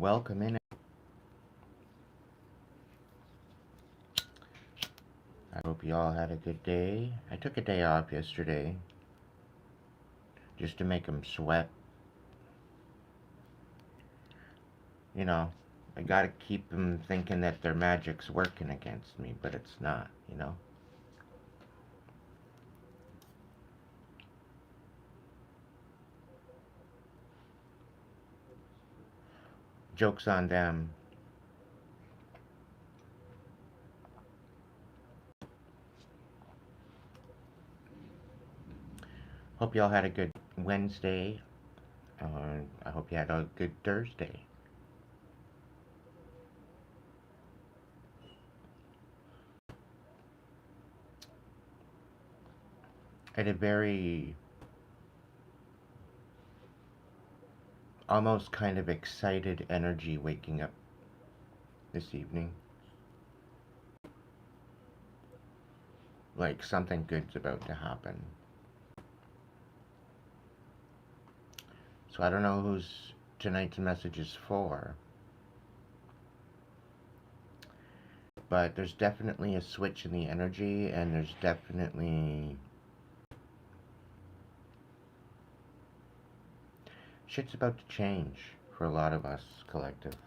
welcome in. I hope you all had a good day. I took a day off yesterday just to make them sweat. You know, I gotta keep them thinking that their magic's working against me, but it's not, you know? Joke's on them. Hope y'all had a good Wednesday. I hope you had a good Thursday. I had a very almost kind of excited energy waking up this evening. Like something good's about to happen. So I don't know who's tonight's message is for. But there's definitely a switch in the energy, and there's definitely shit's about to change for a lot of us collective.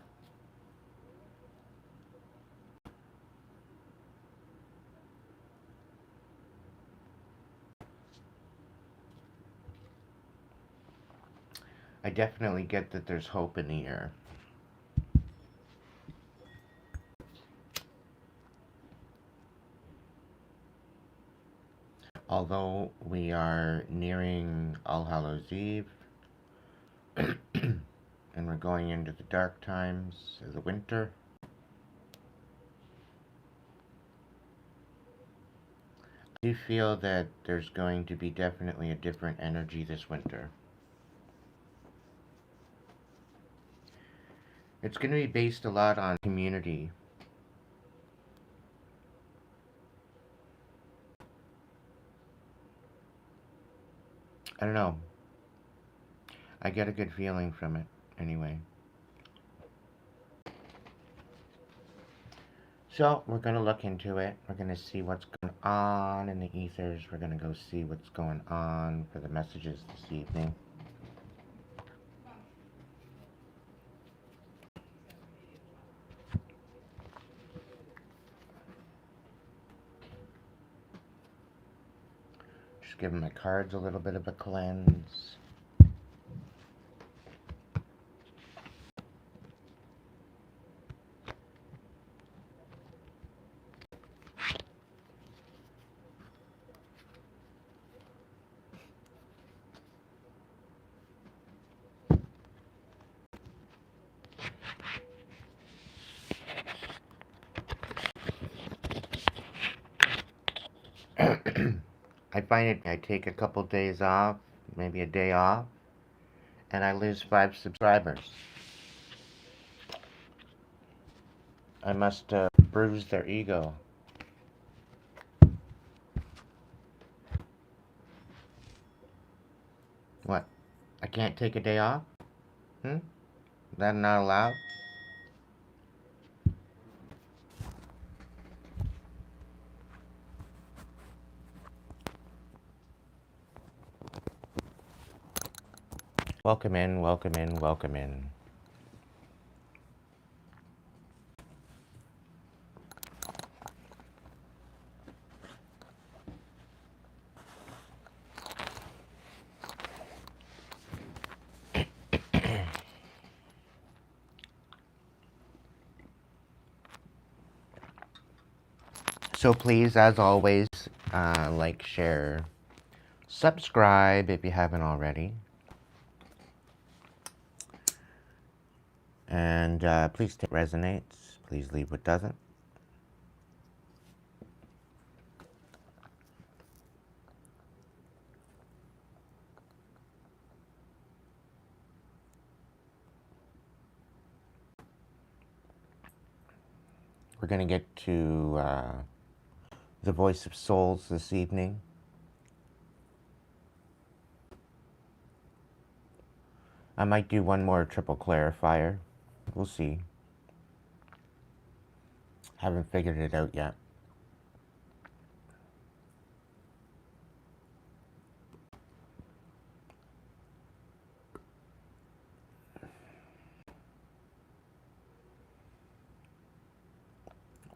I definitely get that there's hope in the air. Although we are nearing All Hallows Eve, and we're going into the dark times of the winter, I do feel that there's going to be definitely a different energy this winter. It's going to be based a lot on community. I don't know. I get a good feeling from it, anyway. So, we're going to look into it. We're going to see what's going on in the ethers. We're going to go see what's going on for the messages this evening. Just giving my cards a little bit of a cleanse. I find it, I take a couple days off, maybe a day off, and I lose 5 subscribers. I must bruise their ego. What? I can't take a day off? Is that not allowed? Welcome in, welcome in, welcome in. So please, as always, like, share, subscribe if you haven't already. And please take what resonates. Please leave what doesn't. We're going to get to the voice of souls this evening. I might do one more triple clarifier. We'll see. Haven't figured it out yet.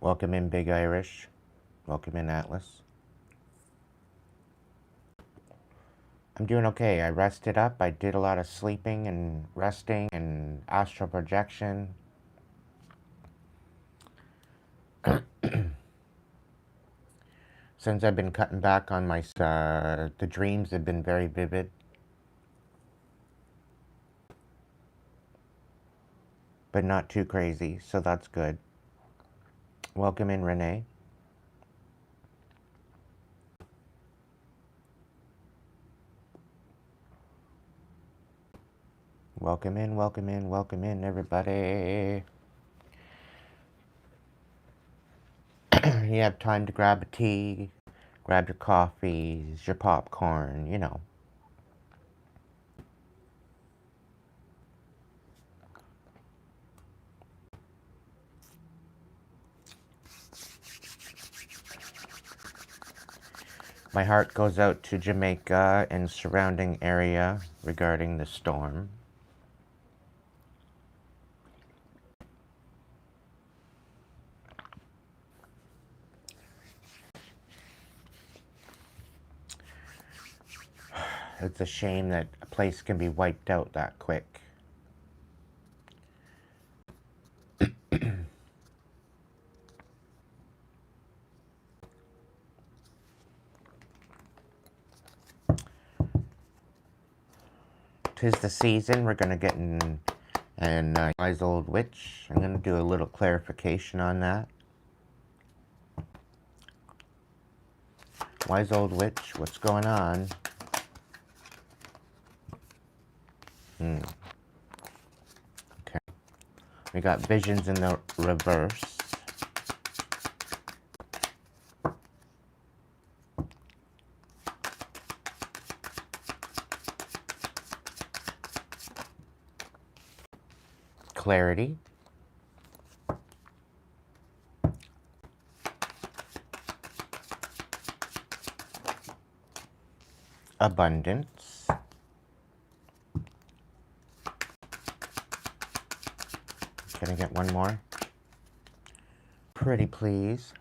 Welcome in, Big Irish. Welcome in, Atlas. I'm doing okay. I rested up. I did a lot of sleeping and resting and astral projection. Since I've been cutting back on my, the dreams have been very vivid. But not too crazy, so that's good. Welcome in, Renee. Welcome in, welcome in, welcome in, everybody. You have time to grab a tea, grab your coffees, your popcorn, you know. My heart goes out to Jamaica and surrounding area regarding the storm. It's a shame that a place can be wiped out that quick. Tis the season. We're going to get in and wise old witch. I'm going to do a little clarification on that. Wise old witch, what's going on? Okay. We got visions in the reverse. Clarity. Abundance. Can I get one more? Pretty please.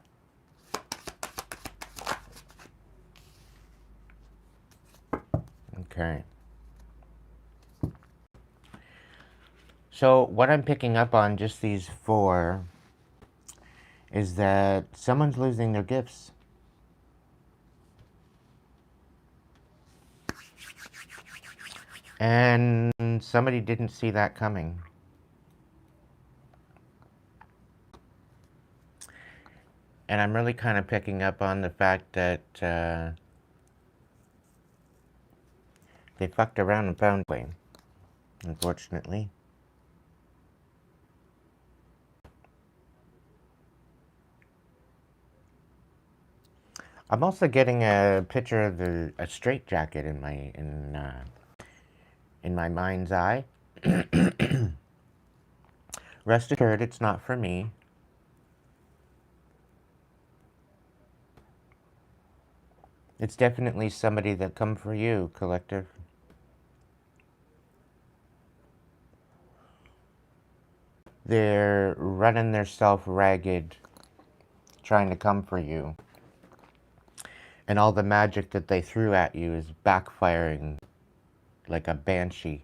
Okay. So what I'm picking up on just these four is that someone's losing their gifts. And somebody didn't see that coming. And I'm really kind of picking up on the fact that they fucked around and found a way, unfortunately. I'm also getting a picture of a straitjacket in my mind's eye. Rest assured, it's not for me. It's definitely somebody that come for you, collective. They're running theirself ragged, trying to come for you. And all the magic that they threw at you is backfiring like a banshee.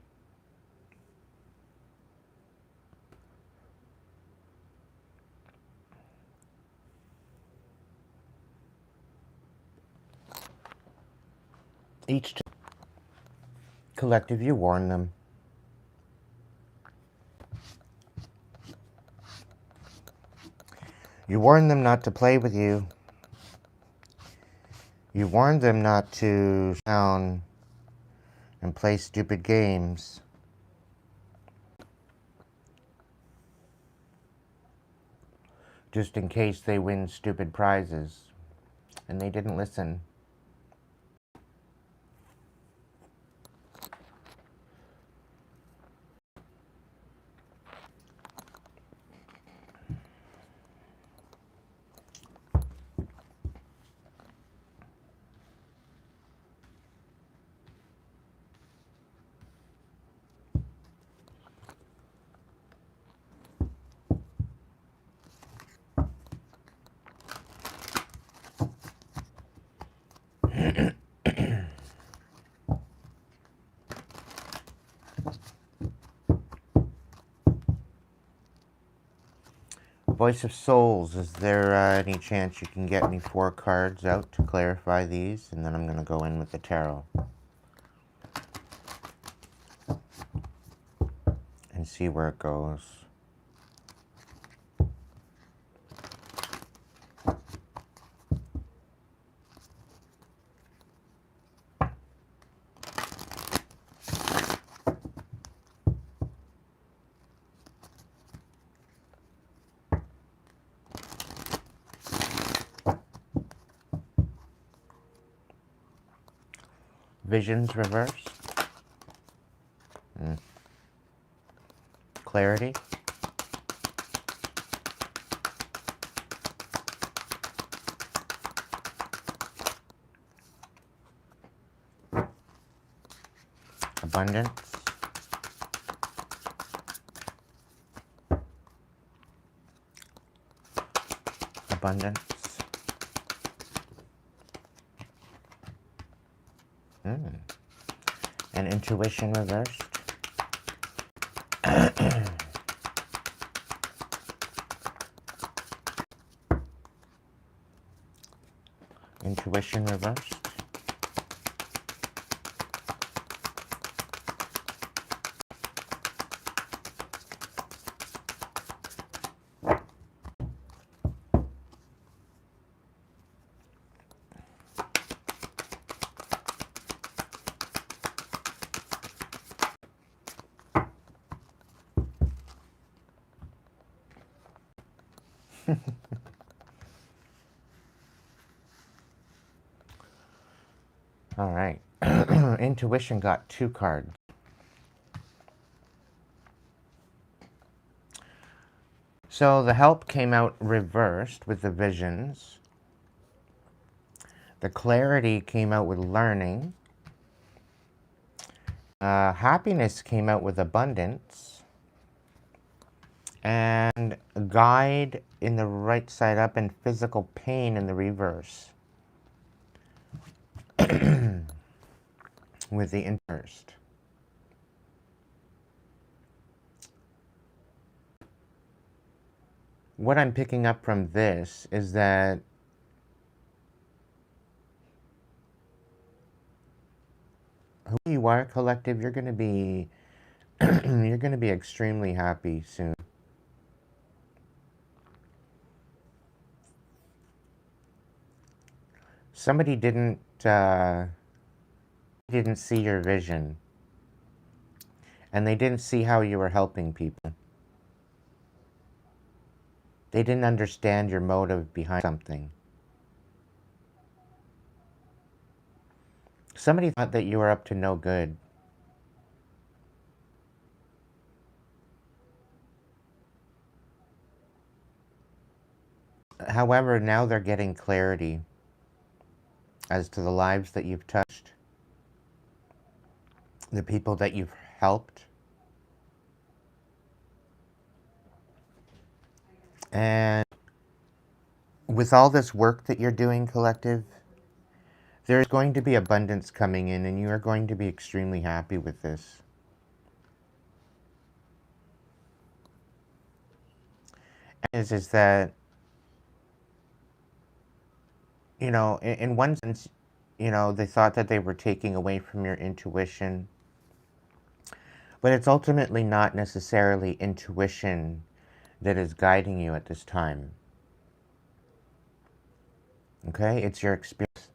Each collective, you warn them. You warn them not to play with you. You warned them not to down and play stupid games. Just in case they win stupid prizes. And they didn't listen. Voice of Souls, is there any chance you can get me 4 cards out to clarify these? And then I'm going to go in with the tarot and see where it goes. Visions reversed. Clarity. Abundance. Abundance. And intuition reversed. Intuition reversed. All right. Intuition got 2 cards. So the help came out reversed with the visions. The clarity came out with learning. Happiness came out with abundance. And guide in the right side up and physical pain in the reverse. With the inverse. What I'm picking up from this is that who you are, collective, you're going to be you're going to be extremely happy soon. Somebody didn't see your vision, and they didn't see how you were helping people. They didn't understand your motive behind something. Somebody thought that you were up to no good. However, now they're getting clarity as to the lives that you've touched, the people that you've helped. And with all this work that you're doing, collective, there's going to be abundance coming in, and you are going to be extremely happy with this. Is that, you know, in one sense, you know, they thought that they were taking away from your intuition, but it's ultimately not necessarily intuition that is guiding you at this time. Okay? It's your experience.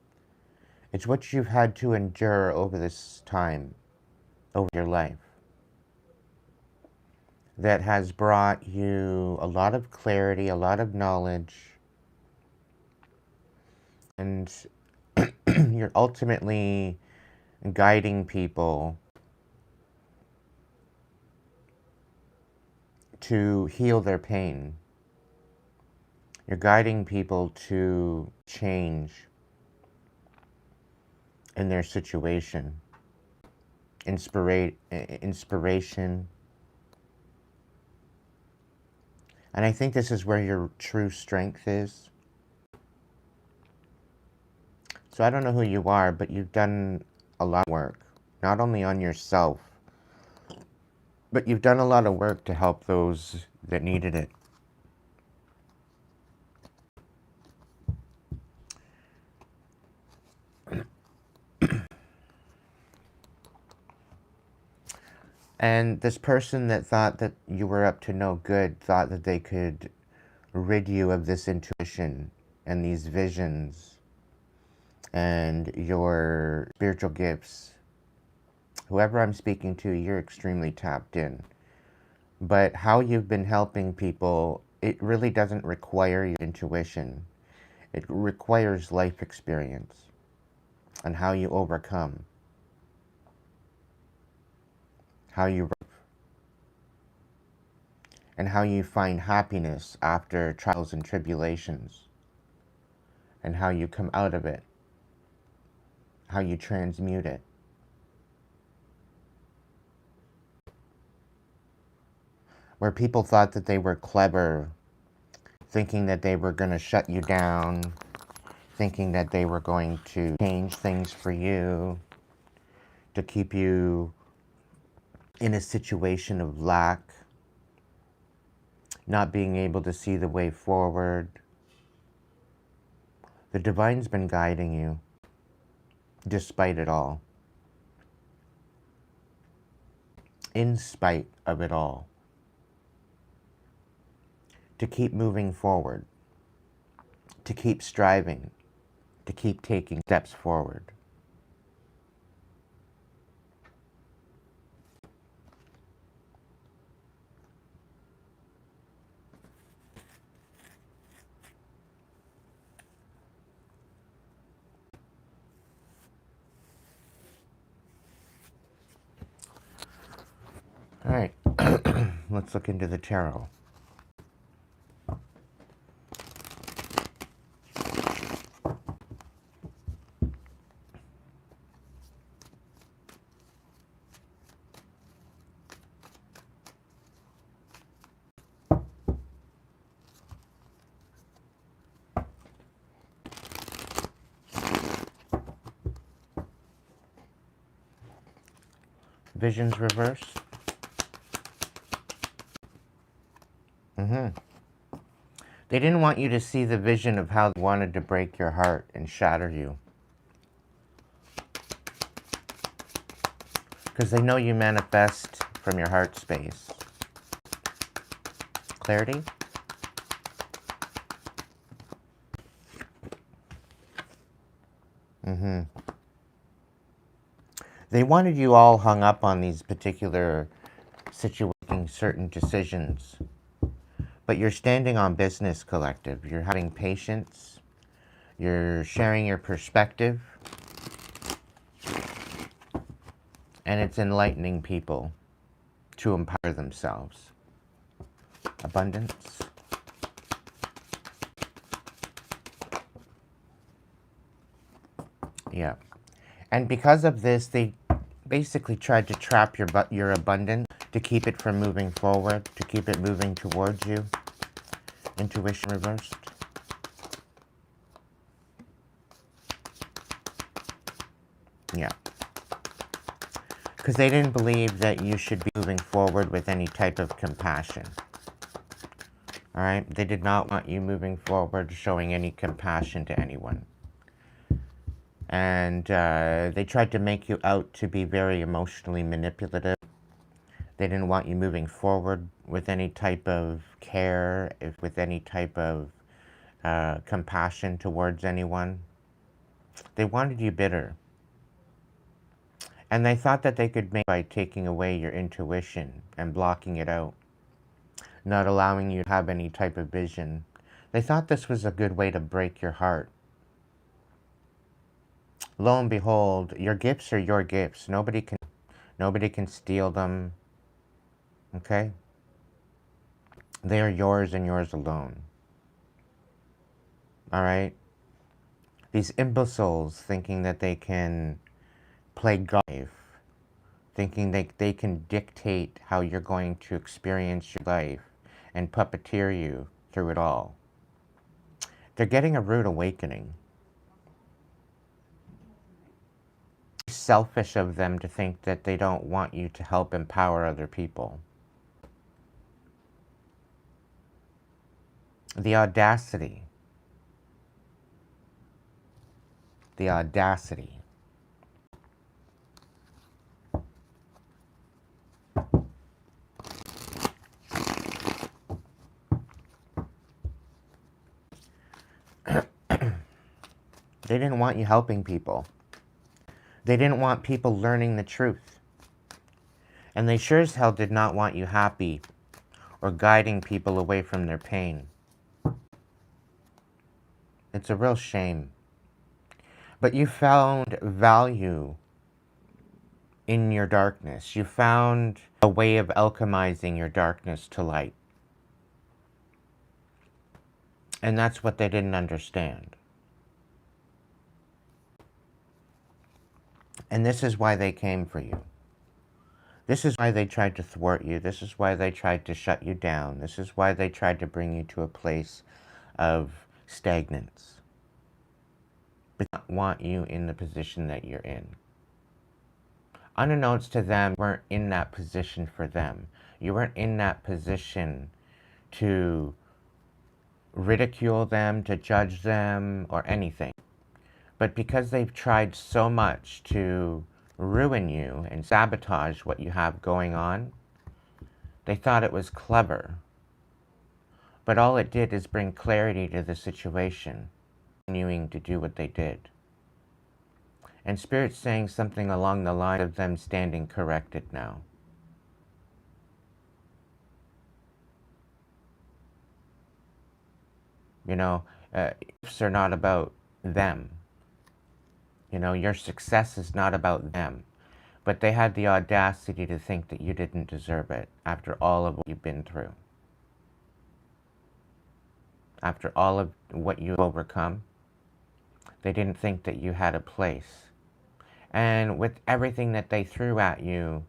It's what you've had to endure over this time, over your life, that has brought you a lot of clarity, a lot of knowledge, and you're ultimately guiding people to heal their pain. You're guiding people to change in their situation. Inspiration. And I think this is where your true strength is. So I don't know who you are, but you've done a lot of work, not only on yourself, but you've done a lot of work to help those that needed it. And this person that thought that you were up to no good thought that they could rid you of this intuition and these visions and your spiritual gifts. Whoever I'm speaking to, you're extremely tapped in. But how you've been helping people, it really doesn't require your intuition. It requires life experience and how you overcome, how you and how you find happiness after trials and tribulations, and how you come out of it, how you transmute it. Where people thought that they were clever, thinking that they were going to shut you down, thinking that they were going to change things for you, to keep you in a situation of lack, not being able to see the way forward. The divine's been guiding you, despite it all, in spite of it all, to keep moving forward, to keep striving, to keep taking steps forward. All right, let's look into the tarot. Visions reversed. They didn't want you to see the vision of how they wanted to break your heart and shatter you. Because they know you manifest from your heart space. Clarity? They wanted you all hung up on these particular situating certain decisions. But you're standing on business, collective. You're having patience. You're sharing your perspective. And it's enlightening people to empower themselves. Abundance. Yeah. And because of this, they basically tried to trap your abundance, to keep it from moving forward, to keep it moving towards you. Intuition reversed. Yeah. Because they didn't believe that you should be moving forward with any type of compassion. All right? They did not want you moving forward showing any compassion to anyone. And they tried to make you out to be very emotionally manipulative. They didn't want you moving forward with any type of care, with any type of compassion towards anyone. They wanted you bitter. And they thought that they could make by taking away your intuition and blocking it out, not allowing you to have any type of vision. They thought this was a good way to break your heart. Lo and behold, your gifts are your gifts. Nobody can steal them. Okay? They are yours and yours alone. All right? These imbeciles thinking that they can play God, thinking they can dictate how you're going to experience your life and puppeteer you through it all. They're getting a rude awakening. It's selfish of them to think that they don't want you to help empower other people. The audacity. The audacity. They didn't want you helping people. They didn't want people learning the truth. And they sure as hell did not want you happy or guiding people away from their pain. It's a real shame. But you found value in your darkness. You found a way of alchemizing your darkness to light. And that's what they didn't understand. And this is why they came for you. This is why they tried to thwart you. This is why they tried to shut you down. This is why they tried to bring you to a place of stagnance. But they don't want you in the position that you're in. Unbeknownst to them, you weren't in that position for them. You weren't in that position to ridicule them, to judge them, or anything. But because they've tried so much to ruin you and sabotage what you have going on, they thought it was clever. But all it did is bring clarity to the situation, continuing to do what they did. And Spirit's saying something along the line of them standing corrected now. You know, ifs are not about them. You know, your success is not about them. But they had the audacity to think that you didn't deserve it after all of what you've been through. After all of what you've overcome, they didn't think that you had a place. And with everything that they threw at you,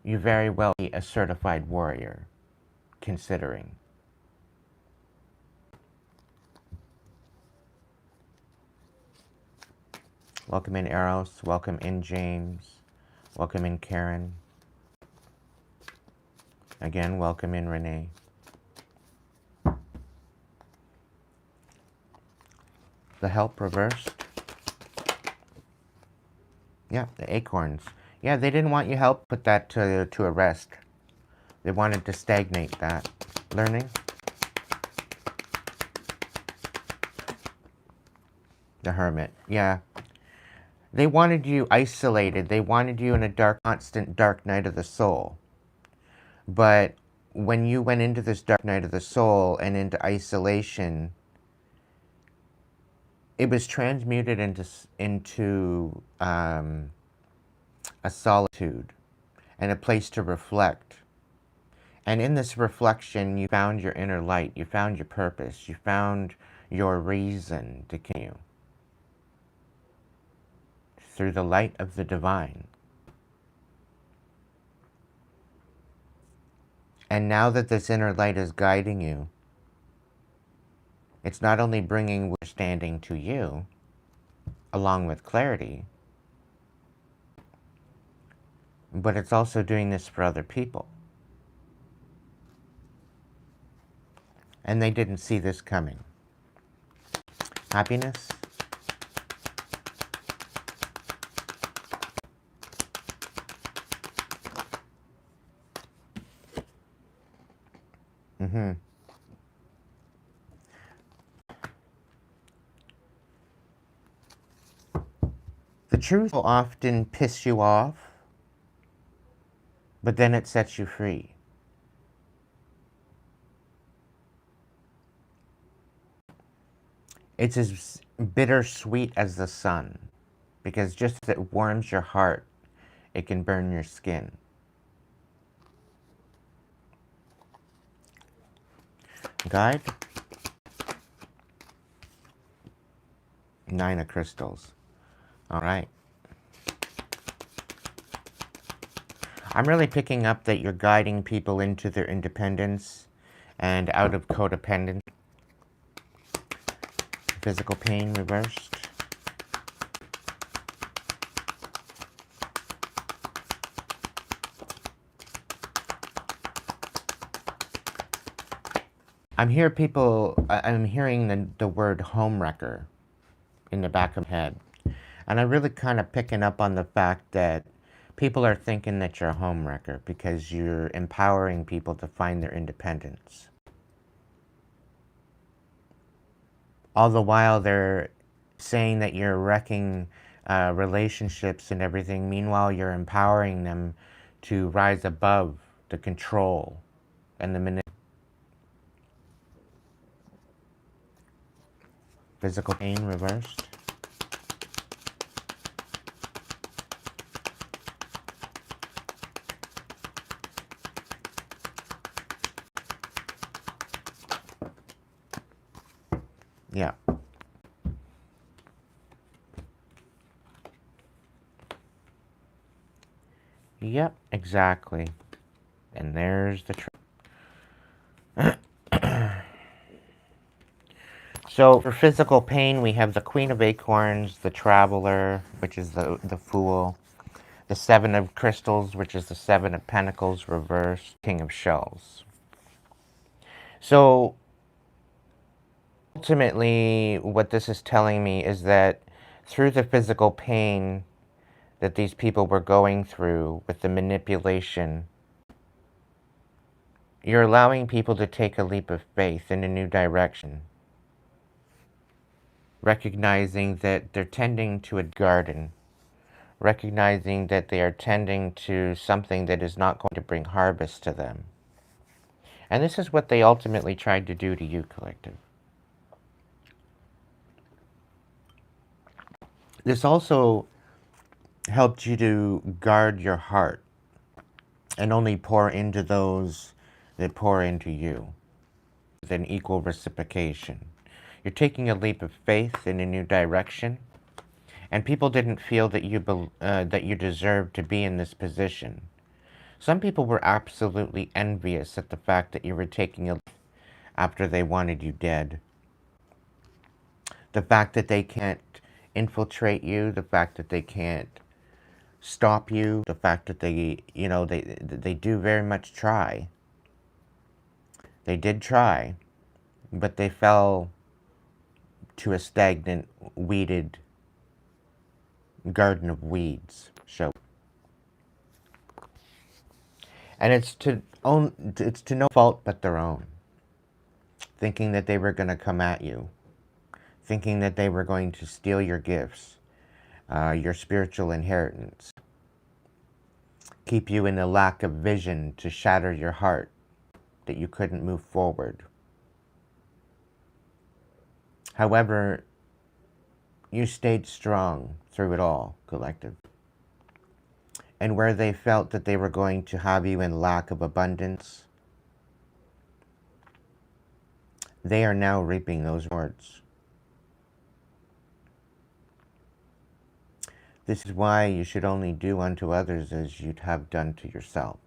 you very well be a certified warrior, considering. Welcome in, Eros. Welcome in, James. Welcome in, Karen. Again, welcome in, Renee. The help reversed. Yeah, the acorns. Yeah, they didn't want you help put that to rest. They wanted to stagnate that. Learning. The hermit. Yeah. They wanted you isolated. They wanted you in a constant dark night of the soul. But when you went into this dark night of the soul and into isolation, it was transmuted into a solitude and a place to reflect. And in this reflection, you found your inner light. You found your purpose. You found your reason to continue. Through the light of the divine. And now that this inner light is guiding you, it's not only bringing understanding to you, along with clarity, but it's also doing this for other people. And they didn't see this coming. Happiness. The truth will often piss you off, but then it sets you free. It's as bittersweet as the sun, because just as it warms your heart, it can burn your skin. Guide. 9 of crystals. All right. I'm really picking up that you're guiding people into their independence and out of codependence. Physical pain reversed. I'm hearing the word homewrecker in the back of my head. And I'm really kind of picking up on the fact that people are thinking that you're a homewrecker because you're empowering people to find their independence. All the while they're saying that you're wrecking relationships and everything. Meanwhile, you're empowering them to rise above the control and the physical pain reversed. Yeah. Yep, exactly. And there's the So for physical pain, we have the Queen of Acorns, the Traveler, which is the Fool, the Seven of Crystals, which is the Seven of Pentacles reversed, King of Shells. So ultimately, what this is telling me is that through the physical pain that these people were going through with the manipulation, you're allowing people to take a leap of faith in a new direction, recognizing that they're tending to a garden, recognizing that they are tending to something that is not going to bring harvest to them. And this is what they ultimately tried to do to you, collective. This also helped you to guard your heart and only pour into those that pour into you with an equal reciprocation. You're taking a leap of faith in a new direction, and people didn't feel that you deserved to be in this position. Some people were absolutely envious at the fact that you were taking a leap after they wanted you dead. The fact that they can't infiltrate you, the fact that they can't stop you, the fact that they do very much try. They did try, but they fell to a stagnant, weeded garden of weeds. So, and it's to no fault but their own. Thinking that they were going to come at you, thinking that they were going to steal your gifts, your spiritual inheritance, keep you in a lack of vision to shatter your heart, that you couldn't move forward. However, you stayed strong through it all, collective. And where they felt that they were going to have you in lack of abundance, they are now reaping those rewards. This is why you should only do unto others as you'd have done to yourself.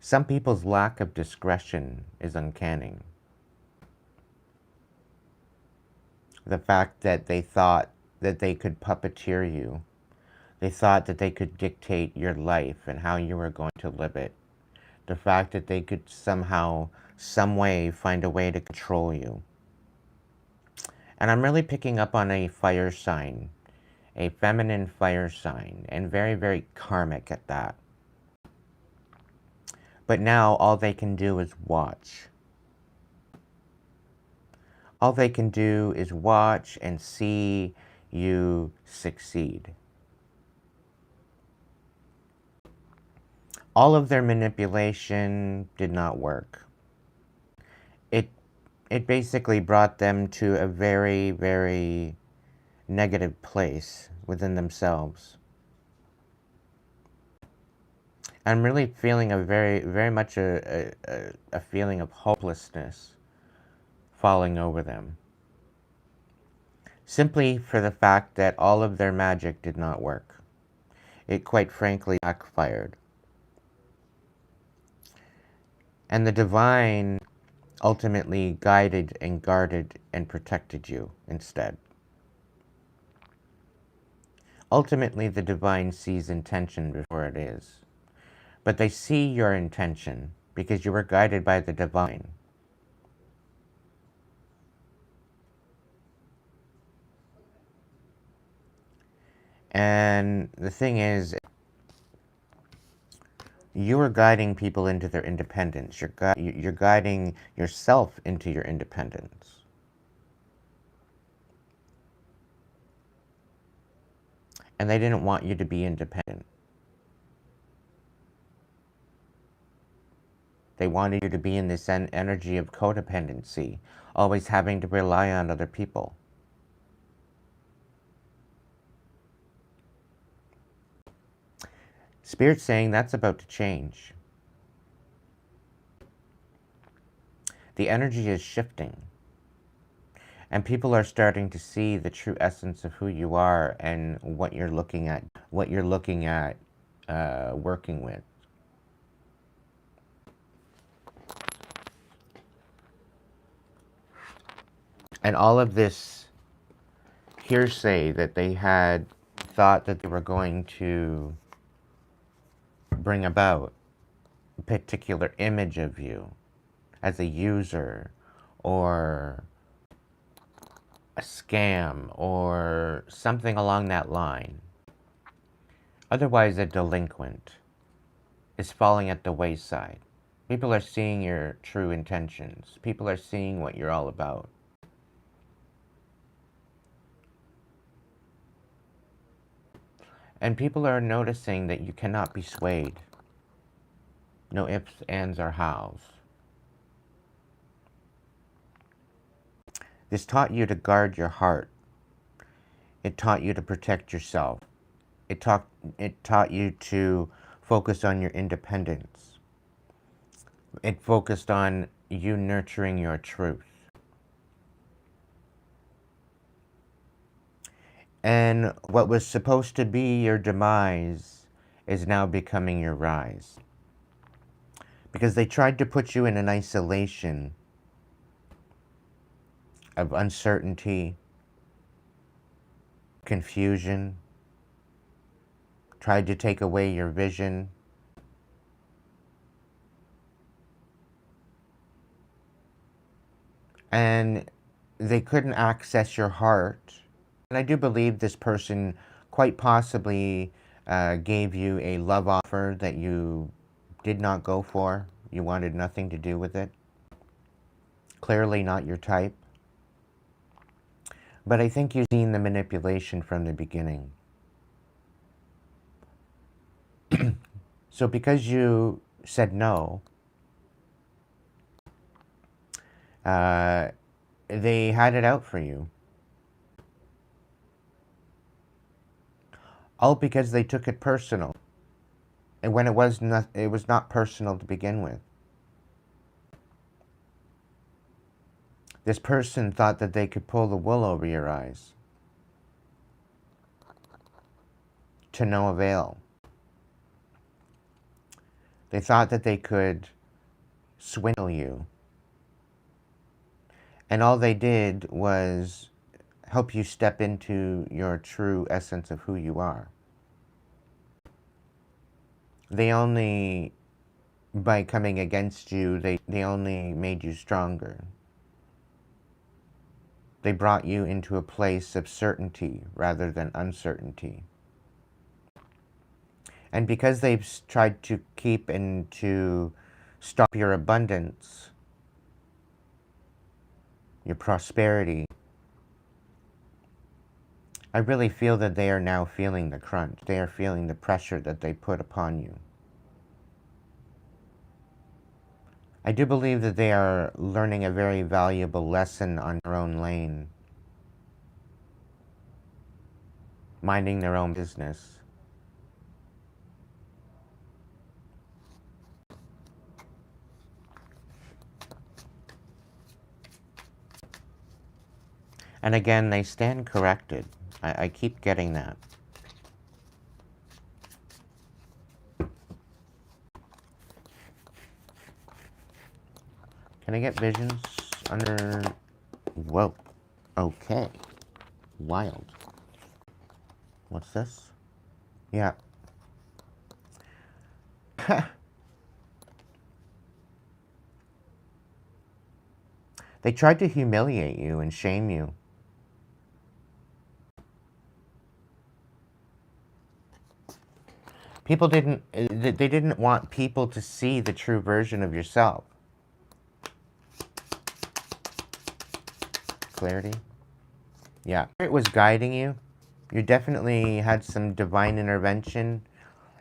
Some people's lack of discretion is uncanny. The fact that they thought that they could puppeteer you. They thought that they could dictate your life and how you were going to live it. The fact that they could somehow, some way, find a way to control you. And I'm really picking up on a fire sign, a feminine fire sign, and very, very karmic at that. But now all they can do is watch. All they can do is watch and see you succeed. All of their manipulation did not work. It basically brought them to a very, very negative place within themselves. I'm really feeling a very much a feeling of hopelessness falling over them. Simply for the fact that all of their magic did not work. It quite frankly backfired. And the divine ultimately guided and guarded and protected you instead. Ultimately, the divine sees intention before it is. But they see your intention because you were guided by the divine. And the thing is, You are guiding people into their independence. You're guiding yourself into your independence. And they didn't want you to be independent. They wanted you to be in this energy of codependency, always having to rely on other people. Spirit's saying that's about to change. The energy is shifting. And people are starting to see the true essence of who you are and what you're looking at, working with. And all of this hearsay that they had thought that they were going to bring about, a particular image of you as a user or a scam or something along that line, otherwise a delinquent, is falling at the wayside. People are seeing your true intentions. People are seeing what you're all about. And people are noticing that you cannot be swayed. No ifs, ands, or hows. This taught you to guard your heart. It taught you to protect yourself. It taught you to focus on your independence. It focused on you nurturing your truth. And what was supposed to be your demise is now becoming your rise. Because they tried to put you in an isolation of uncertainty, confusion, tried to take away your vision. And they couldn't access your heart. And I do believe this person quite possibly gave you a love offer that you did not go for. You wanted nothing to do with it. Clearly not your type. But I think you've seen the manipulation from the beginning. So because you said no, they had it out for you. All because they took it personal. And when it was not personal to begin with. This person thought that they could pull the wool over your eyes. To no avail. They thought that they could swindle you. And all they did was help you step into your true essence of who you are. They only, by coming against you, they only made you stronger. They brought you into a place of certainty rather than uncertainty. And because they've tried to keep and to stop your abundance, your prosperity, I really feel that they are now feeling the crunch. They are feeling the pressure that they put upon you. I do believe that they are learning a very valuable lesson on their own lane, minding their own business. And again, they stand corrected. I keep getting that. Can I get visions under... Whoa. Okay. Wild. What's this? Yeah. They tried to humiliate you and shame you. People didn't, they didn't want people to see the true version of yourself. Clarity? Yeah. It was guiding you. You definitely had some divine intervention.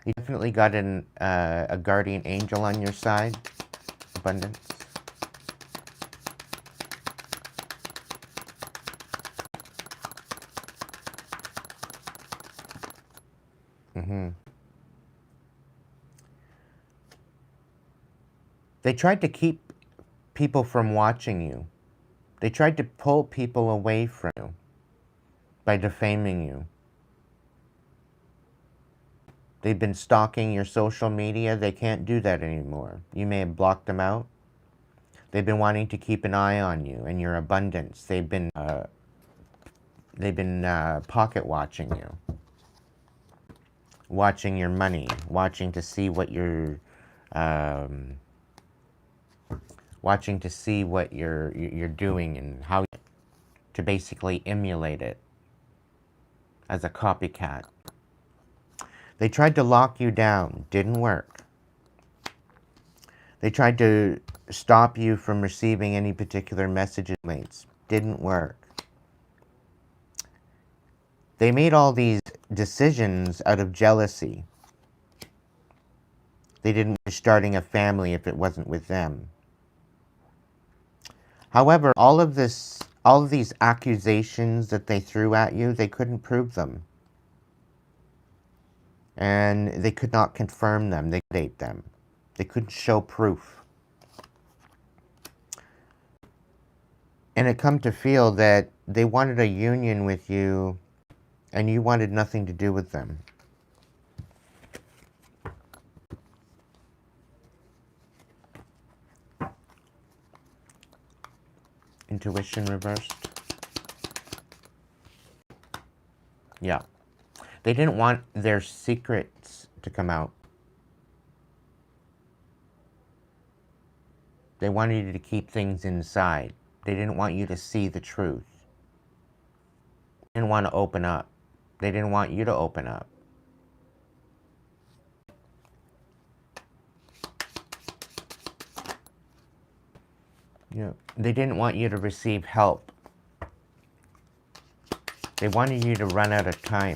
You definitely got a guardian angel on your side. Abundance. Mm-hmm. They tried to keep people from watching you. They tried to pull people away from you by defaming you. They've been stalking your social media. They can't do that anymore. You may have blocked them out. They've been wanting to keep an eye on you and your abundance. They've been pocket watching you, watching your money, watching to see what you're, watching to see what you're doing and how to basically emulate it as a copycat. They tried to lock you down. Didn't work. They tried to stop you from receiving any particular messages. Didn't work. They made all these decisions out of jealousy. They didn't wish starting a family if it wasn't with them. However, all of these accusations that they threw at you, they couldn't prove them. And they could not confirm them. They couldn't date them. They couldn't show proof. And it come to feel that they wanted a union with you and you wanted nothing to do with them. Intuition reversed. Yeah. They didn't want their secrets to come out. They wanted you to keep things inside. They didn't want you to see the truth. They didn't want to open up. They didn't want you to open up. Yeah. They didn't want you to receive help. They wanted you to run out of time,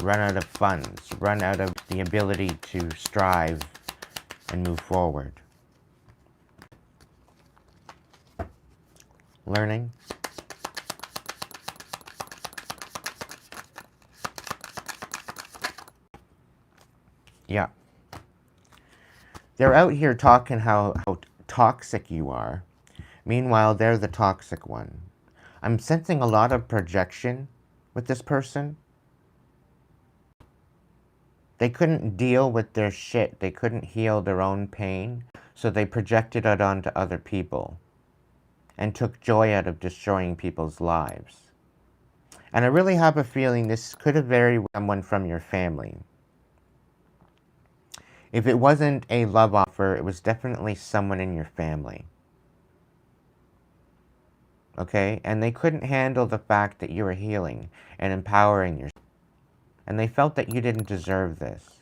run out of funds, run out of the ability to strive and move forward. Learning. Yeah. They're out here talking how toxic you are. Meanwhile, they're the toxic one. I'm sensing a lot of projection with this person. They couldn't deal with their shit. They couldn't heal their own pain. So they projected it onto other people and took joy out of destroying people's lives. And I really have a feeling this could have varied with someone from your family. If it wasn't a love offer, it was definitely someone in your family. Okay? And they couldn't handle the fact that you were healing and empowering yourself. And they felt that you didn't deserve this.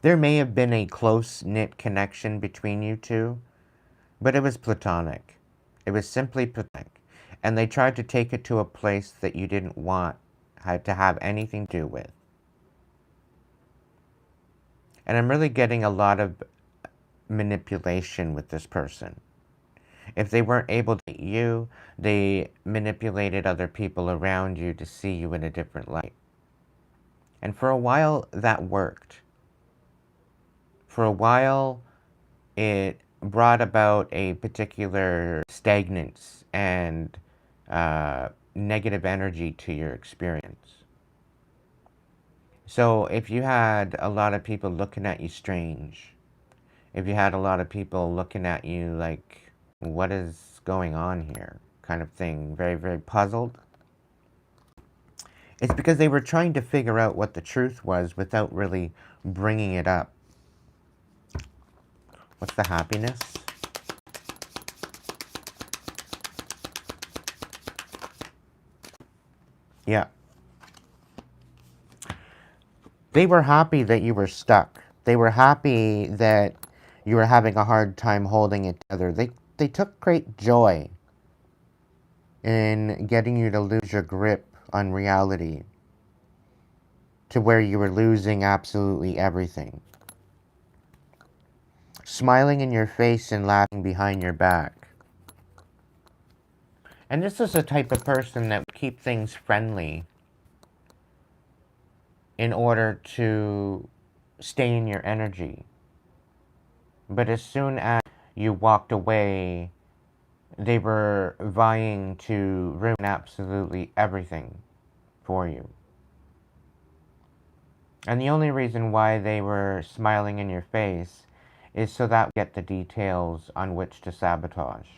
There may have been a close-knit connection between you two, but it was platonic. It was simply platonic. And they tried to take it to a place that you didn't want to have anything to do with. And I'm really getting a lot of manipulation with this person. If they weren't able to get you, they manipulated other people around you to see you in a different light. And for a while, that worked. For a while, it brought about a particular stagnance and negative energy to your experience. So if you had a lot of people looking at you strange, if you had a lot of people looking at you like, what is going on here, kind of thing, very, very puzzled, it's because they were trying to figure out what the truth was without really bringing it up. What's the happiness? Yeah. They were happy that you were stuck. They were happy that you were having a hard time holding it together. They took great joy in getting you to lose your grip on reality to where you were losing absolutely everything. Smiling in your face and laughing behind your back. And this is the type of person that would keep things friendly in order to stay in your energy. But as soon as you walked away, they were vying to ruin absolutely everything for you. And the only reason why they were smiling in your face is so that we get the details on which to sabotage.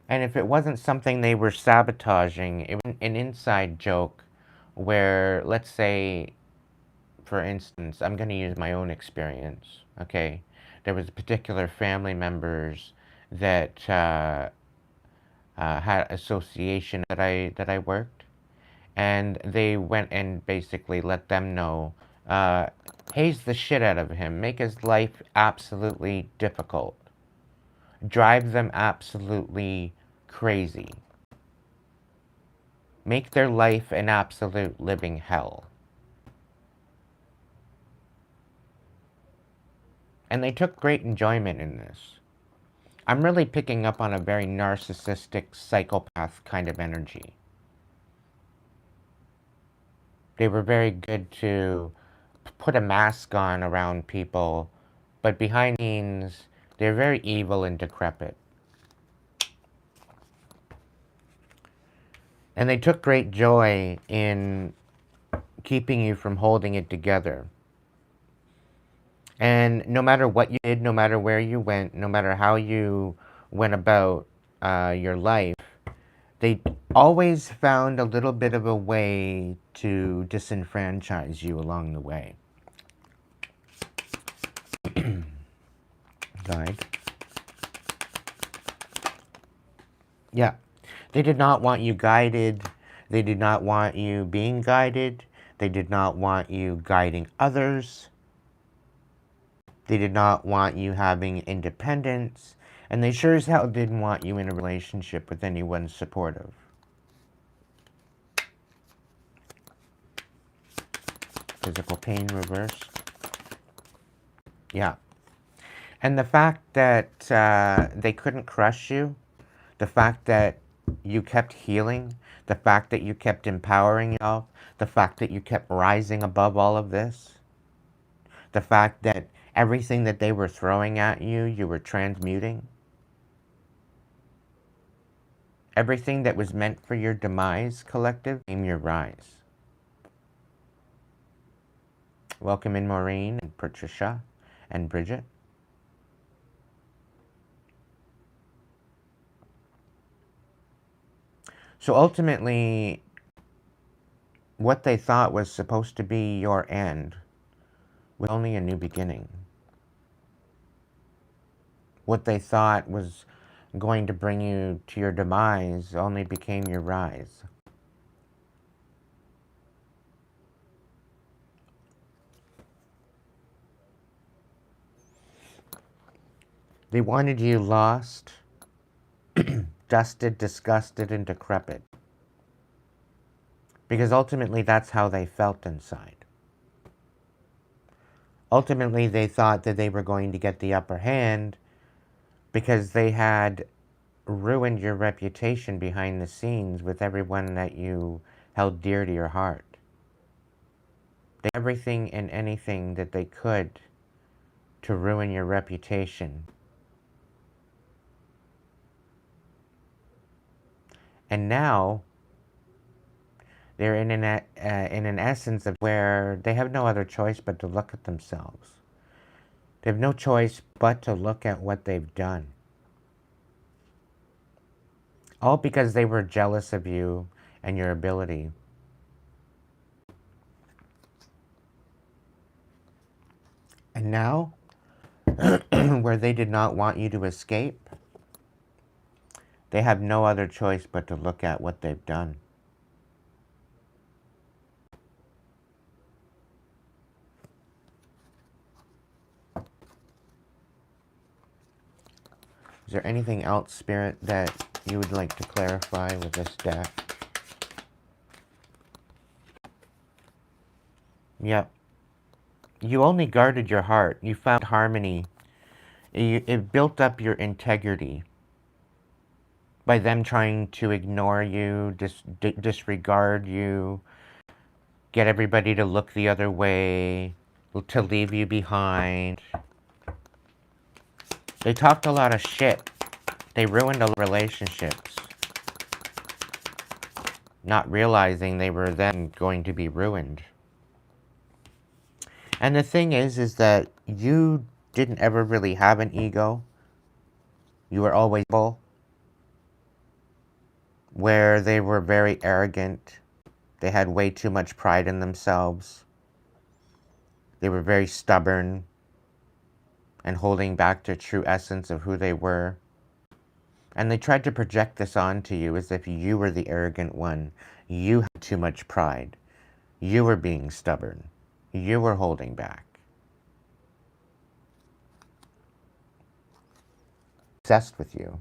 And if it wasn't something they were sabotaging, it was an inside joke where, let's say, for instance, I'm going to use my own experience, okay? There was particular family members that had association that I worked, and they went and basically let them know, haze the shit out of him, make his life absolutely difficult, drive them absolutely crazy, make their life an absolute living hell. And they took great enjoyment in this. I'm really picking up on a very narcissistic, psychopath kind of energy. They were very good to put a mask on around people, but behind the scenes, they're very evil and decrepit. And they took great joy in keeping you from holding it together. And no matter what you did, no matter where you went, no matter how you went about your life, they always found a little bit of a way to disenfranchise you along the way. Guide. Yeah. They did not want you guided. They did not want you being guided. They did not want you guiding others. They did not want you having independence. And they sure as hell didn't want you in a relationship with anyone supportive. Physical pain reversed. Yeah. And the fact that they couldn't crush you, the fact that you kept healing, the fact that you kept empowering yourself, the fact that you kept rising above all of this, the fact that everything that they were throwing at you, you were transmuting. Everything that was meant for your demise, collective, became your rise. Welcome in Maureen and Patricia and Bridget. So ultimately, what they thought was supposed to be your end was only a new beginning. What they thought was going to bring you to your demise only became your rise. They wanted you lost, dusted, disgusted, and decrepit. Because ultimately that's how they felt inside. Ultimately they thought that they were going to get the upper hand because they had ruined your reputation behind the scenes with everyone that you held dear to your heart. They did everything and anything that they could to ruin your reputation. And now they're in an essence of where they have no other choice but to look at themselves. They have no choice but to look at what they've done. All because they were jealous of you and your ability. And now, where they did not want you to escape, they have no other choice but to look at what they've done. Is there anything else, Spirit, that you would like to clarify with this deck? Yep. You only guarded your heart. You found harmony. It built up your integrity by them trying to ignore you, disregard you, get everybody to look the other way, to leave you behind. They talked a lot of shit. They ruined a lot of relationships, not realizing they were then going to be ruined. And the thing is that you didn't ever really have an ego. You were always bull, where they were very arrogant. They had way too much pride in themselves. They were very stubborn and holding back their true essence of who they were. And they tried to project this onto you as if you were the arrogant one. You had too much pride. You were being stubborn. You were holding back. Obsessed with you.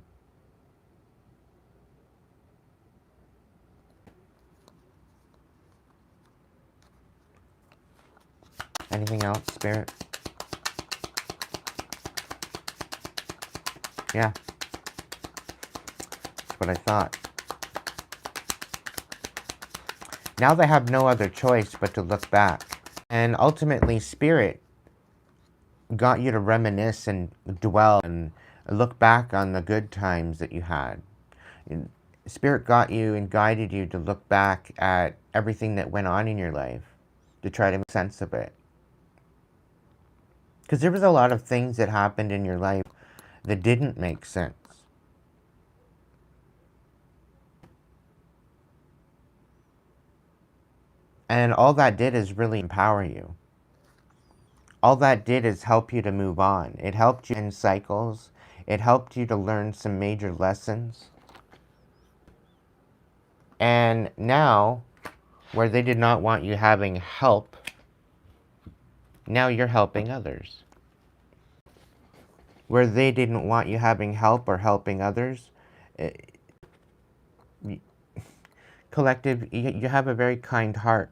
Anything else, Spirit? Yeah. That's what I thought. Now they have no other choice but to look back. And ultimately, Spirit got you to reminisce and dwell and look back on the good times that you had. Spirit got you and guided you to look back at everything that went on in your life, to try to make sense of it. Because there was a lot of things that happened in your life that didn't make sense. And all that did is really empower you. All that did is help you to move on. It helped you in cycles. It helped you to learn some major lessons. And now, where they did not want you having help, now you're helping others. Where they didn't want you having help or helping others, collective, you have a very kind heart.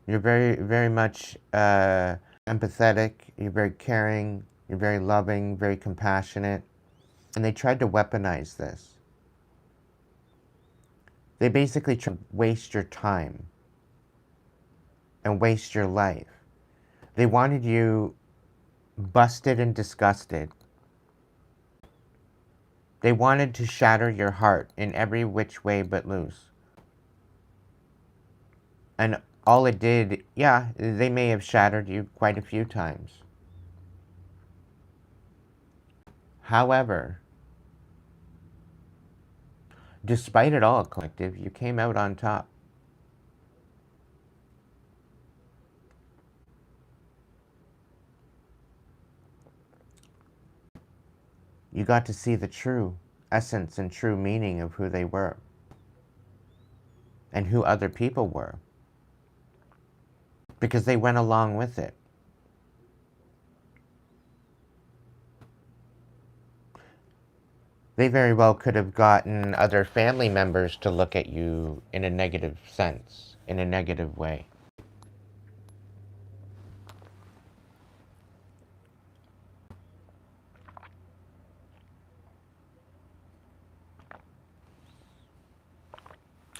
You're very, very much empathetic. You're very caring. You're very loving, very compassionate. And they tried to weaponize this. They basically tried to waste your time and waste your life. They wanted you busted and disgusted. They wanted to shatter your heart in every which way but loose. And all it did, yeah, they may have shattered you quite a few times. However, despite it all, collective, you came out on top. You got to see the true essence and true meaning of who they were and who other people were, because they went along with it. They very well could have gotten other family members to look at you in a negative sense, in a negative way.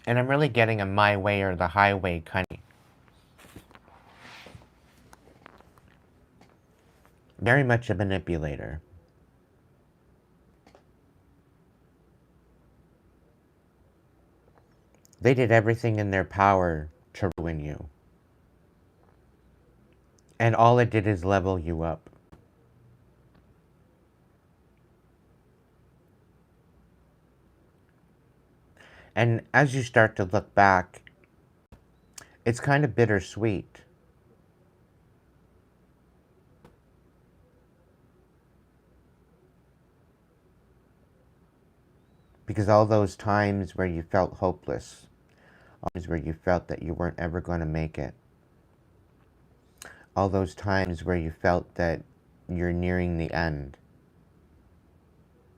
And I'm really getting a my way or the highway kind of. Very much a manipulator. They did everything in their power to ruin you. And all it did is level you up. And as you start to look back, it's kind of bittersweet. Because all those times where you felt hopeless, all those where you felt that you weren't ever going to make it, all those times where you felt that you're nearing the end,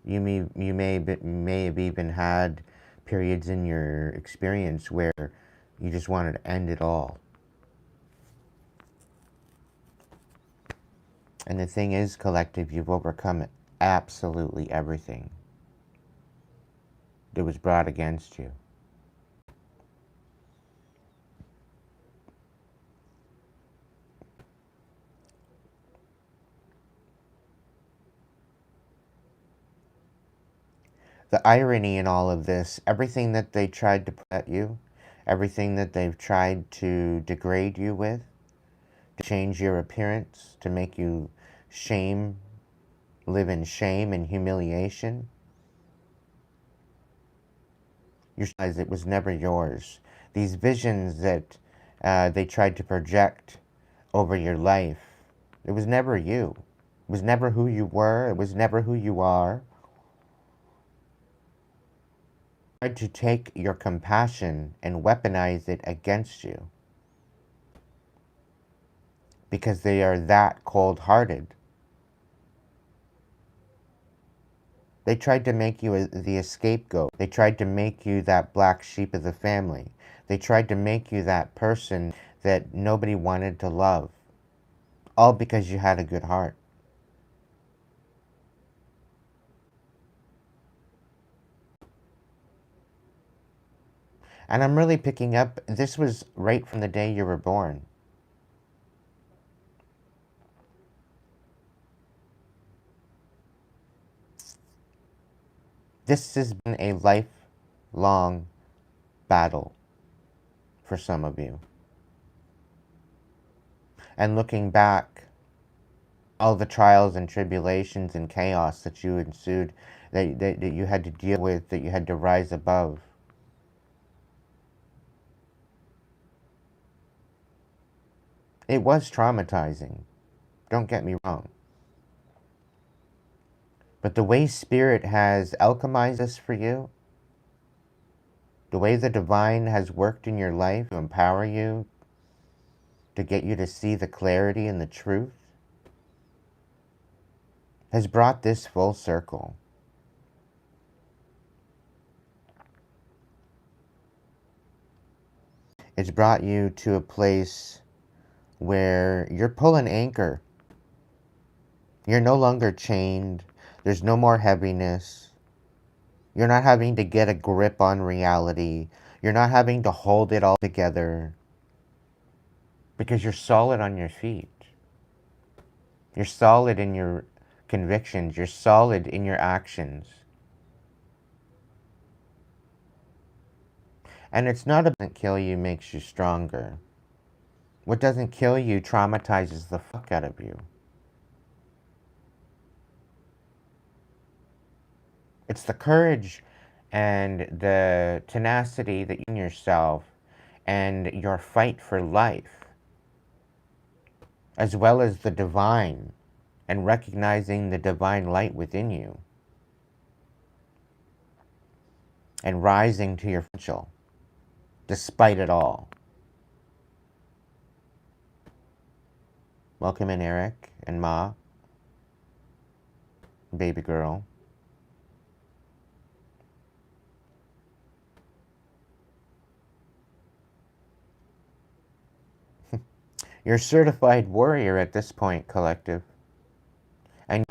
You may have even had periods in your experience where you just wanted to end it all. And the thing is, collective, you've overcome absolutely everything that was brought against you. The irony in all of this, everything that they tried to put at you, everything that they've tried to degrade you with, to change your appearance, to make you live in shame and humiliation, you realize it was never yours. These visions that they tried to project over your life, it was never you. It was never who you were. It was never who you are. They tried to take your compassion and weaponize it against you because they are that cold-hearted. They tried to make you the scapegoat. They tried to make you that black sheep of the family. They tried to make you that person that nobody wanted to love. All because you had a good heart. And I'm really picking up, this was right from the day you were born. This has been a lifelong battle for some of you. And looking back, all the trials and tribulations and chaos that you ensued, that you had to deal with, that you had to rise above. It was traumatizing. Don't get me wrong. But the way Spirit has alchemized this for you, the way the divine has worked in your life to empower you, to get you to see the clarity and the truth, has brought this full circle. It's brought you to a place where you're pulling anchor. You're no longer chained. There's no more heaviness. You're not having to get a grip on reality. You're not having to hold it all together because you're solid on your feet. You're solid in your convictions. You're solid in your actions. And it's not about what doesn't kill you makes you stronger. What doesn't kill you traumatizes the fuck out of you. It's the courage and the tenacity that you in yourself and your fight for life, as well as the divine and recognizing the divine light within you and rising to your potential despite it all. Welcome in, Eric and Ma, baby girl. You're a certified warrior at this point, collective. And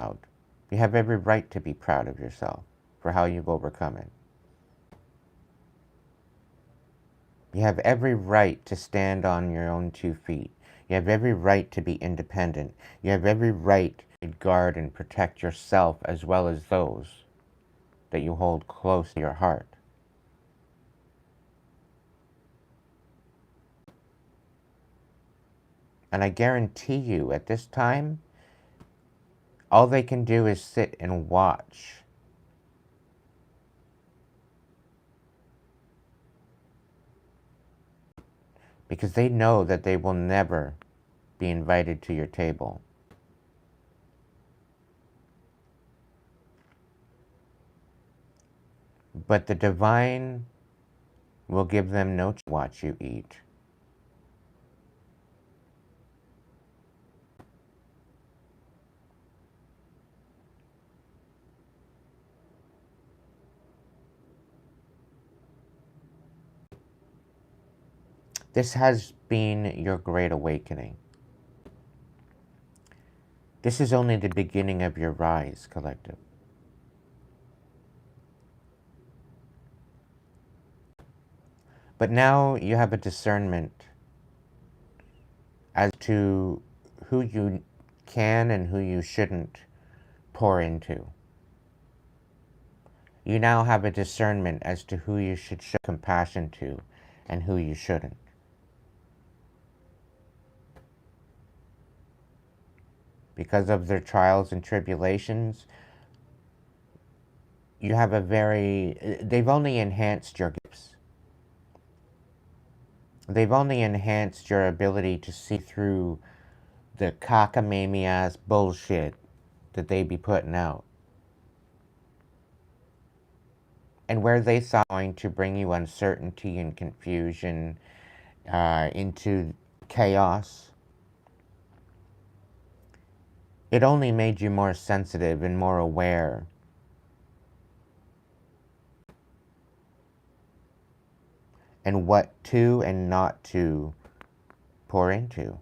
you have every right to be proud of yourself for how you've overcome it. You have every right to stand on your own 2 feet. You have every right to be independent. You have every right to guard and protect yourself as well as those that you hold close to your heart. And I guarantee you, at this time, all they can do is sit and watch. Because they know that they will never be invited to your table. But the divine will give them no chance to watch you eat. This has been your great awakening. This is only the beginning of your rise, collective. But now you have a discernment as to who you can and who you shouldn't pour into. You now have a discernment as to who you should show compassion to and who you shouldn't. Because of their trials and tribulations, you have they've only enhanced your gifts. They've only enhanced your ability to see through the cockamamie-ass bullshit that they be putting out. And where they thought going to bring you uncertainty and confusion into chaos, it only made you more sensitive and more aware. And what to and not to pour into.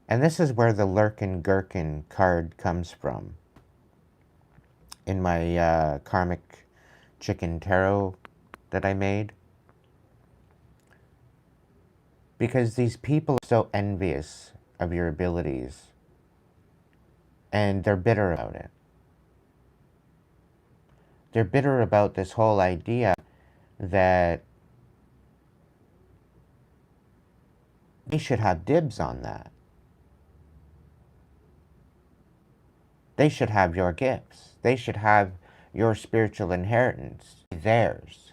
And this is where the Lurkin Gherkin card comes from. In my karmic chicken tarot that I made. Because these people are so envious of your abilities. And they're bitter about it. They're bitter about this whole idea that they should have dibs on that. They should have your gifts. They should have your spiritual inheritance, theirs.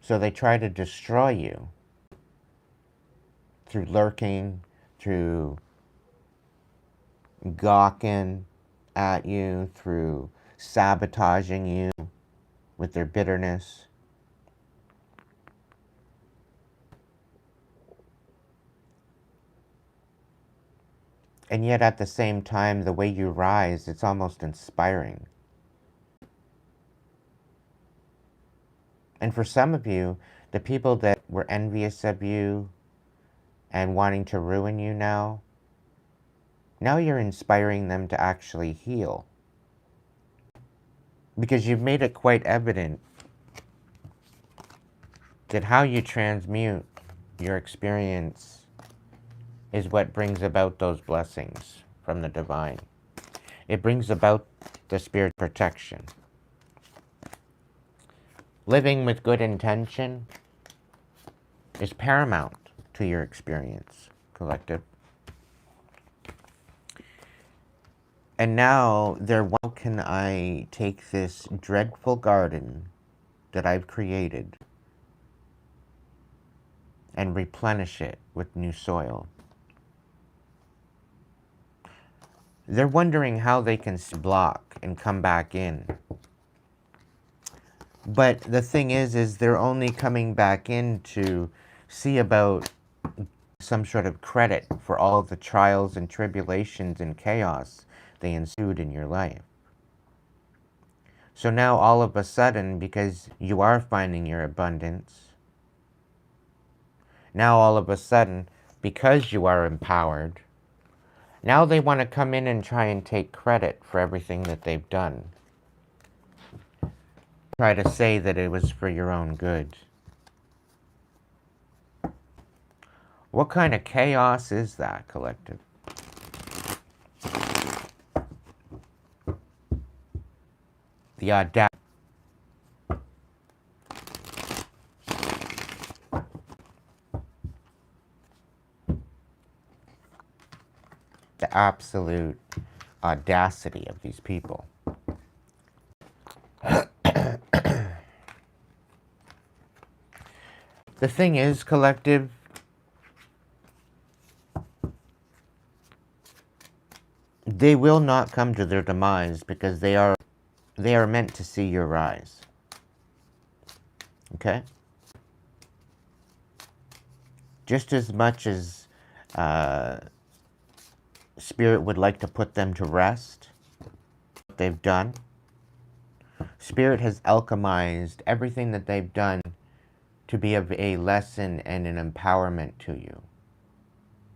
So they try to destroy you through lurking, through gawking at you, through sabotaging you with their bitterness. And yet at the same time, the way you rise, it's almost inspiring. And for some of you, the people that were envious of you and wanting to ruin you now you're inspiring them to actually heal. Because you've made it quite evident that how you transmute your experience is what brings about those blessings from the divine. It brings about the spirit protection. Living with good intention is paramount to your experience, collective. And now, how can I take this dreadful garden that I've created and replenish it with new soil? They're wondering how they can block and come back in. But the thing is they're only coming back in to see about some sort of credit for all the trials and tribulations and chaos they ensued in your life. So now all of a sudden, because you are finding your abundance, now all of a sudden, because you are empowered, now they want to come in and try and take credit for everything that they've done. Try to say that it was for your own good. What kind of chaos is that, collective? The audacity. The absolute audacity of these people. The thing is, collective, they will not come to their demise because they are meant to see your rise. Okay? Just as much as Spirit would like to put them to rest. What they've done. Spirit has alchemized everything that they've done to be of a lesson and an empowerment to you.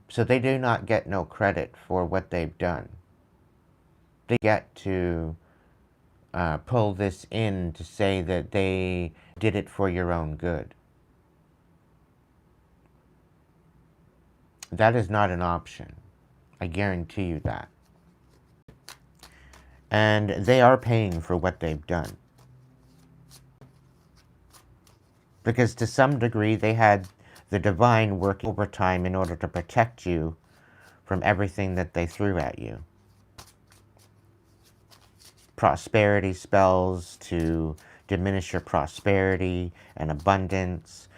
So they do not get no credit for what they've done. They get to pull this in to say that they did it for your own good. That is not an option. I guarantee you that. And they are paying for what they've done. Because to some degree, they had the divine working overtime in order to protect you from everything that they threw at you. Prosperity spells to diminish your prosperity and abundance.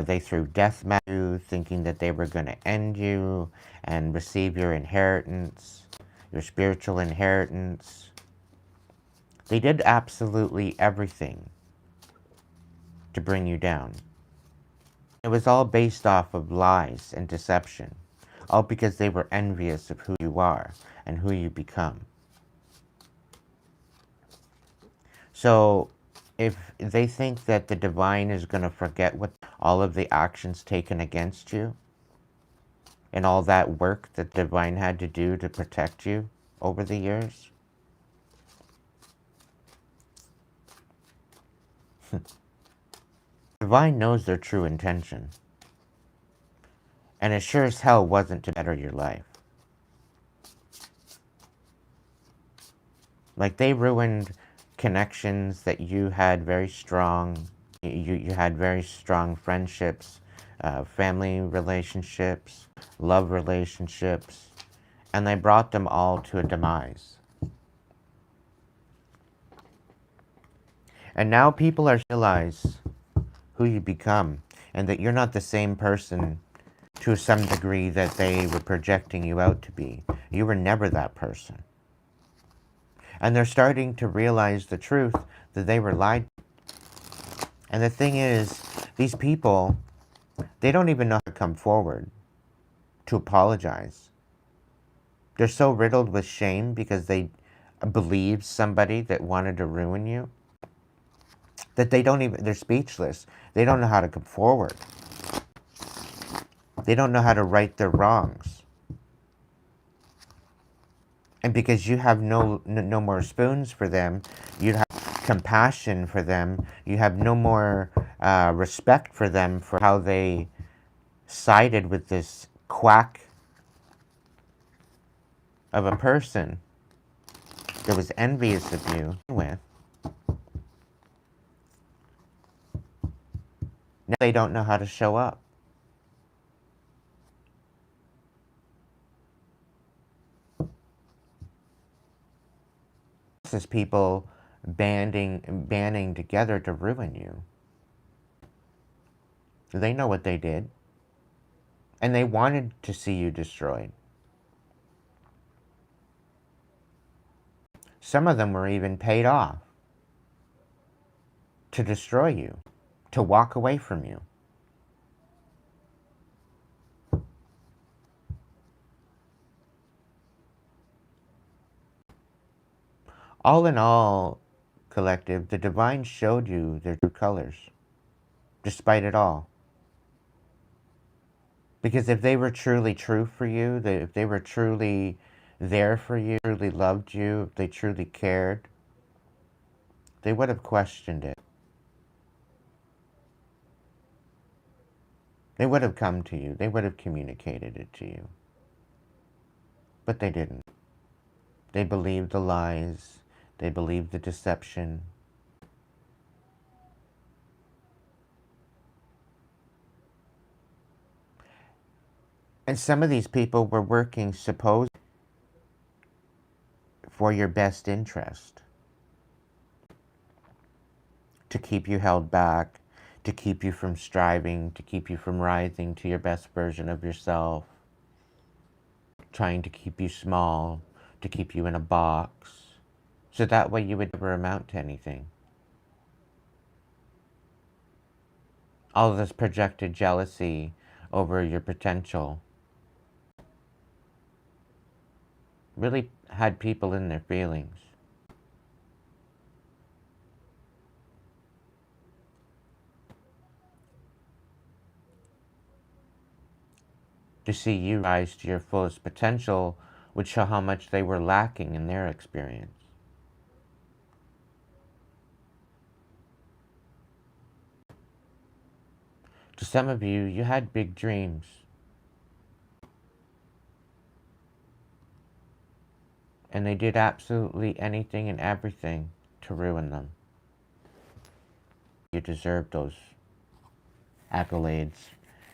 They threw death at you, thinking that they were going to end you and receive your inheritance, your spiritual inheritance. They did absolutely everything to bring you down. It was all based off of lies and deception, all because they were envious of who you are and who you become. So if they think that the divine is going to forget what all of the actions taken against you and all that work that the divine had to do to protect you over the years, divine knows their true intention. And it sure as hell wasn't to better your life. Like, they ruined connections that you had very strong. You had very strong friendships, family relationships, love relationships, and they brought them all to a demise. And now people are realize who you become and that you're not the same person to some degree that they were projecting you out to be. You were never that person. And they're starting to realize the truth that they were lied to. And the thing is, these people, they don't even know how to come forward to apologize. They're so riddled with shame because they believed somebody that wanted to ruin you that they're speechless. They don't know how to come forward. They don't know how to right their wrongs. And because you have no more spoons for them, you have compassion for them, you have no more respect for them for how they sided with this quack of a person that was envious of you with. Now they don't know how to show up. This is people banding together to ruin you. They know what they did. And they wanted to see you destroyed. Some of them were even paid off to destroy you, to walk away from you. All in all, collective, the divine showed you their true colors, despite it all. Because if they were truly true for you, if they were truly there for you, truly loved you, if they truly cared, they would have questioned it. They would have come to you. They would have communicated it to you. But they didn't. They believed the lies. They believed the deception. And some of these people were working supposedly for your best interest. To keep you held back, to keep you from striving, to keep you from rising to your best version of yourself. Trying to keep you small, to keep you in a box. So that way you would never amount to anything. All of this projected jealousy over your potential. really had people in their feelings. To see you rise to your fullest potential would show how much they were lacking in their experience. To some of you, you had big dreams, and they did absolutely anything and everything to ruin them. You deserved those accolades.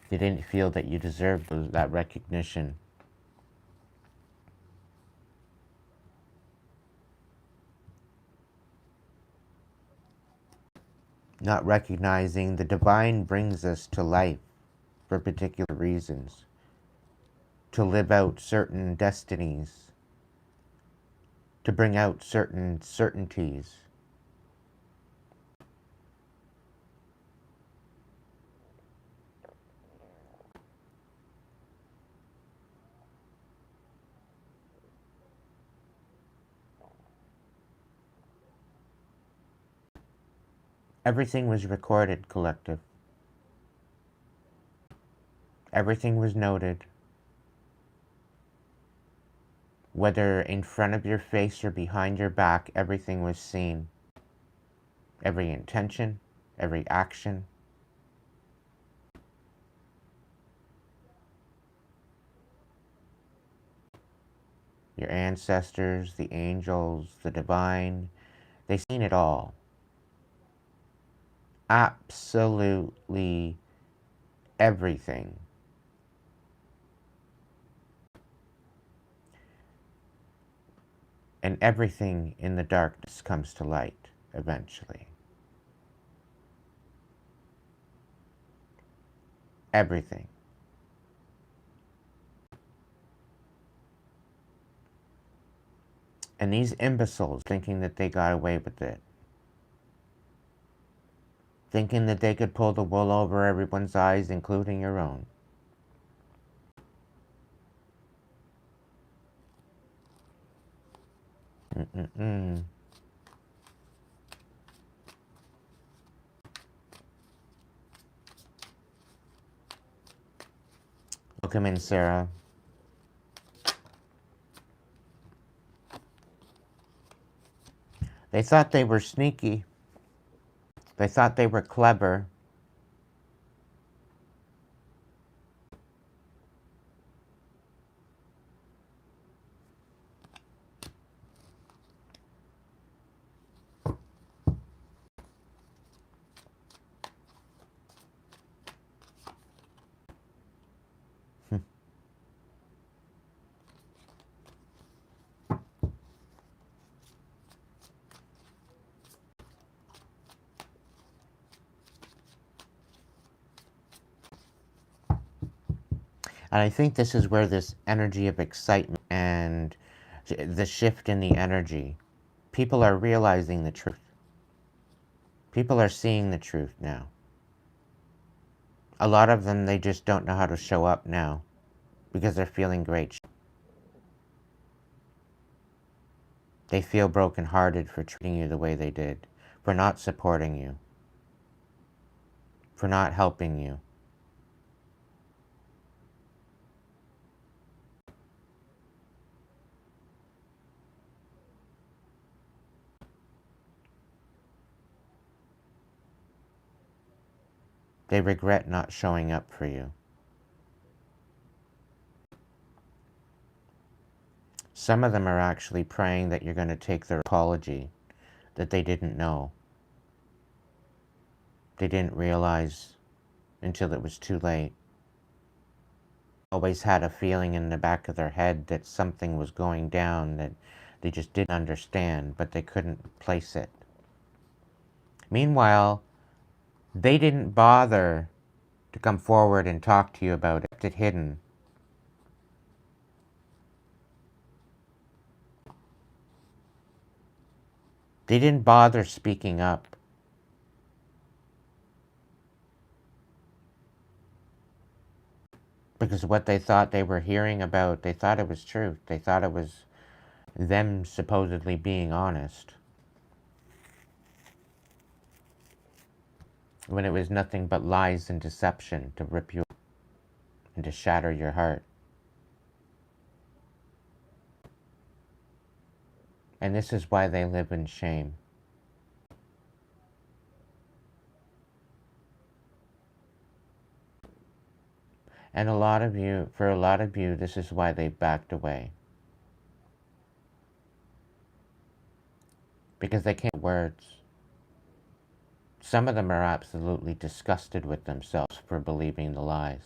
You didn't feel that you deserved that recognition. Not recognizing the divine brings us to life for particular reasons, to live out certain destinies, to bring out certain certainties. Everything was recorded, collective. Everything was noted. Whether in front of your face or behind your back, everything was seen. Every intention, every action. Your ancestors, the angels, the divine, they seen it all. Absolutely everything. And everything in the darkness comes to light eventually. Everything. And these imbeciles thinking that they got away with it, thinking that they could pull the wool over everyone's eyes, including your own. Mm-mm-mm. Welcome in, Sarah. They thought they were sneaky. They thought they were clever. And I think this is where this energy of excitement and the shift in the energy, people are realizing the truth. People are seeing the truth now. A lot of them, they just don't know how to show up now because they're feeling great. They feel brokenhearted for treating you the way they did, for not supporting you, for not helping you. They regret not showing up for you. Some of them are actually praying that you're going to take their apology that they didn't know. They didn't realize until it was too late. Always had a feeling in the back of their head that something was going down that they just didn't understand, but they couldn't place it. Meanwhile, they didn't bother to come forward and talk to you about it, kept it hidden. They didn't bother speaking up. Because what they thought they were hearing about, they thought it was truth. They thought it was them supposedly being honest, when it was nothing but lies and deception to rip you and to shatter your heart. And this is why they live in shame. And for a lot of you, this is why they backed away. Because they can't words. Some of them are absolutely disgusted with themselves for believing the lies.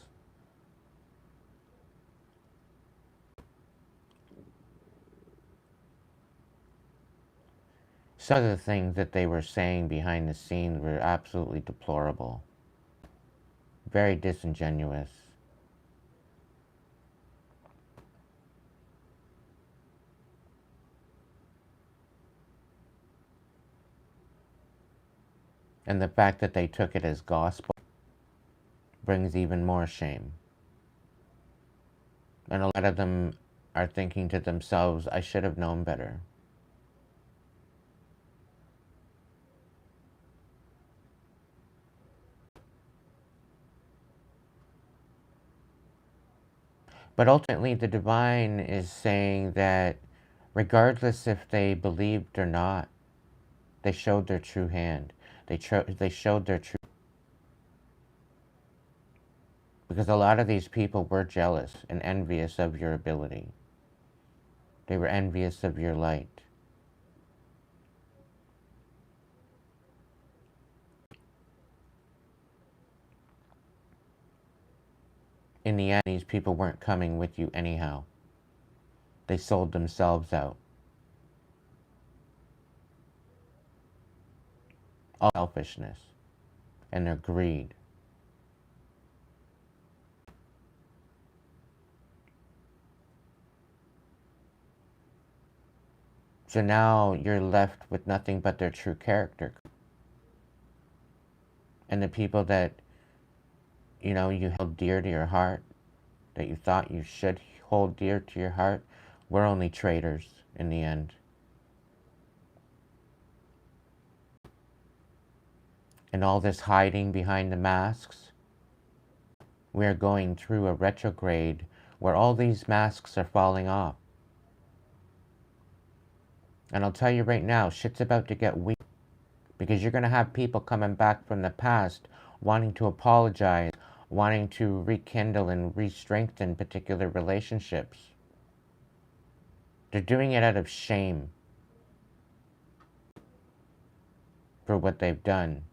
Some of the things that they were saying behind the scenes were absolutely deplorable. Very disingenuous. And the fact that they took it as gospel brings even more shame. And a lot of them are thinking to themselves, I should have known better. But ultimately, the divine is saying that regardless if they believed or not, they showed their true hand. They showed their true. Because a lot of these people were jealous and envious of your ability. They were envious of your light. In the end, these people weren't coming with you anyhow. They sold themselves out. All selfishness and their greed. So now you're left with nothing but their true character. And the people that, you held dear to your heart, that you thought you should hold dear to your heart, were only traitors in the end. And all this hiding behind the masks, we are going through a retrograde where all these masks are falling off. And I'll tell you right now, shit's about to get weak. Because you're going to have people coming back from the past wanting to apologize, wanting to rekindle and re-strengthen particular relationships. They're doing it out of shame for what they've done.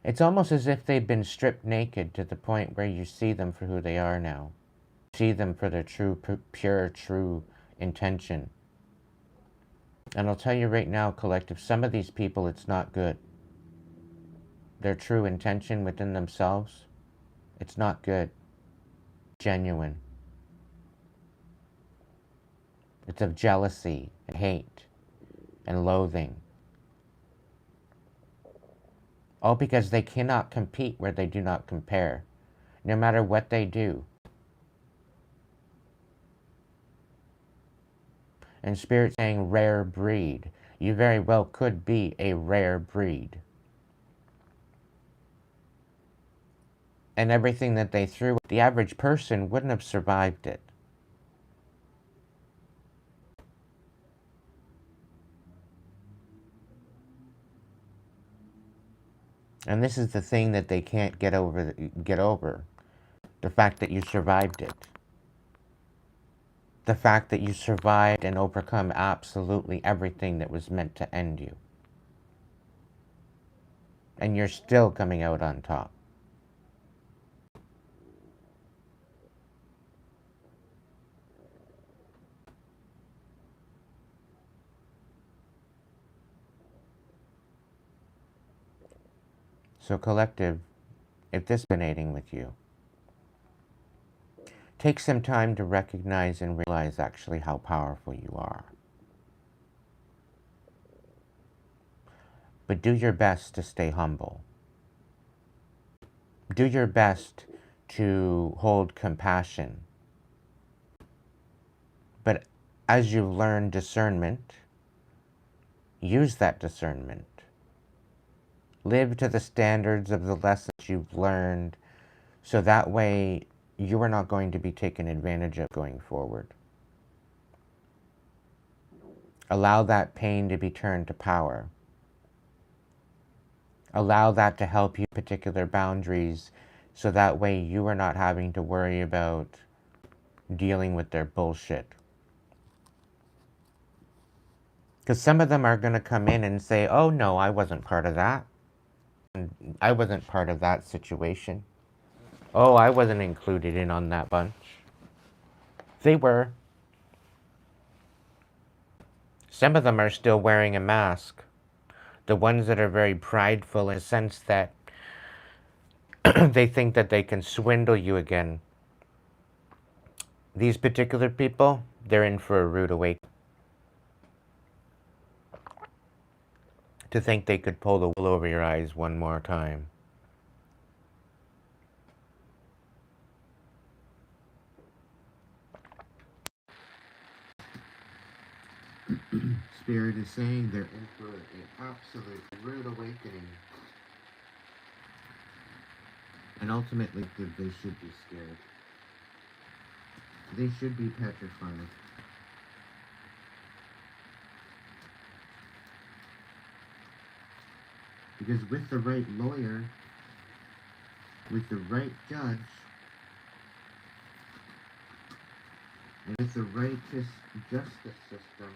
It's almost as if they've been stripped naked to the point where you see them for who they are now. See them for their true, pure, true intention. And I'll tell you right now, collective, some of these people, it's not good. Their true intention within themselves, it's not good. Genuine. It's of jealousy and hate and loathing. All because they cannot compete where they do not compare, no matter what they do. And Spirit saying rare breed. You very well could be a rare breed. And everything that they threw, the average person wouldn't have survived it. And this is the thing that they can't get over. The fact that you survived it. The fact that you survived and overcome absolutely everything that was meant to end you. And you're still coming out on top. So collective, if this is resonating with you, take some time to recognize and realize actually how powerful you are. But do your best to stay humble. Do your best to hold compassion. But as you learn discernment, use that discernment. Live to the standards of the lessons you've learned, so that way you are not going to be taken advantage of going forward. Allow that pain to be turned to power. Allow that to help you particular boundaries, so that way you are not having to worry about dealing with their bullshit. Because some of them are going to come in and say, oh no, I wasn't part of that. I wasn't part of that situation. Oh, I wasn't included in on that bunch. They were. Some of them are still wearing a mask. The ones that are very prideful in the sense that they think that they can swindle you again. These particular people, they're in for a rude awakening. To think they could pull the wool over your eyes one more time. Spirit is saying they're in for an absolute rude awakening. And ultimately, they should be scared. They should be petrified. Because with the right lawyer, with the right judge, and with the righteous justice system,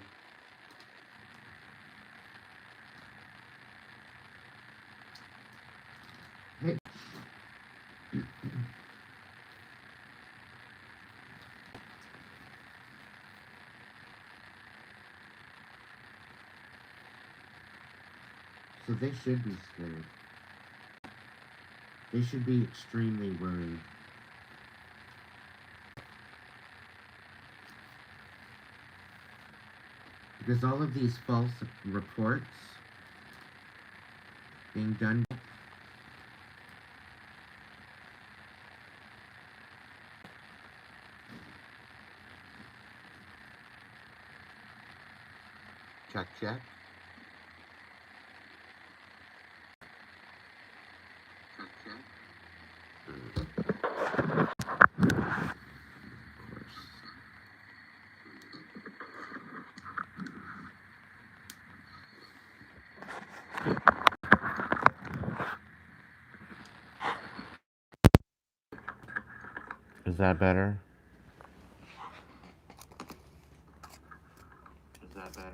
hey, so they should be scared. They should be extremely worried. Because all of these false reports being done, check, check. Check, check. Is that better? Is that better?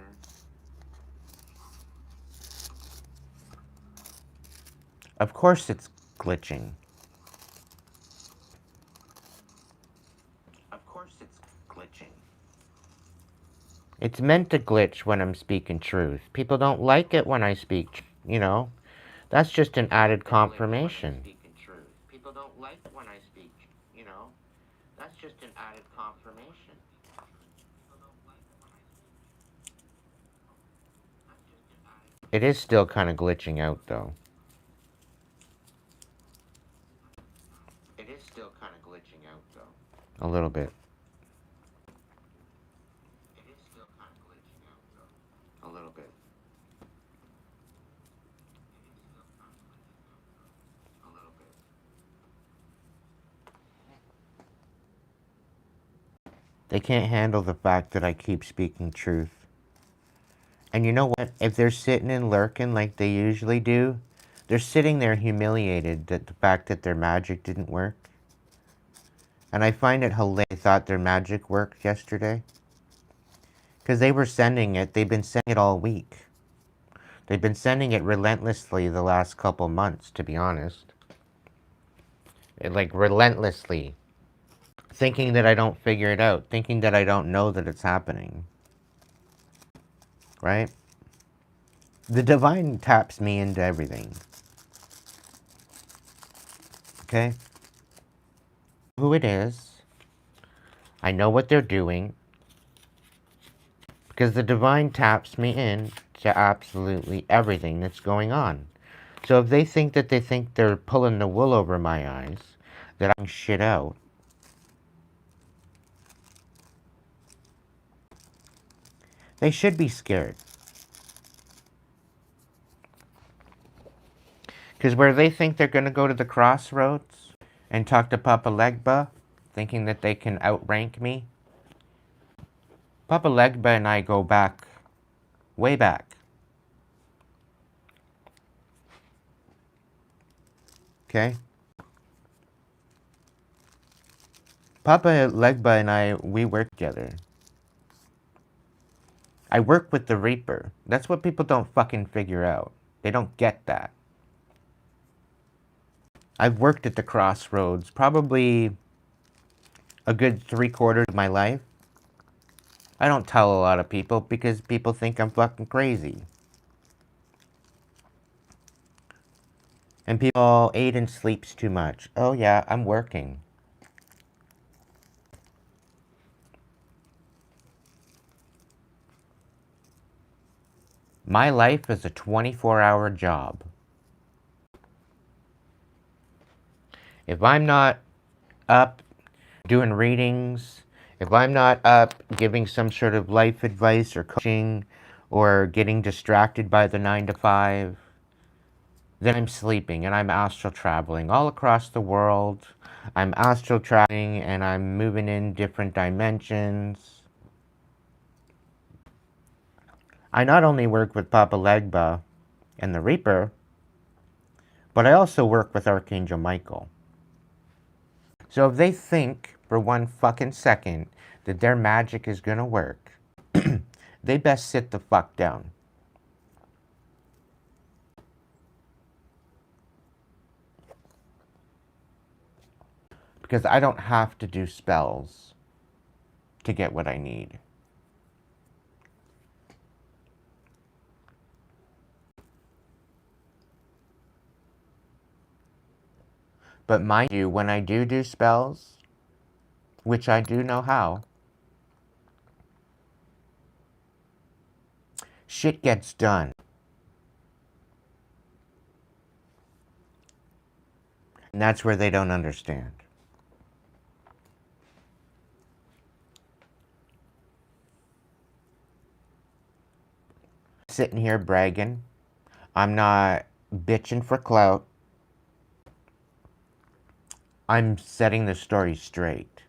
Of course it's glitching. Of course it's glitching. It's meant to glitch when I'm speaking truth. People don't like it when I speak, you know. That's just an added confirmation. People don't like when I speak, you know. That's just an added confirmation. It is still kind of glitching out, though. It is still kind of glitching out, though. A little bit. It is still kind of glitching out, though. A little bit. A little bit. They can't handle the fact that I keep speaking truth. And you know what? If they're sitting and lurking like they usually do, they're sitting there humiliated at the fact that their magic didn't work. And I find it hilarious they thought their magic worked yesterday. Because they were sending it. They've been sending it all week. They've been sending it relentlessly the last couple months, to be honest. Like, relentlessly. Thinking that I don't figure it out. Thinking that I don't know that it's happening. Right? The divine taps me into everything. Okay? Who it is. I know what they're doing. Because the divine taps me in to absolutely everything that's going on. So if they think that they're pulling the wool over my eyes, that I'm shit out. They should be scared. Because where they think they're going to go to the crossroads and talk to Papa Legba, thinking that they can outrank me, Papa Legba and I go back, way back. Okay? Papa Legba and I, we work together. I work with the Reaper. That's what people don't fucking figure out. They don't get that. I've worked at the crossroads probably a good 3/4 of my life. I don't tell a lot of people because people think I'm fucking crazy. And people, oh, Aiden sleeps too much. Oh yeah, I'm working. My life is a 24-hour job. If I'm not up doing readings, if I'm not up giving some sort of life advice or coaching or getting distracted by the 9 to 5, then I'm sleeping and I'm astral traveling all across the world. I'm astral traveling and I'm moving in different dimensions. I not only work with Papa Legba and the Reaper, but I also work with Archangel Michael. So if they think for one fucking second that their magic is gonna work, they best sit the fuck down. Because I don't have to do spells to get what I need. But mind you, when I do spells, which I do know how, shit gets done. And that's where they don't understand. Sitting here bragging. I'm not bitching for clout. I'm setting the story straight.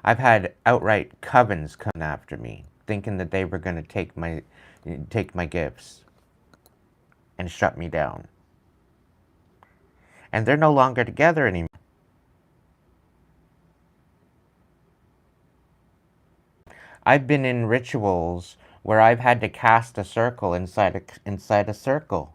I've had outright covens come after me, thinking that they were going to take my gifts and shut me down. And they're no longer together anymore. I've been in rituals where I've had to cast a circle inside a circle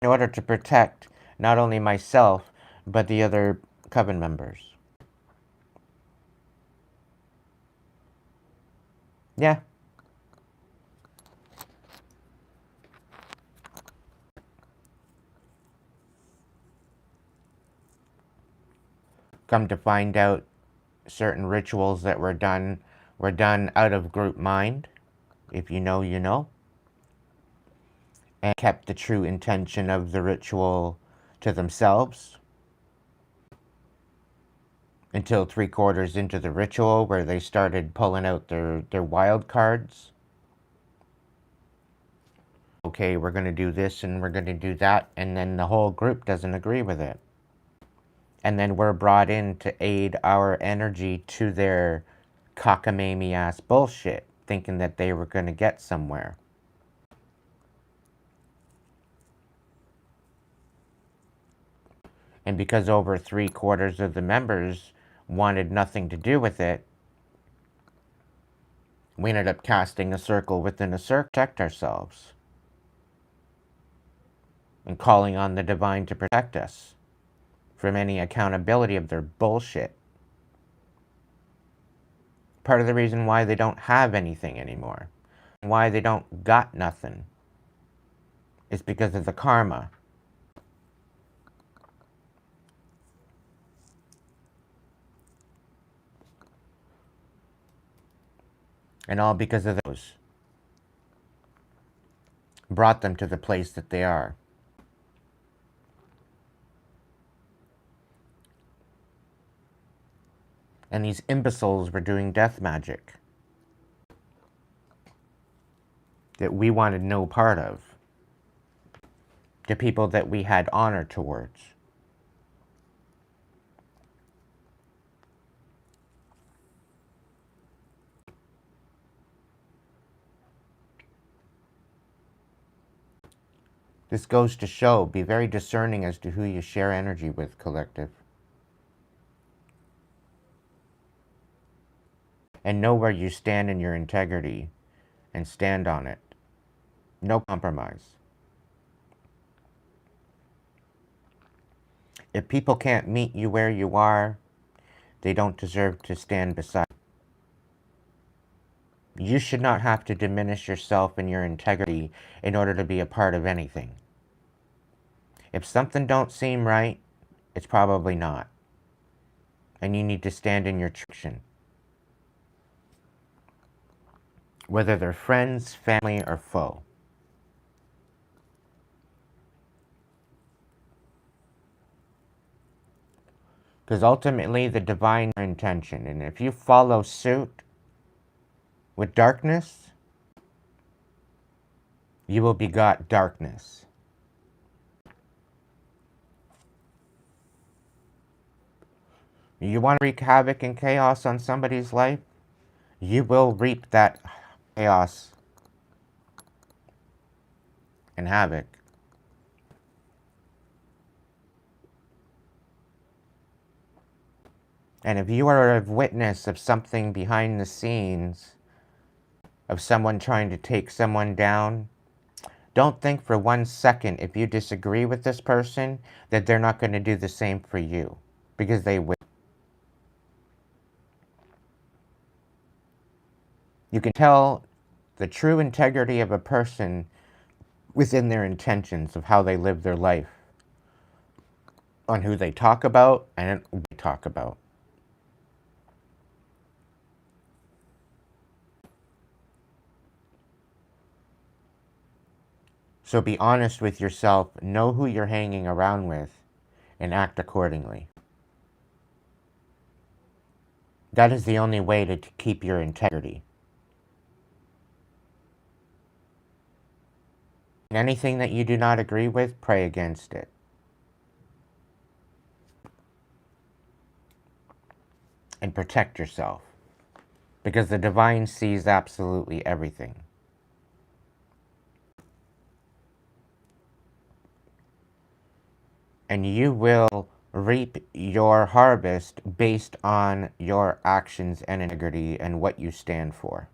in order to protect not only myself but the other coven members. Yeah. Come to find out, certain rituals that were done out of group mind. If you know, you know. And kept the true intention of the ritual to themselves until 3/4 into the ritual, where they started pulling out their wild cards. Okay, we're going to do this and we're going to do that, and then the whole group doesn't agree with it. And then we're brought in to aid our energy to their cockamamie ass bullshit, thinking that they were going to get somewhere. And because over 3/4 of the members wanted nothing to do with it, we ended up casting a circle within a circle to protect ourselves and calling on the divine to protect us from any accountability of their bullshit. Part of the reason why they don't have anything anymore, why they don't got nothing, is because of the karma. And all because of those. brought them to the place that they are. And these imbeciles were doing death magic that we wanted no part of. The people that we had honor towards. This goes to show, be very discerning as to who you share energy with, collective. And know where you stand in your integrity and stand on it. No compromise. If people can't meet you where you are, they don't deserve to stand beside you. You should not have to diminish yourself and your integrity in order to be a part of anything. If something don't seem right, it's probably not. And you need to stand in your traction. Whether they're friends, family, or foe. Because ultimately, the divine intention. And if you follow suit with darkness, you will begot darkness. You want to wreak havoc and chaos on somebody's life? You will reap that chaos and havoc. And if you are a witness of something behind the scenes, of someone trying to take someone down, don't think for 1 second, if you disagree with this person, that they're not going to do the same for you. Because they will. You can tell the true integrity of a person within their intentions of how they live their life, on who they talk about and what they talk about. So be honest with yourself, know who you're hanging around with, and act accordingly. That is the only way to keep your integrity. Anything that you do not agree with, pray against it. And protect yourself. Because the divine sees absolutely everything. And you will reap your harvest based on your actions and integrity and what you stand for.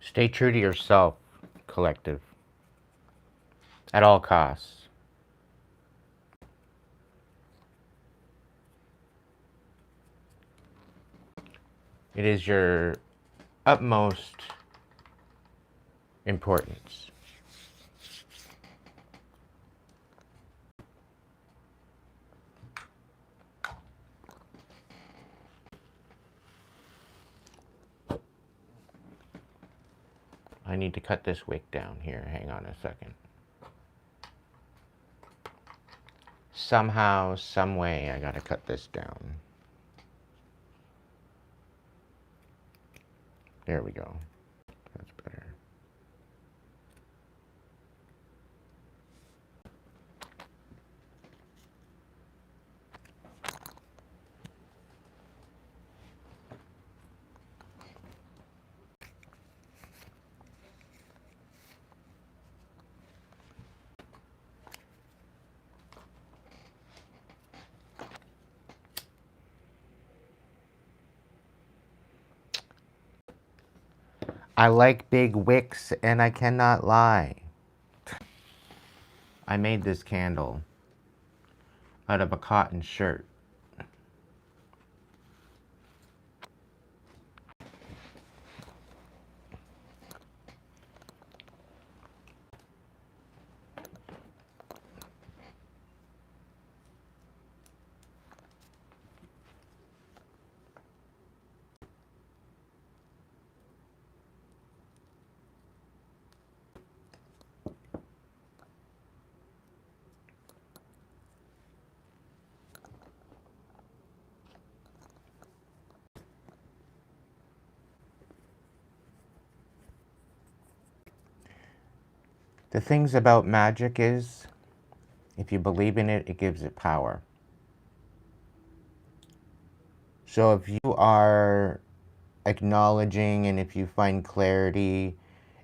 Stay true to yourself, collective. At all costs. It is your utmost importance. I need to cut this wick down here. Hang on a second. Somehow, some way, I gotta cut this down. There we go. That's better. I like big wicks, and I cannot lie. I made this candle out of a cotton shirt. The things about magic is, if you believe in it, it gives it power. So if you are acknowledging and if you find clarity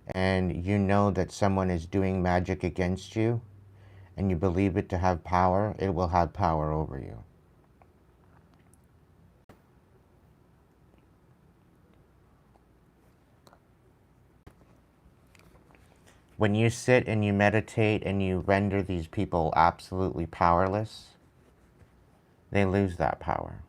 and you know that someone is doing magic against you and you believe it to have power, it will have power over you. When you sit and you meditate and you render these people absolutely powerless, they lose that power.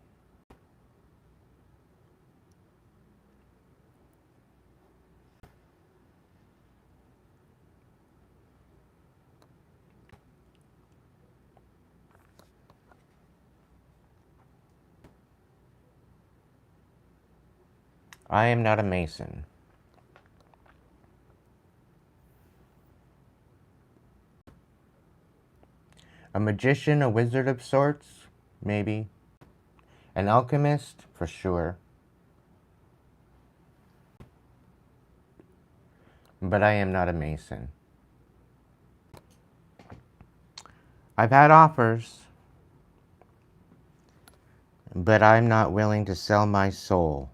I am not a Mason. A magician, a wizard of sorts, maybe. An alchemist, for sure. But I am not a Mason. I've had offers, but I'm not willing to sell my soul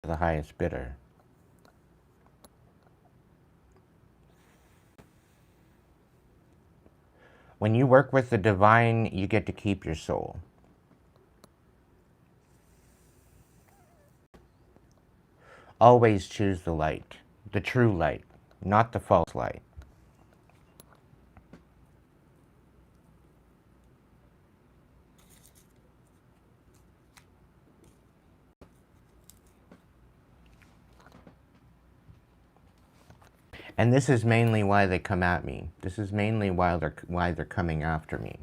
to the highest bidder. When you work with the divine, you get to keep your soul. Always choose the light, the true light, not the false light. And this is mainly why they come at me. This is mainly why they're coming after me.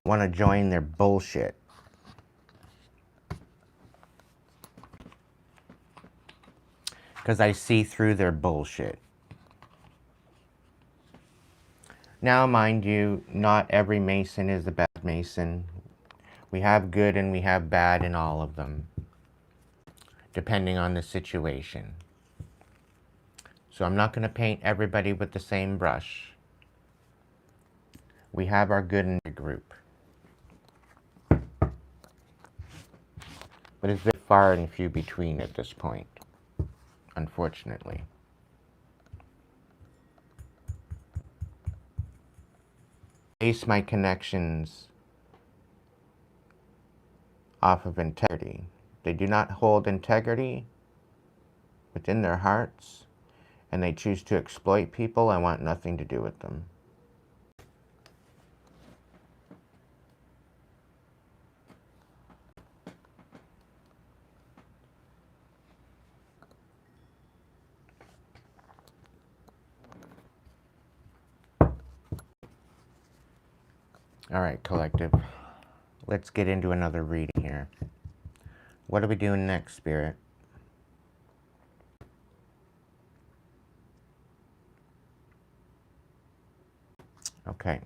Want to join their bullshit. Because I see through their bullshit. Now, mind you, not every Mason is a bad Mason. We have good and we have bad in all of them, depending on the situation. So I'm not going to paint everybody with the same brush. We have our good in the group. But it's very far and few between at this point, unfortunately. Base my connections off of integrity. They do not hold integrity within their hearts, and they choose to exploit people. I want nothing to do with them. All right, collective. Let's get into another reading here. What are we doing next, Spirit? Okay.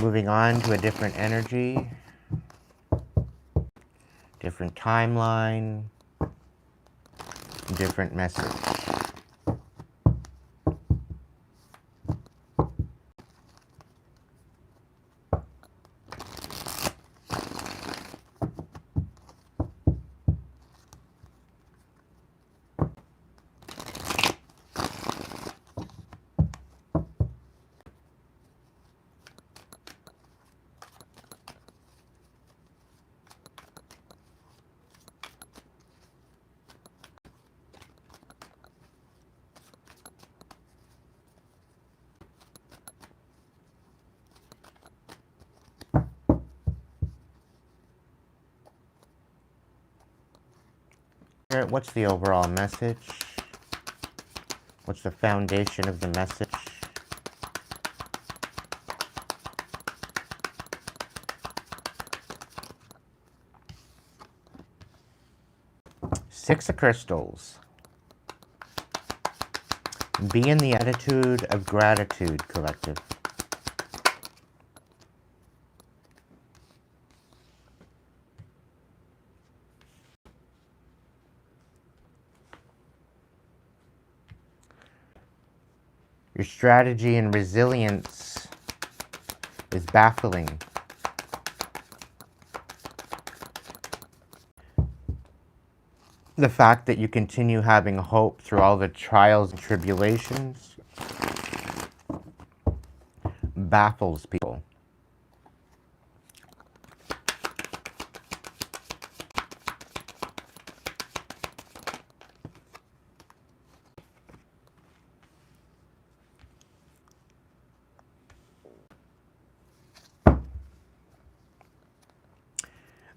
Moving on to a different energy, different timeline, different message. Spirit, what's the overall message? What's the foundation of the message? Six of Crystals. Be in the attitude of gratitude, collective. Your strategy and resilience is baffling. The fact that you continue having hope through all the trials and tribulations baffles people.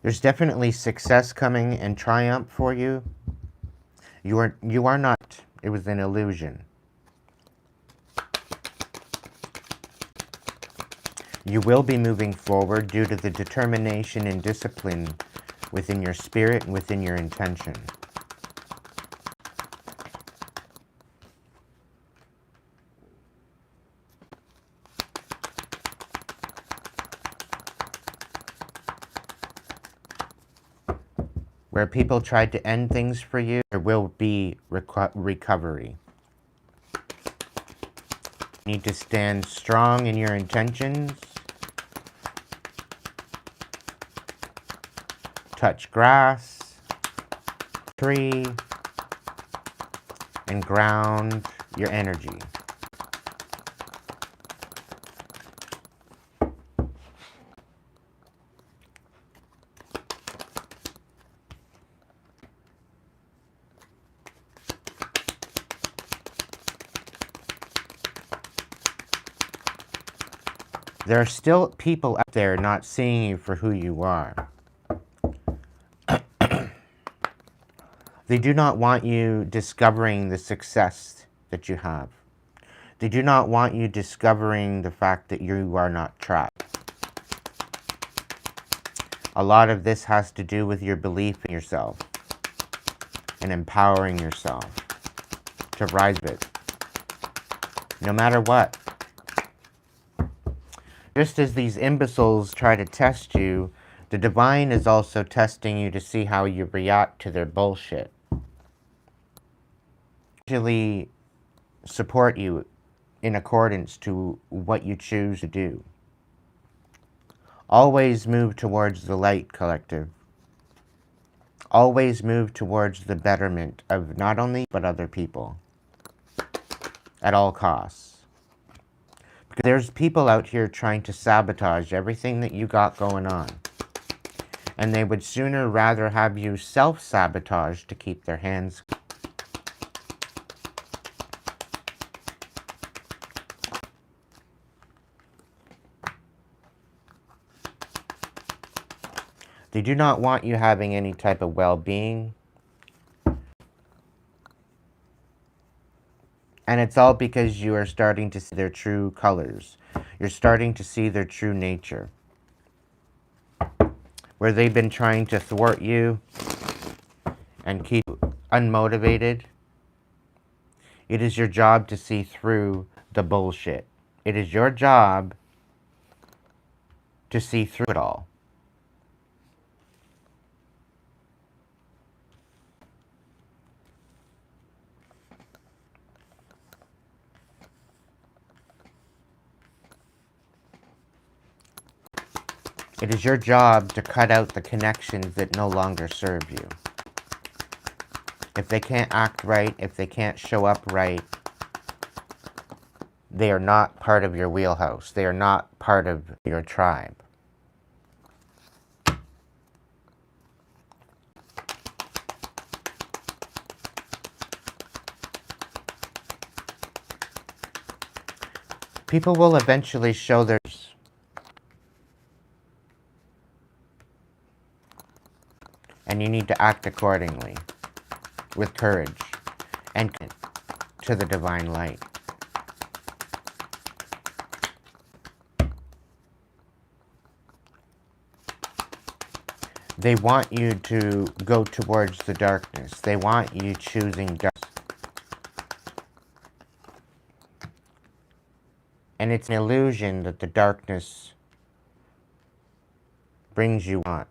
There's definitely success coming and triumph for you. You are not. It was an illusion. You will be moving forward due to the determination and discipline within your spirit and within your intention. Where people tried to end things for you, there will be recovery. You need to stand strong in your intentions. Touch grass, tree, and ground your energy. There are still people out there not seeing you for who you are. They do not want you discovering the success that you have. They do not want you discovering the fact that you are not trapped. A lot of this has to do with your belief in yourself and empowering yourself to rise with it, no matter what. Just as these imbeciles try to test you, the divine is also testing you to see how you react to their bullshit. Usually support you in accordance to what you choose to do. Always move towards the light, collective. Always move towards the betterment of not only but other people at all costs. Because there's people out here trying to sabotage everything that you got going on. And they would sooner rather have you self-sabotage to keep their hands. They do not want you having any type of well-being. And it's all because you are starting to see their true colors. You're starting to see their true nature. Where they've been trying to thwart you and keep you unmotivated, it is your job to see through the bullshit. It is your job to see through it all. It is your job to cut out the connections that no longer serve you. If they can't act right, if they can't show up right, they are not part of your wheelhouse. They are not part of your tribe. People will eventually show their... And you need to act accordingly, with courage, and to the divine light. They want you to go towards the darkness. They want you choosing darkness. And it's an illusion that the darkness brings you want.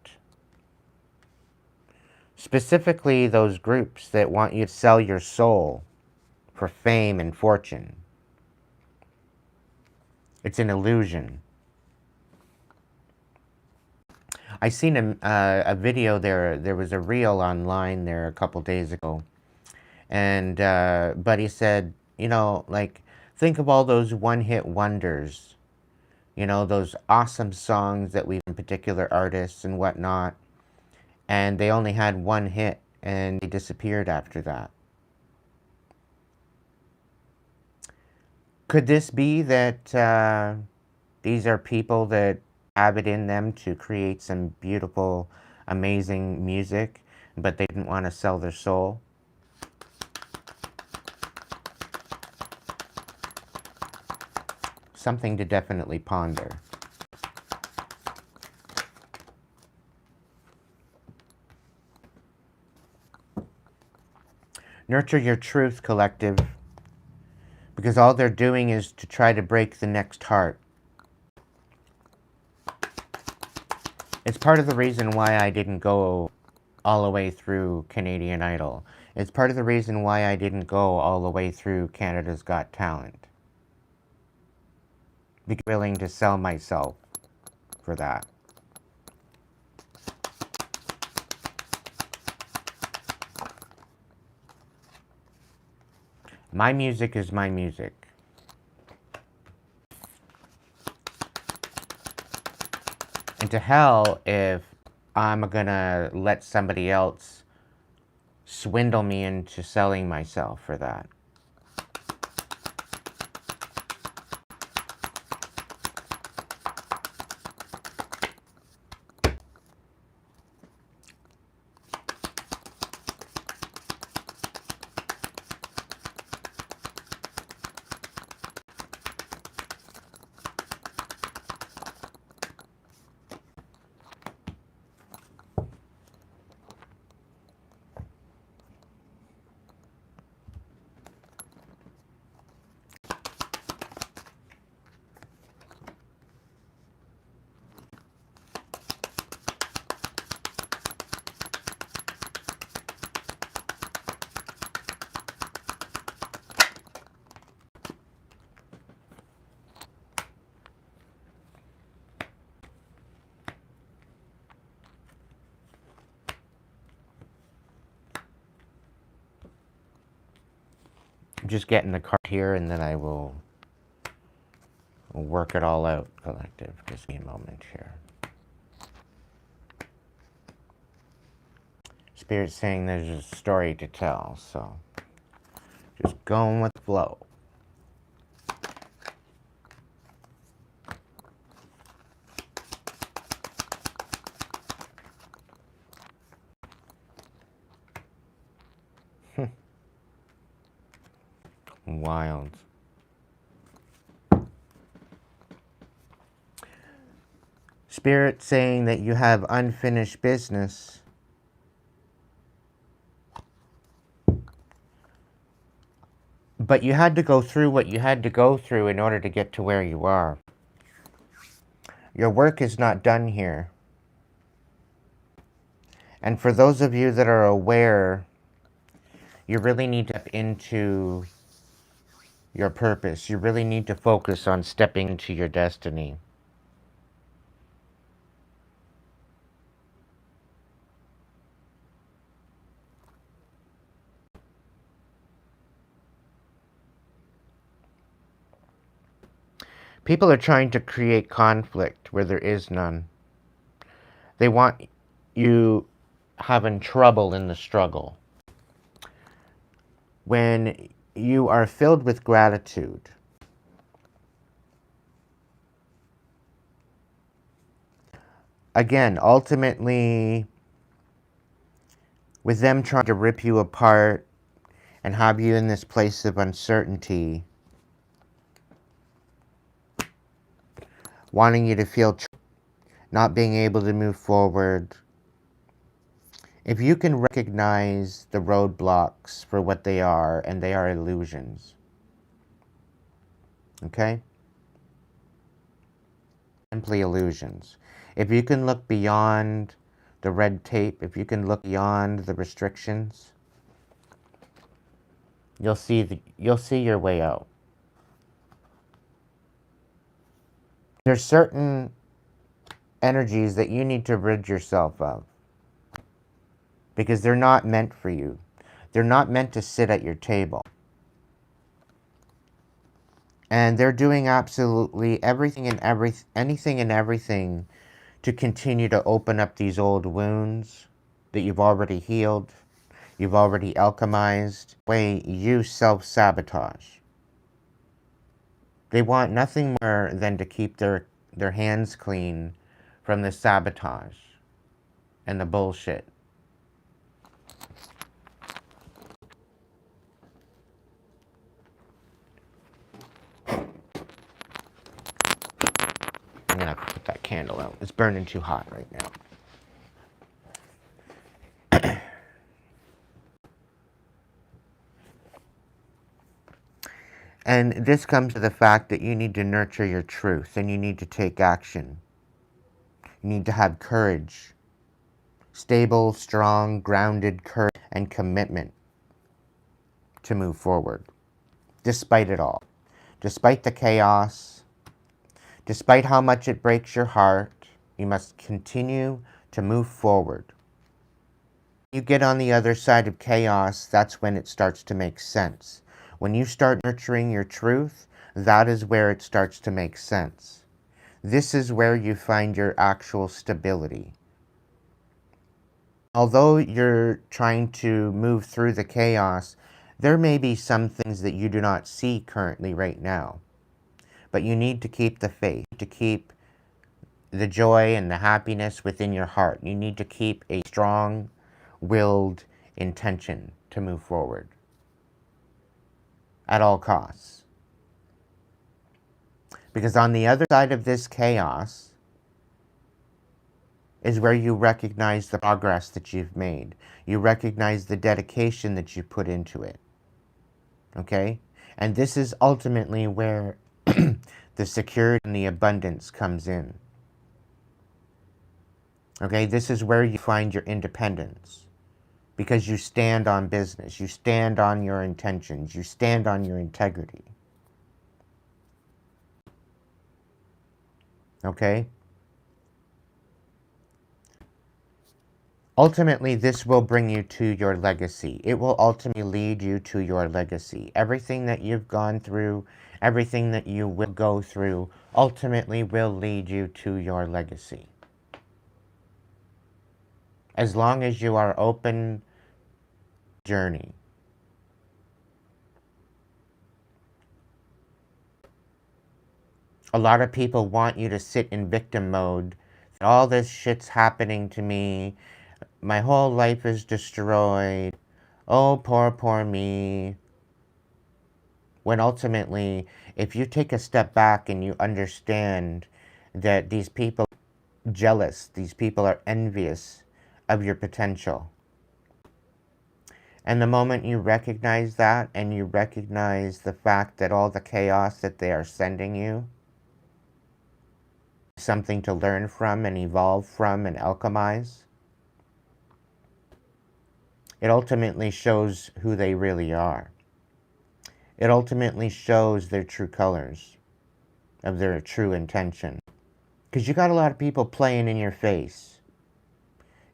Specifically, those groups that want you to sell your soul for fame and fortune. It's an illusion. I seen a video there was a reel online there a couple days ago. And Buddy said, you know, like, think of all those one-hit wonders. You know, those awesome songs that we've, particular artists and whatnot. And they only had one hit and they disappeared after that. Could this be that these are people that have it in them to create some beautiful, amazing music, but they didn't want to sell their soul? Something to definitely ponder. Nurture your truth, collective, because all they're doing is to try to break the next heart. It's part of the reason why I didn't go all the way through Canadian Idol. It's part of the reason why I didn't go all the way through Canada's Got Talent. Because I'm willing to sell myself for that. My music is my music. And to hell if I'm gonna let somebody else swindle me into selling myself for that. Just get in the cart here and then I will work it all out, collective. Just give me a moment here. Spirit's saying there's a story to tell, so just going with the flow. Wild. Spirit saying that you have unfinished business. But you had to go through what you had to go through in order to get to where you are. Your work is not done here. And for those of you that are aware, you really need to step into your purpose. You really need to focus on stepping into your destiny. People are trying to create conflict where there is none. They want you having trouble in the struggle. When you are filled with gratitude, again, ultimately, with them trying to rip you apart and have you in this place of uncertainty, wanting you to feel not being able to move forward. If you can recognize the roadblocks for what they are, and they are illusions, okay? Simply illusions. If you can look beyond the red tape, if you can look beyond the restrictions, you'll see your way out. There's certain energies that you need to rid yourself of because they're not meant for you. They're not meant to sit at your table. And they're doing absolutely anything and everything to continue to open up these old wounds that you've already healed, you've already alchemized, way you self-sabotage. They want nothing more than to keep their hands clean from the sabotage and the bullshit. I'm gonna put that candle out. It's burning too hot right now. And this comes to the fact that you need to nurture your truth and you need to take action. You need to have courage. Stable, strong, grounded courage and commitment to move forward. Despite it all. Despite the chaos. Despite how much it breaks your heart. You must continue to move forward. You get on the other side of chaos, that's when it starts to make sense. When you start nurturing your truth, that is where it starts to make sense. This is where you find your actual stability. Although you're trying to move through the chaos, there may be some things that you do not see currently right now. But you need to keep the faith, to keep the joy and the happiness within your heart. You need to keep a strong-willed intention to move forward at all costs. Because on the other side of this chaos is where you recognize the progress that you've made. You recognize the dedication that you put into it. Okay? And this is ultimately where the security and the abundance comes in. Okay? This is where you find your independence. Because you stand on business. You stand on your intentions. You stand on your integrity. Okay? Ultimately, this will bring you to your legacy. It will ultimately lead you to your legacy. Everything that you've gone through, everything that you will go through, ultimately will lead you to your legacy. As long as you are open to the journey. A lot of people want you to sit in victim mode. All this shit's happening to me. My whole life is destroyed. Oh, poor, poor me. When ultimately, if you take a step back and you understand that these people are jealous, these people are envious of your potential. And the moment you recognize that, and you recognize the fact that all the chaos that they are sending you is something to learn from and evolve from and alchemize, it ultimately shows who they really are. It ultimately shows their true colors of their true intention. Because you got a lot of people playing in your face.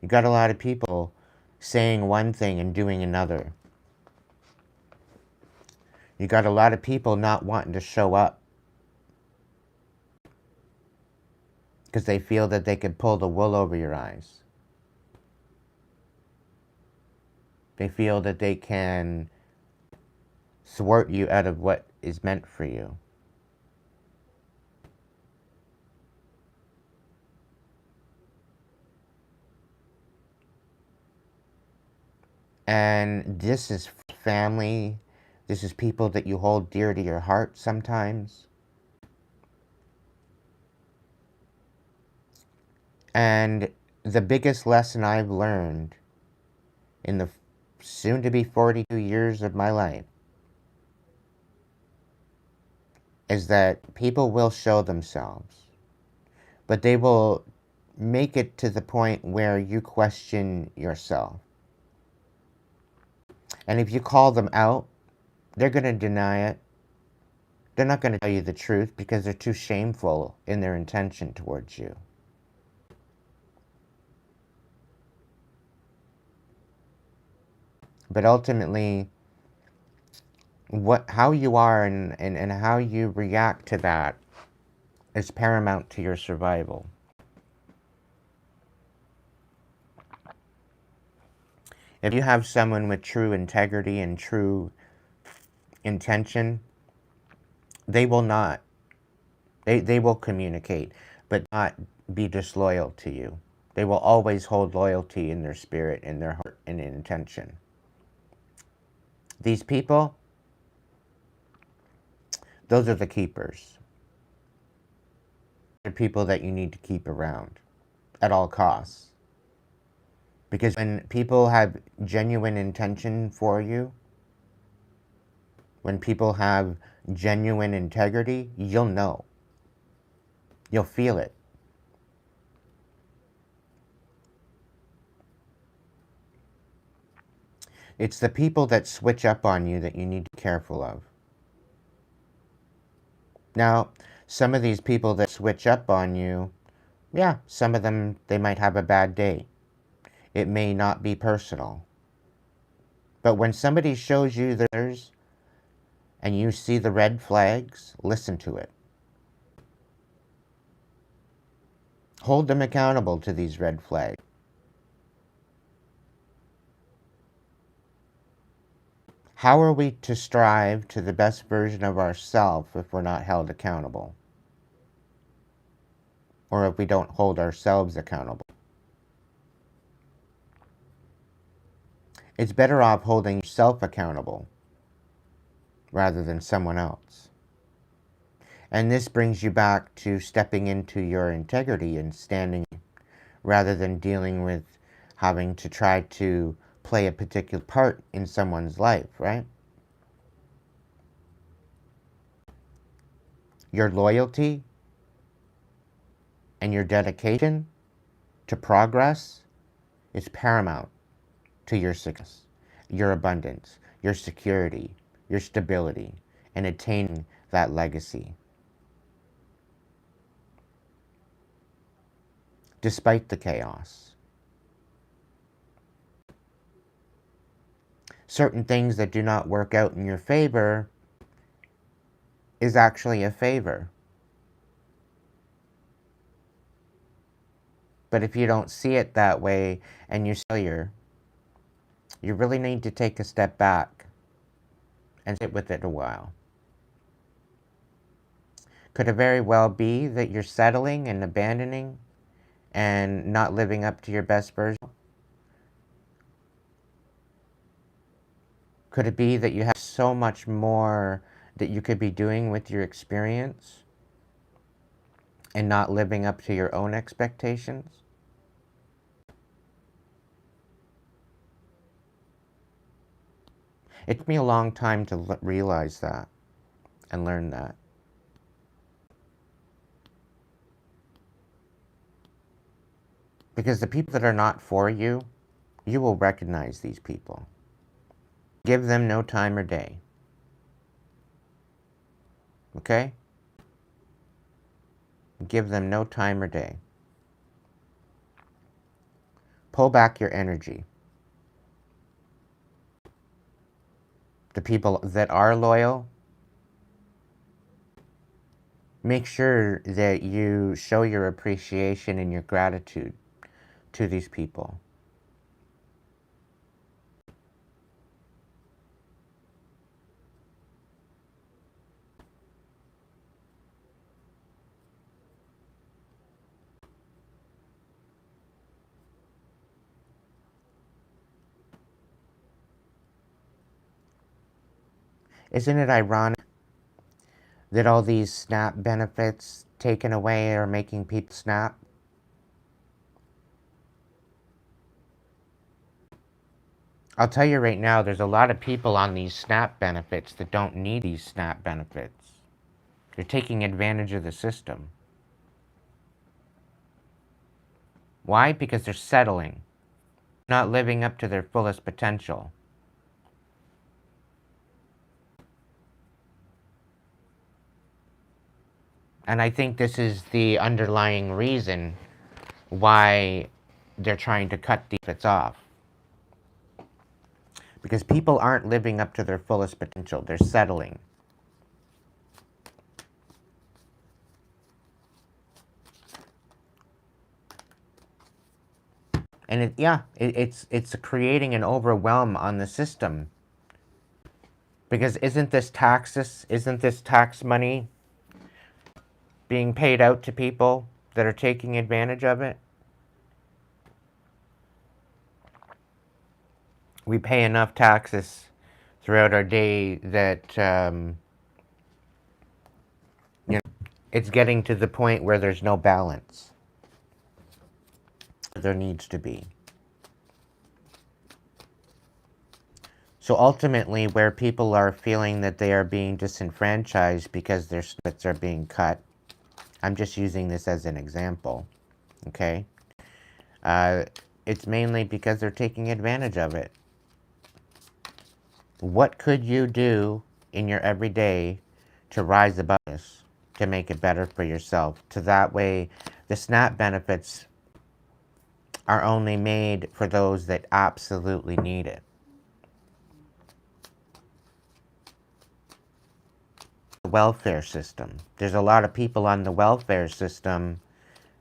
You got a lot of people saying one thing and doing another. You got a lot of people not wanting to show up because they feel that they could pull the wool over your eyes. They feel that they can thwart you out of what is meant for you. And this is family. This is people that you hold dear to your heart sometimes. And the biggest lesson I've learned in the soon-to-be 42 years of my life is that people will show themselves, but they will make it to the point where you question yourself. And if you call them out, they're going to deny it. They're not going to tell you the truth because they're too shameful in their intention towards you. But ultimately, how you are and how you react to that is paramount to your survival. If you have someone with true integrity and true intention, they will not. They will communicate, but not be disloyal to you. They will always hold loyalty in their spirit, in their heart, and in intention. These people, those are the keepers. They're people that you need to keep around at all costs. Because when people have genuine intention for you, when people have genuine integrity, you'll know. You'll feel it. It's the people that switch up on you that you need to be careful of. Now, some of these people that switch up on you, yeah, some of them, they might have a bad day. It may not be personal. But when somebody shows you theirs and you see the red flags, listen to it. Hold them accountable to these red flags. How are we to strive to the best version of ourselves if we're not held accountable? Or if we don't hold ourselves accountable? It's better off holding yourself accountable rather than someone else. And this brings you back to stepping into your integrity and standing rather than dealing with having to try to play a particular part in someone's life, right? Your loyalty and your dedication to progress is paramount to your success, your abundance, your security, your stability, and attaining that legacy. Despite the chaos. Certain things that do not work out in your favor is actually a favor. But if you don't see it that way and you're failure, you really need to take a step back and sit with it a while. Could it very well be that you're settling and abandoning and not living up to your best version? Could it be that you have so much more that you could be doing with your experience and not living up to your own expectations? It took me a long time to realize that and learn that. Because the people that are not for you, you will recognize these people. Give them no time or day. Okay? Give them no time or day. Pull back your energy. The people that are loyal, make sure that you show your appreciation and your gratitude to these people. Isn't it ironic that all these SNAP benefits taken away are making people snap? I'll tell you right now, there's a lot of people on these SNAP benefits that don't need these SNAP benefits. They're taking advantage of the system. Why? Because they're settling, not living up to their fullest potential. And I think this is the underlying reason why they're trying to cut these benefits off. Because people aren't living up to their fullest potential. They're settling. And it's creating an overwhelm on the system. Because isn't this tax money being paid out to people that are taking advantage of it? We pay enough taxes throughout our day that it's getting to the point where there's no balance. There needs to be. So ultimately, where people are feeling that they are being disenfranchised because their splits are being cut, I'm just using this as an example, okay? It's mainly because they're taking advantage of it. What could you do in your everyday to rise above this, to make it better for yourself? To that way, the SNAP benefits are only made for those that absolutely need it. The welfare system. There's a lot of people on the welfare system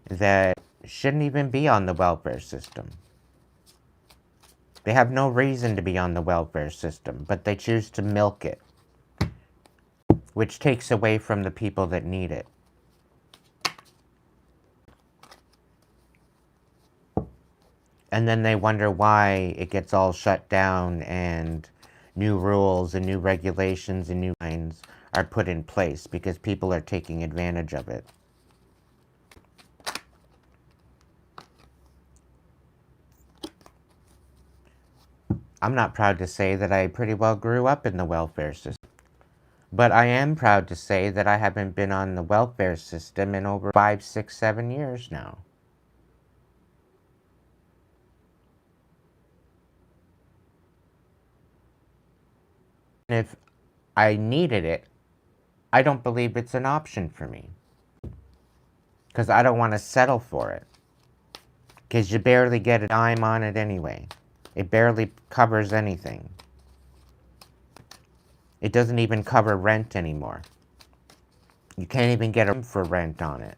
that shouldn't even be on the welfare system. They have no reason to be on the welfare system, but they choose to milk it, which takes away from the people that need it. And then they wonder why it gets all shut down and new rules and new regulations and new lines are put in place because people are taking advantage of it. I'm not proud to say that I pretty well grew up in the welfare system. But I am proud to say that I haven't been on the welfare system in over 5, 6, 7 years now. And if I needed it, I don't believe it's an option for me. Because I don't want to settle for it. Because you barely get a dime on it anyway. It barely covers anything. It doesn't even cover rent anymore. You can't even get a room for rent on it.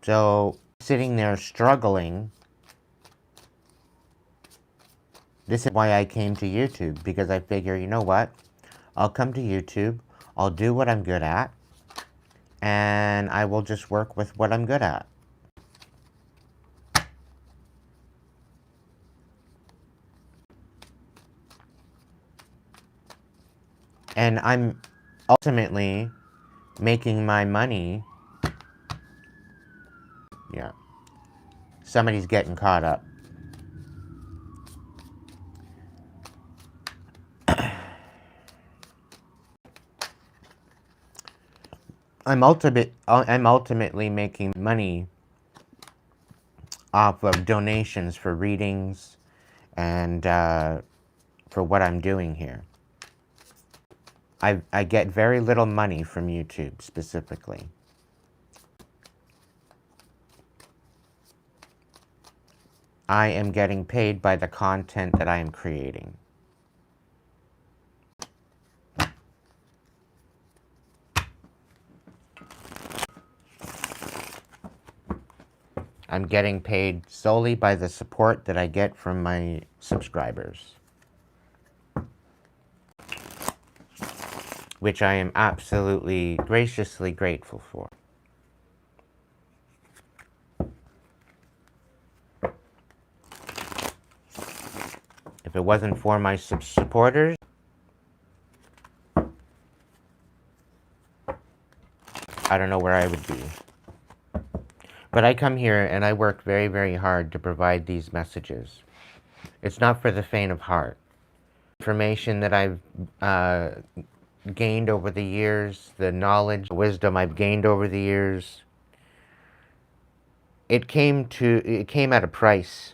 So, sitting there struggling, this is why I came to YouTube, because I figure, you know what? I'll come to YouTube, I'll do what I'm good at, and I will just work with what I'm good at. And I'm ultimately making my money. Yeah. Somebody's getting caught up. I'm ultimately making money off of donations for readings and for what I'm doing here. I get very little money from YouTube specifically. I am getting paid by the content that I am creating. I'm getting paid solely by the support that I get from my subscribers, which I am absolutely graciously grateful for. If it wasn't for my supporters, I don't know where I would be. But I come here and I work very, very hard to provide these messages. It's not for the faint of heart. Information that I've gained over the years, the knowledge, the wisdom I've gained over the years, it came at a price.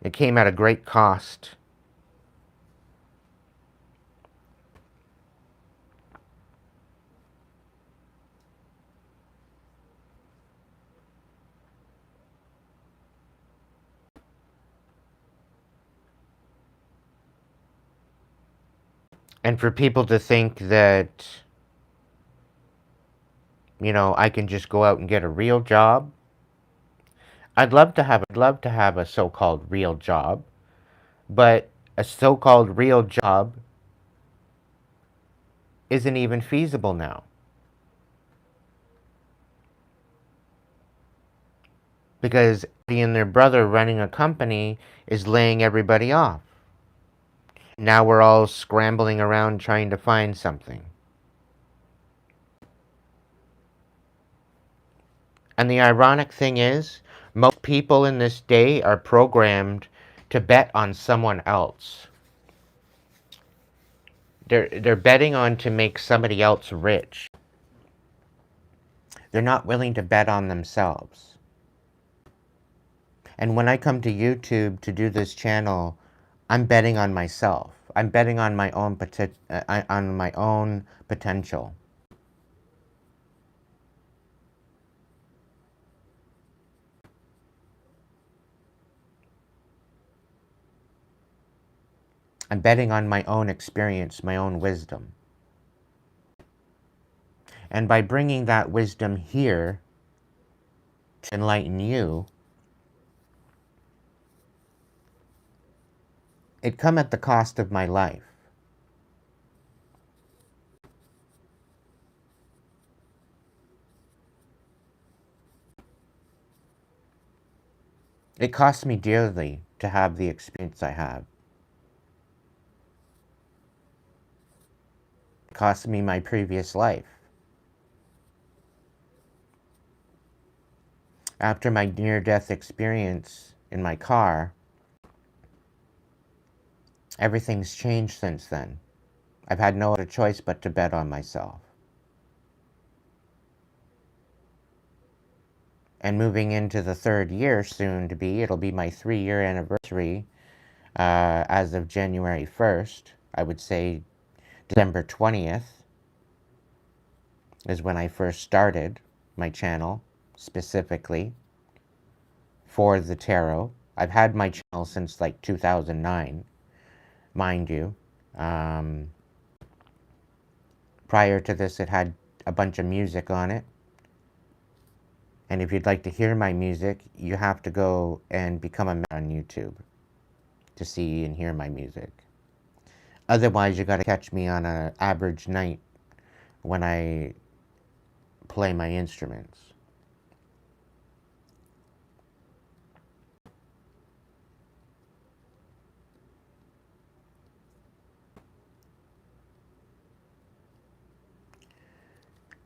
It came at a great cost. And for people to think that, you know, I can just go out and get a real job. I'd love to have a so-called real job, but a so-called real job isn't even feasible now. Because he and their brother running a company is laying everybody off. Now we're all scrambling around trying to find something. And the ironic thing is, most people in this day are programmed to bet on someone else. They're betting on to make somebody else rich. They're not willing to bet on themselves. And when I come to YouTube to do this channel, I'm betting on myself. I'm betting on my own potential. I'm betting on my own experience, my own wisdom. And by bringing that wisdom here to enlighten you, it come at the cost of my life. It cost me dearly to have the experience I have. It cost me my previous life. After my near-death experience in my car, everything's changed since then. I've had no other choice but to bet on myself. And moving into the third year soon to be, it'll be my 3-year anniversary as of January 1st. I would say December 20th is when I first started my channel, specifically for the tarot. I've had my channel since like 2009, mind you. Prior to this, it had a bunch of music on it. And if you'd like to hear my music, you have to go and become a member on YouTube to see and hear my music. Otherwise, you gotta catch me on an average night when I play my instruments.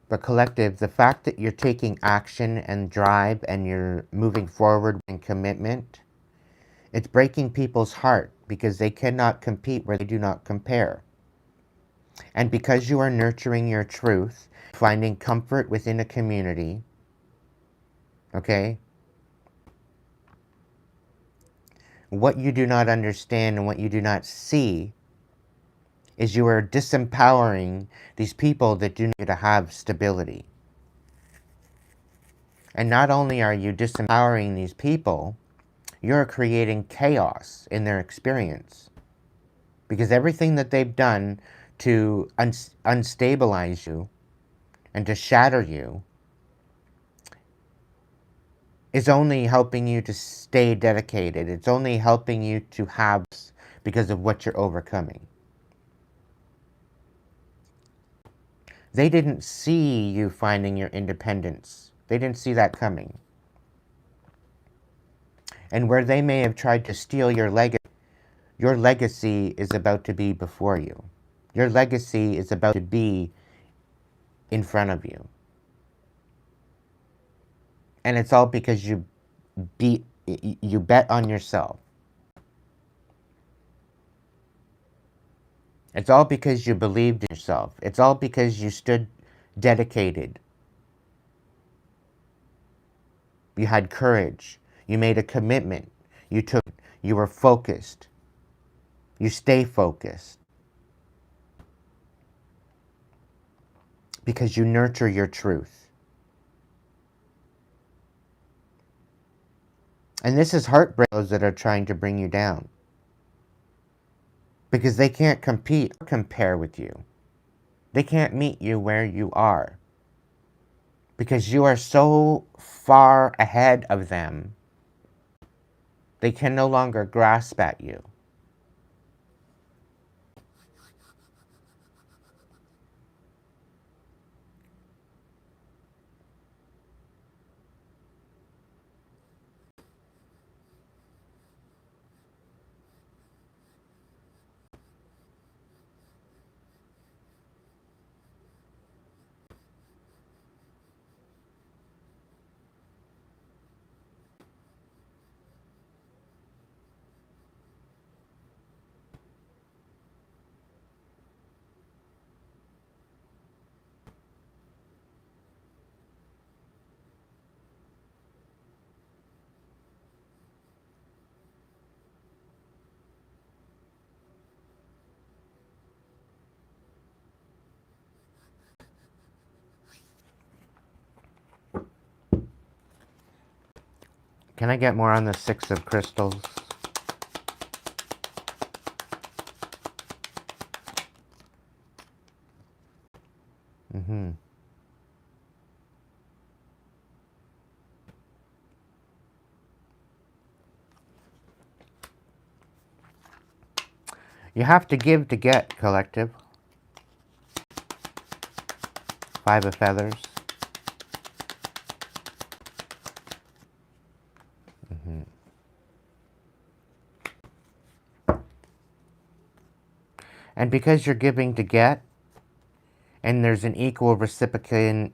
But collective, the fact that you're taking action and drive and you're moving forward in commitment, it's breaking people's heart because they cannot compete where they do not compare. And because you are nurturing your truth, finding comfort within a community, okay? What you do not understand and what you do not see is you are disempowering these people that do need to have stability. And not only are you disempowering these people, you're creating chaos in their experience. Because everything that they've done to unstabilize you and to shatter you is only helping you to stay dedicated. It's only helping you to have because of what you're overcoming. They didn't see you finding your independence. They didn't see that coming. And where they may have tried to steal your legacy is about to be before you. Your legacy is about to be in front of you. And it's all because you bet on yourself. It's all because you believed in yourself. It's all because you stood dedicated. You had courage. You made a commitment. You were focused. You stay focused. Because you nurture your truth. And this is heartbreak those that are trying to bring you down. Because they can't compete or compare with you. They can't meet you where you are. Because you are so far ahead of them, they can no longer grasp at you. Can I get more on the Six of Crystals? You have to give to get, collective. Five of Feathers. And because you're giving to get, and there's an equal reciprocity,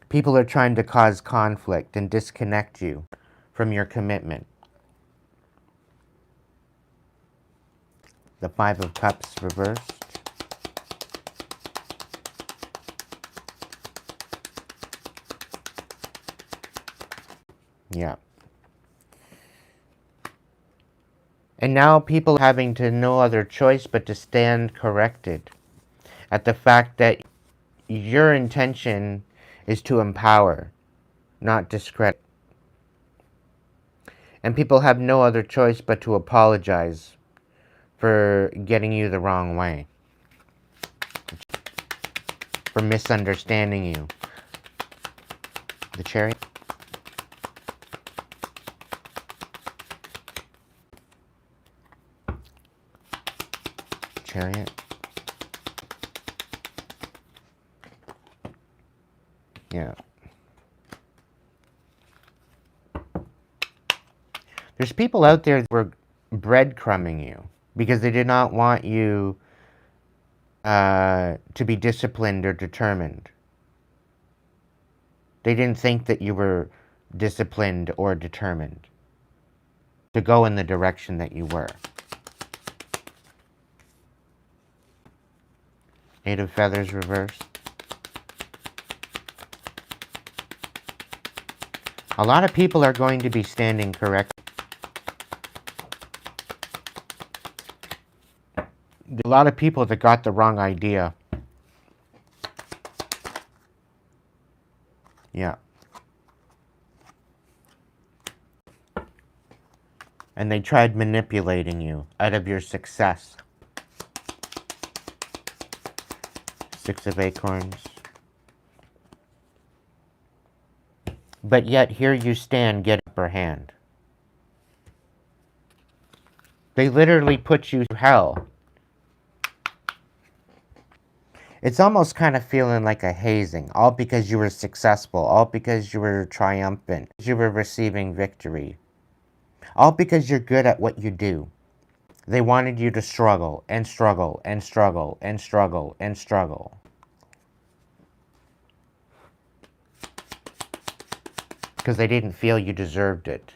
people are trying to cause conflict and disconnect you from your commitment. The Five of Cups reversed. Yeah. And now people having to no other choice but to stand corrected at the fact that your intention is to empower, not discredit. And people have no other choice but to apologize for getting you the wrong way, for misunderstanding you. The Chariot. Chariot. Yeah. There's people out there that were breadcrumbing you because they did not want you to be disciplined or determined. They didn't think that you were disciplined or determined to go in the direction that you were. Eight of Feathers reversed. A lot of people are going to be standing correct. A lot of people that got the wrong idea. Yeah. And they tried manipulating you out of your success. Six of Acorns. But yet here you stand, get upper hand. They literally put you through hell. It's almost kind of feeling like a hazing, all because you were successful, all because you were triumphant, you were receiving victory, all because you're good at what you do. They wanted you to struggle and struggle and struggle and struggle and struggle. Because they didn't feel you deserved it.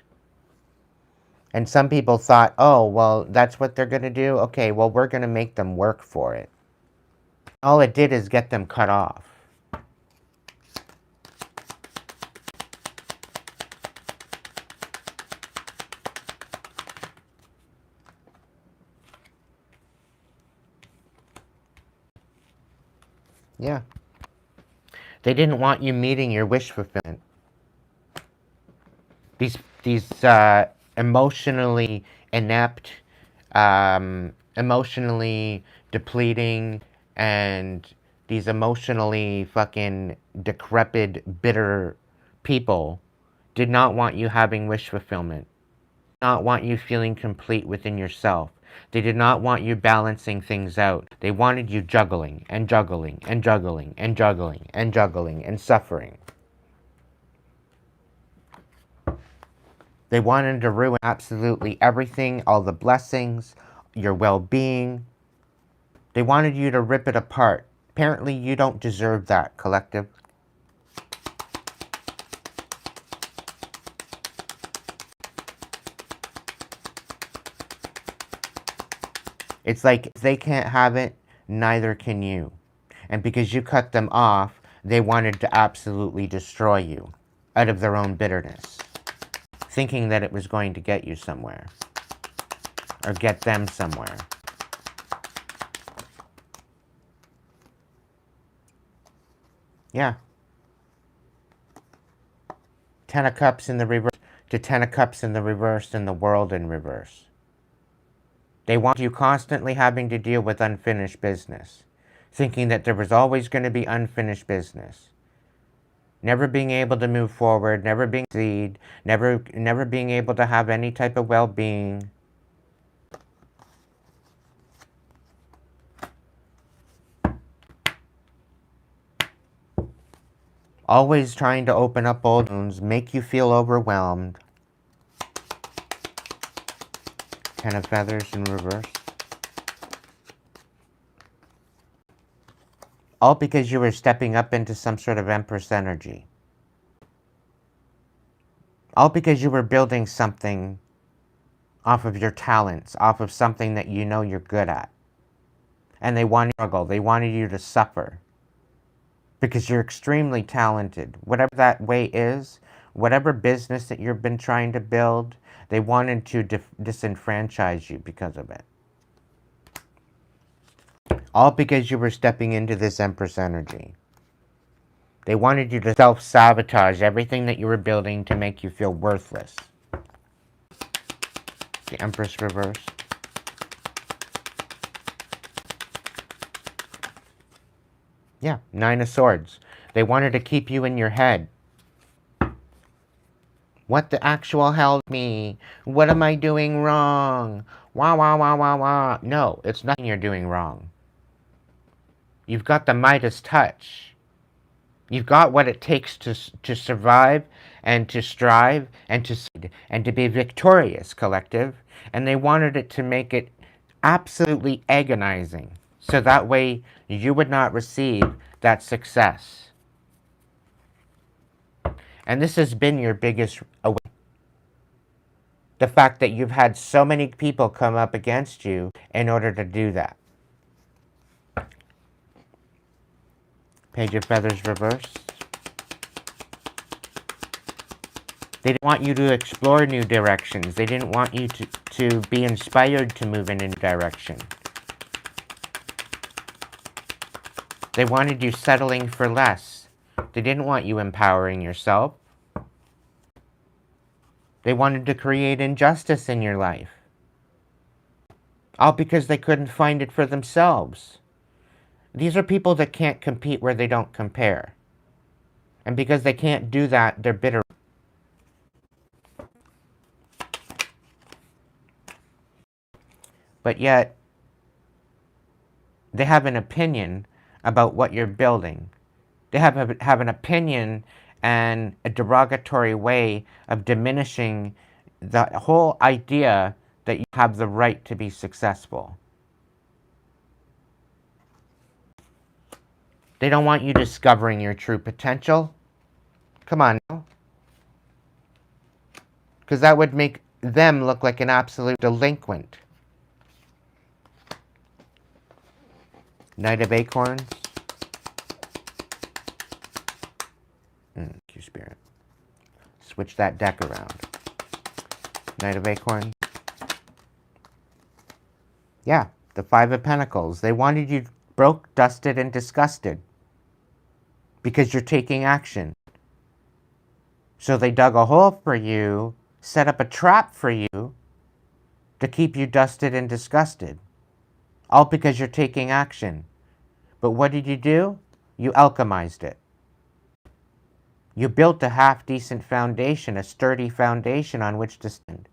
And some people thought, oh, well, that's what they're going to do? Okay, well, we're going to make them work for it. All it did is get them cut off. Yeah. They didn't want you meeting your wish fulfillment. These emotionally inept, emotionally depleting, and these emotionally fucking decrepit, bitter people did not want you having wish fulfillment. Did not want you feeling complete within yourself. They did not want you balancing things out. They wanted you juggling and juggling and juggling and juggling and juggling and suffering. They wanted to ruin absolutely everything, all the blessings, your well-being. They wanted you to rip it apart. Apparently, you don't deserve that, collective. It's like, if they can't have it, neither can you. And because you cut them off, they wanted to absolutely destroy you out of their own bitterness, thinking that it was going to get you somewhere or get them somewhere. Yeah. Ten of Cups in the reverse to Ten of Cups in the reverse and the World in reverse. They want you constantly having to deal with unfinished business, thinking that there was always going to be unfinished business. Never being able to move forward, never being succeed, never being able to have any type of well-being. Always trying to open up old wounds, make you feel overwhelmed. Ten of Feathers in reverse. All because you were stepping up into some sort of Empress energy. All because you were building something off of your talents, off of something that you know you're good at. And they wanted you to struggle. They wanted you to suffer. Because you're extremely talented. Whatever that way is, whatever business that you've been trying to build, they wanted to disenfranchise you because of it. All because you were stepping into this Empress energy. They wanted you to self-sabotage everything that you were building to make you feel worthless. The Empress reverse. Yeah, Nine of Swords. They wanted to keep you in your head. What the actual hell me? What am I doing wrong? Wah, wah, wah, wah, wah. No, it's nothing you're doing wrong. You've got the Midas touch. You've got what it takes to survive and to strive and to be victorious, collective. And they wanted it to make it absolutely agonizing. So that way you would not receive that success. And this has been your biggest awakening. The fact that you've had so many people come up against you in order to do that. Page of Feathers reversed. They didn't want you to explore new directions. They didn't want you to be inspired to move in a new direction. They wanted you settling for less. They didn't want you empowering yourself. They wanted to create injustice in your life. All because they couldn't find it for themselves. These are people that can't compete where they don't compare. And because they can't do that, they're bitter. But yet, they have an opinion about what you're building. They have an opinion and a derogatory way of diminishing the whole idea that you have the right to be successful. They don't want you discovering your true potential. Come on now. Because that would make them look like an absolute delinquent. Knight of Acorns. Thank you, Spirit. Switch that deck around. Knight of Acorns. Yeah, the Five of Pentacles. They wanted you broke, dusted, and disgusted. Because you're taking action. So they dug a hole for you, set up a trap for you, to keep you dusted and disgusted. All because you're taking action. But what did you do? You alchemized it. You built a half-decent foundation, a sturdy foundation on which to stand.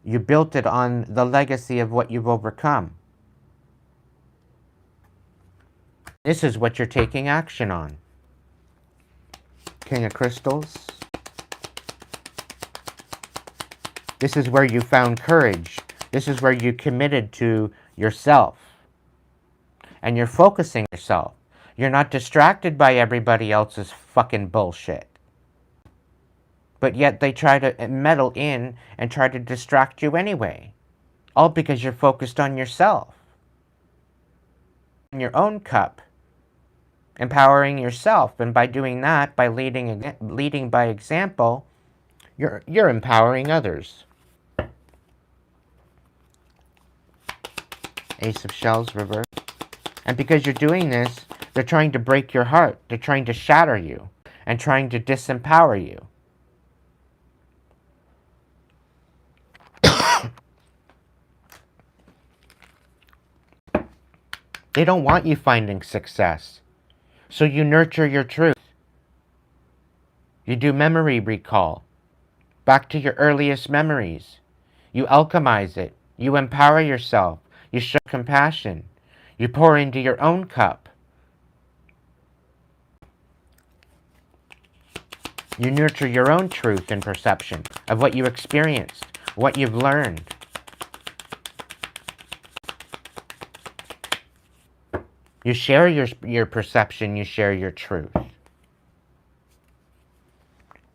You built it on the legacy of what you've overcome. This is what you're taking action on. King of Crystals. This is where you found courage. This is where you committed to yourself. And you're focusing yourself. You're not distracted by everybody else's fucking bullshit. But yet they try to meddle in and try to distract you anyway. All because you're focused on yourself. In your own cup. Empowering yourself. And by doing that, by leading by example, you're empowering others. Ace of Shells reversed. And because you're doing this, they're trying to break your heart. They're trying to shatter you and trying to disempower you. They don't want you finding success. So you nurture your truth. You do memory recall. Back to your earliest memories. You alchemize it. You empower yourself. You show compassion. You pour into your own cup. You nurture your own truth and perception of what you experienced, what you've learned. You share your perception, you share your truth.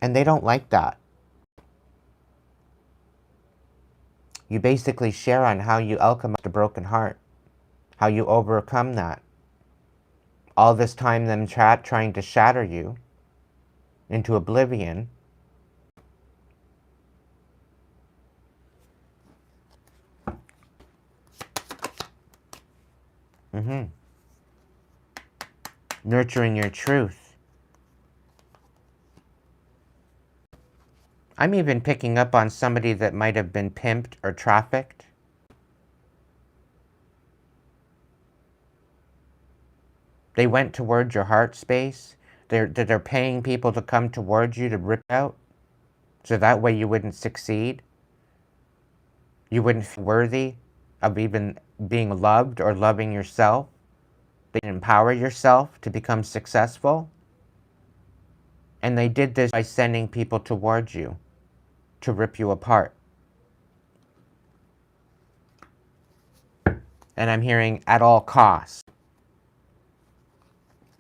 And they don't like that. You basically share on how you alchemize a broken heart, how you overcome that. All this time them trying to shatter you into oblivion. Nurturing your truth. I'm even picking up on somebody that might have been pimped or trafficked. They went towards your heart space. They're paying people to come towards you to rip out, so that way you wouldn't succeed. You wouldn't feel worthy of even being loved or loving yourself. They empower yourself to become successful. And they did this by sending people towards you to rip you apart. And I'm hearing at all costs,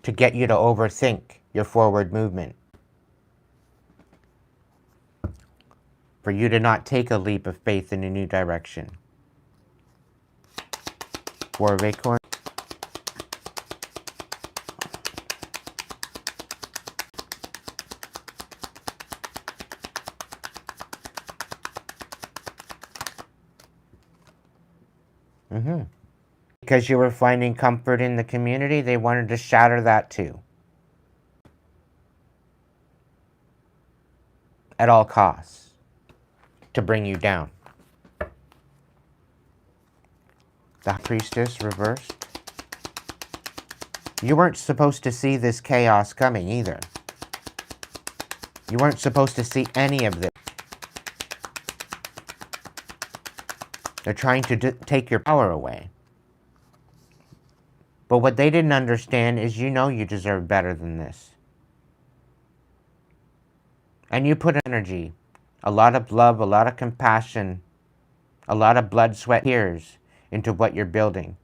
to get you to overthink your forward movement. For you to not take a leap of faith in a new direction. Four of Acorns. Because you were finding comfort in the community, they wanted to shatter that too. At all costs. To bring you down. The Priestess reversed. You weren't supposed to see this chaos coming either. You weren't supposed to see any of this. They're trying to take your power away. But what they didn't understand is you know you deserve better than this. And you put energy, a lot of love, a lot of compassion, a lot of blood, sweat, tears into what you're building.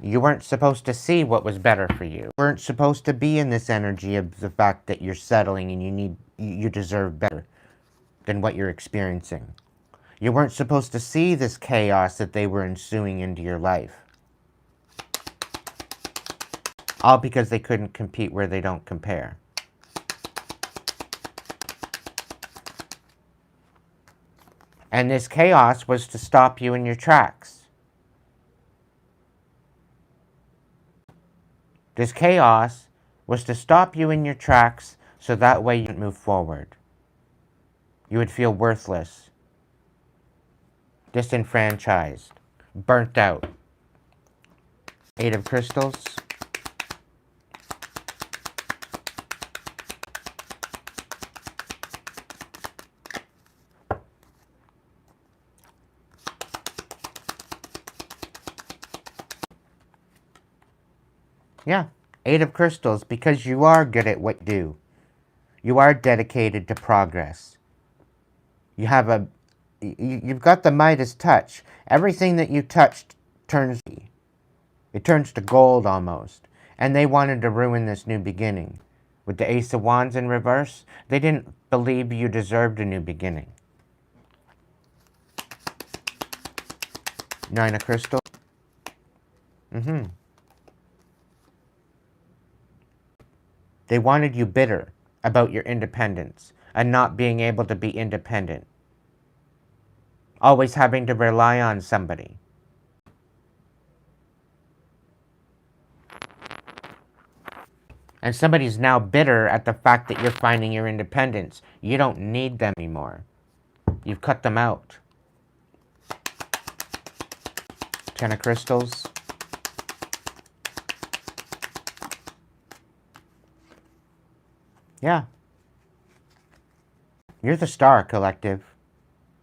You weren't supposed to see what was better for you. You weren't supposed to be in this energy of the fact that you're settling and you deserve better than what you're experiencing. You weren't supposed to see this chaos that they were ensuing into your life. All because they couldn't compete where they don't compare. And this chaos was to stop you in your tracks. This chaos was to stop you in your tracks so that way you wouldn't move forward. You would feel worthless, disenfranchised, burnt out. Eight of Crystals. Yeah, Eight of Crystals, because you are good at what you do. You are dedicated to progress. You've got the Midas touch. Everything that you touched turns to gold almost. And they wanted to ruin this new beginning. With the Ace of Wands in reverse, they didn't believe you deserved a new beginning. Nine of Crystals. They wanted you bitter about your independence and not being able to be independent. Always having to rely on somebody. And somebody's now bitter at the fact that you're finding your independence. You don't need them anymore. You've cut them out. Ten of Crystals. Yeah. You're the star, collective.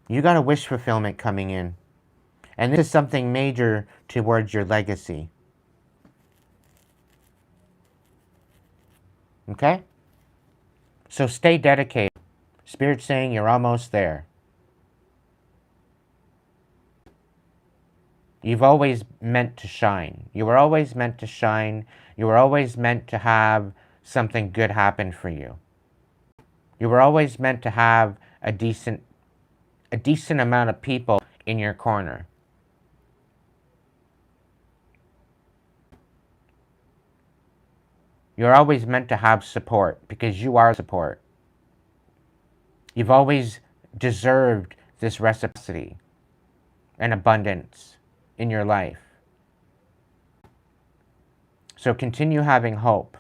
You got a wish fulfillment coming in. And this is something major towards your legacy. Okay? So stay dedicated. Spirit's saying you're almost there. You've always meant to shine. You were always meant to shine. You were always meant to have something good happen for you. You were always meant to have a decent amount of people in your corner. You're always meant to have support because you are support. You've always deserved this reciprocity and abundance in your life. So continue having hope.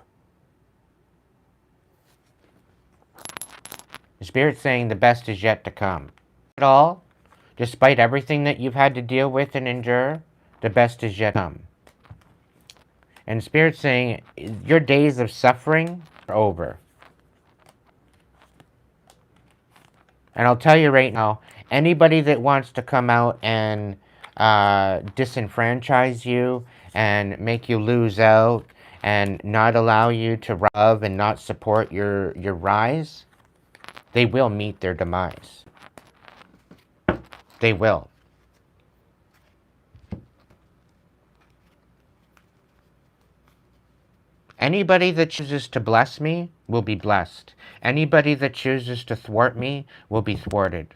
The Spirit's saying the best is yet to come. At all, despite everything that you've had to deal with and endure, the best is yet to come. And Spirit's saying, your days of suffering are over. And I'll tell you right now, anybody that wants to come out and disenfranchise you and make you lose out and not allow you to love and not support your rise, they will meet their demise. They will. Anybody that chooses to bless me will be blessed. Anybody that chooses to thwart me will be thwarted.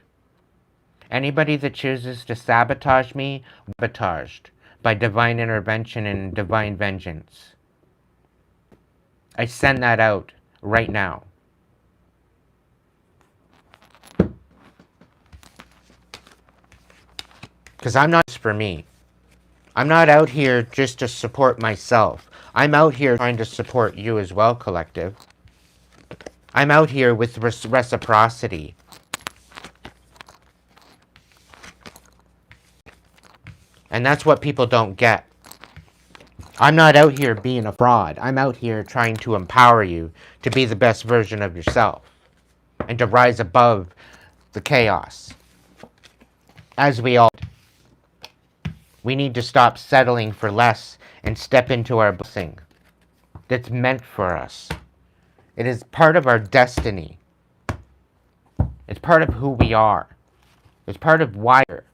Anybody that chooses to sabotage me will be sabotaged by divine intervention and divine vengeance. I send that out right now. Because I'm not just for me. I'm not out here just to support myself. I'm out here trying to support you as well, collective. I'm out here with reciprocity. And that's what people don't get. I'm not out here being a fraud. I'm out here trying to empower you to be the best version of yourself and to rise above the chaos. As we all do. We need to stop settling for less and step into our blessing that's meant for us. It is part of our destiny. It's part of who we are. It's part of why we're.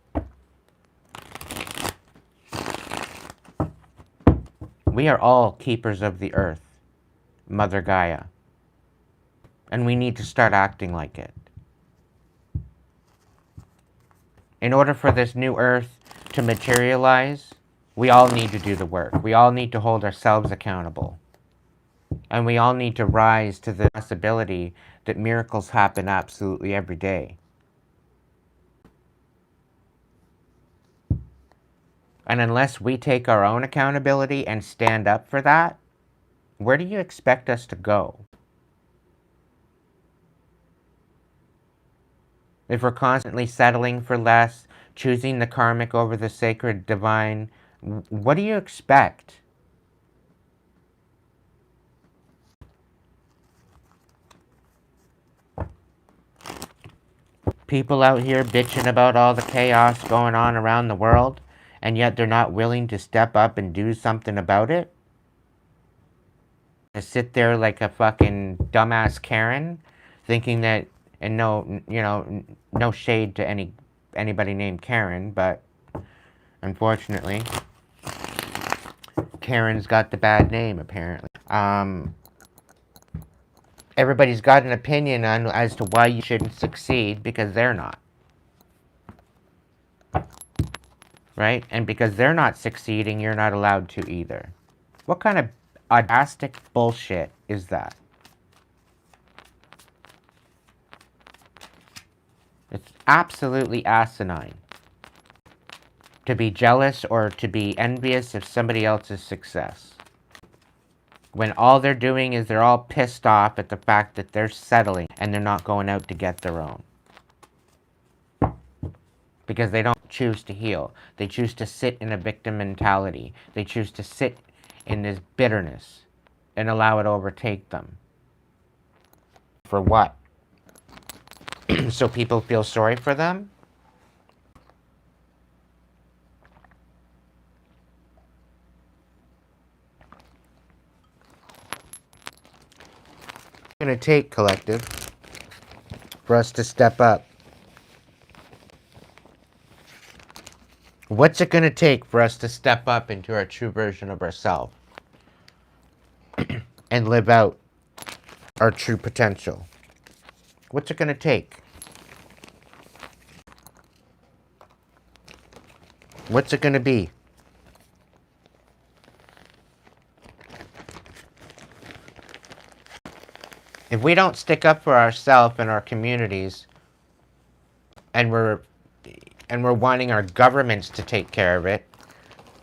We are all keepers of the earth, Mother Gaia. And we need to start acting like it. In order for this new earth to materialize, we all need to do the work. We all need to hold ourselves accountable. And we all need to rise to the possibility that miracles happen absolutely every day. And unless we take our own accountability and stand up for that, where do you expect us to go? If we're constantly settling for less, choosing the karmic over the sacred divine, what do you expect? People out here bitching about all the chaos going on around the world, and yet they're not willing to step up and do something about it? To sit there like a fucking dumbass Karen, thinking that, and no, you know, no shade to anybody named Karen, but unfortunately, Karen's got the bad name apparently. Everybody's got an opinion on as to why you shouldn't succeed because they're not. Right? And because they're not succeeding, you're not allowed to either. What kind of audastic bullshit is that? It's absolutely asinine to be jealous or to be envious of somebody else's success. When all they're doing is they're all pissed off at the fact that they're settling and they're not going out to get their own. Because they don't choose to heal. They choose to sit in a victim mentality. They choose to sit in this bitterness and allow it to overtake them. For what? So people feel sorry for them? It's going to take, collective, for us to step up. What's it going to take for us to step up into our true version of ourselves and live out our true potential? What's it going to take? What's it going to be? If we don't stick up for ourselves and our communities, and we're wanting our governments to take care of it,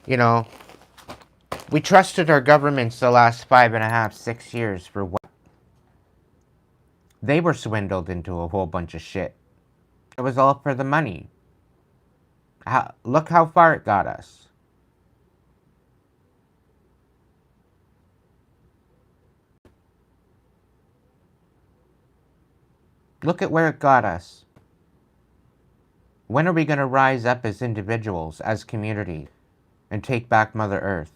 you know, we trusted our governments the last 5.5, 6 years for what? They were swindled into a whole bunch of shit. It was all for the money. Look how far it got us. Look at where it got us. When are we going to rise up as individuals, as community, and take back Mother Earth?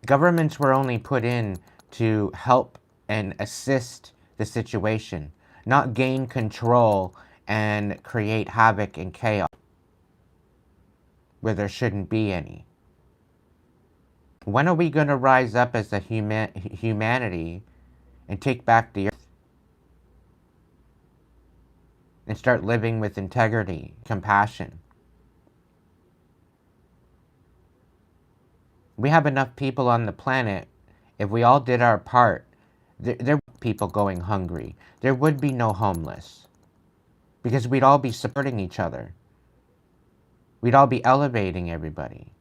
Governments were only put in to help and assist the situation, not gain control and create havoc and chaos where there shouldn't be any. When are we going to rise up as a humanity and take back the earth and start living with integrity, compassion? We have enough people on the planet. If we all did our part, there would be people going hungry. There would be no homeless because we'd all be supporting each other. We'd all be elevating everybody.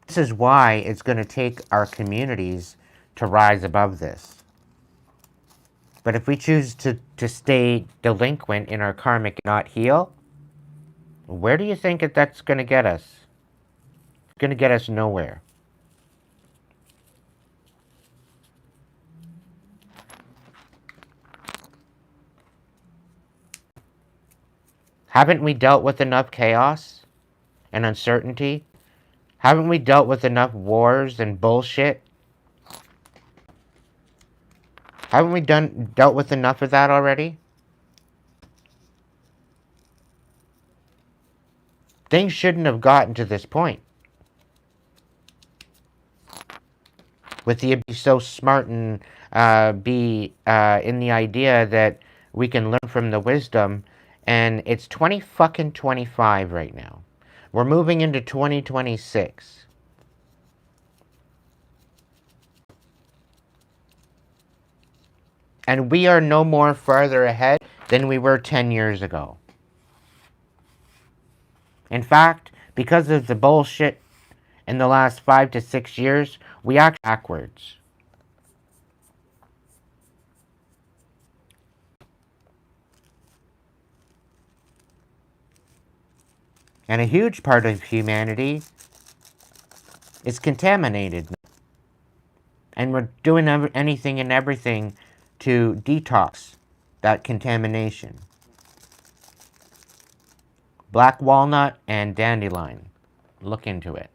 This is why it's going to take our communities to rise above this. But if we choose to stay delinquent in our karmic and not heal, where do you think that's going to get us? It's going to get us nowhere. Haven't we dealt with enough chaos and uncertainty? Haven't we dealt with enough wars and bullshit? Haven't we dealt with enough of that already? Things shouldn't have gotten to this point. With the be so smart and be in the idea that we can learn from the wisdom, and it's 2025 right now. We're moving into 2026. And we are no more farther ahead than we were 10 years ago. In fact, because of the bullshit in the last 5 to 6 years, we act backwards. And a huge part of humanity is contaminated. And we're doing anything and everything to detox that contamination. Black walnut and dandelion. Look into it.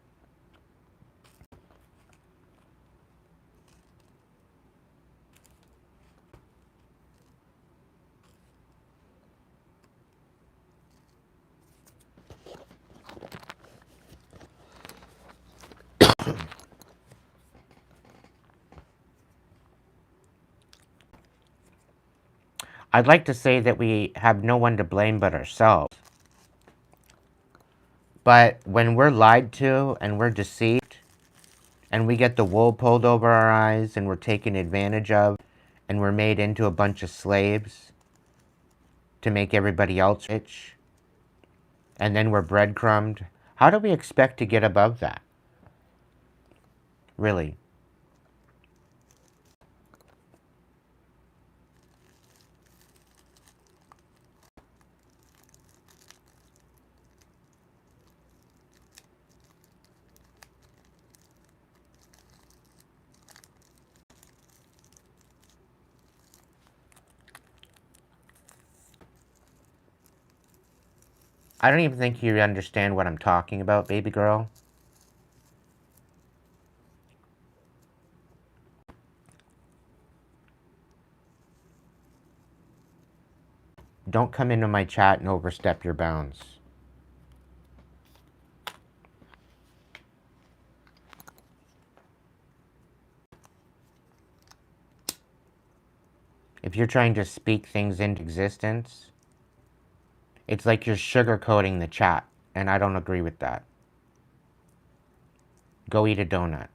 I'd like to say that we have no one to blame but ourselves. But when we're lied to and we're deceived and we get the wool pulled over our eyes and we're taken advantage of and we're made into a bunch of slaves to make everybody else rich and then we're breadcrumbed, how do we expect to get above that? Really? I don't even think you understand what I'm talking about, baby girl. Don't come into my chat and overstep your bounds. If you're trying to speak things into existence, it's like you're sugarcoating the chat, and I don't agree with that. Go eat a donut.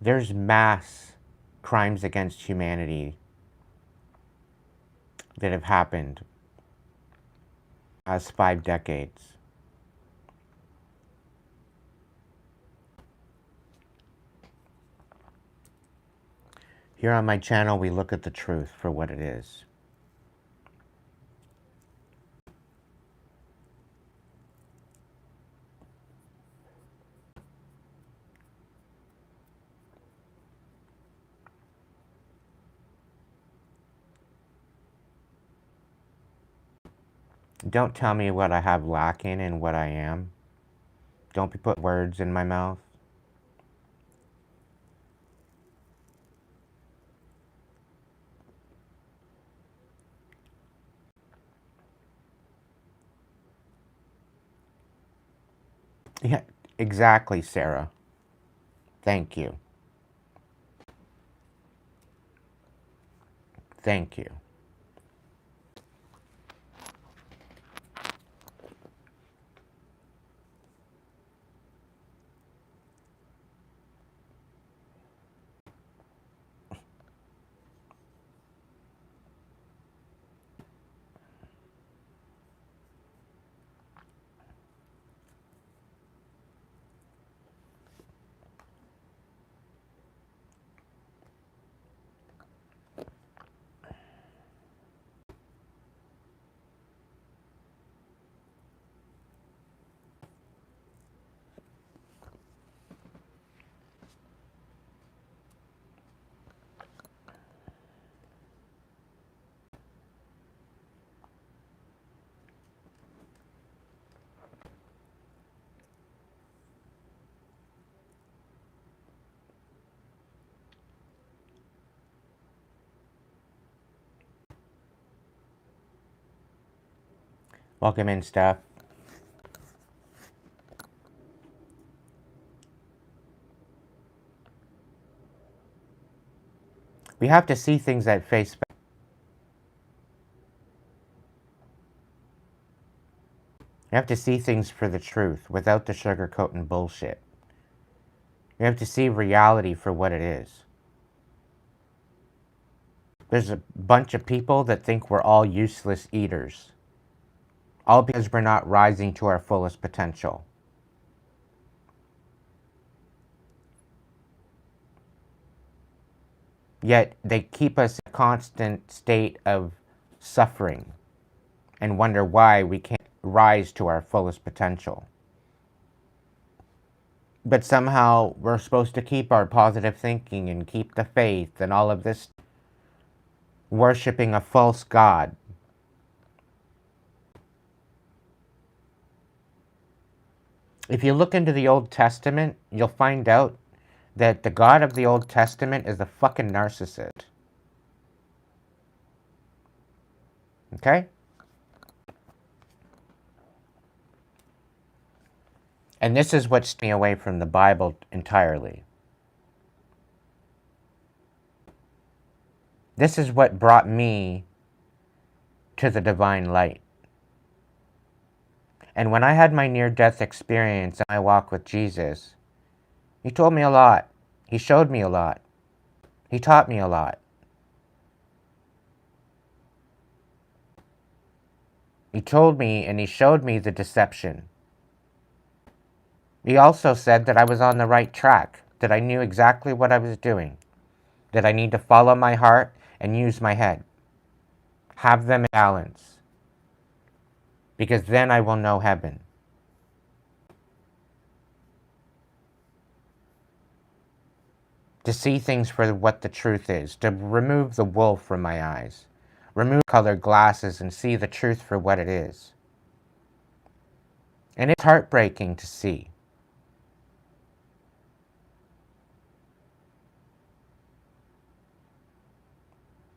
There's mass crimes against humanity that have happened as 5 decades. Here on my channel, we look at the truth for what it is. Don't tell me what I have lacking and what I am. Don't be put words in my mouth. Yeah, exactly, Sarah. Thank you. Thank you. Welcome in, Steph. We have to see things at face value. You have to see things for the truth without the sugarcoat and bullshit. You have to see reality for what it is. There's a bunch of people that think we're all useless eaters. All because we're not rising to our fullest potential. Yet they keep us in a constant state of suffering and wonder why we can't rise to our fullest potential. But somehow we're supposed to keep our positive thinking and keep the faith and all of this, worshiping a false god. If you look into the Old Testament, you'll find out that the God of the Old Testament is a fucking narcissist. Okay? And this is what's taking me away from the Bible entirely. This is what brought me to the divine light. And when I had my near-death experience and my walk with Jesus, he told me a lot. He showed me a lot. He taught me a lot. He told me and he showed me the deception. He also said that I was on the right track, that I knew exactly what I was doing, that I need to follow my heart and use my head. Have them in balance, because then I will know heaven. To see things for what the truth is, to remove the wool from my eyes, remove colored glasses and see the truth for what it is. And it's heartbreaking to see.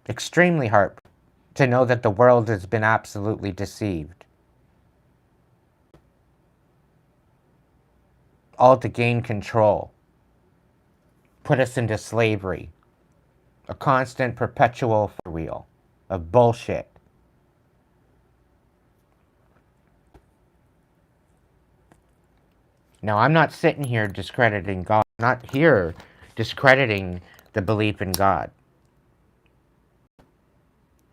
Extremely heartbreaking to know that the world has been absolutely deceived. All to gain control. Put us into slavery. A constant perpetual wheel of bullshit. Now, I'm not sitting here discrediting God. I'm not here discrediting the belief in God.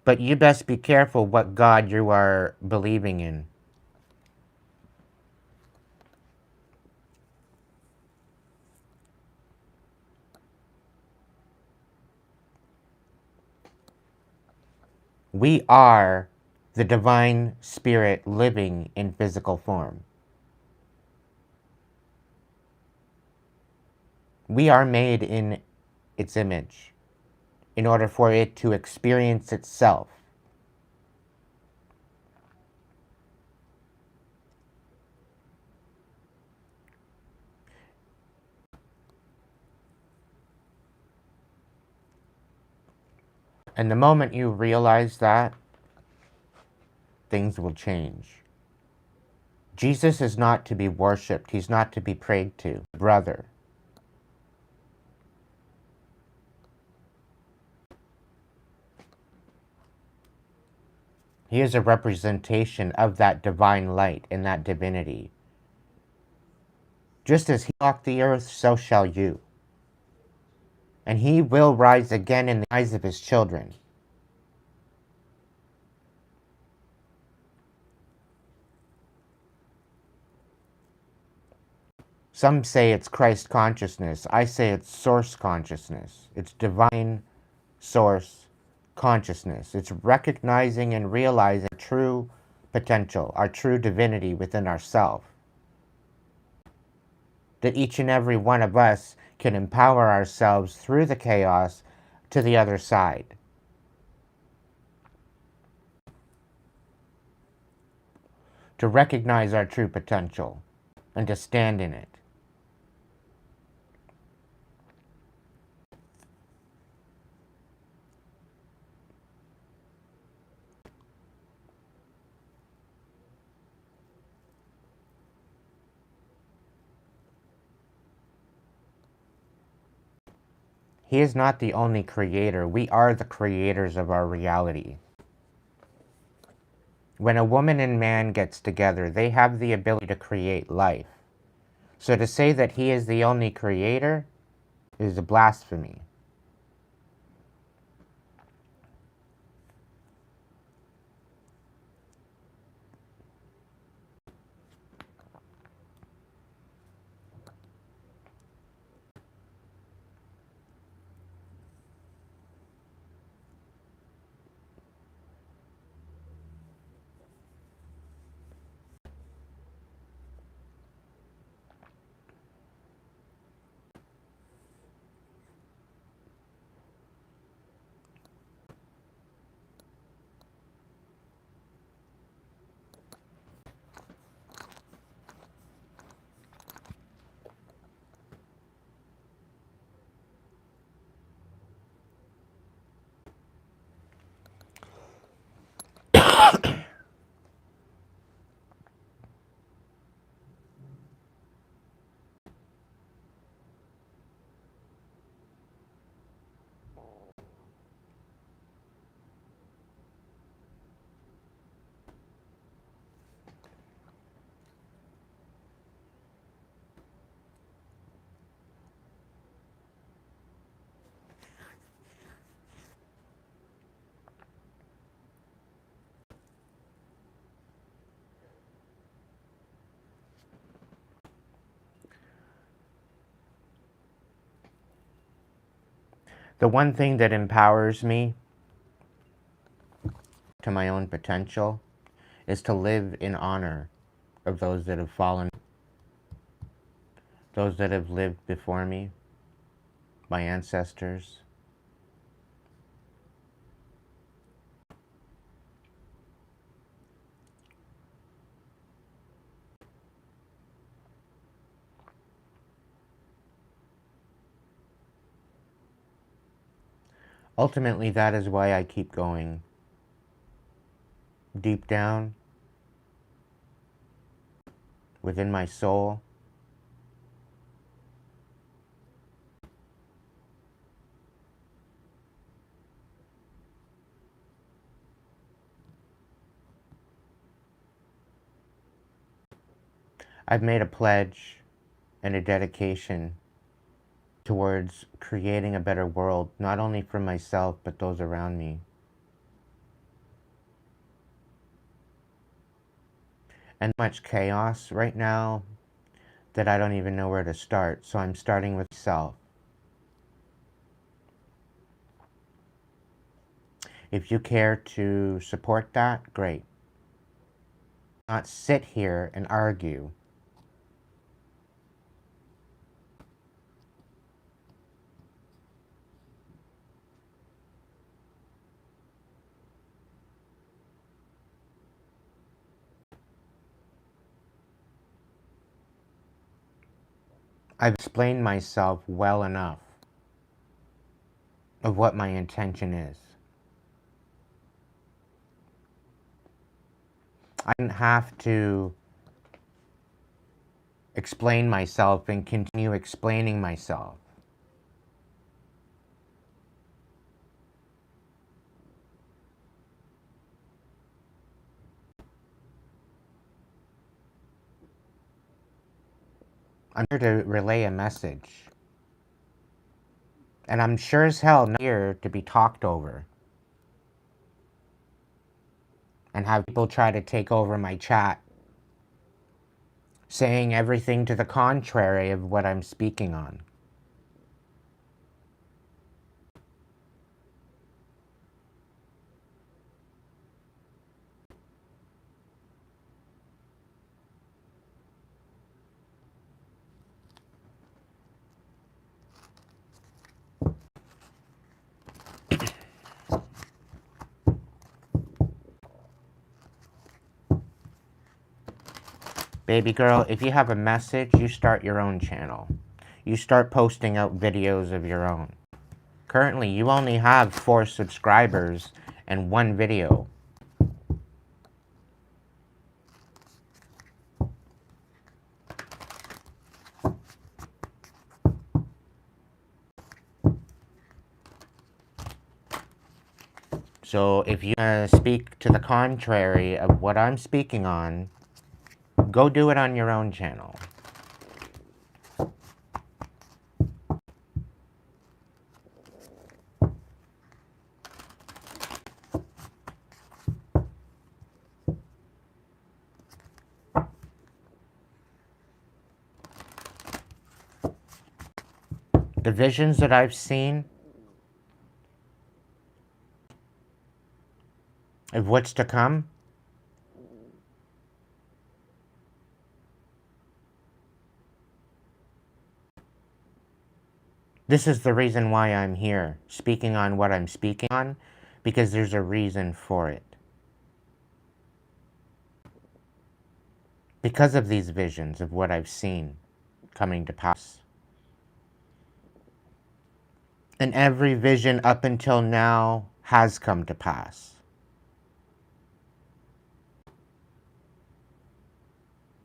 But you best be careful what God you are believing in. We are the divine spirit living in physical form. We are made in its image in order for it to experience itself. And the moment you realize that, things will change. Jesus is not to be worshipped. He's not to be prayed to. Brother. He is a representation of that divine light and that divinity. Just as he walked the earth, so shall you. And he will rise again in the eyes of his children. Some say it's Christ consciousness. I say it's source consciousness. It's divine source consciousness. It's recognizing and realizing our true potential, our true divinity within ourselves. That each and every one of us can empower ourselves through the chaos to the other side. To recognize our true potential and to stand in it. He is not the only creator. We are the creators of our reality. When a woman and man gets together, they have the ability to create life. So to say that he is the only creator is a blasphemy. The one thing that empowers me to my own potential is to live in honor of those that have fallen, those that have lived before me, my ancestors. Ultimately, that is why I keep going. Deep down, within my soul, I've made a pledge and a dedication towards creating a better world, not only for myself, but those around me. And much chaos right now that I don't even know where to start. So I'm starting with self. If you care to support that, great. Not sit here and argue. I've explained myself well enough of what my intention is. I didn't have to explain myself and continue explaining myself. I'm here to relay a message. And I'm sure as hell not here to be talked over and have people try to take over my chat, saying everything to the contrary of what I'm speaking on. Baby girl, if you have a message, you start your own channel. You start posting out videos of your own. Currently, you only have 4 subscribers and 1 video. So if you speak to the contrary of what I'm speaking on, go do it on your own channel. The visions that I've seen of what's to come, this is the reason why I'm here, speaking on what I'm speaking on, because there's a reason for it. Because of these visions of what I've seen coming to pass. And every vision up until now has come to pass.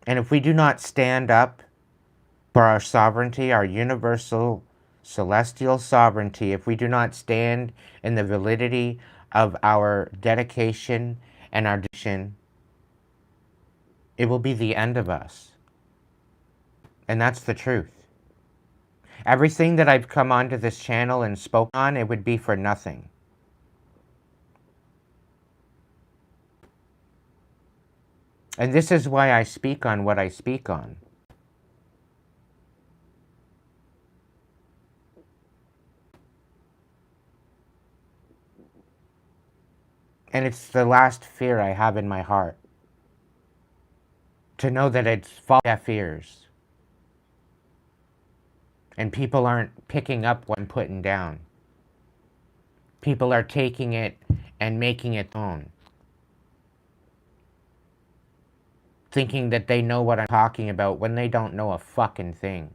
And if we do not stand up for our sovereignty, our universal celestial sovereignty, if we do not stand in the validity of our dedication and our decision, it will be the end of us. And that's the truth. Everything that I've come onto this channel and spoke on, it would be for nothing. And this is why I speak on what I speak on. And it's the last fear I have in my heart. To know that it's falling deaf ears. And people aren't picking up what I'm putting down. People are taking it and making it own. Thinking that they know what I'm talking about when they don't know a fucking thing.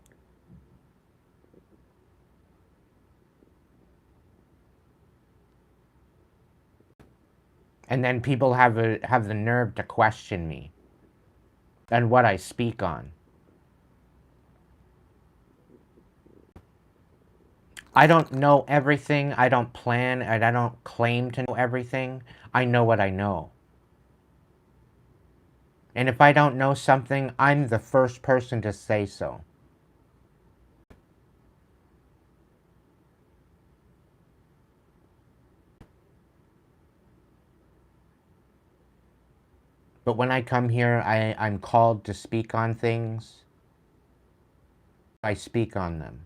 And then people have the nerve to question me and what I speak on. I don't know everything. I don't plan and I don't claim to know everything. I know what I know. And if I don't know something, I'm the first person to say so. But when I come here, I'm called to speak on things. I speak on them.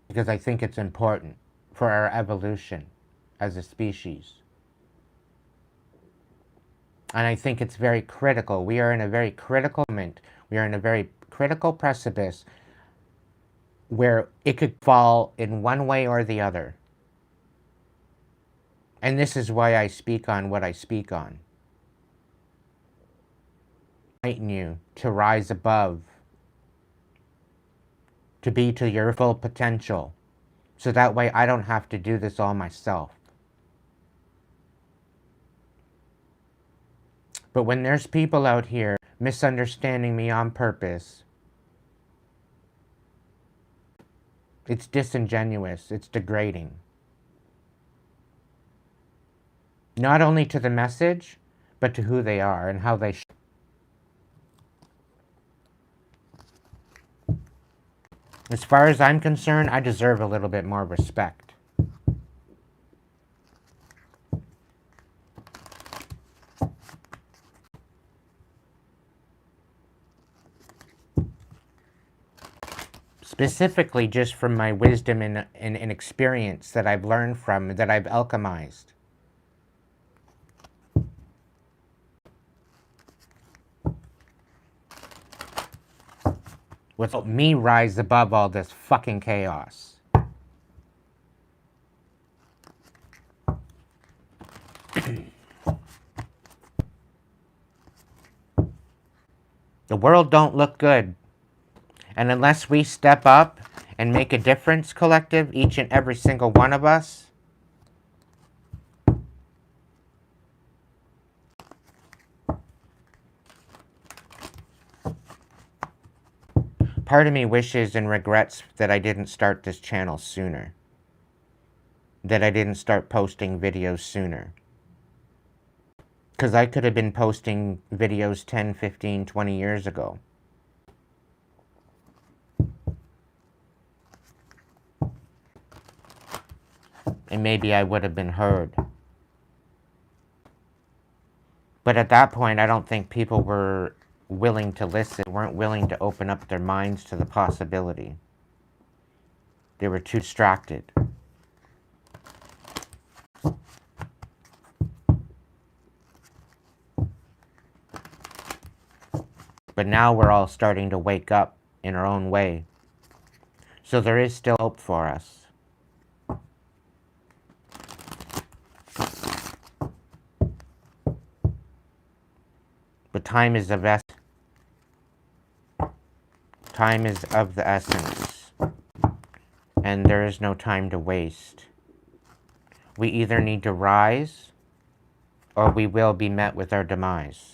Because I think it's important for our evolution as a species. And I think it's very critical. We are in a very critical moment. We are in a very critical precipice where it could fall in one way or the other. And this is why I speak on what I speak on. Enlighten you to rise above, to be to your full potential. So that way I don't have to do this all myself. But when there's people out here misunderstanding me on purpose, it's disingenuous, it's degrading. Not only to the message, but to who they are and how they As far as I'm concerned, I deserve a little bit more respect. Specifically just from my wisdom and experience that I've learned from, that I've alchemized. Without me rise above all this fucking chaos. The world don't look good. And unless we step up and make a difference, collective, each and every single one of us, part of me wishes and regrets that I didn't start this channel sooner. That I didn't start posting videos sooner. Because I could have been posting videos 10, 15, 20 years ago. And maybe I would have been heard. But at that point, I don't think people were willing to listen, weren't willing to open up their minds to the possibility. They were too distracted. But now we're all starting to wake up in our own way. So there is still hope for us. But time is of the essence. And there is no time to waste. We either need to rise, or we will be met with our demise.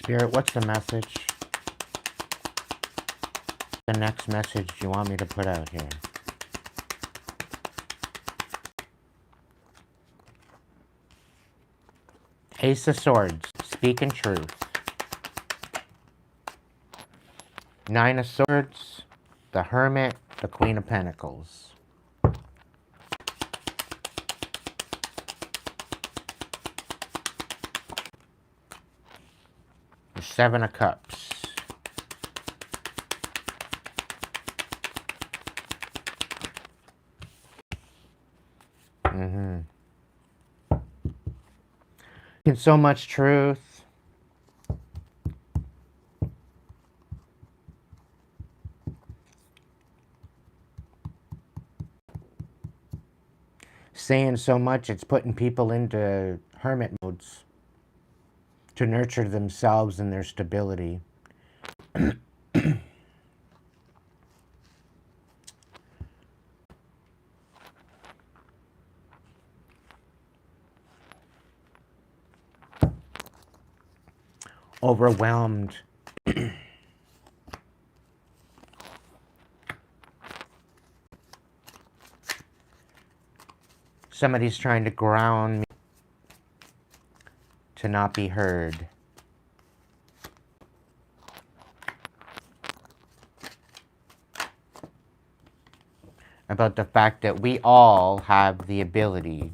Spirit, what's the message? The next message you want me to put out here? Ace of Swords, speaking truth. Nine of Swords, the Hermit, the Queen of Pentacles. The Seven of Cups. In so much truth. Saying so much, it's putting people into hermit modes to nurture themselves and their stability. Overwhelmed. Somebody's trying to ground me to not be heard. About the fact that we all have the ability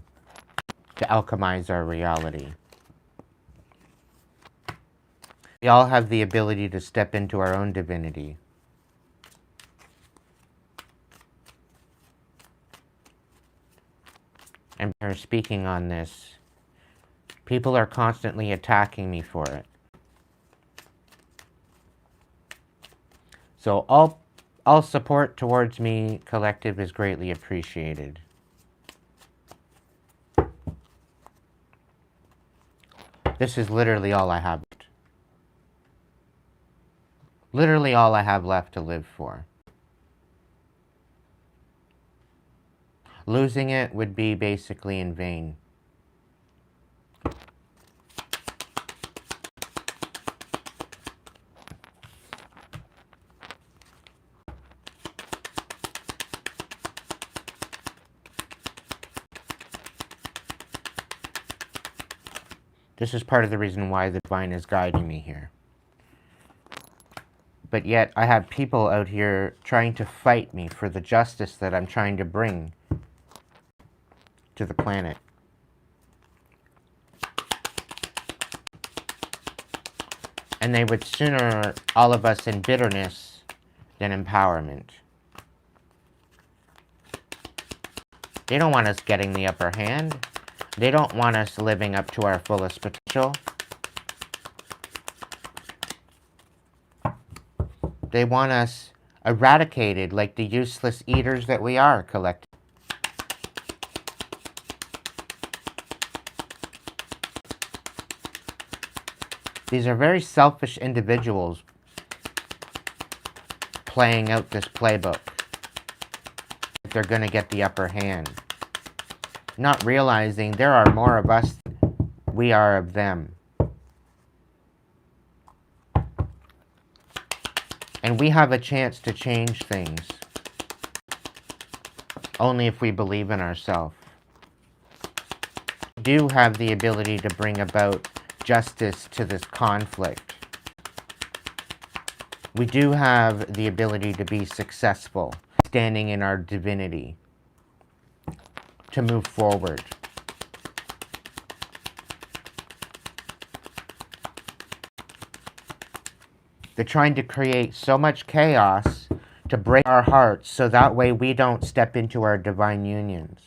to alchemize our reality. We all have the ability to step into our own divinity. And speaking on this, people are constantly attacking me for it. So all support towards me, collective, is greatly appreciated. This is literally all I have. Literally all I have left to live for. Losing it would be basically in vain. This is part of the reason why the divine is guiding me here. But yet, I have people out here trying to fight me for the justice that I'm trying to bring to the planet. And they would sooner all of us in bitterness than empowerment. They don't want us getting the upper hand. They don't want us living up to our fullest potential. They want us eradicated like the useless eaters that we are, collectively. These are very selfish individuals playing out this playbook. They're going to get the upper hand. Not realizing there are more of us than we are of them. And we have a chance to change things. Only if we believe in ourselves. We do have the ability to bring about justice to this conflict. We do have the ability to be successful, standing in our divinity, to move forward. They're trying to create so much chaos to break our hearts so that way we don't step into our divine unions.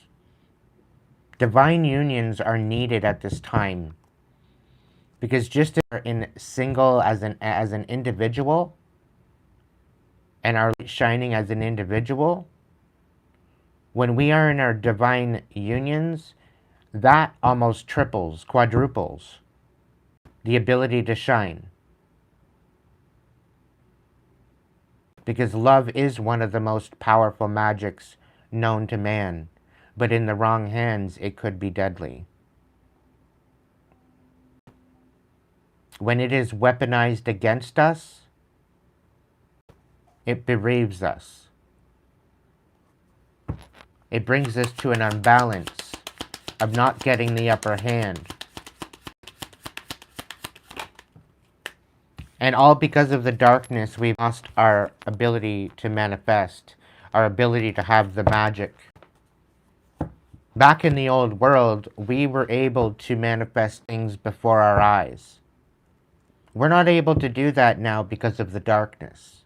Divine unions are needed at this time. Because just in single as an individual and are shining as an individual, when we are in our divine unions, that almost triples, quadruples the ability to shine. Because love is one of the most powerful magics known to man, but in the wrong hands, it could be deadly. when it is weaponized against us, it bereaves us. It brings us to an unbalance of not getting the upper hand. And all because of the darkness, we've lost our ability to manifest, our ability to have the magic. Back in the old world, we were able to manifest things before our eyes. We're not able to do that now because of the darkness.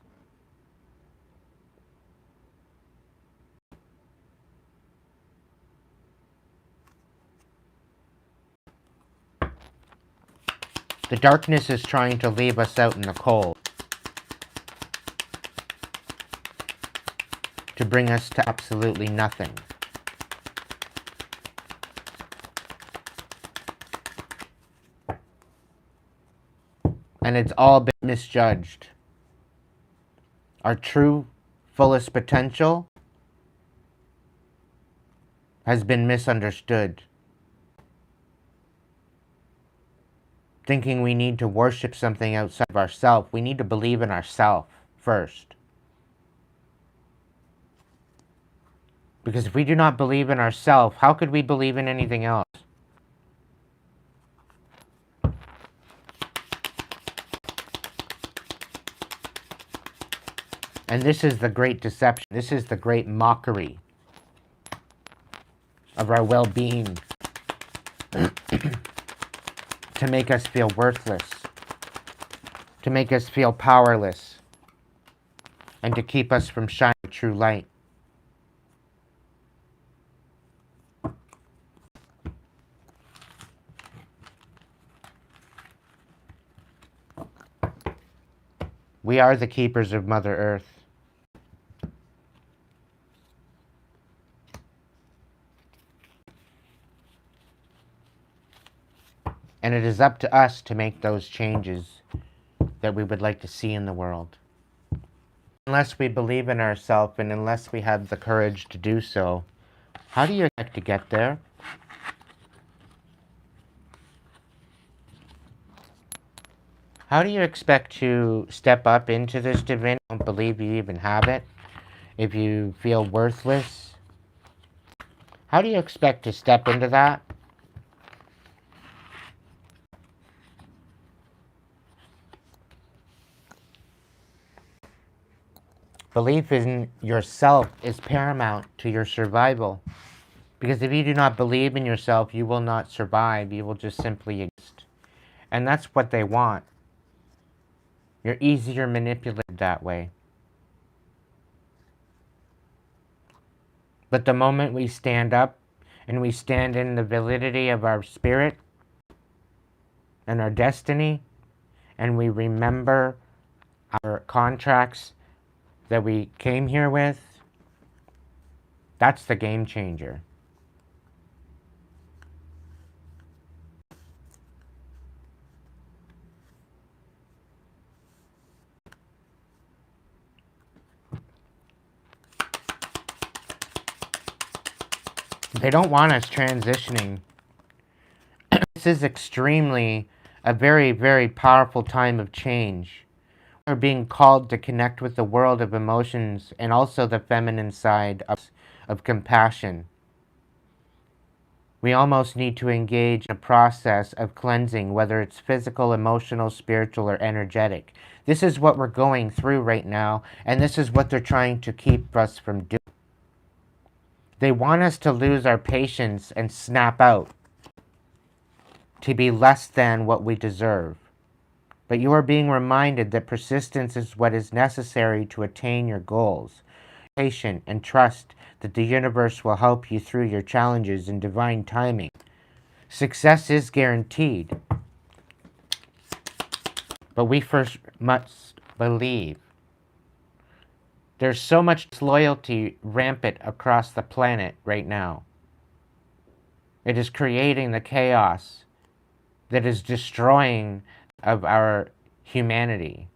The darkness is trying to leave us out in the cold, to bring us to absolutely nothing. And it's all been misjudged. Our true, fullest potential has been misunderstood. Thinking we need to worship something outside of ourselves. We need to believe in ourselves first. Because if we do not believe in ourselves, how could we believe in anything else? And this is the great deception. This is the great mockery of our well-being. To make us feel worthless. To make us feel powerless. And to keep us from shining true light. We are the keepers of Mother Earth. And it is up to us to make those changes that we would like to see in the world. Unless we believe in ourselves and unless we have the courage to do so, how do you expect to get there? How do you expect to step up into this divinity? I don't believe you even have it. If you feel worthless, how do you expect to step into that? Belief in yourself is paramount to your survival. Because if you do not believe in yourself, you will not survive. You will just simply exist. And that's what they want. You're easier manipulated that way. But the moment we stand up and we stand in the validity of our spirit and our destiny, and we remember our contracts that we came here with, that's the game changer. They don't want us transitioning. This is extremely a very, very powerful time of change. We're being called to connect with the world of emotions and also the feminine side of compassion. We almost need to engage in a process of cleansing, whether it's physical, emotional, spiritual, or energetic. This is what we're going through right now, and this is what they're trying to keep us from doing. They want us to lose our patience and snap out, to be less than what we deserve. But you are being reminded that persistence is what is necessary to attain your goals. Patient and trust that the universe will help you through your challenges in divine timing. Success is guaranteed. But we first must believe. There's so much disloyalty rampant across the planet right now. It is creating the chaos that is destroying of our humanity.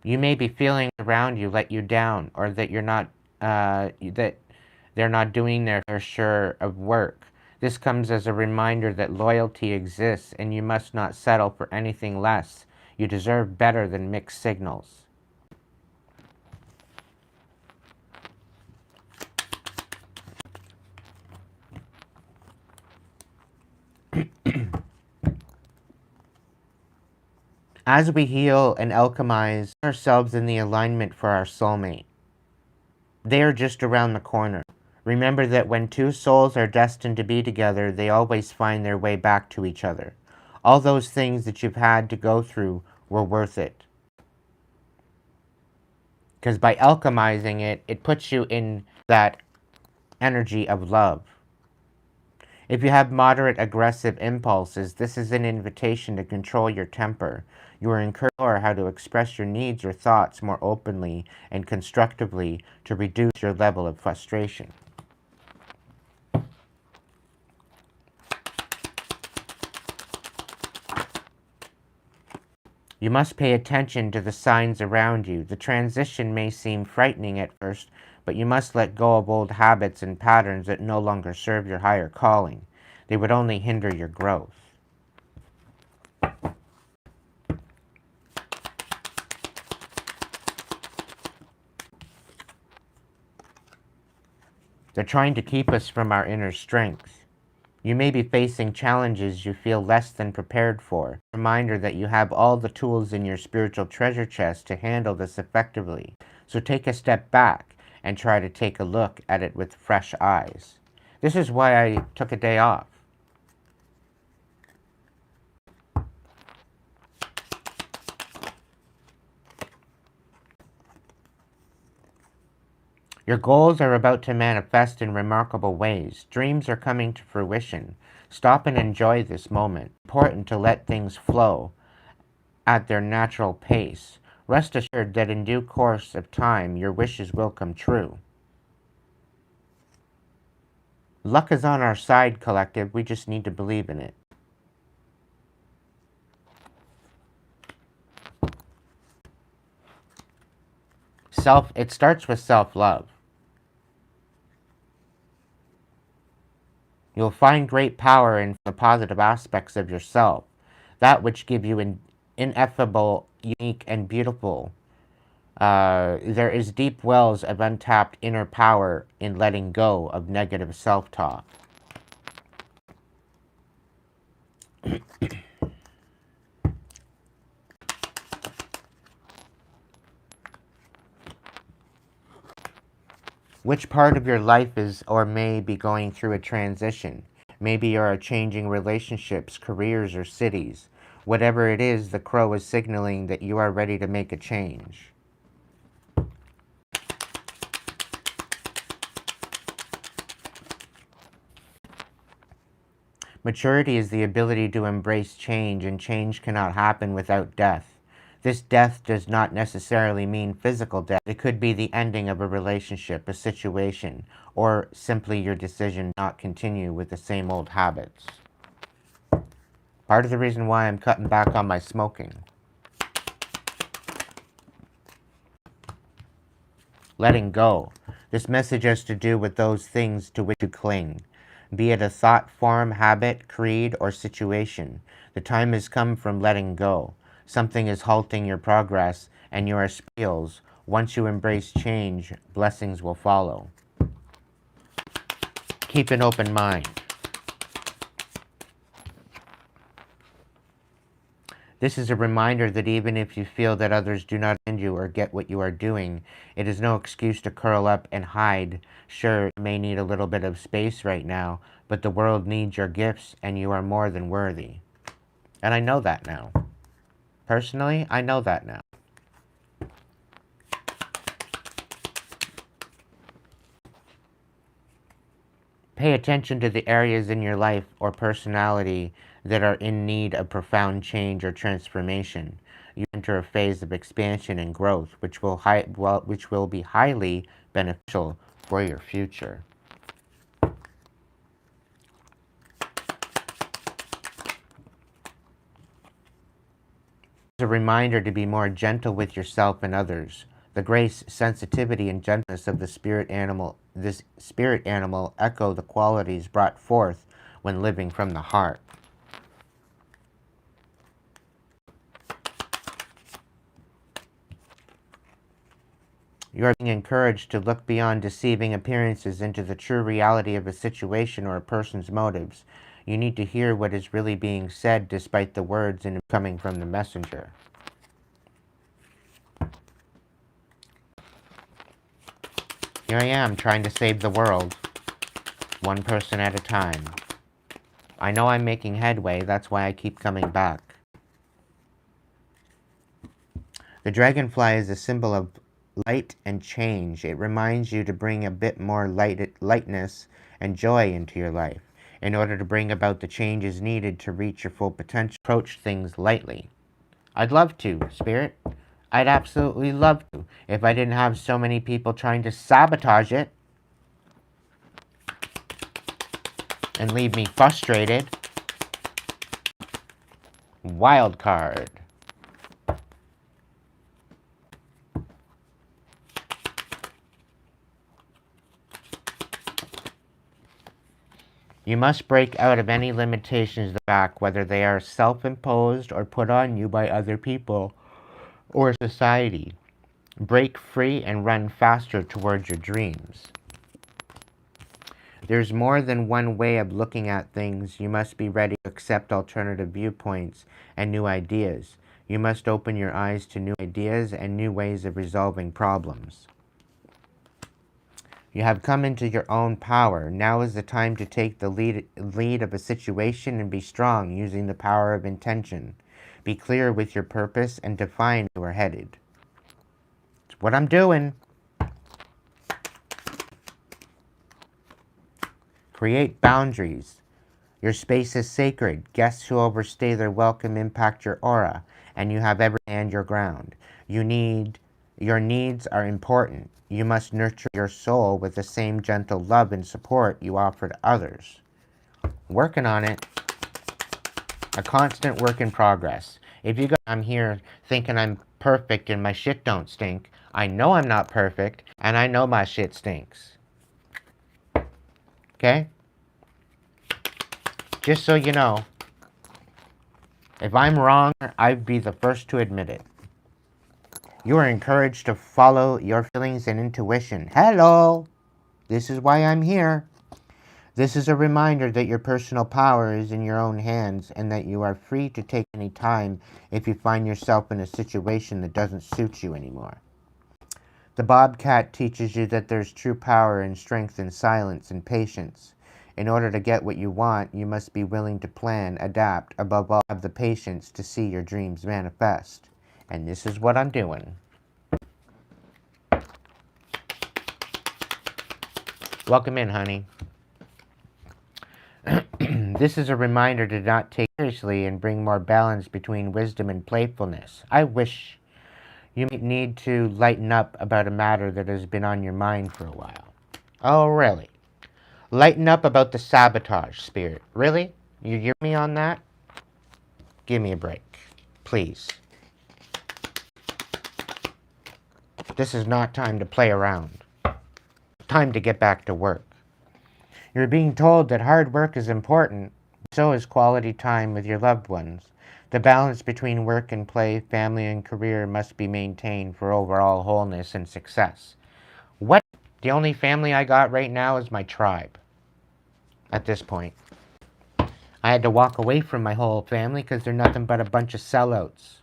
You may be feeling around you let you down, or that you're not, that they're not doing their fair share of work. This comes as a reminder that loyalty exists and you must not settle for anything less. You deserve better than mixed signals. As we heal and alchemize ourselves in the alignment for our soulmate, they are just around the corner. Remember that when two souls are destined to be together, they always find their way back to each other. All those things that you've had to go through were worth it. Because by alchemizing it, it puts you in that energy of love. If you have moderate aggressive impulses, this is an invitation to control your temper. You are encouraged how to express your needs or thoughts more openly and constructively to reduce your level of frustration. You must pay attention to the signs around you. The transition may seem frightening at first, but you must let go of old habits and patterns that no longer serve your higher calling. They would only hinder your growth. They're trying to keep us from our inner strength. You may be facing challenges you feel less than prepared for. Reminder that you have all the tools in your spiritual treasure chest to handle this effectively. So take a step back and try to take a look at it with fresh eyes. This is why I took a day off. Your goals are about to manifest in remarkable ways. Dreams are coming to fruition. Stop and enjoy this moment. It's important to let things flow at their natural pace. Rest assured that in due course of time, your wishes will come true. Luck is on our side, collective. We just need to believe in it. It starts with self-love. You'll find great power in the positive aspects of yourself, that which give you ineffable, unique, and beautiful. There is deep wells of untapped inner power in letting go of negative self-talk. Which part of your life is or may be going through a transition? Maybe you are changing relationships, careers, or cities. Whatever it is, the crow is signaling that you are ready to make a change. Maturity is the ability to embrace change, and change cannot happen without death. This death does not necessarily mean physical death. It could be the ending of a relationship, a situation, or simply your decision not continue with the same old habits. Part of the reason why I'm cutting back on my smoking. Letting go. This message has to do with those things to which you cling, be it a thought, form, habit, creed, or situation. The time has come from letting go. Something is halting your progress, and you are skills. Once you embrace change, blessings will follow. Keep an open mind. This is a reminder that even if you feel that others do not understand you or get what you are doing, it is no excuse to curl up and hide. Sure, you may need a little bit of space right now, but the world needs your gifts and you are more than worthy. And I know that now. Personally, I know that now. Pay attention to the areas in your life or personality that are in need of profound change or transformation. You enter a phase of expansion and growth, which will be highly beneficial for your future. There's a a reminder to be more gentle with yourself and others. The grace, sensitivity, and gentleness of the spirit animal, this spirit animal echo the qualities brought forth when living from the heart. You are being encouraged to look beyond deceiving appearances into the true reality of a situation or a person's motives. You need to hear what is really being said despite the words coming from the messenger. Here I am trying to save the world, one person at a time. I know I'm making headway, that's why I keep coming back. The dragonfly is a symbol of light and change. It reminds you to bring a bit more lightness and joy into your life. In order to bring about the changes needed to reach your full potential, approach things lightly. I'd love to, Spirit. I'd absolutely love to, if I didn't have so many people trying to sabotage it and leave me frustrated. Wild card. You must break out of any limitations back, whether they are self-imposed or put on you by other people or society. Break free and run faster towards your dreams. There's more than one way of looking at things. You must be ready to accept alternative viewpoints and new ideas. You must open your eyes to new ideas and new ways of resolving problems. You have come into your own power. Now is the time to take the lead of a situation and be strong, using the power of intention. Be clear with your purpose and define where you are headed. It's what I'm doing. Create boundaries. Your space is sacred. Guests who overstay their welcome impact your aura, and you have every stand your ground. Your needs are important. You must nurture your soul with the same gentle love and support you offer to others. Working on it. A constant work in progress. If you go, I'm here thinking I'm perfect and my shit don't stink. I know I'm not perfect, and I know my shit stinks. Okay? Just so you know, if I'm wrong, I'd be the first to admit it. You are encouraged to follow your feelings and intuition. Hello! This is why I'm here. This is a reminder that your personal power is in your own hands and that you are free to take any time if you find yourself in a situation that doesn't suit you anymore. The Bobcat teaches you that there's true power and strength in silence and patience. In order to get what you want, you must be willing to plan, adapt, above all, have the patience to see your dreams manifest. And this is what I'm doing. Welcome in, honey. This is a reminder to not take seriously and bring more balance between wisdom and playfulness. I wish you need to lighten up about a matter that has been on your mind for a while. Oh, really? Lighten up about the sabotage, Spirit. Really? You hear me on that? Give me a break, please. This is not time to play around. Time to get back to work. You're being told that hard work is important, so is quality time with your loved ones. The balance between work and play, family and career must be maintained for overall wholeness and success. What? The only family I got right now is my tribe. At this point, I had to walk away from my whole family because they're nothing but a bunch of sellouts.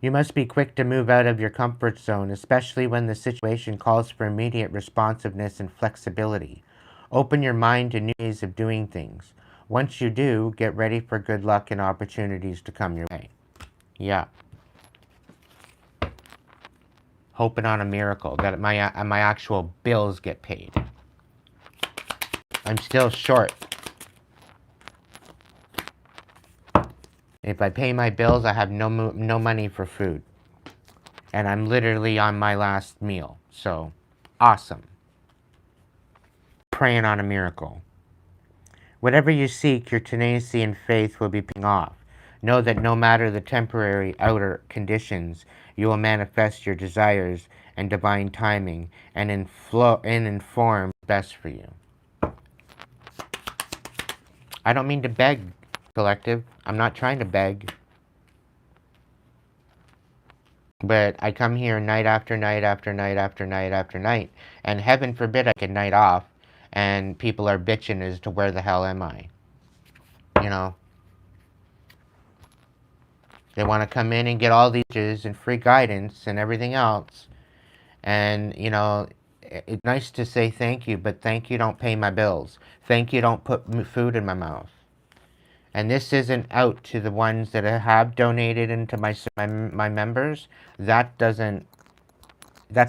You must be quick to move out of your comfort zone, especially when the situation calls for immediate responsiveness and flexibility. Open your mind to new ways of doing things. Once you do, get ready for good luck and opportunities to come your way. Yeah. Hoping on a miracle that my actual bills get paid. I'm still short. If I pay my bills, I have no money for food. And I'm literally on my last meal. So, awesome. Praying on a miracle. Whatever you seek, your tenacity and faith will be paying off. Know that no matter the temporary outer conditions, you will manifest your desires and divine timing and inform best for you. I don't mean to beg, collective. I'm not trying to beg. But I come here night after night after night after night after night, and heaven forbid I could night off, and people are bitching as to where the hell am I. You know, they want to come in and get all these and free guidance and everything else. And, you know, it's nice to say thank you, but thank you don't pay my bills. Thank you don't put food in my mouth. And this isn't out to the ones that have donated into my members. That's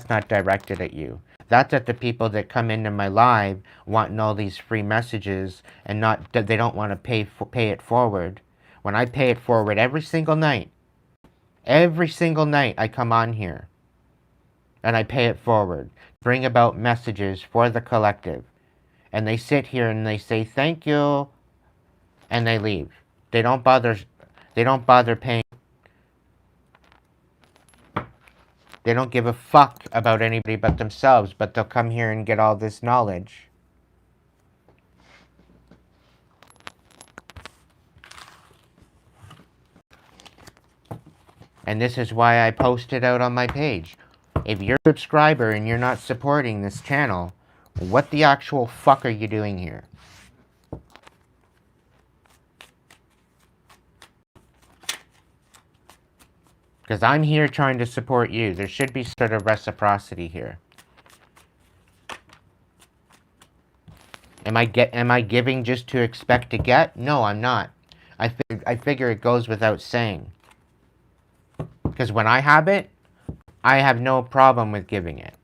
not directed at you. That's at the people that come into my live wanting all these free messages and they don't want to pay it forward. When I pay it forward every single night I come on here and I pay it forward, bring about messages for the collective. And they sit here and they say thank you and they leave. They don't bother paying. They don't give a fuck about anybody but themselves, but they'll come here and get all this knowledge. And this is why I post it out on my page. If you're a subscriber and you're not supporting this channel, what the actual fuck are you doing here? Because I'm here trying to support you. There should be sort of reciprocity here. Am I giving just to expect to get? No, I'm not. I figure it goes without saying. Because when I have it, I have no problem with giving it.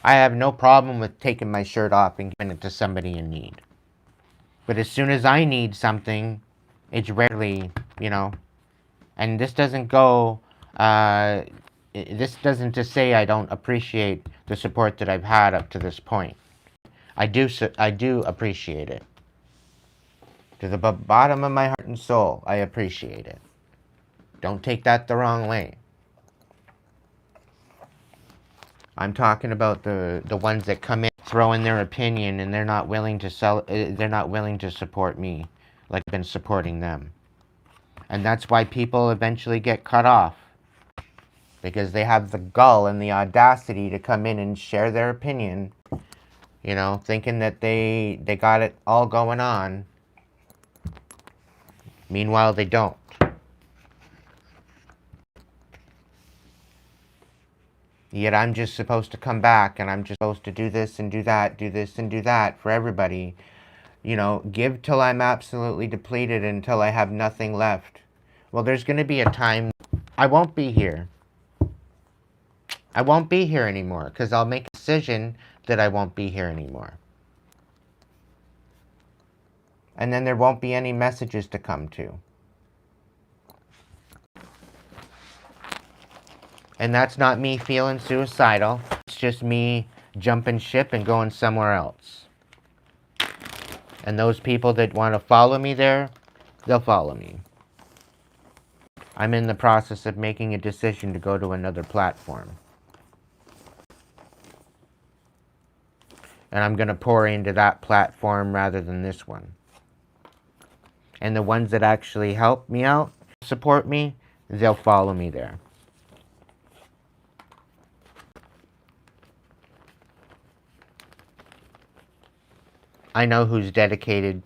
I have no problem with taking my shirt off and giving it to somebody in need. But as soon as I need something, it's rarely, you know. And this doesn't go, this doesn't just say I don't appreciate the support that I've had up to this point. I do appreciate it. To the bottom of my heart and soul, I appreciate it. Don't take that the wrong way. I'm talking about the ones that come in, throw in their opinion, and they're not willing to support me like I've been supporting them. And that's why people eventually get cut off. Because they have the gall and the audacity to come in and share their opinion, you know, thinking that they got it all going on. Meanwhile, they don't. Yet I'm just supposed to come back and I'm just supposed to do this and do that, do this and do that for everybody. You know, give till I'm absolutely depleted until I have nothing left. Well, there's going to be a time I won't be here. I won't be here anymore because I'll make a decision that I won't be here anymore. And then there won't be any messages to come to. And that's not me feeling suicidal. It's just me jumping ship and going somewhere else. And those people that want to follow me there, they'll follow me. I'm in the process of making a decision to go to another platform. And I'm going to pour into that platform rather than this one. And the ones that actually help me out, support me, they'll follow me there. I know who's dedicated,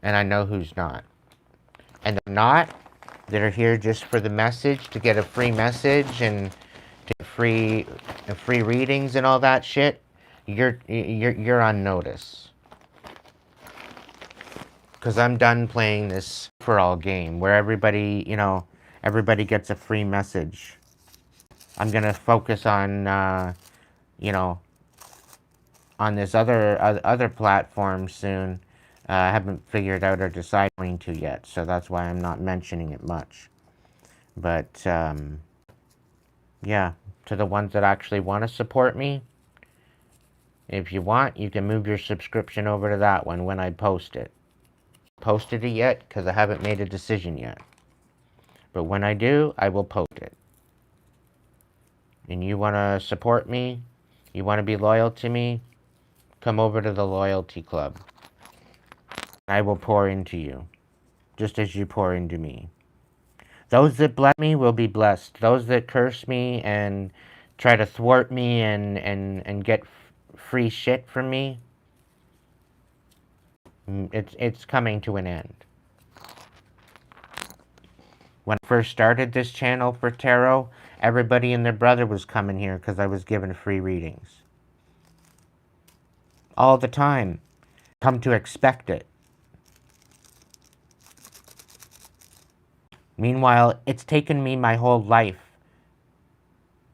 and I know who's not. And they're not, that are here just for the message, to get a free message and to get free readings and all that shit, you're on notice. Because I'm done playing this for all game where everybody, you know, everybody gets a free message. I'm gonna focus on, you know, on this other platform soon. I haven't figured out or decided to yet, so that's why I'm not mentioning it much. But yeah, to the ones that actually want to support me, if you want, you can move your subscription over to that one when I post it. posted it yet because I haven't made a decision yet. But when I do, I will post it. And you want to support me? You want to be loyal to me? Come over to the loyalty club. I will pour into you, just as you pour into me. Those that bless me will be blessed. Those that curse me and try to thwart me and get free shit from me, it's coming to an end. When I first started this channel for tarot, everybody and their brother was coming here because I was giving free readings. All the time. Come to expect it. Meanwhile, it's taken me my whole life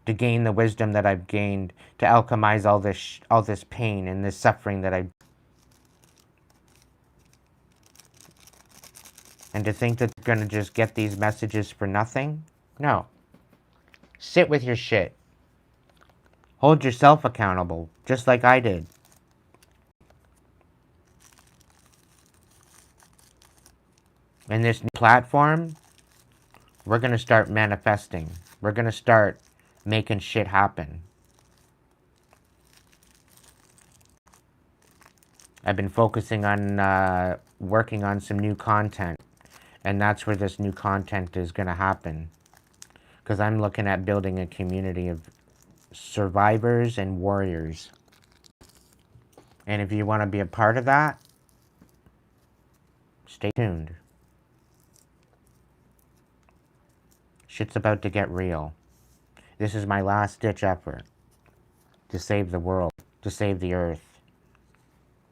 to gain the wisdom that I've gained, to alchemize all this pain and this suffering that I've. And to think that you're going to just get these messages for nothing? No. Sit with your shit. Hold yourself accountable, just like I did. In this new platform, we're going to start manifesting. We're going to start making shit happen. I've been focusing on working on some new content. And that's where this new content is going to happen. Because I'm looking at building a community of survivors and warriors. And if you want to be a part of that, stay tuned. Shit's about to get real. This is my last-ditch effort to save the world, to save the earth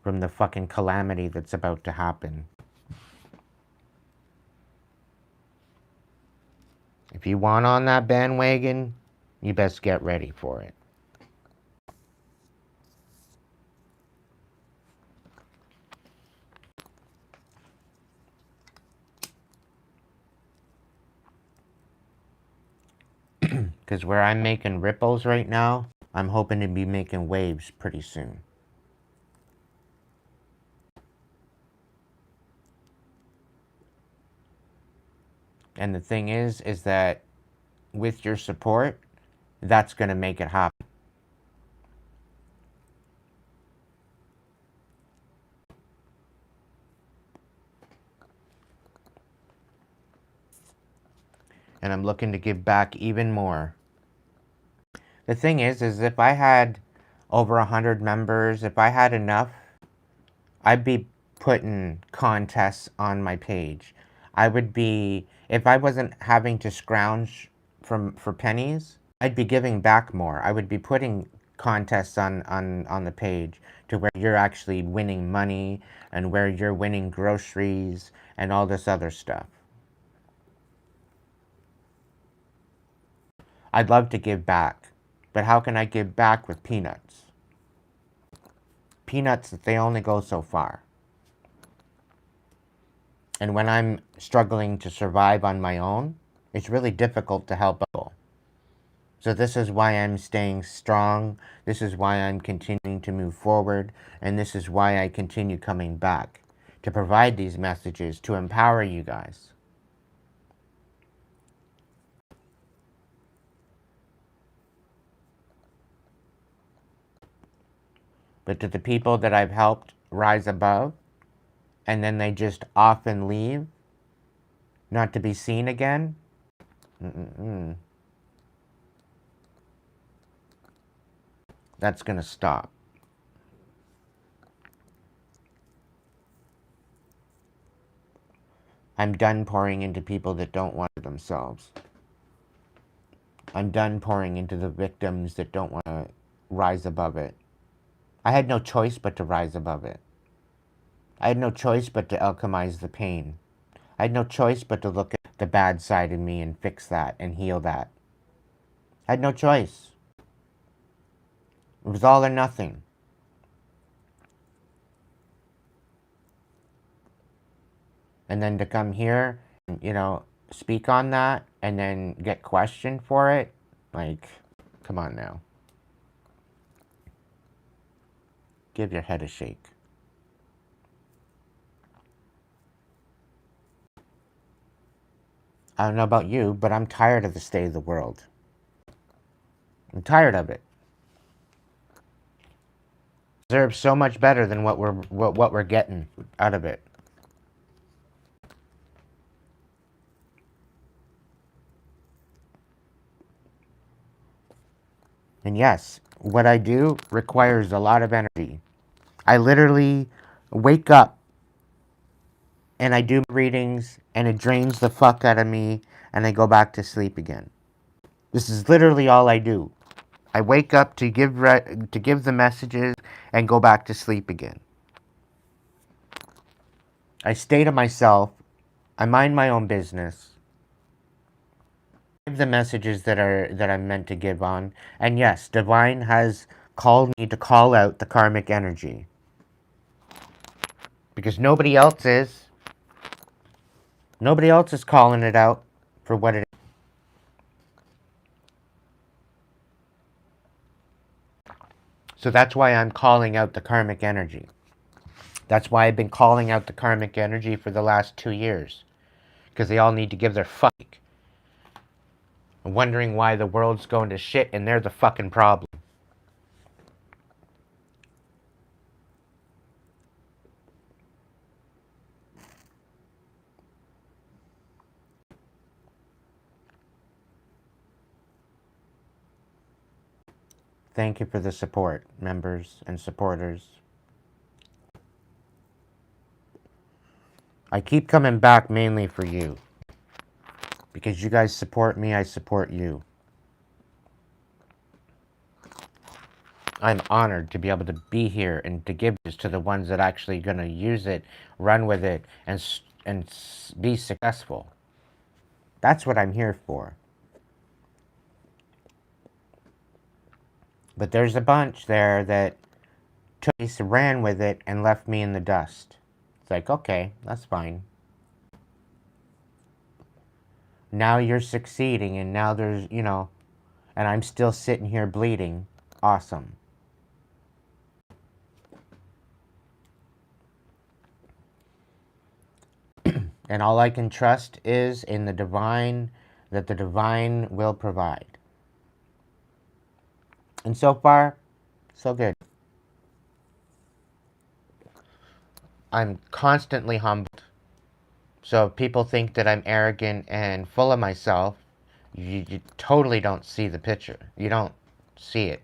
from the fucking calamity that's about to happen. If you want on that bandwagon, you best get ready for it. Because where I'm making ripples right now, I'm hoping to be making waves pretty soon. And the thing is that with your support, that's going to make it happen. And I'm looking to give back even more. The thing is if I had over 100 members, if I had enough, I'd be putting contests on my page. I would be, if I wasn't having to scrounge for pennies, I'd be giving back more. I would be putting contests on the page to where you're actually winning money and where you're winning groceries and all this other stuff. I'd love to give back, but how can I give back with peanuts? Peanuts, they only go so far. And when I'm struggling to survive on my own, it's really difficult to help people. So this is why I'm staying strong. This is why I'm continuing to move forward. And this is why I continue coming back to provide these messages, to empower you guys. But to the people that I've helped rise above, and then they just often leave, not to be seen again, that's going to stop. I'm done pouring into people that don't want it themselves. I'm done pouring into the victims that don't want to rise above it. I had no choice but to rise above it. I had no choice but to alchemize the pain. I had no choice but to look at the bad side of me and fix that and heal that. I had no choice. It was all or nothing. And then to come here and, you know, speak on that and then get questioned for it, like, come on now. Give your head a shake. I don't know about you, but I'm tired of the state of the world. I'm tired of it. It deserves so much better than what we're getting out of it. And yes, what I do requires a lot of energy. I literally wake up and I do readings and it drains the fuck out of me and I go back to sleep again. This is literally all I do. I wake up to give the messages and go back to sleep again. I stay to myself. I mind my own business. Give the messages that I'm meant to give on. And yes, Divine has called me to call out the karmic energy. Because nobody else is. Nobody else is calling it out for what it is. So that's why I'm calling out the karmic energy. That's why I've been calling out the karmic energy for the last 2 years. Because they all need to give their fuck. Wondering why the world's going to shit and they're the fucking problem. Thank you for the support, members and supporters. I keep coming back mainly for you. Because you guys support me, I support you. I'm honored to be able to be here and to give this to the ones that actually going to use it, run with it, and be successful. That's what I'm here for. But there's a bunch there that ran with it and left me in the dust. It's like, okay, that's fine. Now you're succeeding and now there's, and I'm still sitting here bleeding. Awesome. And all I can trust is in the divine, that the divine will provide. And so far, so good. I'm constantly humbled. So if people think that I'm arrogant and full of myself, you totally don't see the picture. You don't see it.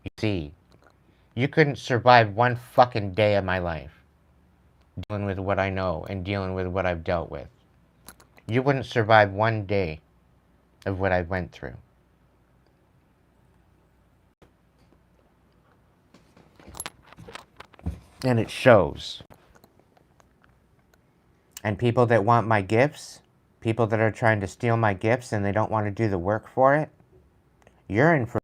You see, you couldn't survive one fucking day of my life dealing with what I know and dealing with what I've dealt with. You wouldn't survive one day of what I went through. And it shows. And people that want my gifts, people that are trying to steal my gifts and they don't want to do the work for it, you're in for...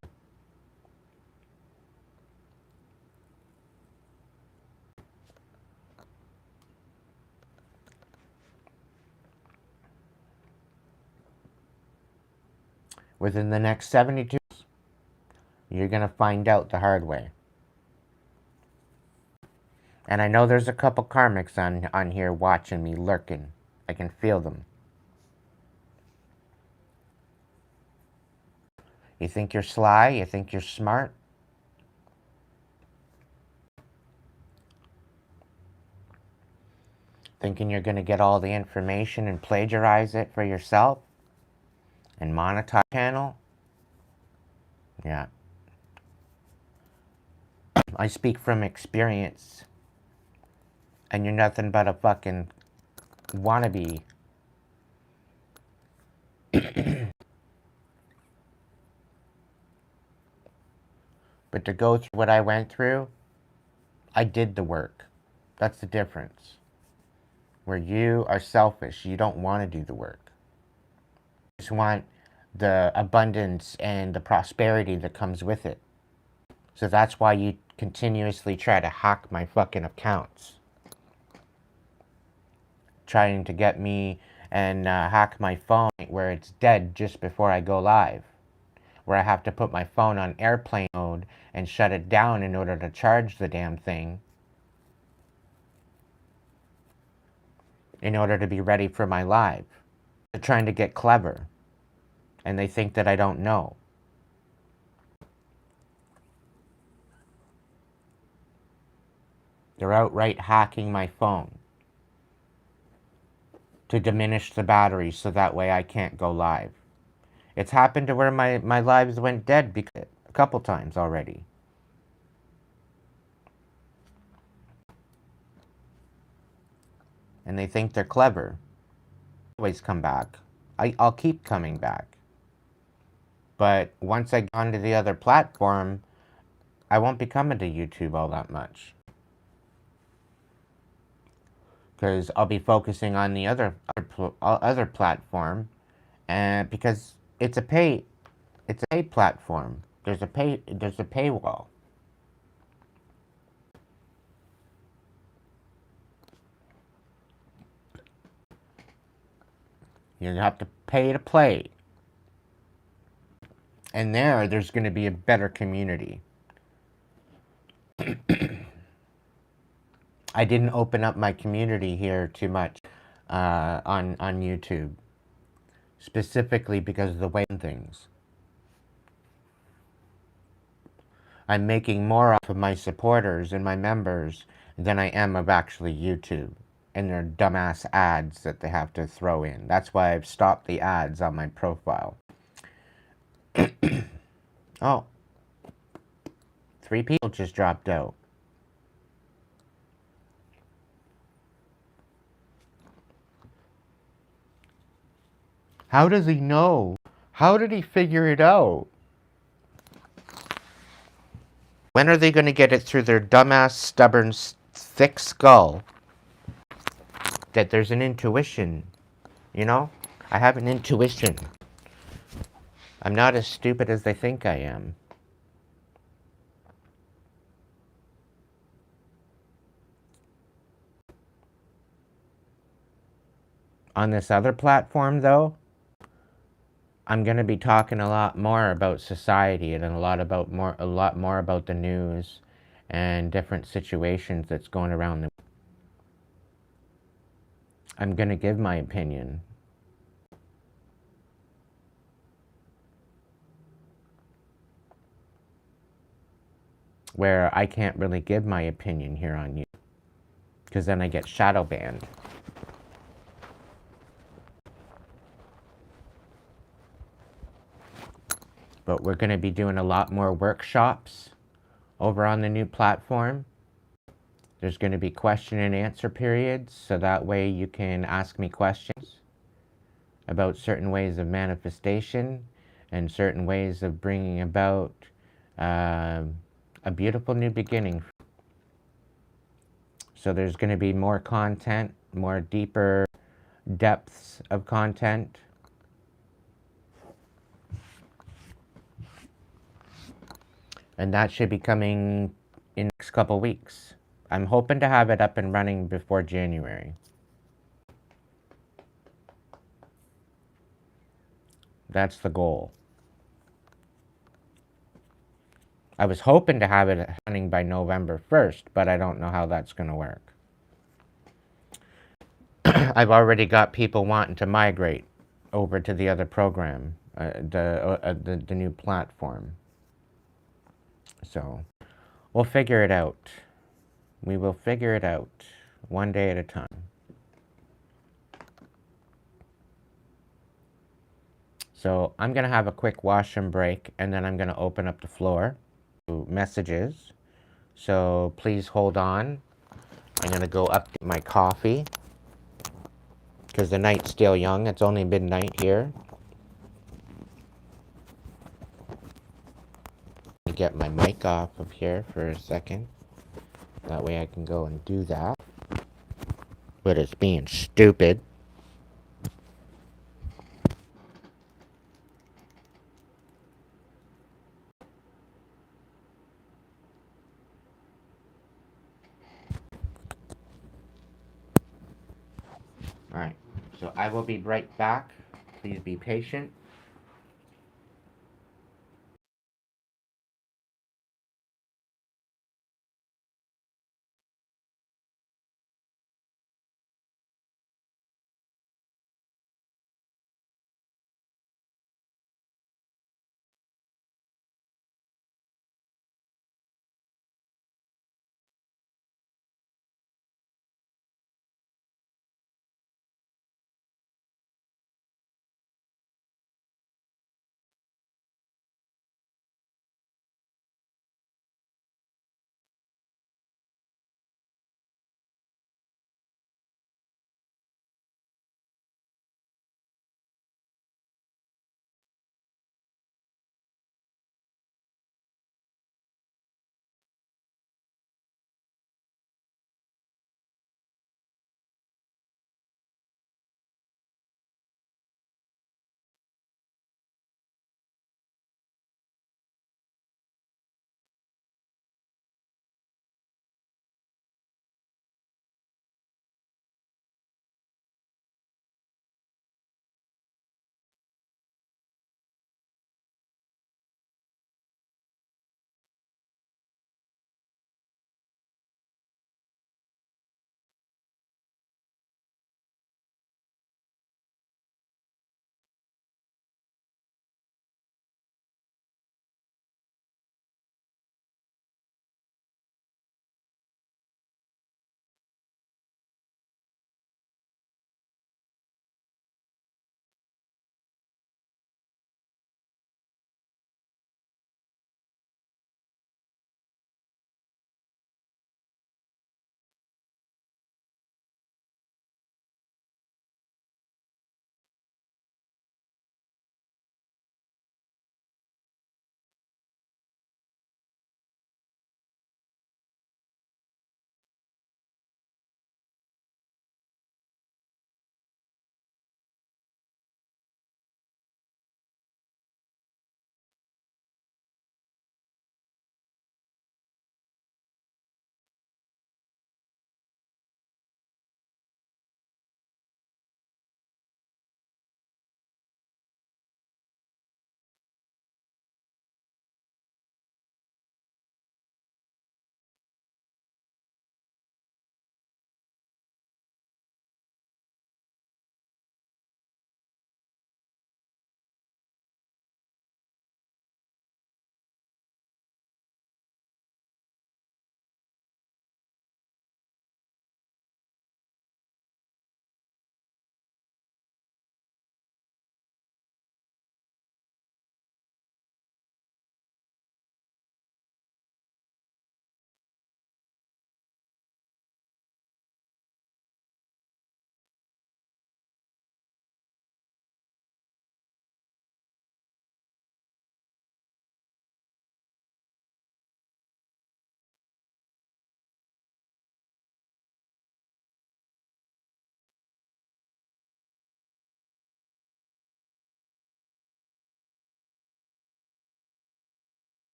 Within the next 72 hours, you're going to find out the hard way. And I know there's a couple karmics on here watching me, lurking. I can feel them. You think you're sly? You think you're smart? Thinking you're going to get all the information and plagiarize it for yourself? And monetize the channel? Yeah. I speak from experience. And you're nothing but a fucking wannabe. But to go through what I went through, I did the work. That's the difference. Where you are selfish, you don't want to do the work. You just want the abundance and the prosperity that comes with it. So that's why you continuously try to hack my fucking accounts. Trying to get me and hack my phone where it's dead just before I go live. Where I have to put my phone on airplane mode and shut it down in order to charge the damn thing. In order to be ready for my live. They're trying to get clever. And they think that I don't know. They're outright hacking my phone to diminish the battery so that way I can't go live. It's happened to where my lives went dead a couple times already. And they think they're clever. Always come back. I'll keep coming back. But once I get onto the other platform, I won't be coming to YouTube all that much. Because I'll be focusing on the other platform, and because it's a pay platform. There's a paywall. You have to pay to play. And there's going to be a better community. I didn't open up my community here too much on YouTube, specifically because of the way things. I'm making more off of my supporters and my members than I am of actually YouTube and their dumbass ads that they have to throw in. That's why I've stopped the ads on my profile. Oh, 3 people just dropped out. How does he know? How did he figure it out? When are they going to get it through their dumbass, stubborn, thick skull that there's an intuition? You know? I have an intuition. I'm not as stupid as they think I am. On this other platform, though, I'm going to be talking a lot more about society and a lot more about the news and different situations that's going around the. I'm going to give my opinion. Where I can't really give my opinion here on you, because then I get shadow banned. But we're going to be doing a lot more workshops over on the new platform. There's going to be question and answer periods, so that way you can ask me questions about certain ways of manifestation and certain ways of bringing about a beautiful new beginning. So there's going to be more content, more deeper depths of content. And that should be coming in the next couple weeks. I'm hoping to have it up and running before January. That's the goal. I was hoping to have it running by November 1st, but I don't know how that's going to work. I've already got people wanting to migrate over to the other program, the new platform. So we'll figure it out. We will figure it out one day at a time. So I'm going to have a quick washroom break, and then I'm going to open up the floor to messages. So please hold on. I'm going to go up to my coffee because the night's still young. It's only midnight here. Let me get my mic off of here for a second. That way I can go and do that. But it's being stupid. Alright, so I will be right back. Please be patient.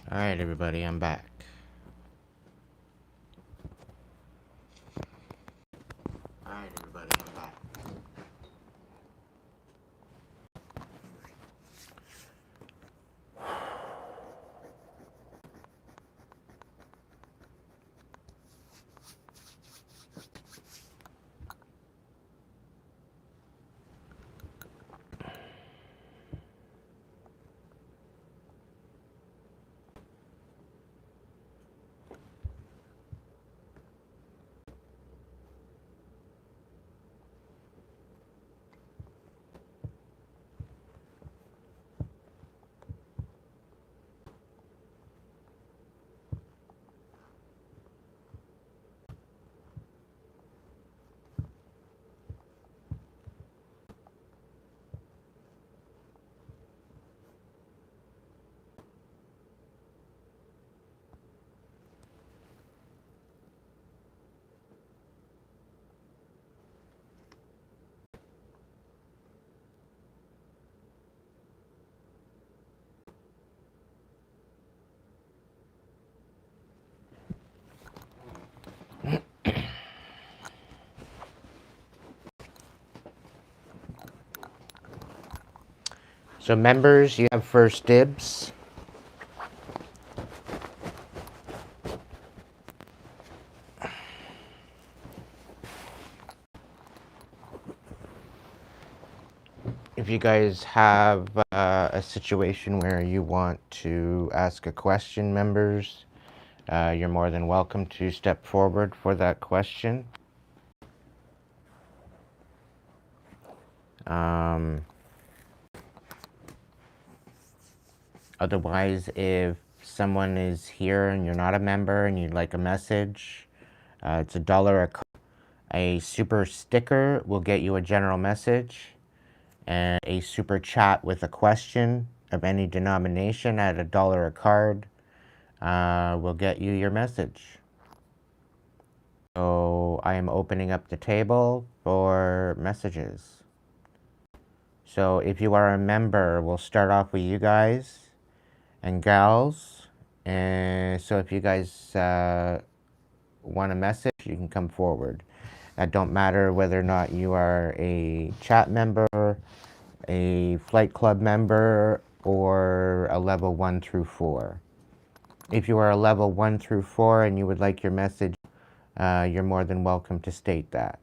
Alright, everybody, I'm back. Alright, everybody, I'm back. So members, you have first dibs. If you guys have a situation where you want to ask a question, members, you're more than welcome to step forward for that question. Otherwise, if someone is here and you're not a member and you'd like a message, it's $1 a card. A super sticker will get you a general message, and a super chat with a question of any denomination at $1 a card will get you your message. So I am opening up the table for messages. So if you are a member, we'll start off with you guys and gals. And so if you guys want a message, you can come forward. It don't matter whether or not you are a chat member, a flight club member, or a level 1 through 4. If you are a level 1 through 4 and you would like your message, you're more than welcome to state that.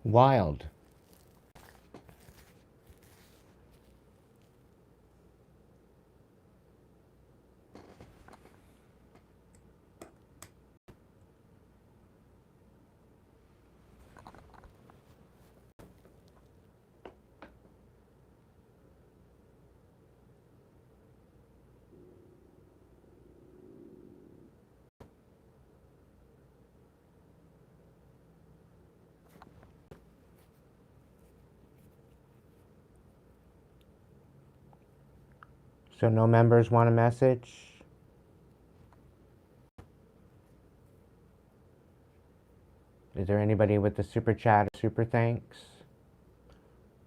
Wild. So no members want a message? Is there anybody with the super chat, super thanks,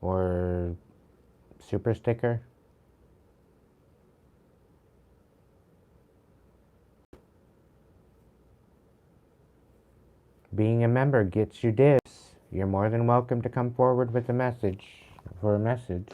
or super sticker? Being a member gets you this. You're more than welcome to come forward with a message, for a message.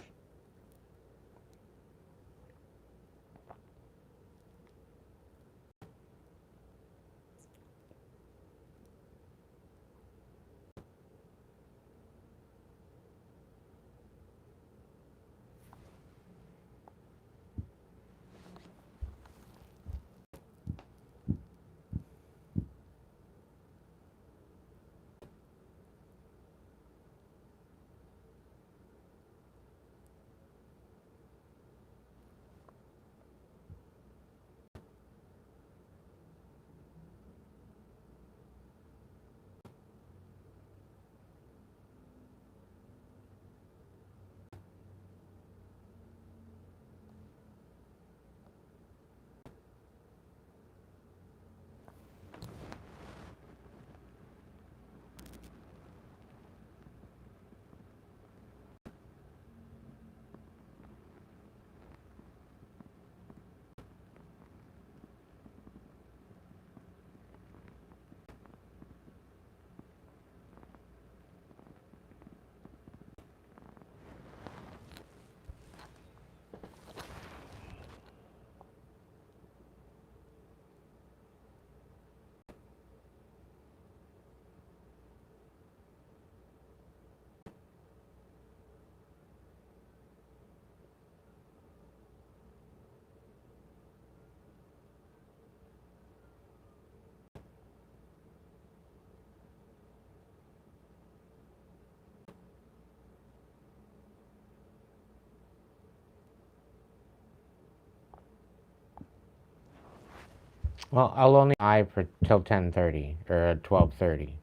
Well, I'll only live for till 10:30 or 12:30.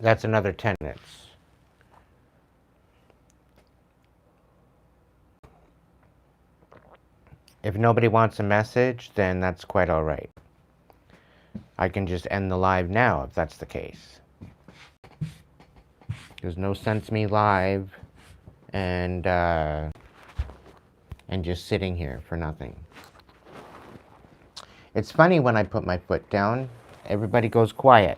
That's another 10 minutes. If nobody wants a message, then that's quite all right. I can just end the live now if that's the case. There's no sense me live and just sitting here for nothing. It's funny when I put my foot down, everybody goes quiet.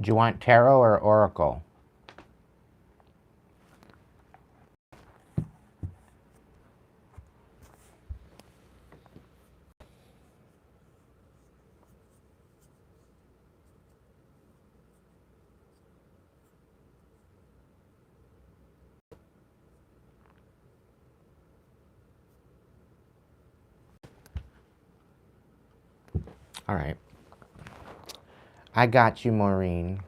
Do you want tarot or oracle? All right. I got you, Maureen.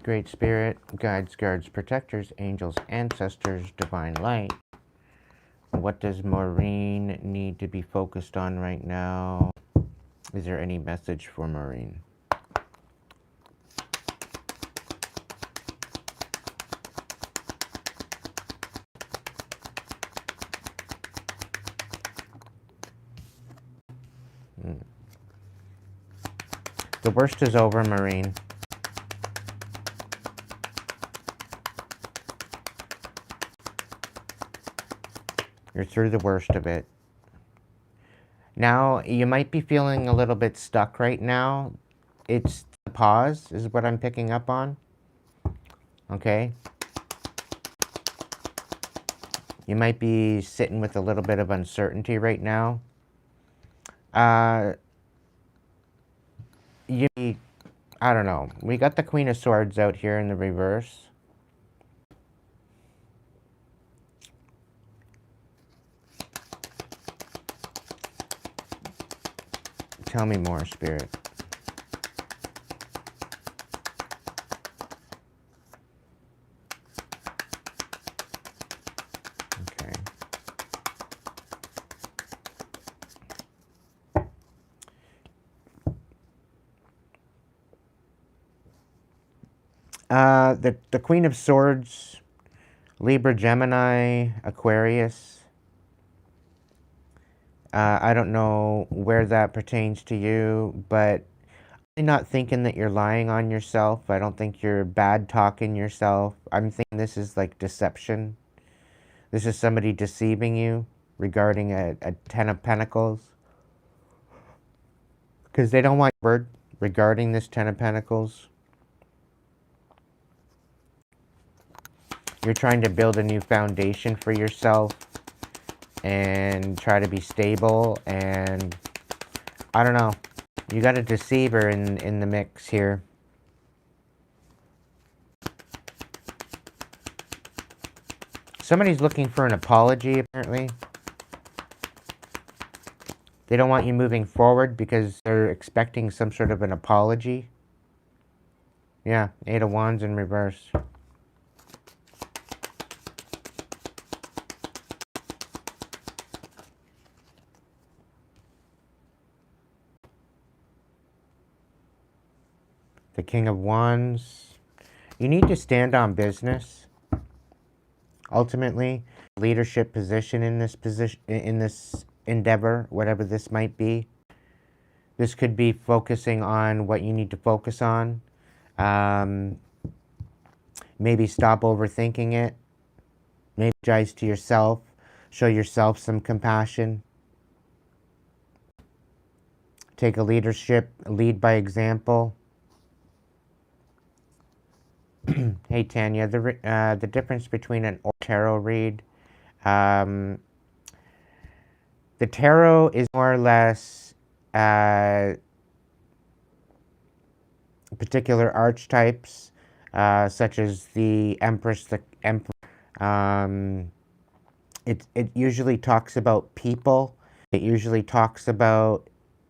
Great Spirit, guides, guards, protectors, angels, ancestors, divine light. What does Maureen need to be focused on right now? Is there any message for Maureen? The worst is over, Maureen. You're through the worst of it. Now, you might be feeling a little bit stuck right now. It's the pause is what I'm picking up on. Okay? You might be sitting with a little bit of uncertainty right now. I don't know. We got the Queen of Swords out here in the reverse. Tell me more, Spirit. Okay. The Queen of Swords, Libra, Gemini, Aquarius. I don't know where that pertains to you, but I'm not thinking that you're lying on yourself. I don't think you're bad talking yourself. I'm thinking this is like deception. This is somebody deceiving you regarding a Ten of Pentacles. Because they don't want word regarding this Ten of Pentacles. You're trying to build a new foundation for yourself and try to be stable, and I don't know. You got a deceiver in the mix here. Somebody's looking for an apology, apparently. They don't want you moving forward because they're expecting some sort of an apology. Yeah, Eight of Wands in reverse. The King of Wands. You need to stand on business. Ultimately, leadership position in this endeavor, whatever this might be. This could be focusing on what you need to focus on. Maybe stop overthinking it. Maybe apologize to yourself. Show yourself some compassion. Take a leadership, lead by example. Hey Tanya, the difference between an tarot read. The tarot is more or less particular archetypes, such as the Empress, the Emperor. It usually talks about people. It usually talks about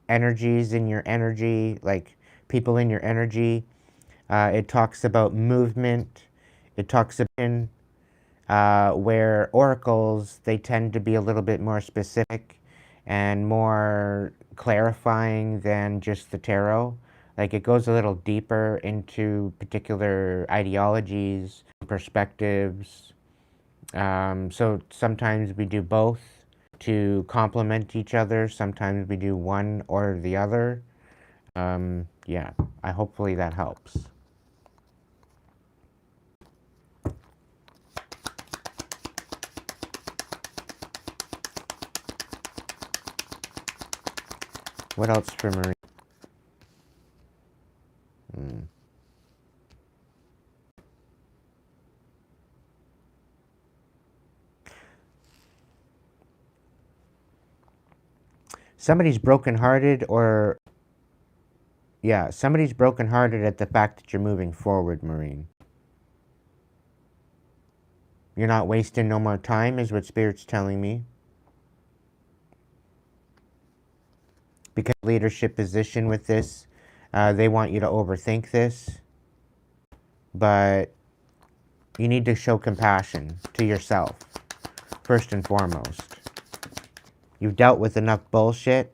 energies in your energy, like people in your energy. It talks about movement. It talks about where oracles, they tend to be a little bit more specific and more clarifying than just the tarot. Like it goes a little deeper into particular ideologies, perspectives. So sometimes we do both to complement each other. Sometimes we do one or the other. Yeah, hopefully that helps. What else for Marie? Somebody's brokenhearted, or yeah, somebody's brokenhearted at the fact that you're moving forward, Marine. You're not wasting no more time, is what Spirit's telling me. Because leadership position with this, they want you to overthink this, but you need to show compassion to yourself, first and foremost. You've dealt with enough bullshit,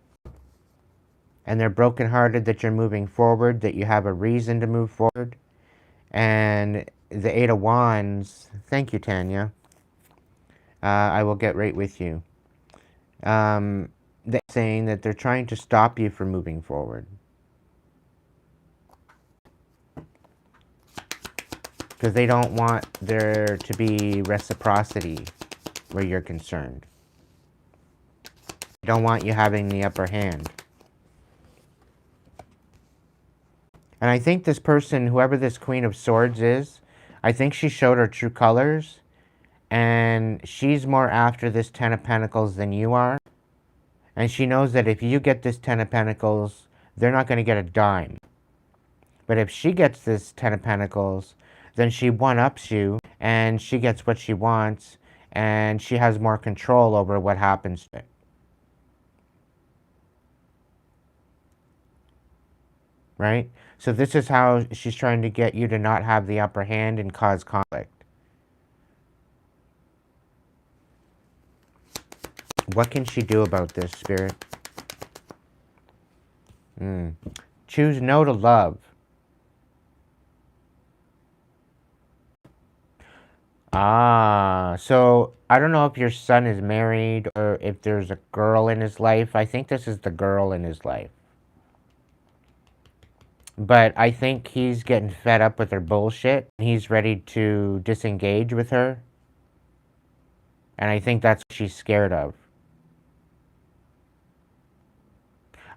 and they're brokenhearted that you're moving forward, that you have a reason to move forward. And the Eight of Wands, thank you, Tanya. I will get right with you. They're saying that they're trying to stop you from moving forward. Because they don't want there to be reciprocity where you're concerned. They don't want you having the upper hand. And I think this person, whoever this Queen of Swords is, I think she showed her true colors. And she's more after this Ten of Pentacles than you are. And she knows that if you get this Ten of Pentacles, they're not going to get a dime. But if she gets this Ten of Pentacles, then she one-ups you, and she gets what she wants, and she has more control over what happens to it. Right? So this is how she's trying to get you to not have the upper hand and cause conflict. What can she do about this, Spirit? Choose no to love. So I don't know if your son is married or if there's a girl in his life. I think this is the girl in his life. But I think he's getting fed up with her bullshit. He's ready to disengage with her. And I think that's what she's scared of.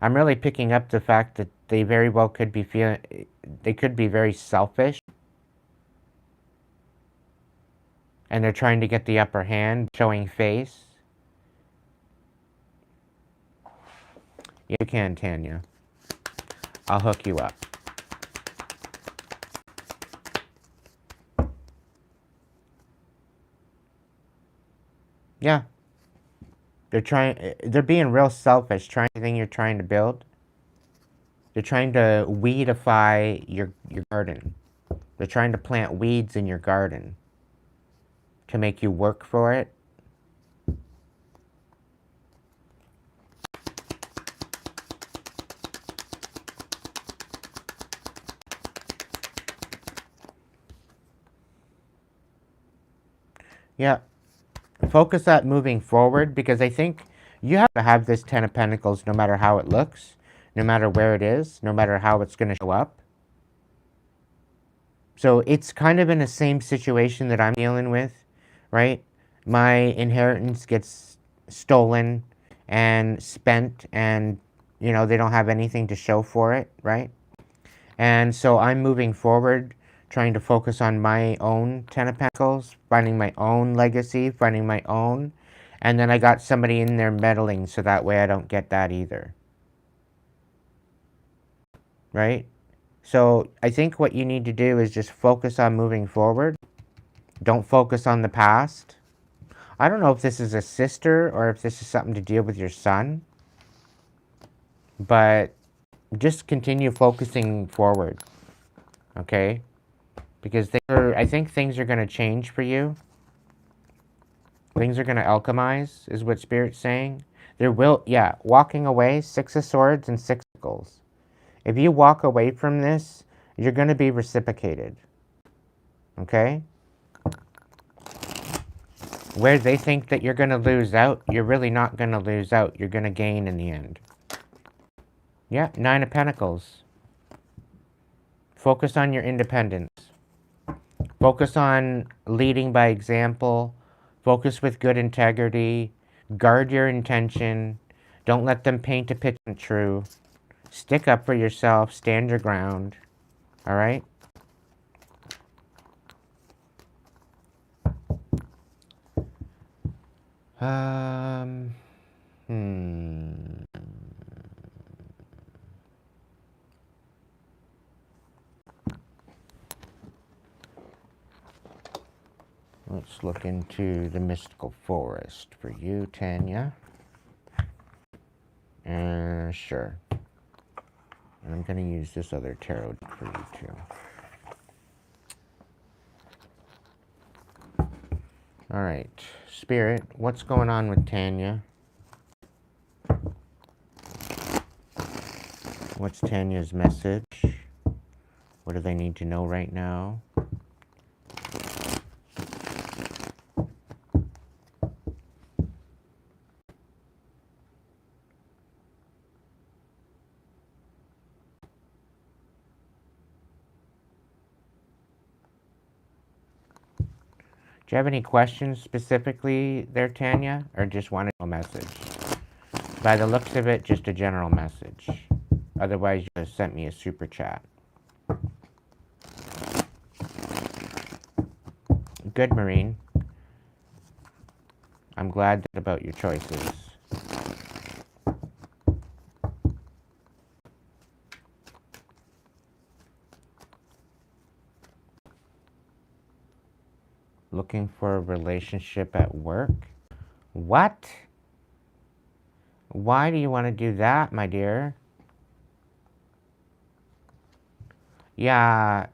I'm really picking up the fact that they very well could be they could be very selfish. And they're trying to get the upper hand, showing face. You can, Tanya. I'll hook you up. Yeah. They're being real selfish, trying anything you're trying to build. They're trying to weedify your garden. They're trying to plant weeds in your garden to make you work for it. Yeah. Focus on moving forward, because I think you have to have this Ten of Pentacles no matter how it looks, no matter where it is, no matter how it's going to show up. So it's kind of in the same situation that I'm dealing with, right? My inheritance gets stolen and spent, and, you know, they don't have anything to show for it, right? And so I'm moving forward, trying to focus on my own Ten of Pentacles, finding my own legacy, finding my own. And then I got somebody in there meddling, so that way I don't get that either. Right? So I think what you need to do is just focus on moving forward. Don't focus on the past. I don't know if this is a sister or if this is something to deal with your son. But just continue focusing forward. Okay? Because I think things are going to change for you. Things are going to alchemize, is what Spirit's saying. There will, yeah, walking away, Six of Swords and Six of Pentacles. If you walk away from this, you're going to be reciprocated. Okay? Where they think that you're going to lose out, you're really not going to lose out. You're going to gain in the end. Yeah, Nine of Pentacles. Focus on your independence. Focus on leading by example. Focus with good integrity. Guard your intention. Don't let them paint a picture true. Stick up for yourself. Stand your ground. All right? Let's look into the mystical forest for you, Tanya. Sure. And I'm going to use this other tarot deck for you, too. All right. Spirit, what's going on with Tanya? What's Tanya's message? What do they need to know right now? Do you have any questions specifically there, Tanya? Or just want a message? By the looks of it, just a general message. Otherwise, you would have sent me a super chat. Good, Marine. I'm glad about your choices. Looking for a relationship at work? What? Why do you want to do that, my dear? Yeah,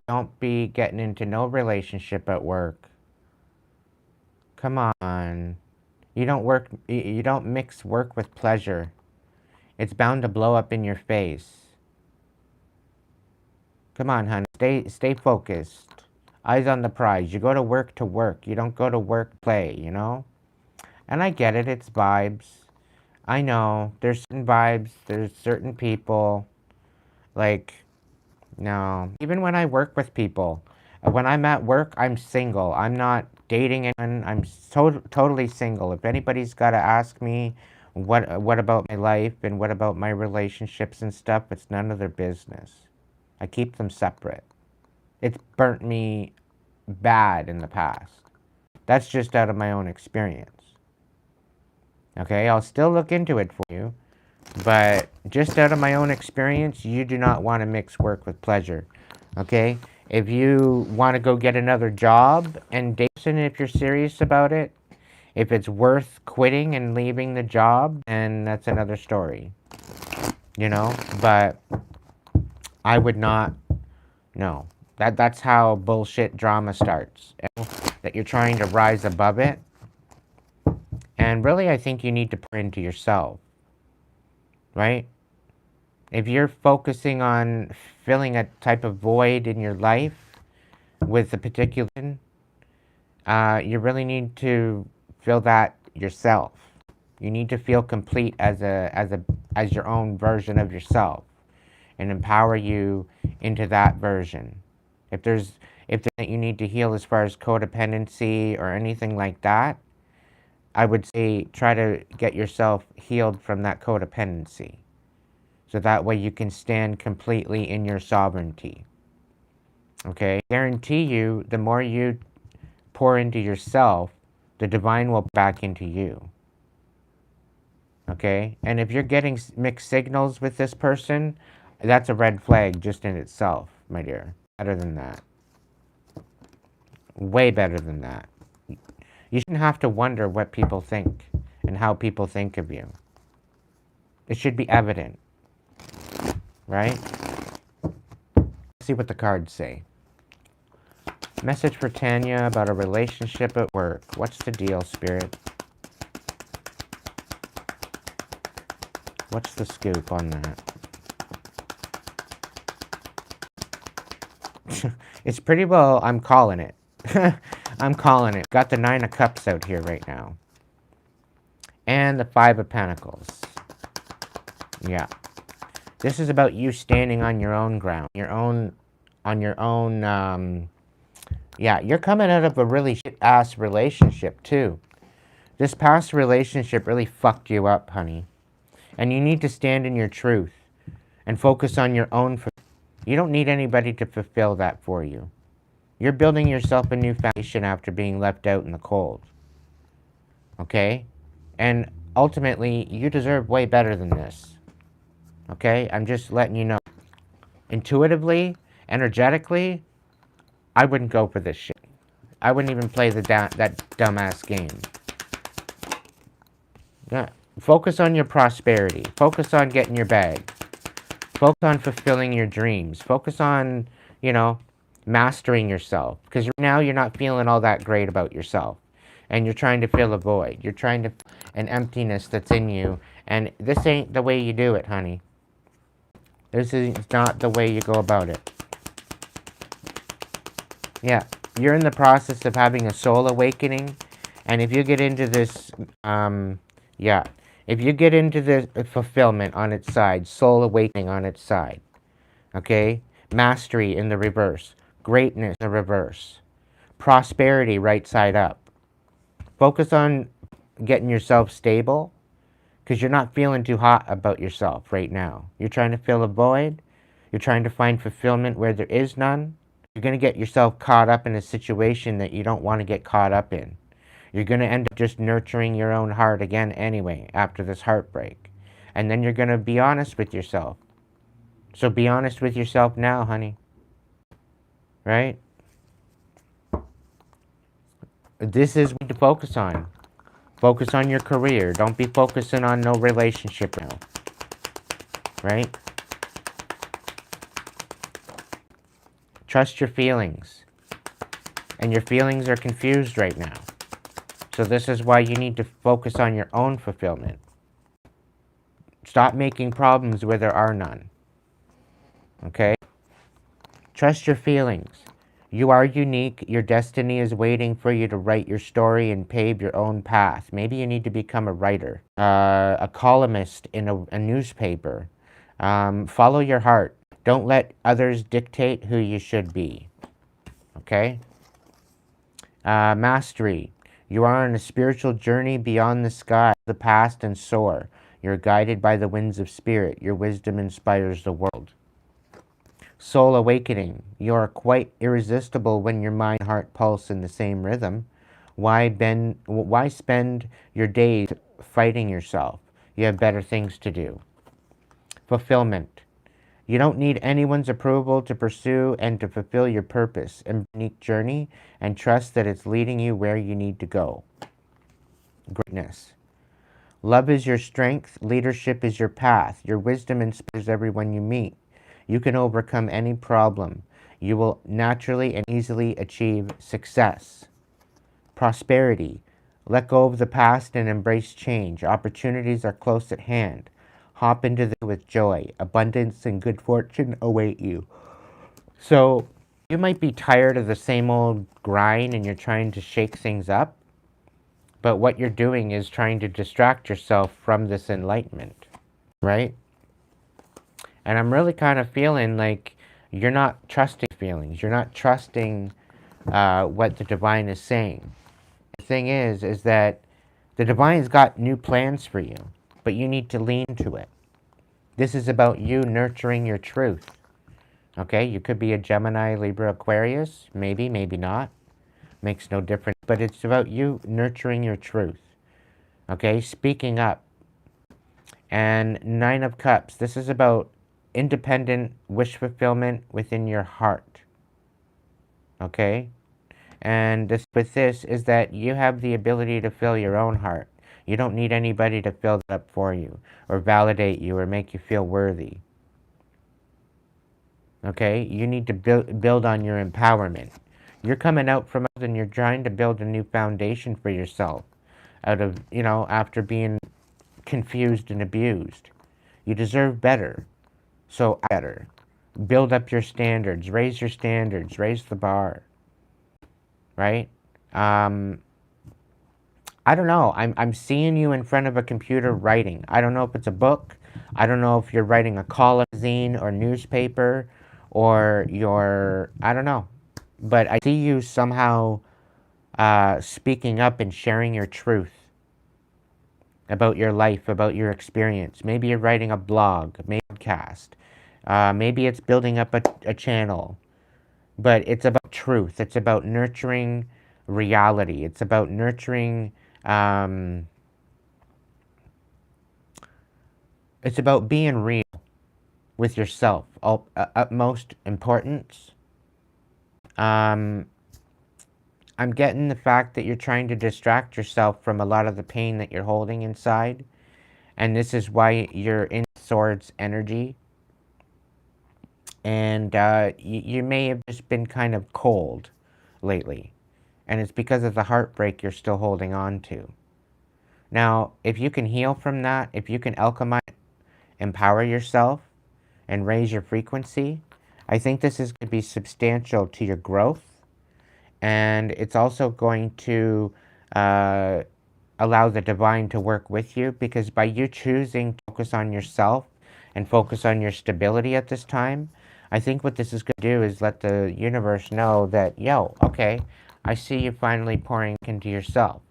don't be getting into no relationship at work. Come on. You don't mix work with pleasure. It's bound to blow up in your face. Come on, honey. Stay focused. Eyes on the prize. You go to work. You don't go to work play, you know? And I get it, it's vibes. I know, there's certain vibes, there's certain people. Like, no. Even when I work with people, when I'm at work, I'm single. I'm not dating anyone. I'm totally single. If anybody's got to ask me what about my life and what about my relationships and stuff, it's none of their business. I keep them separate. It's burnt me bad in the past. That's just out of my own experience. Okay, I'll still look into it for you. But just out of my own experience, you do not want to mix work with pleasure. Okay? If you want to go get another job and date, and if you're serious about it, if it's worth quitting and leaving the job, then that's another story. You know? But I would not. No. That's how bullshit drama starts. That you're trying to rise above it. And really, I think you need to pour into yourself. Right? If you're focusing on filling a type of void in your life with a particular, you really need to fill that yourself. You need to feel complete as your own version of yourself, and empower you into that version. If there's that you need to heal as far as codependency or anything like that, I would say try to get yourself healed from that codependency. So that way you can stand completely in your sovereignty. Okay? I guarantee you, the more you pour into yourself, the divine will back into you. Okay? And if you're getting mixed signals with this person, that's a red flag just in itself, my dear. Better than that. Way better than that. You shouldn't have to wonder what people think and how people think of you. It should be evident. Right? Let's see what the cards say. Message for Tanya about a relationship at work. What's the deal, Spirit? What's the scoop on that? It's pretty well, I'm calling it. I'm calling it. Got the 9 of Cups out here right now. And the 5 of Pentacles. Yeah. This is about you standing on your own ground. Yeah, you're coming out of a really shit-ass relationship, too. This past relationship really fucked you up, honey. And you need to stand in your truth and focus on your own. You don't need anybody to fulfill that for you. You're building yourself a new foundation after being left out in the cold. Okay? And ultimately, you deserve way better than this. Okay? I'm just letting you know. Intuitively, energetically, I wouldn't go for this shit. I wouldn't even play that dumbass game. Yeah. Focus on your prosperity. Focus on getting your bag. Focus on fulfilling your dreams. Focus on, mastering yourself. Because now you're not feeling all that great about yourself. And you're trying to fill a void. You're trying to an emptiness that's in you. And this ain't the way you do it, honey. This is not the way you go about it. Yeah, you're in the process of having a soul awakening. And if you get into this, if you get into the fulfillment on its side, soul awakening on its side, okay? Mastery in the reverse, greatness in the reverse, prosperity right side up. Focus on getting yourself stable, because you're not feeling too hot about yourself right now. You're trying to fill a void. You're trying to find fulfillment where there is none. You're going to get yourself caught up in a situation that you don't want to get caught up in. You're going to end up just nurturing your own heart again anyway after this heartbreak. And then you're going to be honest with yourself. So be honest with yourself now, honey. Right? This is what to focus on. Focus on your career. Don't be focusing on no relationship now. Right? Trust your feelings. And your feelings are confused right now. So this is why you need to focus on your own fulfillment. Stop making problems where there are none. Okay? Trust your feelings. You are unique. Your destiny is waiting for you to write your story and pave your own path. Maybe you need to become a writer, a columnist in a newspaper. Follow your heart. Don't let others dictate who you should be. Okay? Mastery. You are on a spiritual journey beyond the sky, the past, and soar. You're guided by the winds of spirit. Your wisdom inspires the world. Soul awakening. You are quite irresistible when your mind, heart, pulse in the same rhythm. Why spend your days fighting yourself? You have better things to do. Fulfillment. You don't need anyone's approval to pursue and to fulfill your purpose and unique journey, and trust that it's leading you where you need to go. Greatness. Love is your strength. Leadership is your path. Your wisdom inspires everyone you meet. You can overcome any problem. You will naturally and easily achieve success. Prosperity. Let go of the past and embrace change. Opportunities are close at hand. Hop into them with joy. Abundance and good fortune await you. So you might be tired of the same old grind and you're trying to shake things up. But what you're doing is trying to distract yourself from this enlightenment. Right? And I'm really kind of feeling like you're not trusting feelings. You're not trusting what the divine is saying. The thing is that the divine's got new plans for you, but you need to lean to it. This is about you nurturing your truth. Okay, you could be a Gemini, Libra, Aquarius. Maybe, maybe not. Makes no difference. But it's about you nurturing your truth. Okay, speaking up. And Nine of Cups. This is about independent wish fulfillment within your heart. Okay? And with this is that you have the ability to fill your own heart. You don't need anybody to fill that up for you or validate you or make you feel worthy. Okay? You need to build on your empowerment. You're coming out from us and you're trying to build a new foundation for yourself out of, after being confused and abused. You deserve better. So better. Build up your standards. Raise your standards. Raise the bar. Right? I don't know. I'm seeing you in front of a computer writing. I don't know if it's a book. I don't know if you're writing a column, zine, or newspaper, or I don't know. But I see you somehow speaking up and sharing your truth. about your life, about your experience. Maybe you're writing a blog, maybe a podcast. Maybe it's building up a channel. But it's about truth. It's about nurturing reality. It's about nurturing, it's about being real with yourself. Utmost importance. Um, I'm getting the fact that you're trying to distract yourself from a lot of the pain that you're holding inside. And this is why you're in Swords energy. And you may have just been kind of cold lately. And it's because of the heartbreak you're still holding on to. Now, if you can heal from that, if you can alchemize, empower yourself, and raise your frequency, I think this is going to be substantial to your growth. And it's also going to allow the divine to work with you, because by you choosing to focus on yourself and focus on your stability at this time, I think what this is going to do is let the universe know that, yo, okay, I see you finally pouring into yourself.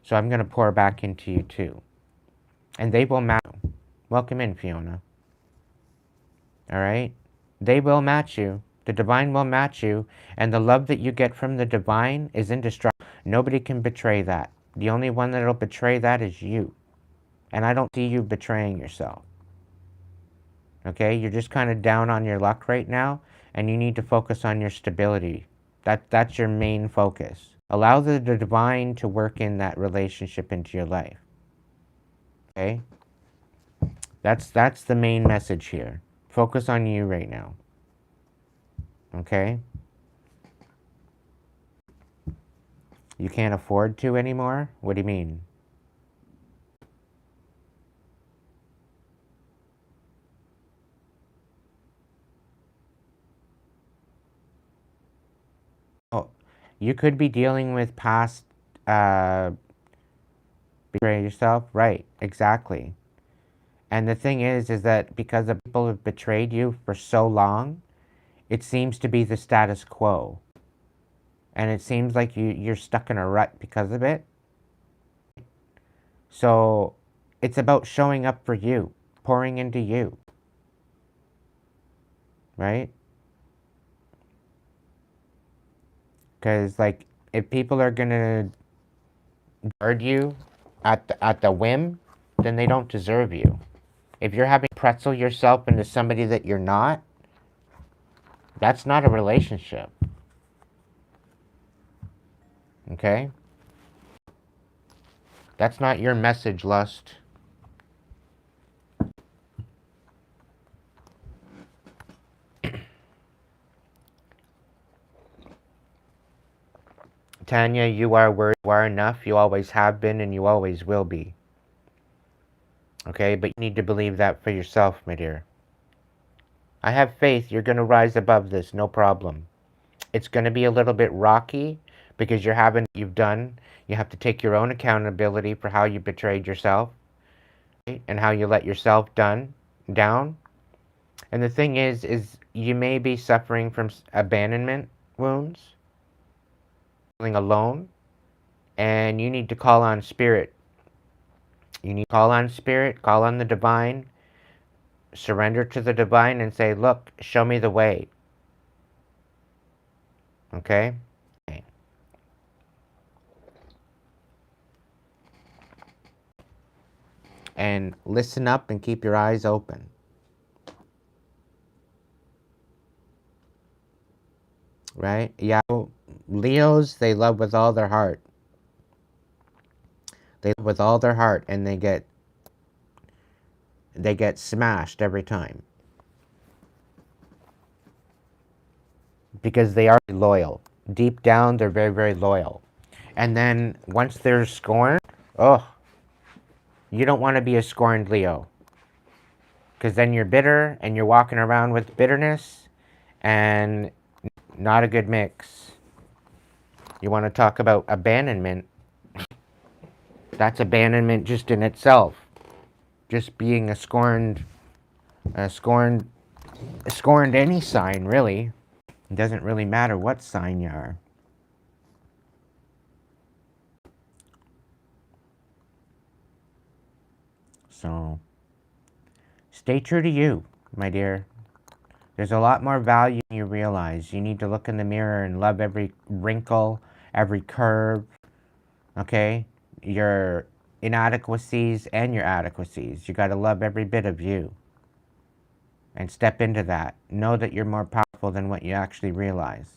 So I'm going to pour back into you too. And they will match you. Welcome in, Fiona. All right? They will match you. The divine will match you. And the love that you get from the divine is indestructible. Nobody can betray that. The only one that will betray that is you. And I don't see you betraying yourself. Okay? You're just kind of down on your luck right now. And you need to focus on your stability. That's your main focus. Allow the divine to work in that relationship into your life. Okay? That's the main message here. Focus on you right now. Okay? You can't afford to anymore? What do you mean? Oh, you could be dealing with past betray yourself. Right, exactly. And the thing is that because the people have betrayed you for so long, it seems to be the status quo. And it seems like you're stuck in a rut because of it. So it's about showing up for you, pouring into you. Right? Because, like, if people are going to guard you at the whim, then they don't deserve you. If you're having to pretzel yourself into somebody that you're not, that's not a relationship. Okay? That's not your message, lust. Tanya, you are worthy, you are enough, you always have been, and you always will be. Okay? But you need to believe that for yourself, my dear. I have faith you're going to rise above this, no problem. It's going to be a little bit rocky because you've done. You have to take your own accountability for how you betrayed yourself, right? And how you let yourself down. And the thing is you may be suffering from abandonment wounds, feeling alone, and you need to call on spirit. You need to call on spirit, call on the divine, surrender to the divine and say, look, show me the way. Okay? Okay. And listen up and keep your eyes open. Right? Yeah. Leos, they love with all their heart. They love with all their heart, and they get smashed every time. Because they are loyal. Deep down, they're very, very loyal. And then once they're scorned, oh, you don't want to be a scorned Leo. Because then you're bitter, and you're walking around with bitterness, and not a good mix. You want to talk about abandonment. That's abandonment just in itself. Just being a scorned any sign, really. It doesn't really matter what sign you are. So stay true to you, my dear. There's a lot more value than you realize. You need to look in the mirror and love every wrinkle, every curve, okay? Your inadequacies and your adequacies. You got to love every bit of you and step into that. Know that you're more powerful than what you actually realize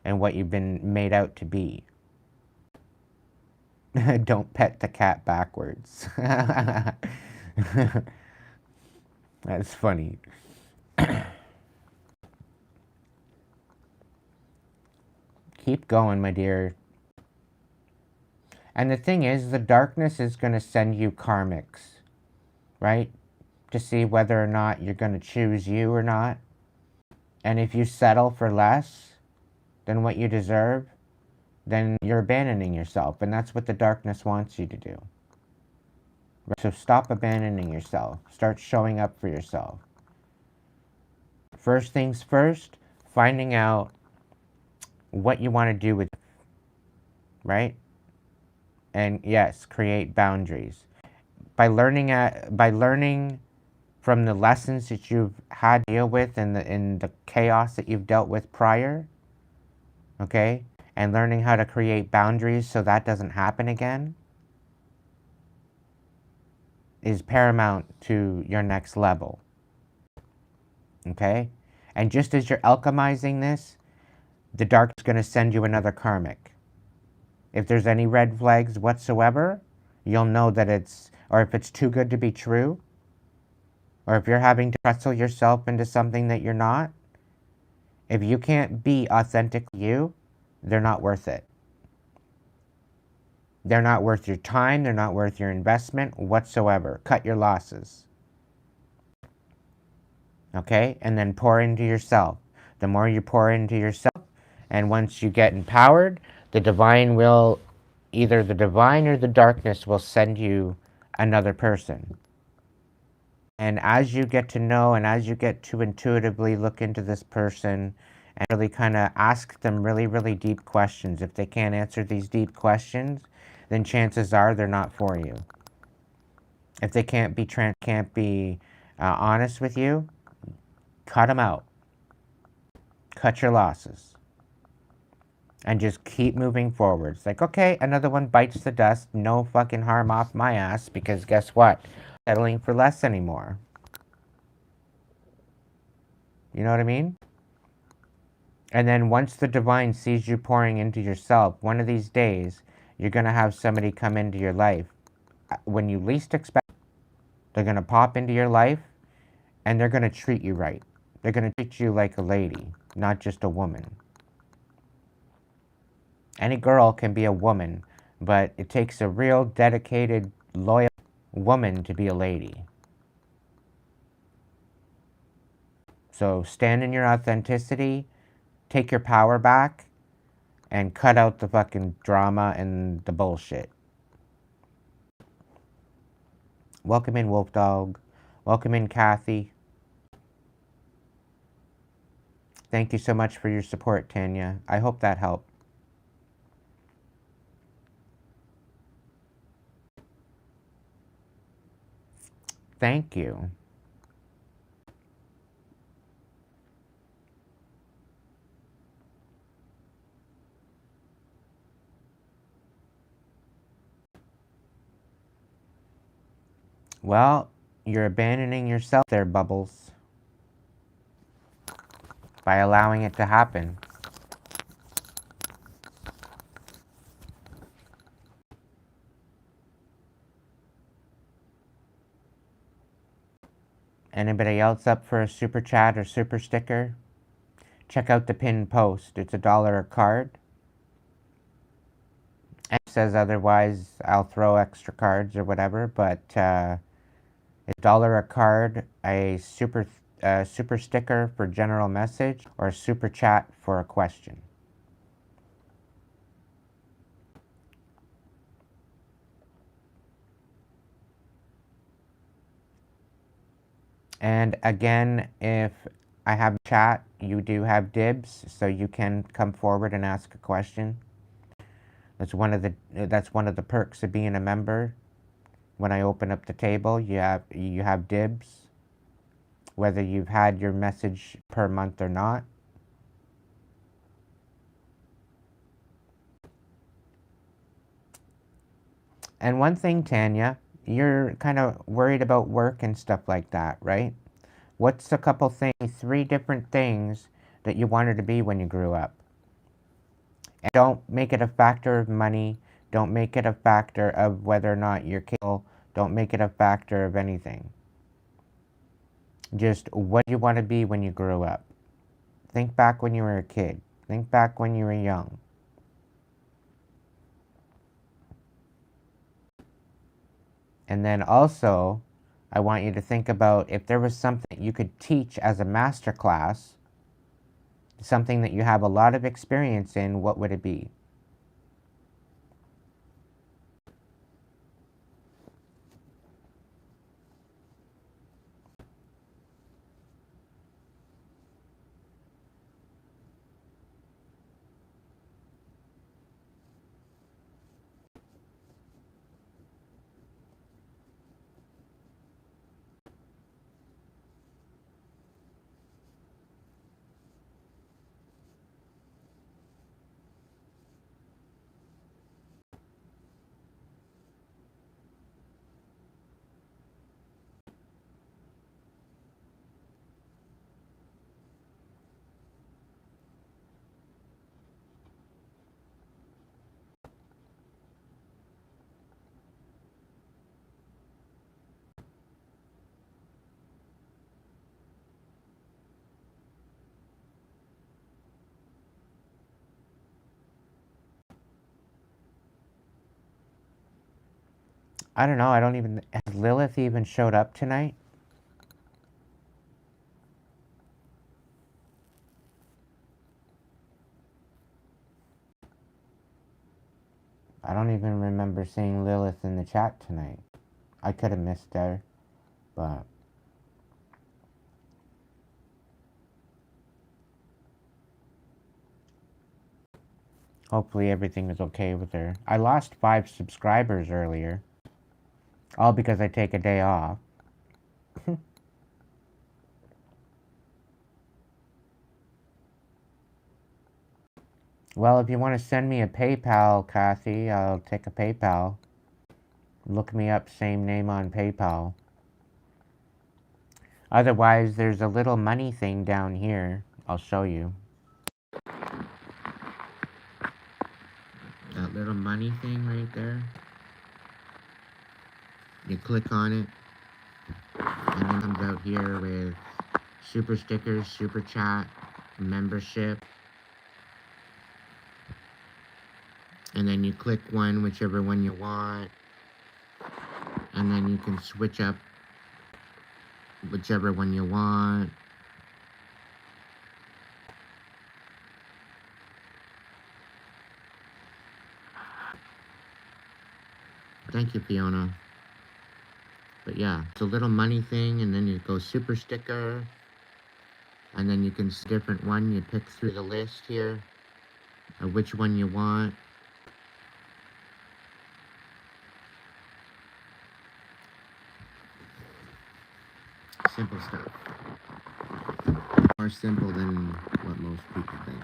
and what you've been made out to be. Don't pet the cat backwards. That's funny. Keep going, my dear. And the thing is, the darkness is going to send you karmics, right? To see whether or not you're going to choose you or not. And if you settle for less than what you deserve, then you're abandoning yourself. And that's what the darkness wants you to do. So stop abandoning yourself. Start showing up for yourself. First things first, finding out what you want to do with it, right? And yes, create boundaries. By learning from the lessons that you've had to deal with and the chaos that you've dealt with prior, okay? And learning how to create boundaries so that doesn't happen again is paramount to your next level, okay? And just as you're alchemizing this, the dark is going to send you another karmic. If there's any red flags whatsoever, you'll know that or if it's too good to be true, or if you're having to pretzel yourself into something that you're not, if you can't be authentic you, they're not worth it. They're not worth your time. They're not worth your investment whatsoever. Cut your losses. Okay? And then pour into yourself. The more you pour into yourself, and once you get empowered, either the divine or the darkness will send you another person. And as you get to know and as you get to intuitively look into this person and really kind of ask them really, really deep questions, if they can't answer these deep questions, then chances are they're not for you. If they can't be honest with you, cut them out. Cut your losses. And just keep moving forward. It's like, okay, another one bites the dust. No fucking harm off my ass, because guess what? Settling for less anymore. You know what I mean? And then once the divine sees you pouring into yourself, one of these days, you're going to have somebody come into your life when you least expect. They're going to pop into your life, and they're going to treat you right. They're going to treat you like a lady, not just a woman. Any girl can be a woman, but it takes a real dedicated, loyal woman to be a lady. So stand in your authenticity, take your power back, and cut out the fucking drama and the bullshit. Welcome in, Wolf Dog. Welcome in, Kathy. Thank you so much for your support, Tanya. I hope that helped. Thank you. Well, you're abandoning yourself there, Bubbles, by allowing it to happen. Anybody else up for a super chat or super sticker? Check out the pinned post. It's $1 a card. And if it says otherwise, I'll throw extra cards or whatever, but it's $1 a card, a super sticker for general message, or a super chat for a question. And again, if I have a chat, you do have dibs, so you can come forward and ask a question. That's one of the perks of being a member. When I open up the table, you have dibs, whether you've had your message per month or not. And one thing, Tanya, you're kind of worried about work and stuff like that, right? What's a couple things, 3 different things that you wanted to be when you grew up? And don't make it a factor of money. Don't make it a factor of whether or not you're capable. Don't make it a factor of anything. Just what you want to be when you grew up. Think back when you were a kid. Think back when you were young. And then also, I want you to think about if there was something you could teach as a master class, something that you have a lot of experience in, what would it be? I don't know. I don't even. Has Lilith even showed up tonight? I don't even remember seeing Lilith in the chat tonight. I could have missed her, but hopefully everything is okay with her. I lost 5 subscribers earlier, all because I take a day off. Well, if you want to send me a PayPal, Kathy, I'll take a PayPal. Look me up, same name on PayPal. Otherwise, there's a little money thing down here. I'll show you. That little money thing right there. You click on it, and then it comes out here with super stickers, super chat, membership. And then you click one, whichever one you want. And then you can switch up whichever one you want. Thank you, Fiona. But yeah, it's a little money thing, and then you go super sticker. And then you can different one, you pick through the list here of which one you want. Simple stuff. More simple than what most people think.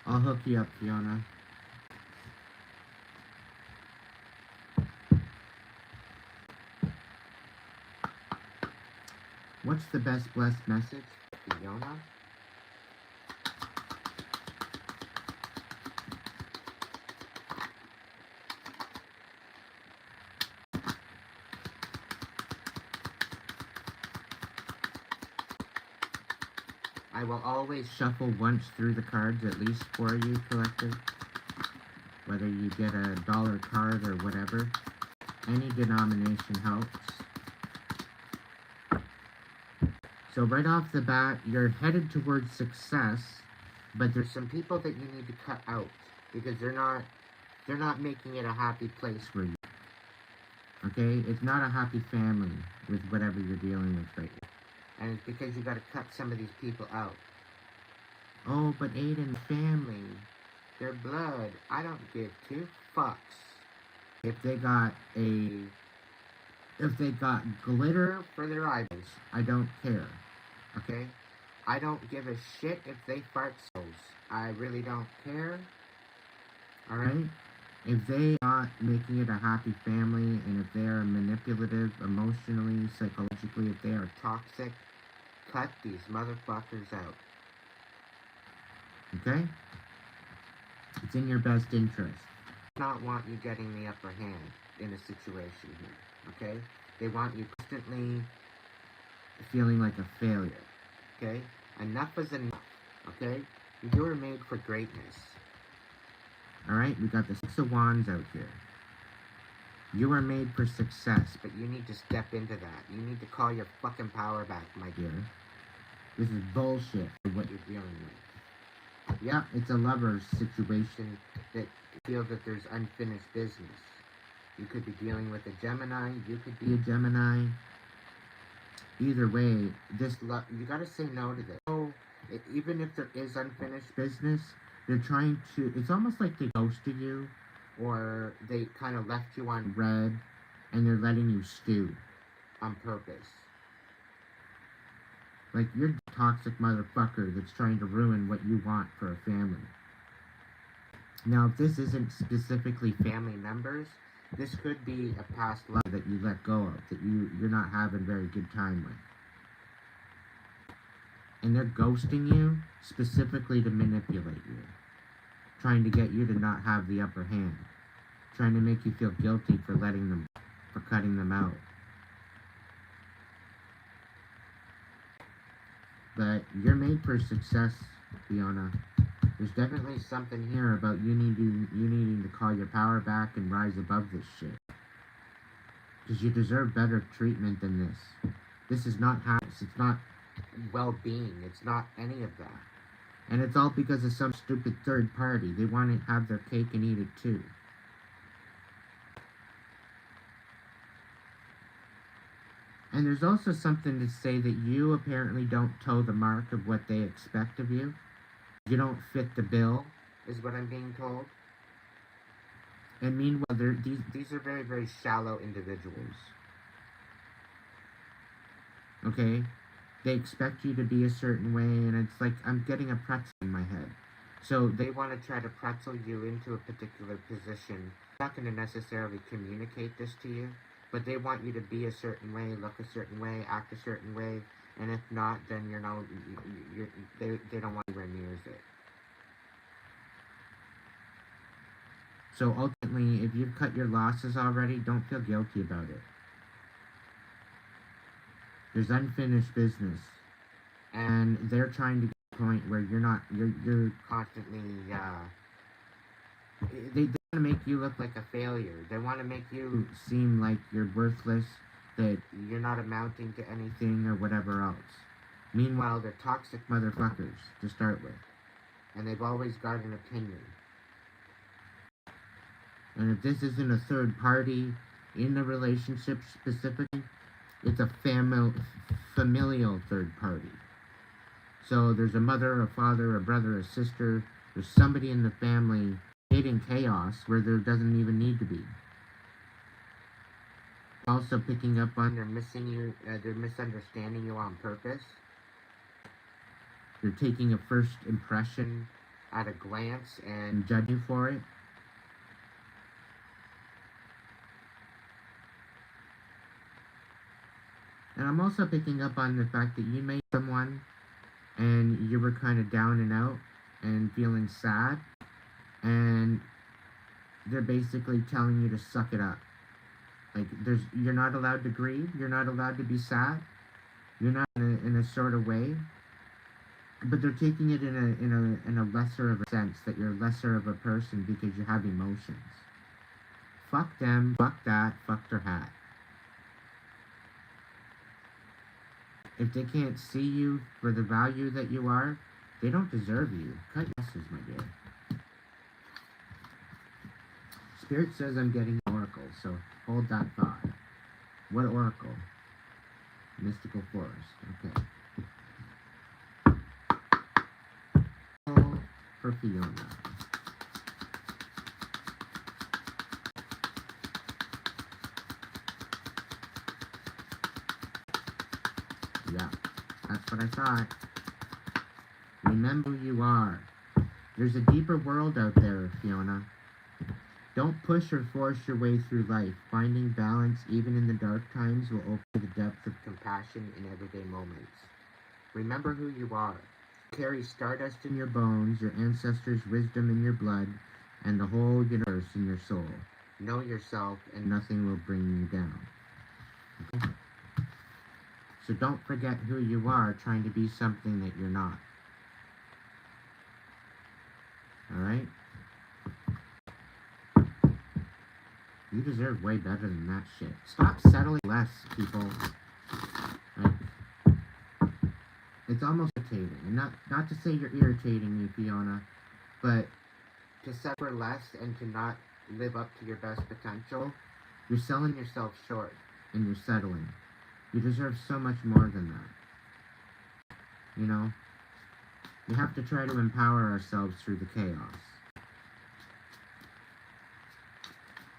I'll hook you up, Fiona. What's the best blessed message, Fiona? I will always shuffle once through the cards, at least for you, collective. Whether you get a dollar card or whatever. Any denomination helps. So right off the bat, you're headed towards success, but there's some people that you need to cut out because they're not making it a happy place for you. Okay? It's not a happy family with whatever you're dealing with right now. And it's because you gotta cut some of these people out. Oh, but Aiden's family, their blood, I don't give two fucks. If they got glitter for their eyeballs, I don't care. Okay? I don't give a shit if they fart souls. I really don't care. Alright? If they are not making it a happy family, and if they are manipulative emotionally, psychologically, if they are toxic, cut these motherfuckers out. Okay? It's in your best interest. They do not want you getting the upper hand in a situation here. Okay? They want you constantly feeling like a failure. Okay? Enough is enough. Okay? You were made for greatness. Alright? We got the Six of Wands out here. You are made for success, but you need to step into that. You need to call your fucking power back, my dear. This is bullshit for what you're dealing with. Yeah, it's a lover's situation that feels that there's unfinished business. You could be dealing with a Gemini. You could be a Gemini. Either way, you gotta say no to this. So, even if there is unfinished business, they're trying to, it's almost like they ghosted you, or they kind of left you on red, and they're letting you stew on purpose. Like, you're a toxic motherfucker that's trying to ruin what you want for a family. Now, if this isn't specifically family members, this could be a past life that you let go of, that you're not having a very good time with. And they're ghosting you specifically to manipulate you. Trying to get you to not have the upper hand. Trying to make you feel guilty for cutting them out. But you're made for success, Fiona. There's definitely something here about you needing to call your power back and rise above this shit. Because you deserve better treatment than this. This is not happiness. It's not well-being. It's not any of that. And it's all because of some stupid third party. They want to have their cake and eat it too. And there's also something to say that you apparently don't toe the mark of what they expect of you. You don't fit the bill, is what I'm being told. And meanwhile, these are very, very shallow individuals. Okay? They expect you to be a certain way, and it's like I'm getting a pretzel in my head. So they want to try to pretzel you into a particular position. They're not going to necessarily communicate this to you, but they want you to be a certain way, look a certain way, act a certain way, and if not, then they don't want you anywhere near it. So ultimately, if you've cut your losses already, don't feel guilty about it. There's unfinished business, and they're trying to get to a point where you're constantly, they want to make you look like a failure. They want to make you seem like you're worthless, that you're not amounting to anything or whatever else. Meanwhile, they're toxic motherfuckers to start with, and they've always got an opinion. And if this isn't a third party in the relationship specifically, it's a familial third party. So there's a mother, a father, a brother, a sister. There's somebody in the family creating chaos where there doesn't even need to be. Also picking up on they're misunderstanding you on purpose. They're taking a first impression at a glance and judging for it. And I'm also picking up on the fact that you met someone and you were kind of down and out and feeling sad, and they're basically telling you to suck it up. Like, you're not allowed to grieve, you're not allowed to be sad, you're not in a sort of way, but they're taking it in a lesser of a sense, that you're lesser of a person because you have emotions. Fuck them, fuck that, fuck their hat. If they can't see you for the value that you are, they don't deserve you. Cut your losses, my dear. Spirit says I'm getting an oracle, so hold that thought. What oracle? Mystical forest. Okay. For Fiona. Yeah, that's what I thought. Remember who you are. There's a deeper world out there, Fiona. Don't push or force your way through life. Finding balance, even in the dark times, will open the depth of compassion in everyday moments. Remember who you are. Carry stardust in your bones, your ancestors' wisdom in your blood, and the whole universe in your soul. Know yourself, and nothing will bring you down. Okay? So don't forget who you are, trying to be something that you're not. Alright? You deserve way better than that shit. Stop settling less, people. Like, it's almost irritating. And not to say you're irritating me, Fiona, but to settle for less and to not live up to your best potential, you're selling yourself short and you're settling. You deserve so much more than that. You know? We have to try to empower ourselves through the chaos.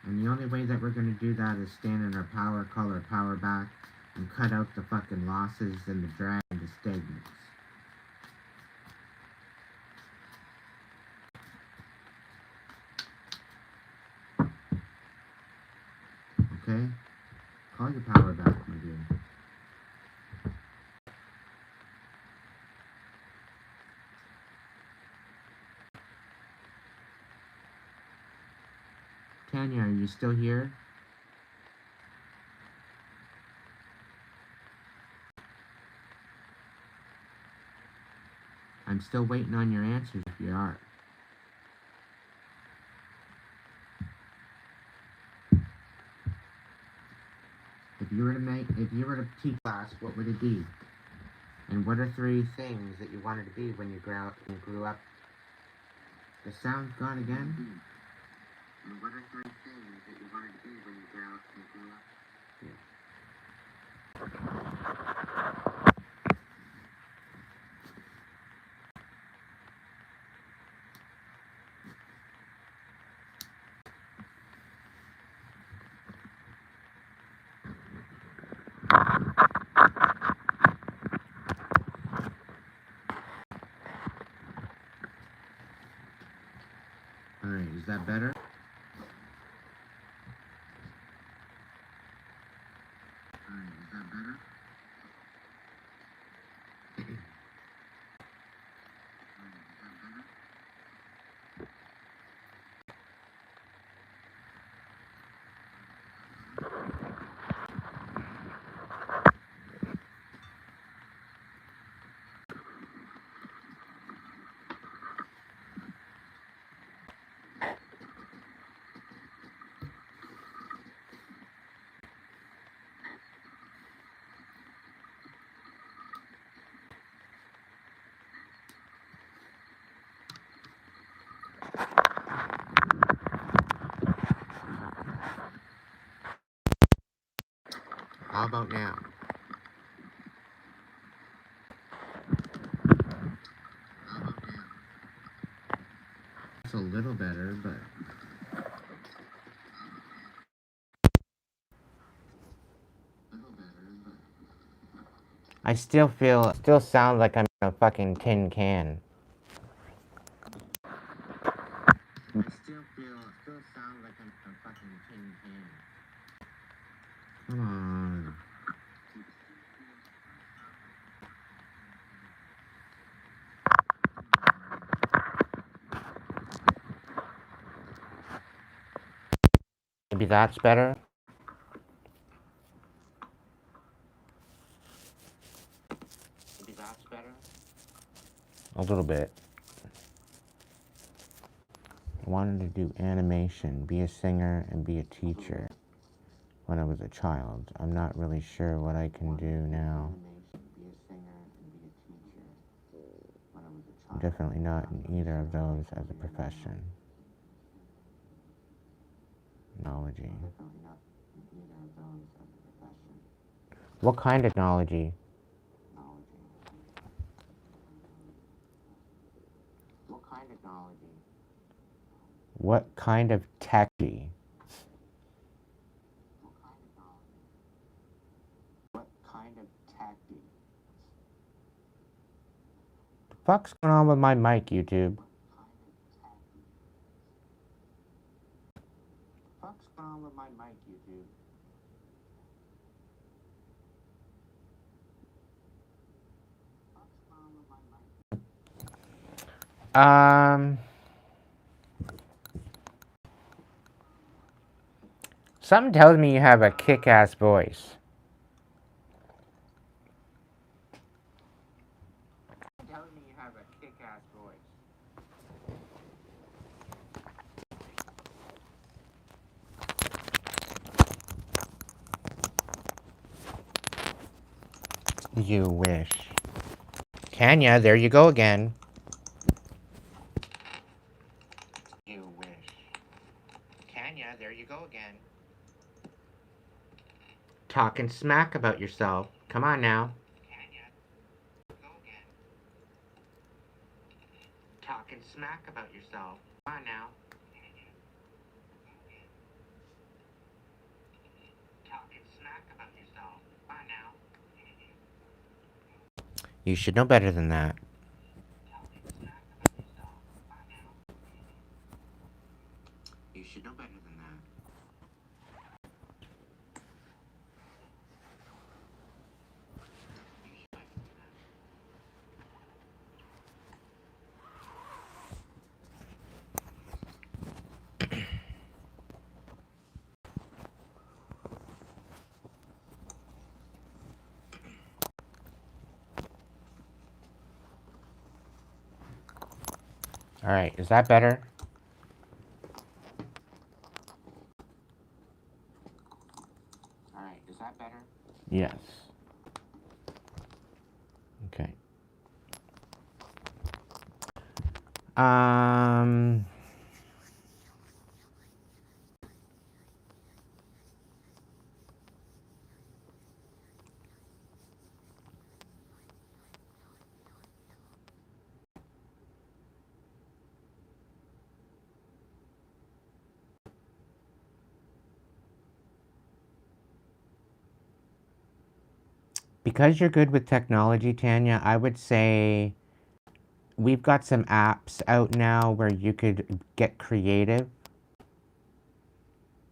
And the only way that we're going to do that is stand in our power, call our power back, and cut out the fucking losses and the drag and the stagnants. Okay? Call your power back, my dear. Tanya, are you still here? I'm still waiting on your answers if you are. If you were to teach class, what would it be? And what are 3 things that you wanted to be when you grew up? The sound's gone again? And what are 3 things that you wanted to be when you grew up? Yeah. Alright, is that better? Alright, is that better? How about now? It's a little better, but... I still sound like I'm in a fucking tin can. I still sound like I'm in a fucking tin can. Come on. Maybe that's better? Maybe that's better? A little bit. I wanted to do animation, be a singer, and be a teacher when I was a child. I'm not really sure what I can do now. I'm definitely not in either of those as a profession. Technology. What kind of technology? What kind of technology? What kind of technology? What kind of technology? The fuck's going on with my mic, YouTube? What's going on with my mic, YouTube? Something tells me you have a kick-ass voice. Something tells me you have a kick-ass voice. You wish. Tanya, there you go again. You wish. Tanya, there you go again. Talking smack about yourself. Come on now. Tanya, go again. Talking smack about yourself. Come on now. Tanya, go again. Talking smack about yourself. Come on now. Tanya. You should know better than that. You should know better than that. All right, is that better? All right, is that better? Yes. Okay. Um, because you're good with technology, Tanya, I would say we've got some apps out now where you could get creative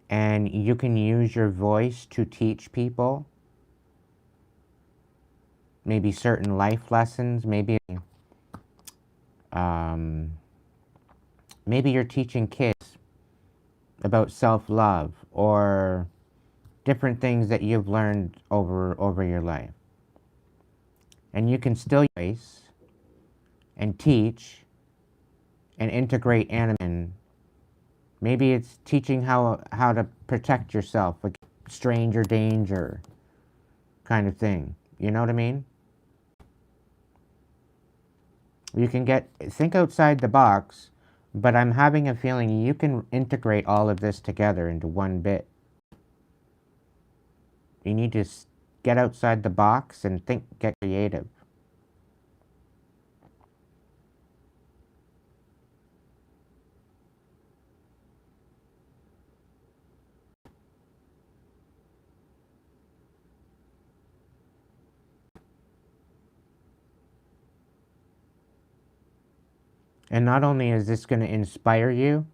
and you can use your voice to teach people maybe certain life lessons, um, maybe you're teaching kids about self-love or different things that you've learned over your life. And you can still use and teach and integrate anime. Maybe it's teaching how to protect yourself, like stranger danger kind of thing. You know what I mean? You can think outside the box, but I'm having a feeling you can integrate all of this together into one bit. You need to get outside the box and get creative. And not only is this going to inspire you,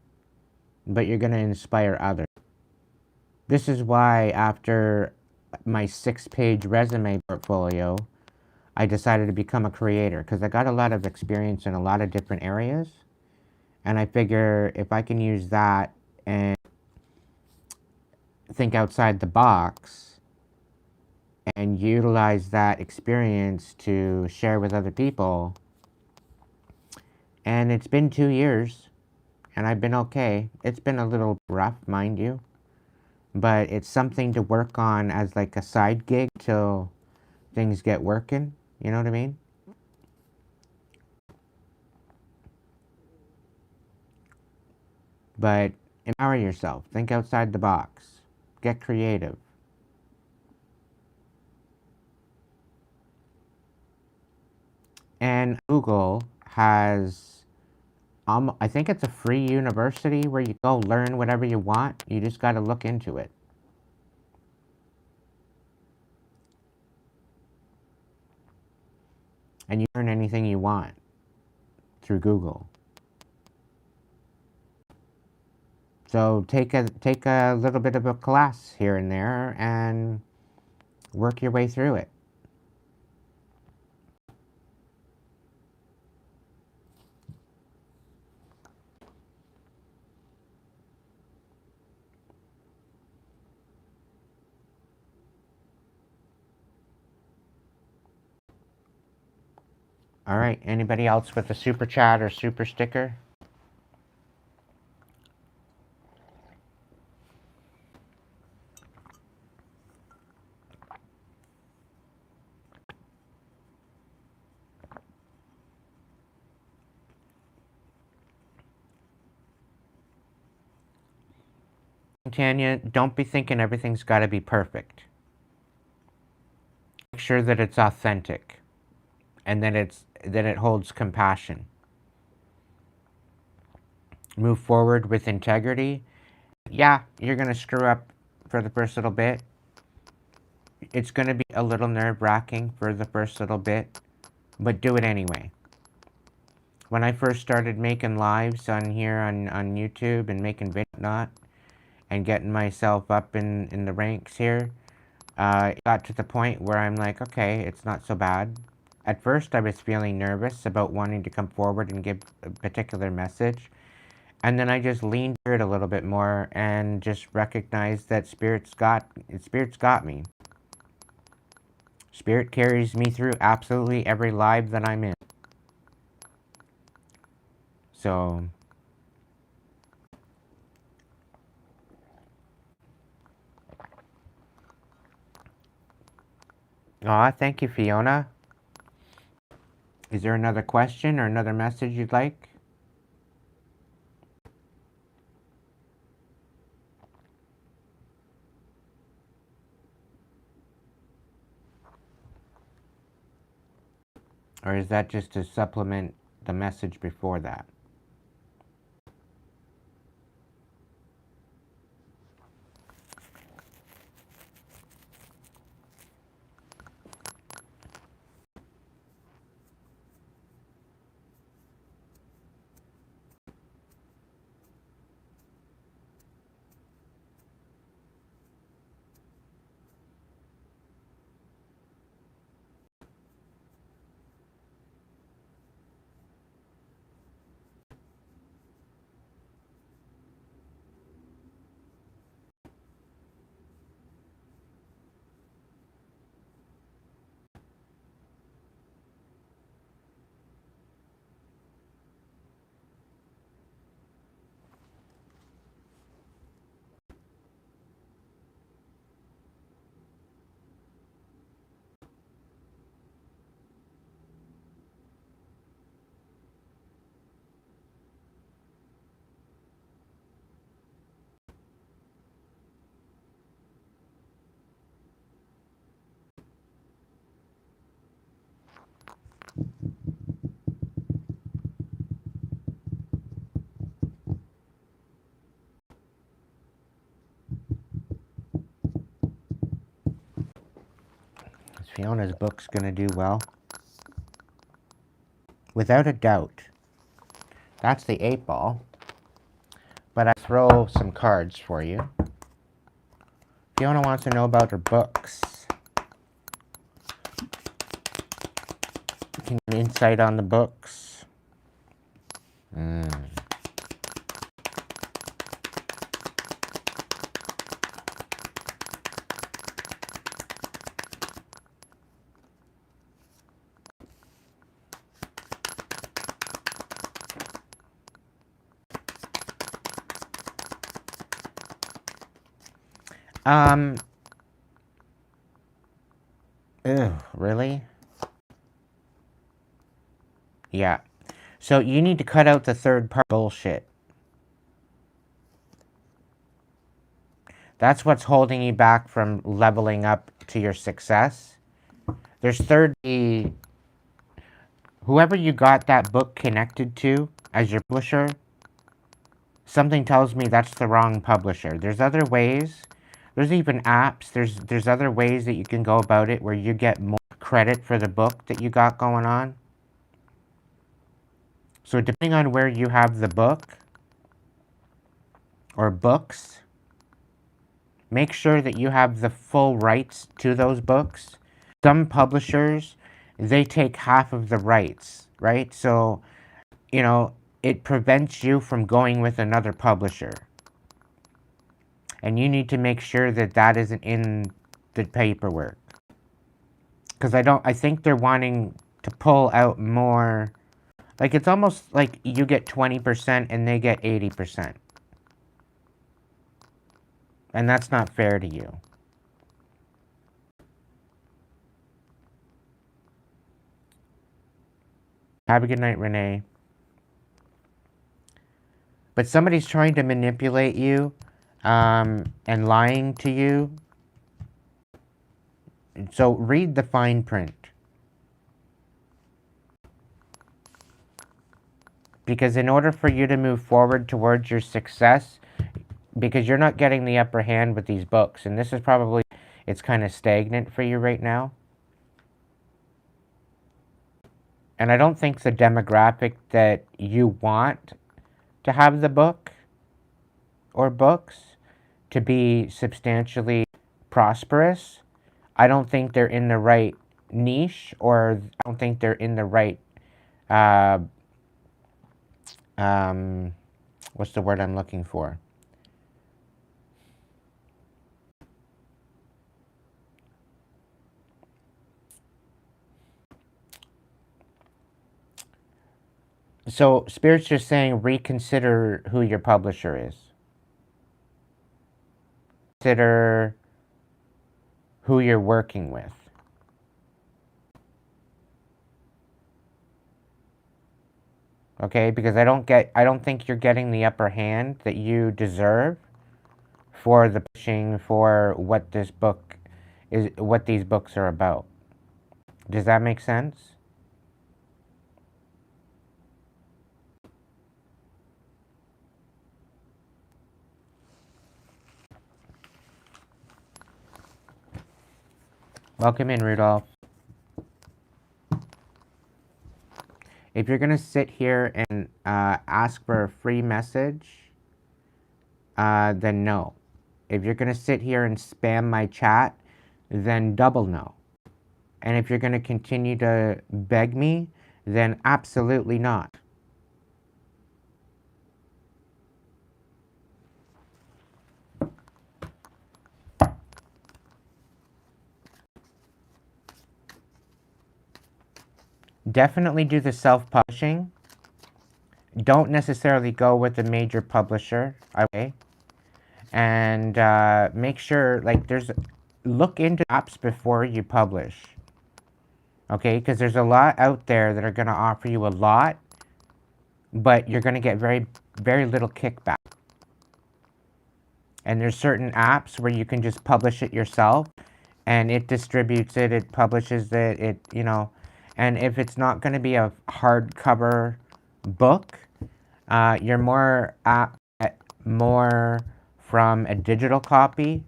but you're going to inspire others. This is why after my 6-page resume portfolio, I decided to become a creator because I got a lot of experience in a lot of different areas. And I figure if I can use that and think outside the box and utilize that experience to share with other people. And it's been 2 years and I've been okay. It's been a little rough, mind you, but it's something to work on as like a side gig till things get working. You know what I mean? But empower yourself. Think outside the box. Get creative. And Google has, I think it's a free university where you go learn whatever you want. You just got to look into it. And you learn anything you want through Google. So take a little bit of a class here and there and work your way through it. All right, anybody else with a super chat or super sticker? Tanya, don't be thinking everything's got to be perfect. Make sure that it's authentic and that it holds compassion. Move forward with integrity. Yeah, you're going to screw up for the first little bit. It's going to be a little nerve-wracking for the first little bit, but do it anyway. When I first started making lives on here on YouTube and making videos and getting myself up in the ranks here, it got to the point where I'm like, okay, it's not so bad. At first, I was feeling nervous about wanting to come forward and give a particular message. And then I just leaned into it a little bit more and just recognized that Spirit's got me. Spirit carries me through absolutely every live that I'm in. So, aw, thank you, Fiona. Is there another question or another message you'd like? Or is that just to supplement the message before that? Is Fiona's book's gonna do well? Without a doubt. That's the 8-ball. But I throw some cards for you. Fiona wants to know about her books. Can you give insight on the books? Ew, really? Yeah. So you need to cut out the third part bullshit. That's what's holding you back from leveling up to your success. There's third party whoever you got that book connected to as your publisher, something tells me that's the wrong publisher. There's other ways. There's even apps. There's other ways that you can go about it where you get more credit for the book that you got going on. So depending on where you have the book or books, make sure that you have the full rights to those books. Some publishers, they take half of the rights, right? So, you know, it prevents you from going with another publisher. And you need to make sure that that isn't in the paperwork. Because I think they're wanting to pull out more. Like, it's almost like you get 20% and they get 80%. And that's not fair to you. Have a good night, Renee. But somebody's trying to manipulate you and lying to you. So read the fine print. Because in order for you to move forward towards your success, because you're not getting the upper hand with these books, and this is probably, it's kind of stagnant for you right now. And I don't think the demographic that you want to have the book or books to be substantially prosperous, I don't think they're in the right niche, or I don't think they're in the right, what's the word I'm looking for? So Spirit's just saying reconsider who your publisher is. Consider who you're working with. Okay, because I don't think you're getting the upper hand that you deserve for the pushing for what this book is, what these books are about. Does that make sense? Welcome in, Rudolph. If you're going to sit here and ask for a free message, then no. If you're going to sit here and spam my chat, then double no. And if you're going to continue to beg me, then absolutely not. Definitely do the self-publishing. Don't necessarily go with a major publisher, okay? And make sure, like, look into apps before you publish, okay? Because there's a lot out there that are going to offer you a lot, but you're going to get very, very little kickback. And there's certain apps where you can just publish it yourself, and it distributes it, it publishes it, you know. And if it's not going to be a hardcover book, you're more from a digital copy,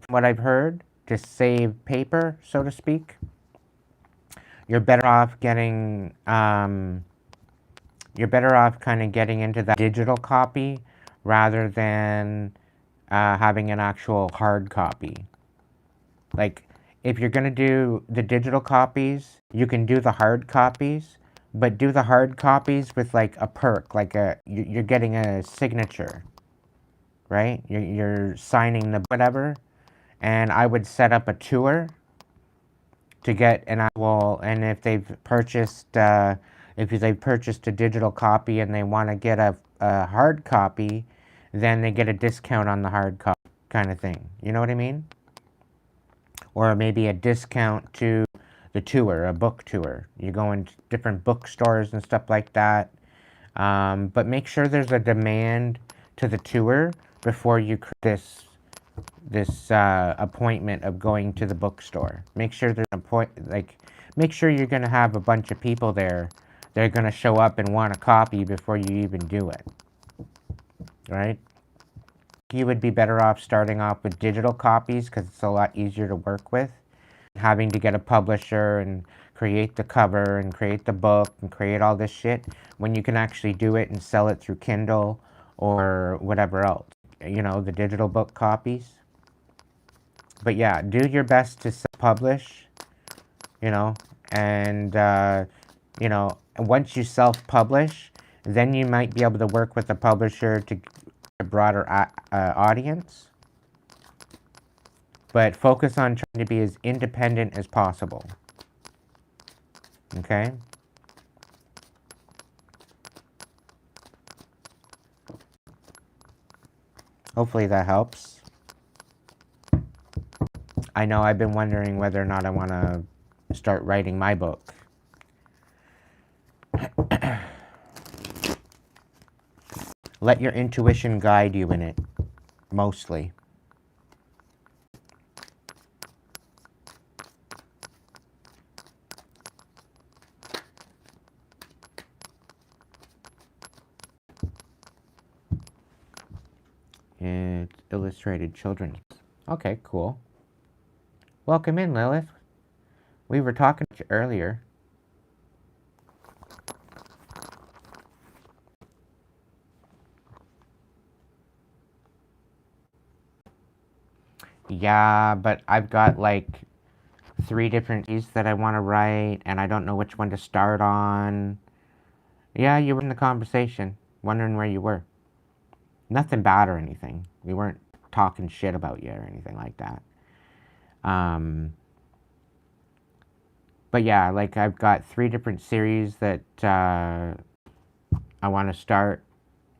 from what I've heard, to save paper, so to speak. You're better off getting, kind of getting into that digital copy rather than having an actual hard copy. Like, if you're going to do the digital copies, you can do the hard copies, but do the hard copies with, like, a perk, like you're getting a signature, right? You're signing the whatever, and I would set up a tour to get an actual, and if they've purchased a digital copy and they want to get a hard copy, then they get a discount on the hard copy, kind of thing. You know what I mean? Or maybe a discount to the tour, a book tour. You go into different bookstores and stuff like that. But make sure there's a demand to the tour before you create this appointment of going to the bookstore. Make sure there's an make sure you're going to have a bunch of people there that are going to show up and want a copy before you even do it. Right? You would be better off starting off with digital copies because it's a lot easier to work with. Having to get a publisher and create the cover and create the book and create all this shit when you can actually do it and sell it through Kindle or whatever else. You know, the digital book copies. But yeah, do your best to self-publish, you know, and, you know, once you self-publish, then you might be able to work with a publisher to a broader audience. But focus on trying to be as independent as possible. Okay? Hopefully that helps. I know I've been wondering whether or not I want to start writing my book. Let your intuition guide you in it, mostly. It's illustrated children's. Okay, cool. Welcome in, Lilith. We were talking to you earlier. Yeah, but I've got like 3 different pieces that I want to write, and I don't know which one to start on. Yeah, you were in the conversation, wondering where you were. Nothing bad or anything. We weren't talking shit about you or anything like that. But yeah, like I've got 3 different series that I want to start,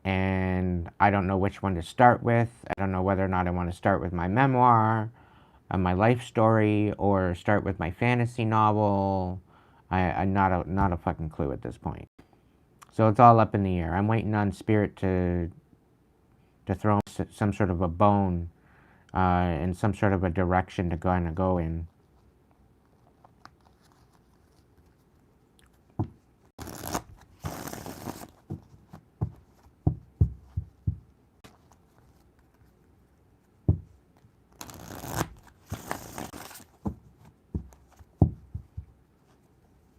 and I don't know which one to start with. I don't know whether or not I want to start with my memoir, my life story, or start with my fantasy novel. I'm not a fucking clue at this point. So it's all up in the air. I'm waiting on Spirit to throw some sort of a bone and some sort of a direction to kind of go in.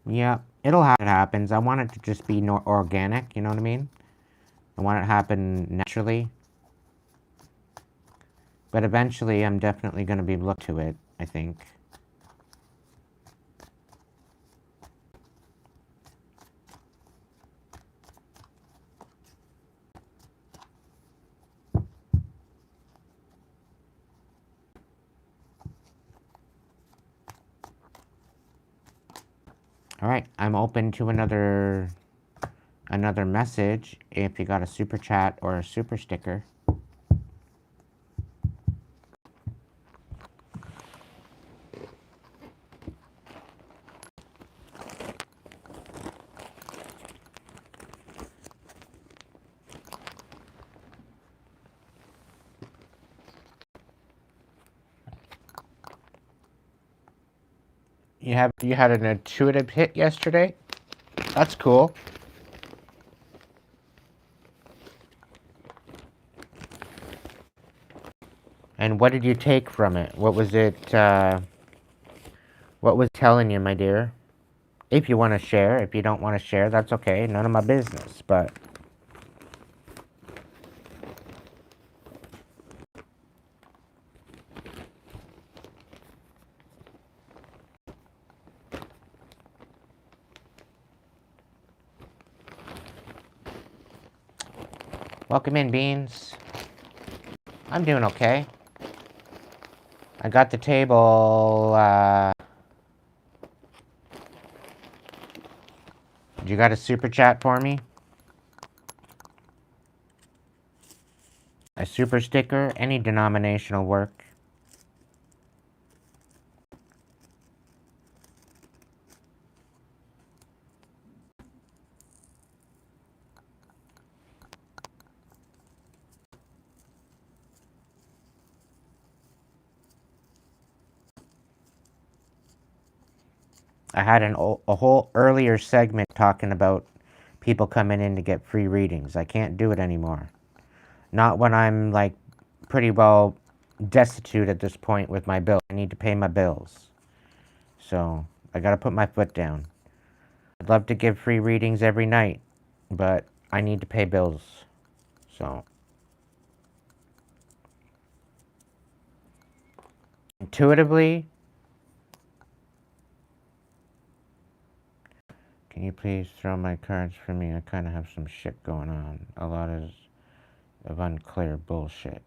Yeah, it'll happen. It happens. I want it to just be organic, you know what I mean? I want it to happen naturally. But eventually, I'm definitely going to be looked to it, I think. Alright, I'm open to another message if you got a super chat or a super sticker. You had an intuitive hit yesterday? That's cool. And what did you take from it? What was it, what was telling you, my dear? If you want to share. If you don't want to share, that's okay. None of my business, but... Welcome in, Beans. I'm doing okay. I got the table, You got a super chat for me? A super sticker? Any denominational work? I had a whole earlier segment talking about people coming in to get free readings. I can't do it anymore. Not when I'm like pretty well destitute at this point with my bill. I need to pay my bills. So I gotta put my foot down. I'd love to give free readings every night, but I need to pay bills. So intuitively, can you please throw my cards for me? I kind of have some shit going on. A lot of unclear bullshit.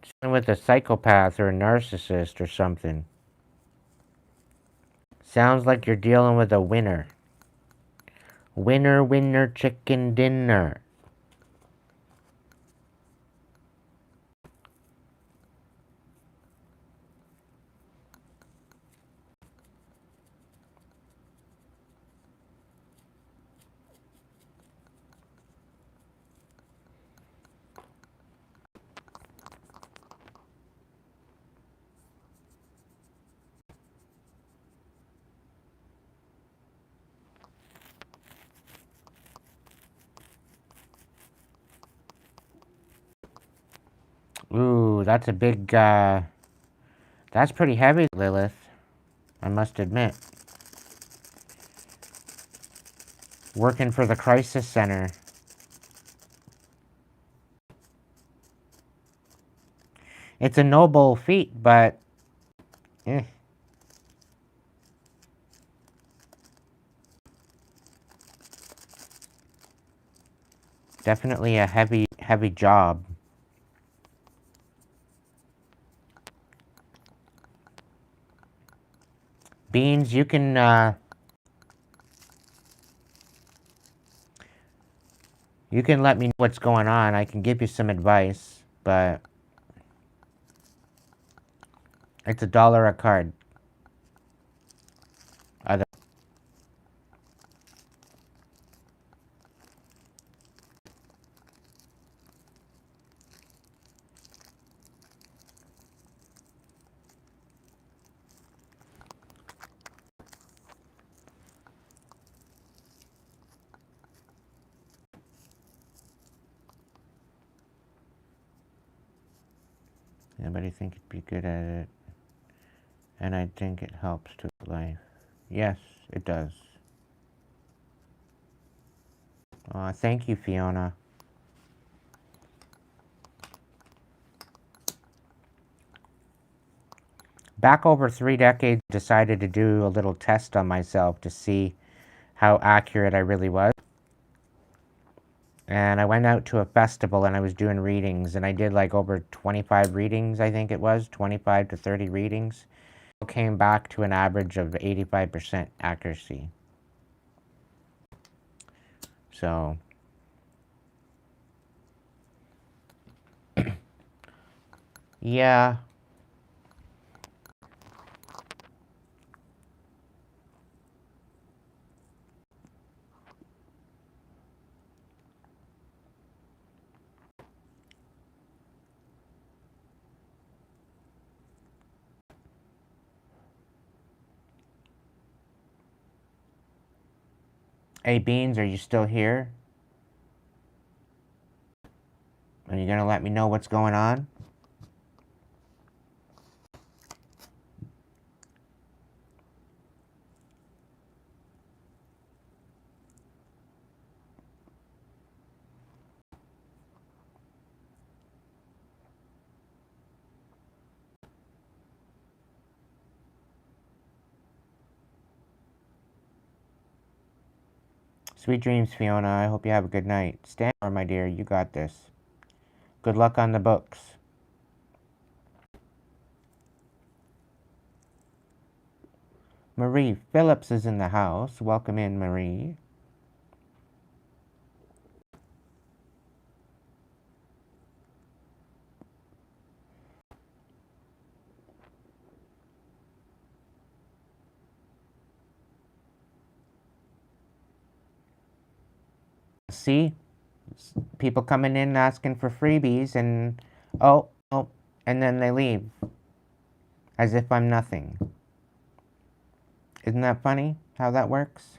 Something with a psychopath or a narcissist or something. Sounds like you're dealing with a winner. Winner, winner, chicken dinner. Ooh, that's a big, that's pretty heavy, Lilith. I must admit. Working for the crisis center. It's a noble feat, but eh. Definitely a heavy job. Beans, you can let me know what's going on. I can give you some advice, but it's $1 a card. Other Anybody think it'd be good at it? And I think it helps to life. Yes, it does. Thank you, Fiona. Back over 3 decades, decided to do a little test on myself to see how accurate I really was. And I went out to a festival and I was doing readings, and I did like over 25 readings, I think it was, 25 to 30 readings. Came back to an average of 85% accuracy. So, yeah. Hey, Beans, are you still here? Are you gonna let me know what's going on? Sweet dreams, Fiona. I hope you have a good night. Stand firm, my dear. You got this. Good luck on the books. Marie Phillips is in the house. Welcome in, Marie. See? People coming in asking for freebies and oh, and then they leave. As if I'm nothing. Isn't that funny how that works?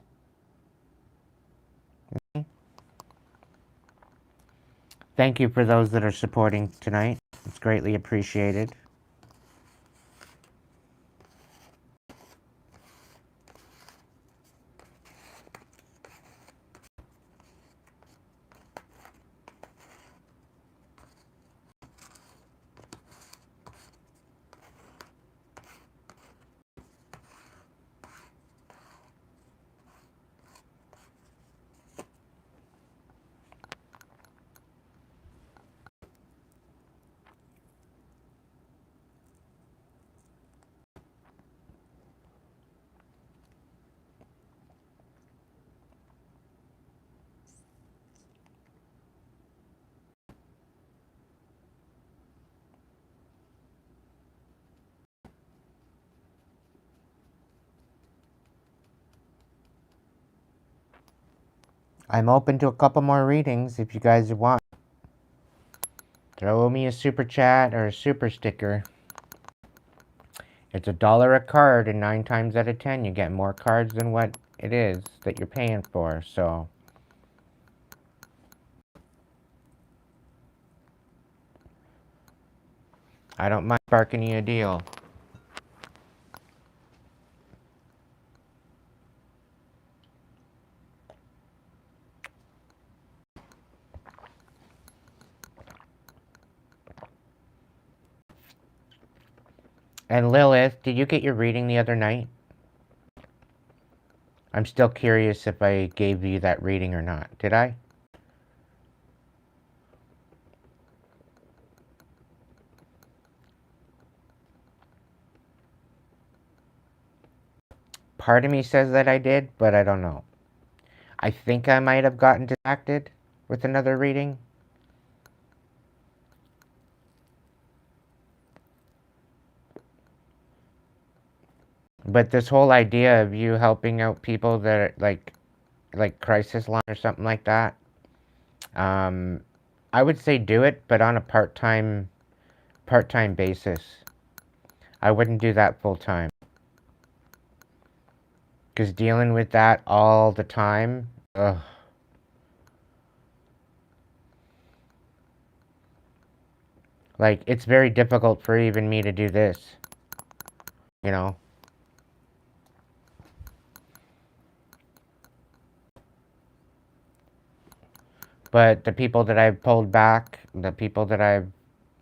Thank you for those that are supporting tonight. It's greatly appreciated. I'm open to a couple more readings if you guys want. Throw me a super chat or a super sticker. It's $1 a card, and 9 times out of 10 you get more cards than what it is that you're paying for, so... I don't mind barking you a deal. And Lilith, did you get your reading the other night? I'm still curious if I gave you that reading or not. Did I? Part of me says that I did, but I don't know. I think I might have gotten distracted with another reading. But this whole idea of you helping out people that are like crisis line or something like that, I would say do it, but on a part-time basis. I wouldn't do that full-time. Because dealing with that all the time, ugh. Like, it's very difficult for even me to do this. You know? But the people that I've pulled back, the people that I've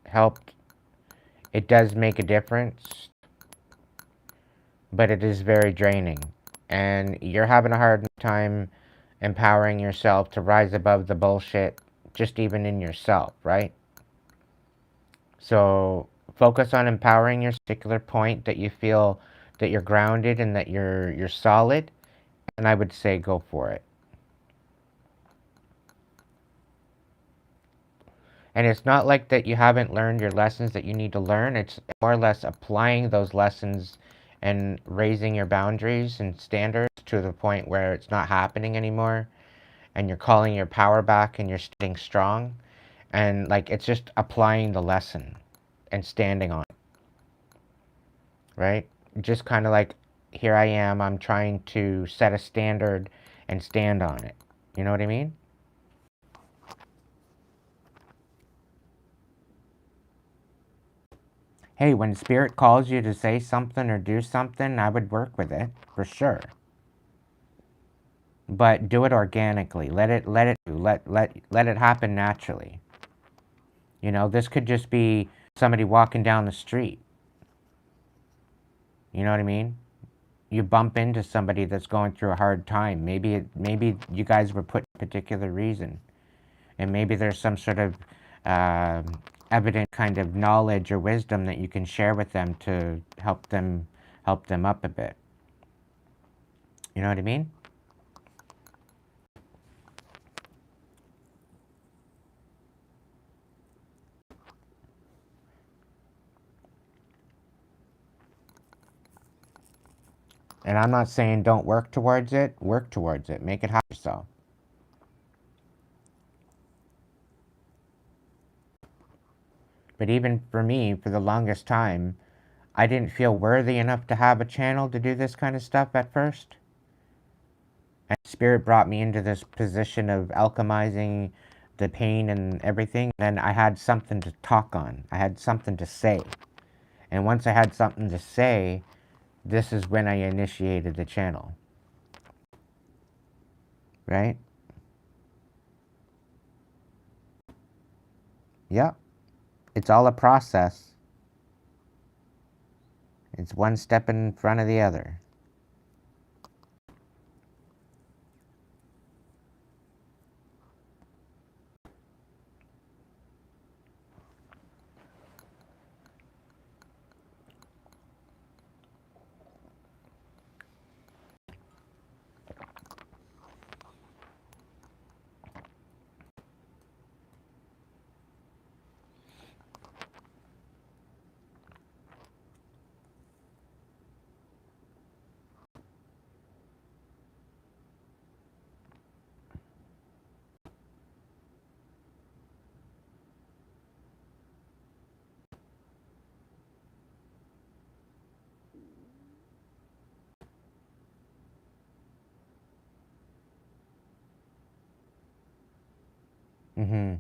helped, it does make a difference. But it is very draining. And you're having a hard time empowering yourself to rise above the bullshit, just even in yourself, right? So focus on empowering your particular point that you feel that you're grounded and that you're solid, and I would say go for it. And it's not like that you haven't learned your lessons that you need to learn. It's more or less applying those lessons and raising your boundaries and standards to the point where it's not happening anymore, and you're calling your power back and you're staying strong. And like, it's just applying the lesson and standing on it, right? Just kind of like, here I am, I'm trying to set a standard and stand on it. You know what I mean? Hey, when spirit calls you to say something or do something, I would work with it, for sure. But do it organically. Let it happen naturally. You know, this could just be somebody walking down the street. You know what I mean? You bump into somebody that's going through a hard time. Maybe you guys were put for a particular reason, and maybe there's some sort of evident kind of knowledge or wisdom that you can share with them to help them up a bit. You know what I mean? And I'm not saying don't work towards it. Work towards it. Make it happen yourself. But even for me, for the longest time, I didn't feel worthy enough to have a channel to do this kind of stuff at first. And Spirit brought me into this position of alchemizing the pain and everything. And I had something to talk on. I had something to say. And once I had something to say, this is when I initiated the channel. Right? Yep. It's all a process. It's one step in front of the other. Mm-hmm.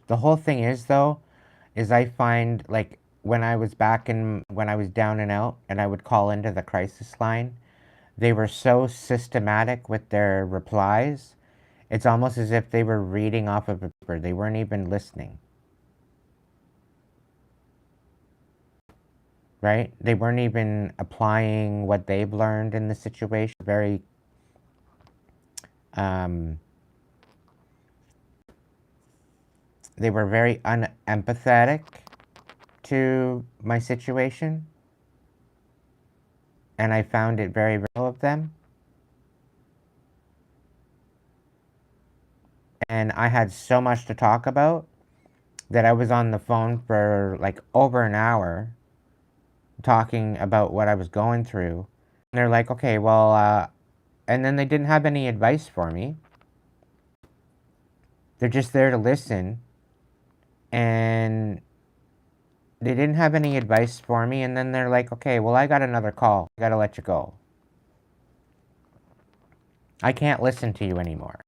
The whole thing is, though, is I find, like, when I was when I was down and out and I would call into the crisis line, they were so systematic with their replies. It's almost as if they were reading off of a paper. They weren't even listening, right? They weren't even applying what they've learned in the situation. Very, um, they were very unempathetic to my situation, and I found it very real of them. And I had so much to talk about that I was on the phone for like over an hour talking about what I was going through. And they're like, okay, well, and then they didn't have any advice for me. They're just there to listen. And they didn't have any advice for me. And then they're like, okay, well, I got another call. I got to let you go. I can't listen to you anymore.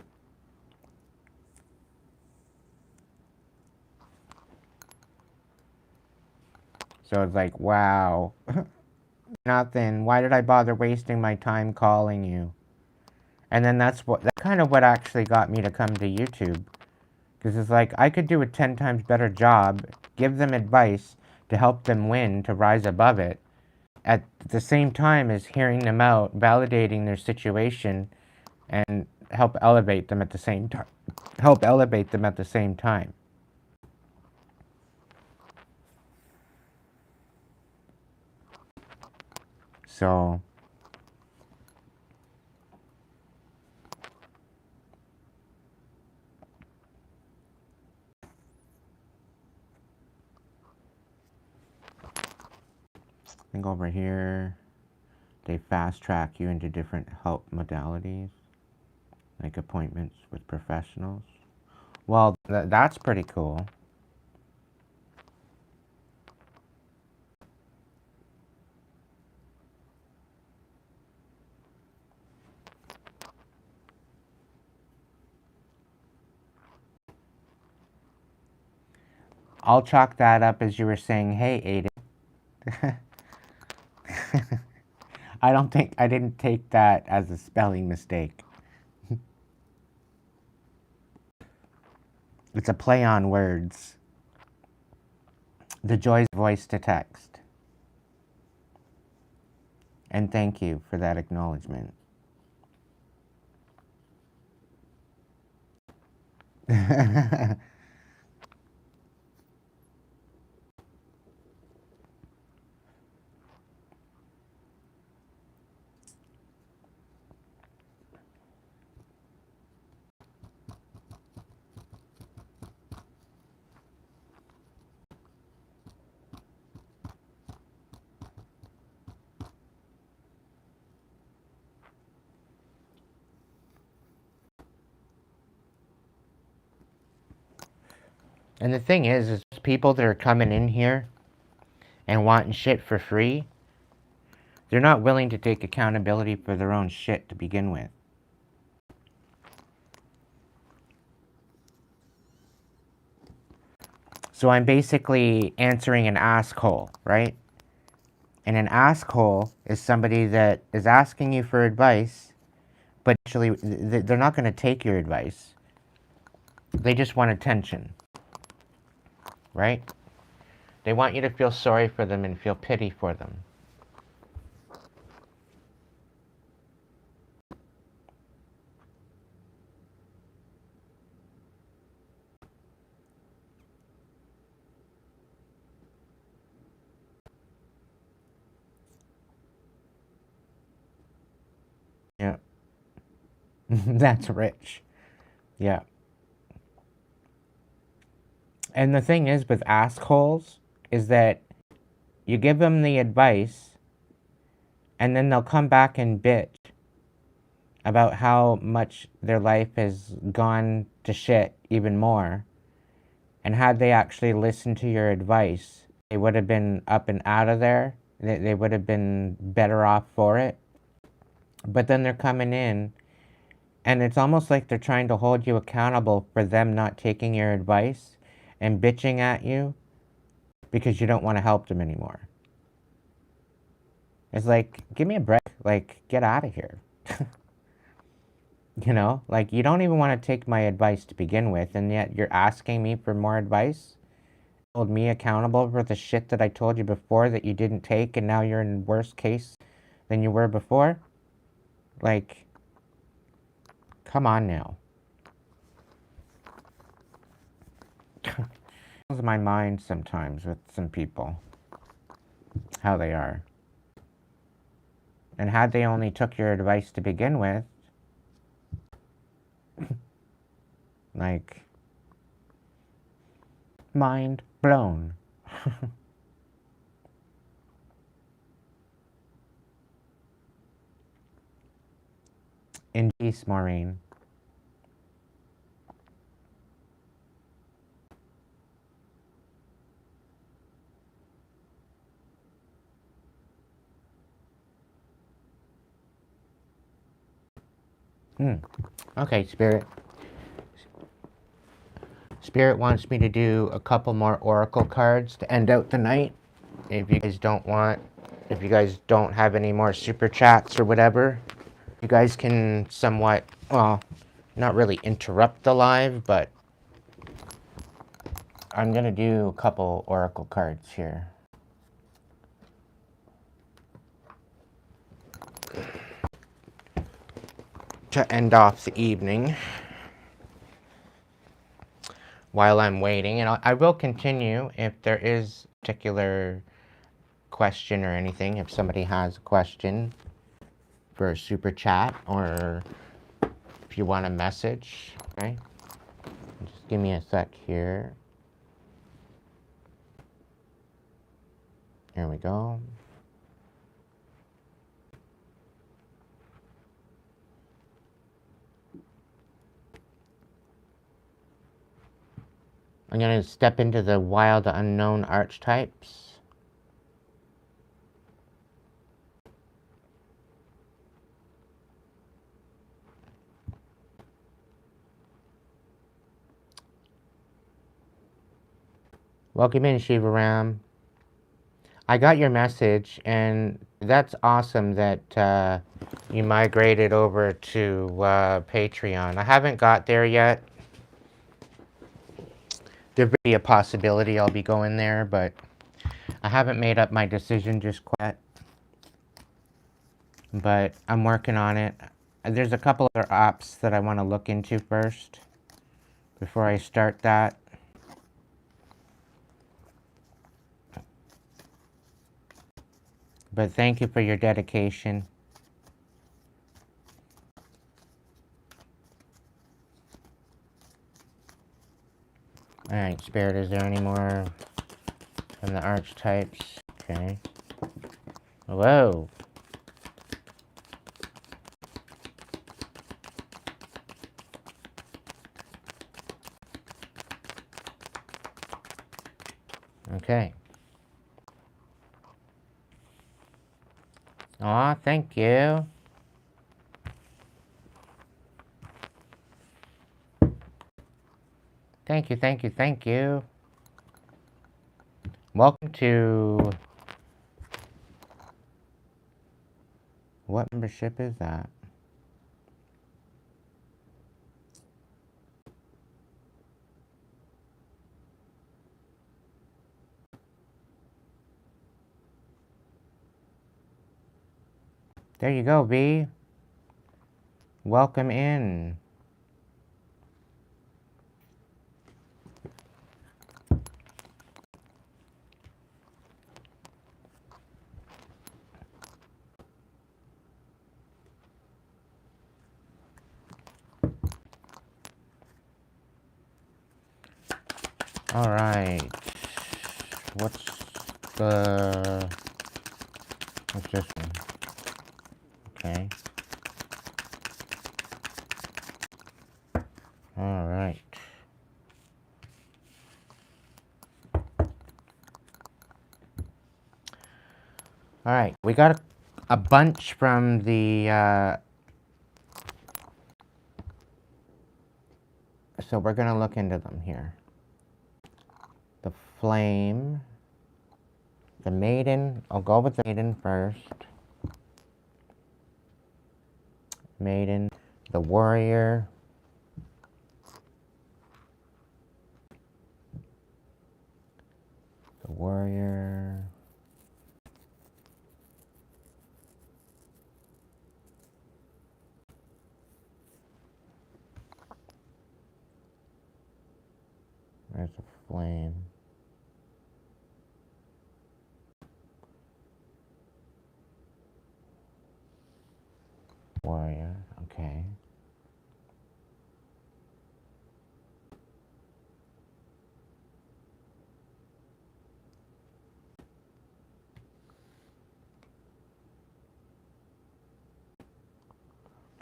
So it's like, wow. Nothing. Why did I bother wasting my time calling you? And then that's kind of what actually got me to come to YouTube. Because it's like, I could do a 10 times better job, give them advice to help them win, to rise above it, at the same time as hearing them out, validating their situation, and help elevate them at the same time. Help elevate them at the same time. So, I think over here, they fast track you into different help modalities, like appointments with professionals. Well, that's pretty cool. I'll chalk that up as you were saying, hey, Aiden. I didn't take that as a spelling mistake. It's a play on words. The joy's voice to text. And thank you for that acknowledgement. And the thing is most people that are coming in here and wanting shit for free, they're not willing to take accountability for their own shit to begin with. So I'm basically answering an asshole, right? And an asshole is somebody that is asking you for advice, but actually they're not going to take your advice. They just want attention, right? They want you to feel sorry for them and feel pity for them. Yeah. That's rich. Yeah. And the thing is with assholes is that you give them the advice and then they'll come back and bitch about how much their life has gone to shit even more. And had they actually listened to your advice, they would have been up and out of there. They would have been better off for it. But then they're coming in, and it's almost like they're trying to hold you accountable for them not taking your advice and bitching at you because you don't want to help them anymore. It's like, give me a break. Like, get out of here. You know, like, you don't even want to take my advice to begin with, and yet you're asking me for more advice? Hold me accountable for the shit that I told you before that you didn't take, and now you're in worse case than you were before? Like, come on now. Blows my mind sometimes with some people, how they are. And had they only took your advice to begin with, like, mind blown. In peace, Maureen. Okay, Spirit. Spirit wants me to do a couple more oracle cards to end out the night. If you guys don't have any more super chats or whatever, you guys can somewhat, well, not really interrupt the live, but I'm going to do a couple oracle cards here. To end off the evening while I'm waiting. And I will continue if there is a particular question or anything. If somebody has a question for a super chat, or if you want a message, okay? Just give me a sec here. Here we go. I'm going to step into the wild unknown archetypes. Welcome in, Shivaram. I got your message, and that's awesome that you migrated over to Patreon. I haven't got there yet. There may be a possibility I'll be going there, but I haven't made up my decision just quite. But I'm working on it. There's a couple other apps that I want to look into first before I start that. But thank you for your dedication. Alright, Spirit, is there any more from the archetypes? Okay. Whoa. Okay. Aw, thank you. Thank you, thank you, thank you. Welcome to... What membership is that? There you go, V. Welcome in. Alright. What's this one? Okay. Alright. Alright, we got a bunch from the, so we're gonna look into them here. The flame, the maiden, I'll go with the maiden first. Maiden, the warrior, the warrior, there's a flame. Warrior, okay.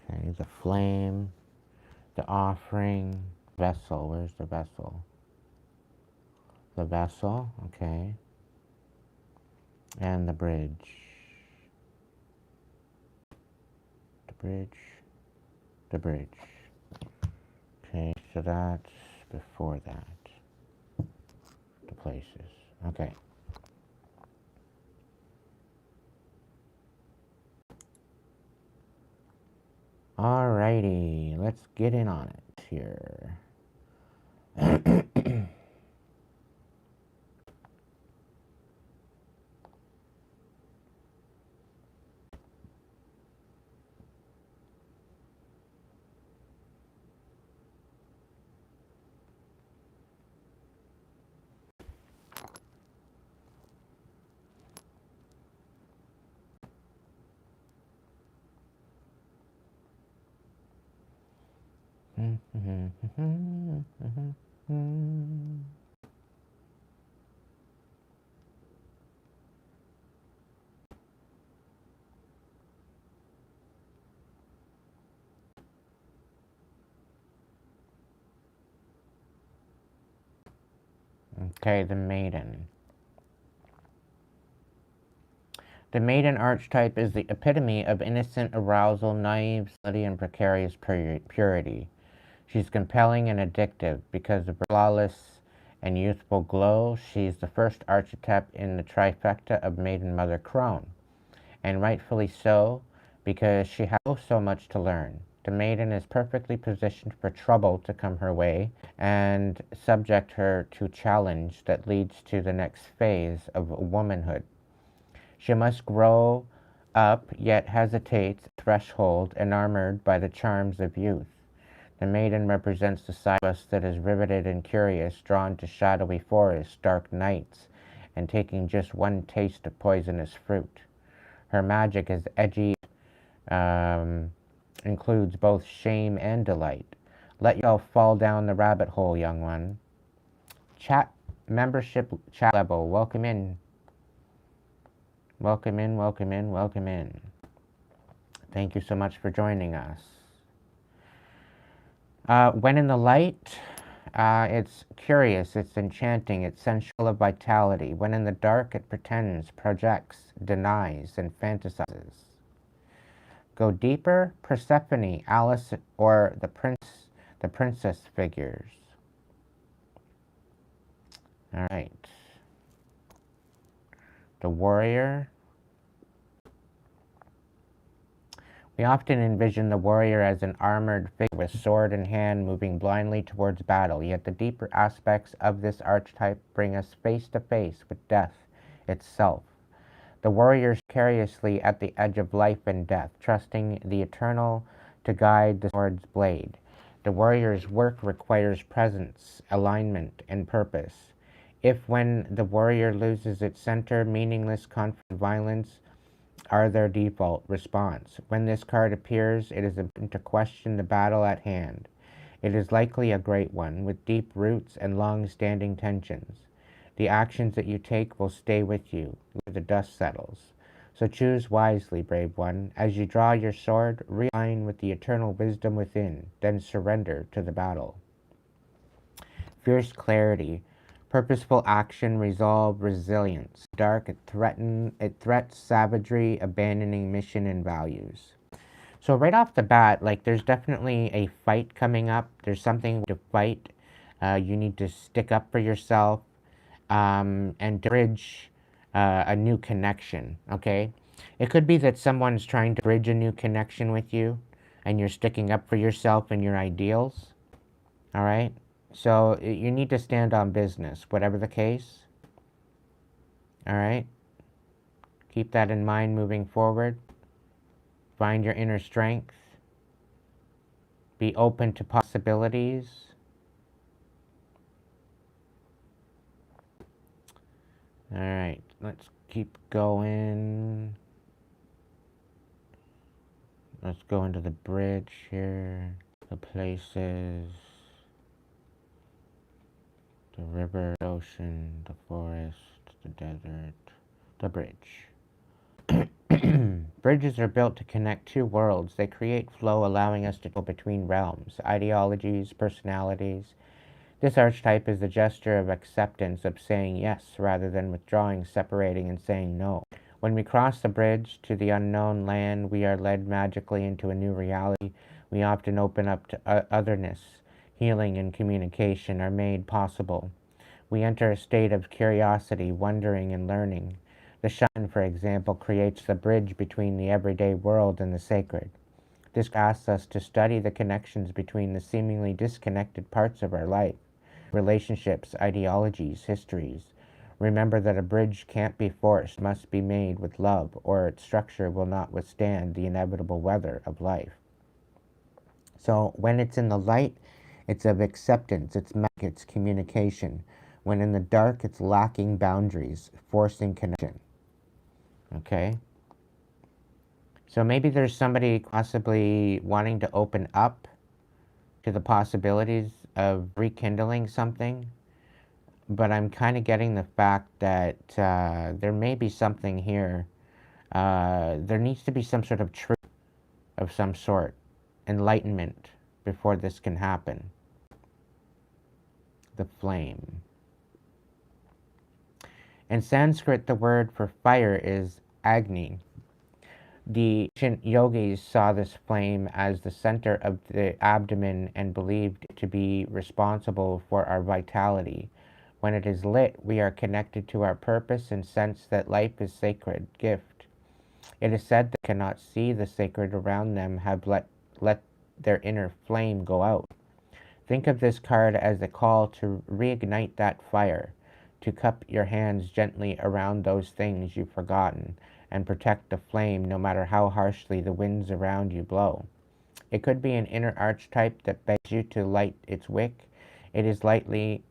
Okay, the flame, the offering, vessel, where's the vessel? The vessel, okay. And the bridge. The bridge, the bridge. Okay, so that's before that. The places, okay. Alrighty, let's get in on it here. Okay, the maiden. The maiden archetype is the epitome of innocent arousal, naivety, and precarious purity. She's compelling and addictive because of her flawless and youthful glow. She's the first archetype in the trifecta of Maiden Mother Crone, and rightfully so, because she has so much to learn. The maiden is perfectly positioned for trouble to come her way and subject her to challenge that leads to the next phase of womanhood. She must grow up, yet hesitates at the threshold, enamored by the charms of youth. The maiden represents the side of us that is riveted and curious, drawn to shadowy forests, dark nights, and taking just one taste of poisonous fruit. Her magic is edgy, includes both shame and delight. Let yourself fall down the rabbit hole, young one. Chat membership chat level. Welcome in. Welcome in, welcome in, welcome in. Thank you so much for joining us. When in the light, It's curious, it's enchanting, it's sensual of vitality. When in the dark, it pretends, projects, denies, and fantasizes. Go deeper, Persephone, Alice, or the princess figures. All right. The warrior. We often envision the warrior as an armored figure with sword in hand moving blindly towards battle, yet the deeper aspects of this archetype bring us face to face with death itself. The warrior precariously at the edge of life and death, trusting the eternal to guide the sword's blade. The warrior's work requires presence, alignment, and purpose. If when the warrior loses its center, meaningless conflict, violence are their default response. When this card appears, it is important to question the battle at hand. It is likely a great one, with deep roots and long-standing tensions. The actions that you take will stay with you when the dust settles. So choose wisely, brave one. As you draw your sword, realign with the eternal wisdom within, then surrender to the battle. Fierce clarity, purposeful action, resolve, resilience. Dark, it threats savagery, abandoning mission and values. So right off the bat, like there's definitely a fight coming up. There's something to fight. You need to stick up for yourself and to bridge a new connection, okay? It could be that someone's trying to bridge a new connection with you and you're sticking up for yourself and your ideals, all right? So you need to stand on business, whatever the case, all right? Keep that in mind moving forward. Find your inner strength. Be open to possibilities. All right, let's keep going. Let's go into the bridge here. The places. The river, the ocean, the forest, the desert, the bridge. Bridges are built to connect two worlds. They create flow, allowing us to go between realms, ideologies, personalities. This archetype is the gesture of acceptance, of saying yes rather than withdrawing, separating, and saying no. When we cross the bridge to the unknown land, we are led magically into a new reality. We often open up to otherness. Healing and communication are made possible. We enter a state of curiosity, wondering, and learning. The shaman, for example, creates the bridge between the everyday world and the sacred. This asks us to study the connections between the seemingly disconnected parts of our life, relationships, ideologies, histories. Remember that a bridge can't be forced, must be made with love, or its structure will not withstand the inevitable weather of life. So when it's in the light, it's of acceptance, it's communication. When in the dark, it's lacking boundaries, forcing connection. Okay? So maybe there's somebody possibly wanting to open up to the possibilities of rekindling something, but I'm kind of getting the fact that there may be something here. There needs to be some sort of truth of some sort, enlightenment, before this can happen. The flame. In Sanskrit, the word for fire is Agni. The ancient yogis saw this flame as the center of the abdomen and believed it to be responsible for our vitality. When it is lit, we are connected to our purpose and sense that life is sacred gift. It is said that cannot see the sacred around them have let their inner flame go out. Think of this card as a call to reignite that fire, to cup your hands gently around those things you've forgotten, and protect the flame no matter how harshly the winds around you blow. It could be an inner archetype that begs you to light its wick. It is likely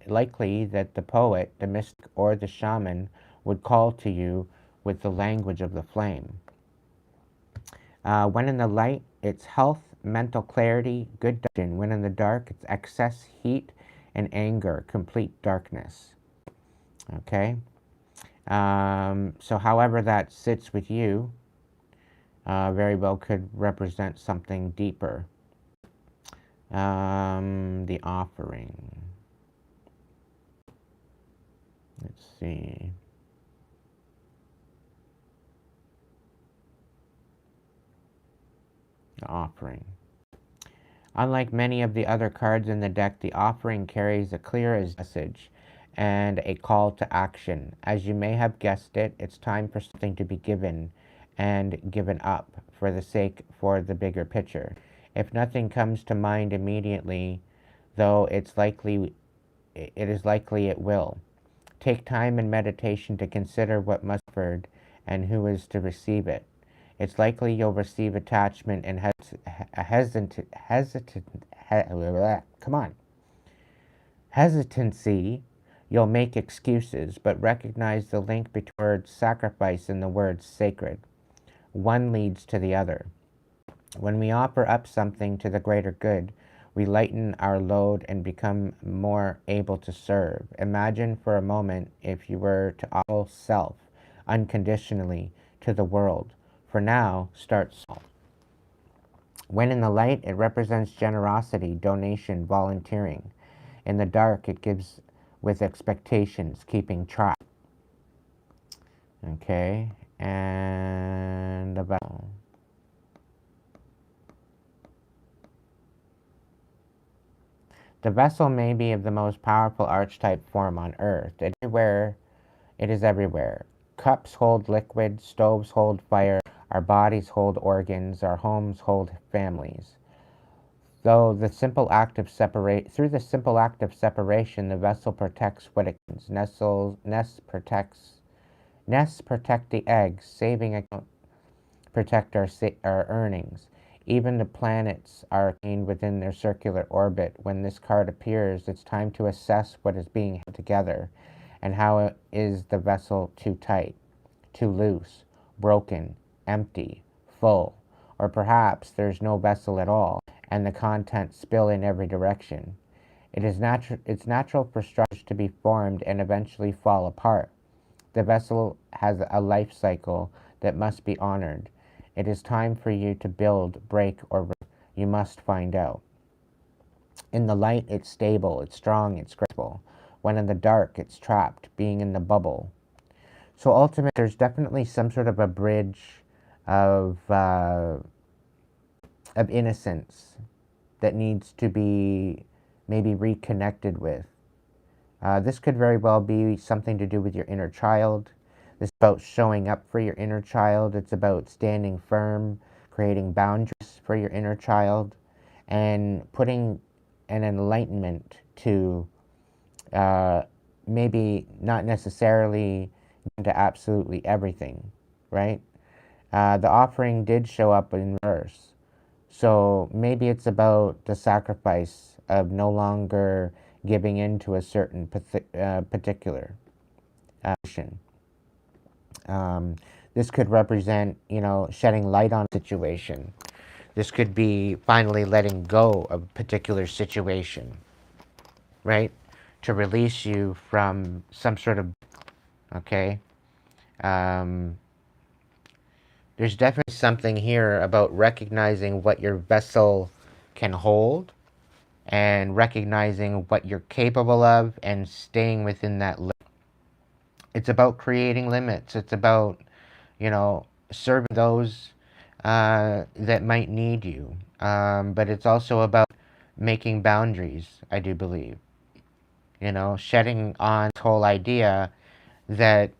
that the poet, the mystic, or the shaman would call to you with the language of the flame. When in the light, it's health, mental clarity, good digestion. When in the dark, it's excess heat and anger, complete darkness. Okay? So however that sits with you, very well could represent something deeper. The offering. Let's see. The offering. Unlike many of the other cards in the deck, the offering carries a clear message and a call to action. As you may have guessed it, it's time for something to be given and given up for the bigger picture. If nothing comes to mind immediately, though it is likely it will. Take time and meditation to consider what must be offered and who is to receive it. It's likely you'll receive attachment and hesitancy. You'll make excuses, but recognize the link between the word sacrifice and the word sacred. One leads to the other. When we offer up something to the greater good, we lighten our load and become more able to serve. Imagine for a moment if you were to offer self unconditionally to the world. For now, start small. When in the light, it represents generosity, donation, volunteering. In the dark, it gives with expectations, keeping track. Okay, and about. The vessel may be of the most powerful archetype form on earth. It is everywhere. Cups hold liquid, stoves hold fire, our bodies hold organs, our homes hold families. Through the simple act of separation, the vessel protects what it can. Nests protect the eggs, saving account protect our earnings. Even the planets are contained within their circular orbit. When this card appears, it's time to assess what is being held together and how is the vessel too tight, too loose, broken, empty, full, or perhaps there's no vessel at all and the contents spill in every direction. It's natural for structures to be formed and eventually fall apart. The vessel has a life cycle that must be honored. It is time for you to build, break, or you must find out. In the light, it's stable, it's strong, it's graceful. When in the dark, it's trapped, being in the bubble. So ultimately, there's definitely some sort of a bridge of innocence that needs to be maybe reconnected with. This could very well be something to do with your inner child. This is about showing up for your inner child. It's about standing firm, creating boundaries for your inner child, and putting an enlightenment to maybe not necessarily into absolutely everything, right? The offering did show up in reverse. So maybe it's about the sacrifice of no longer giving in to a certain particular action. This could represent, shedding light on a situation. This could be finally letting go of a particular situation, right? To release you from some sort of, okay? There's definitely something here about recognizing what your vessel can hold and recognizing what you're capable of and staying within that limit. It's about creating limits. It's about, serving those that might need you. But it's also about making boundaries, I do believe. Shedding on this whole idea that,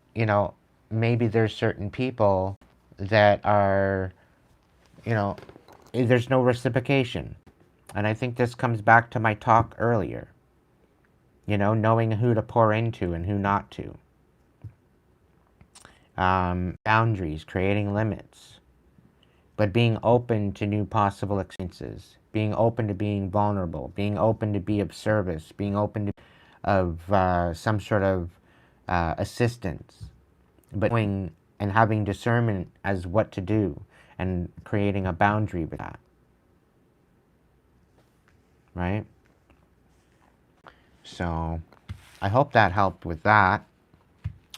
maybe there's certain people that are, there's no reciprocation. And I think this comes back to my talk earlier. Knowing who to pour into and who not to. Boundaries, creating limits, but being open to new possible experiences, being open to being vulnerable, being open to be of service, being open to of some sort of assistance, but knowing and having discernment as what to do and creating a boundary with that, right? So I hope that helped with that.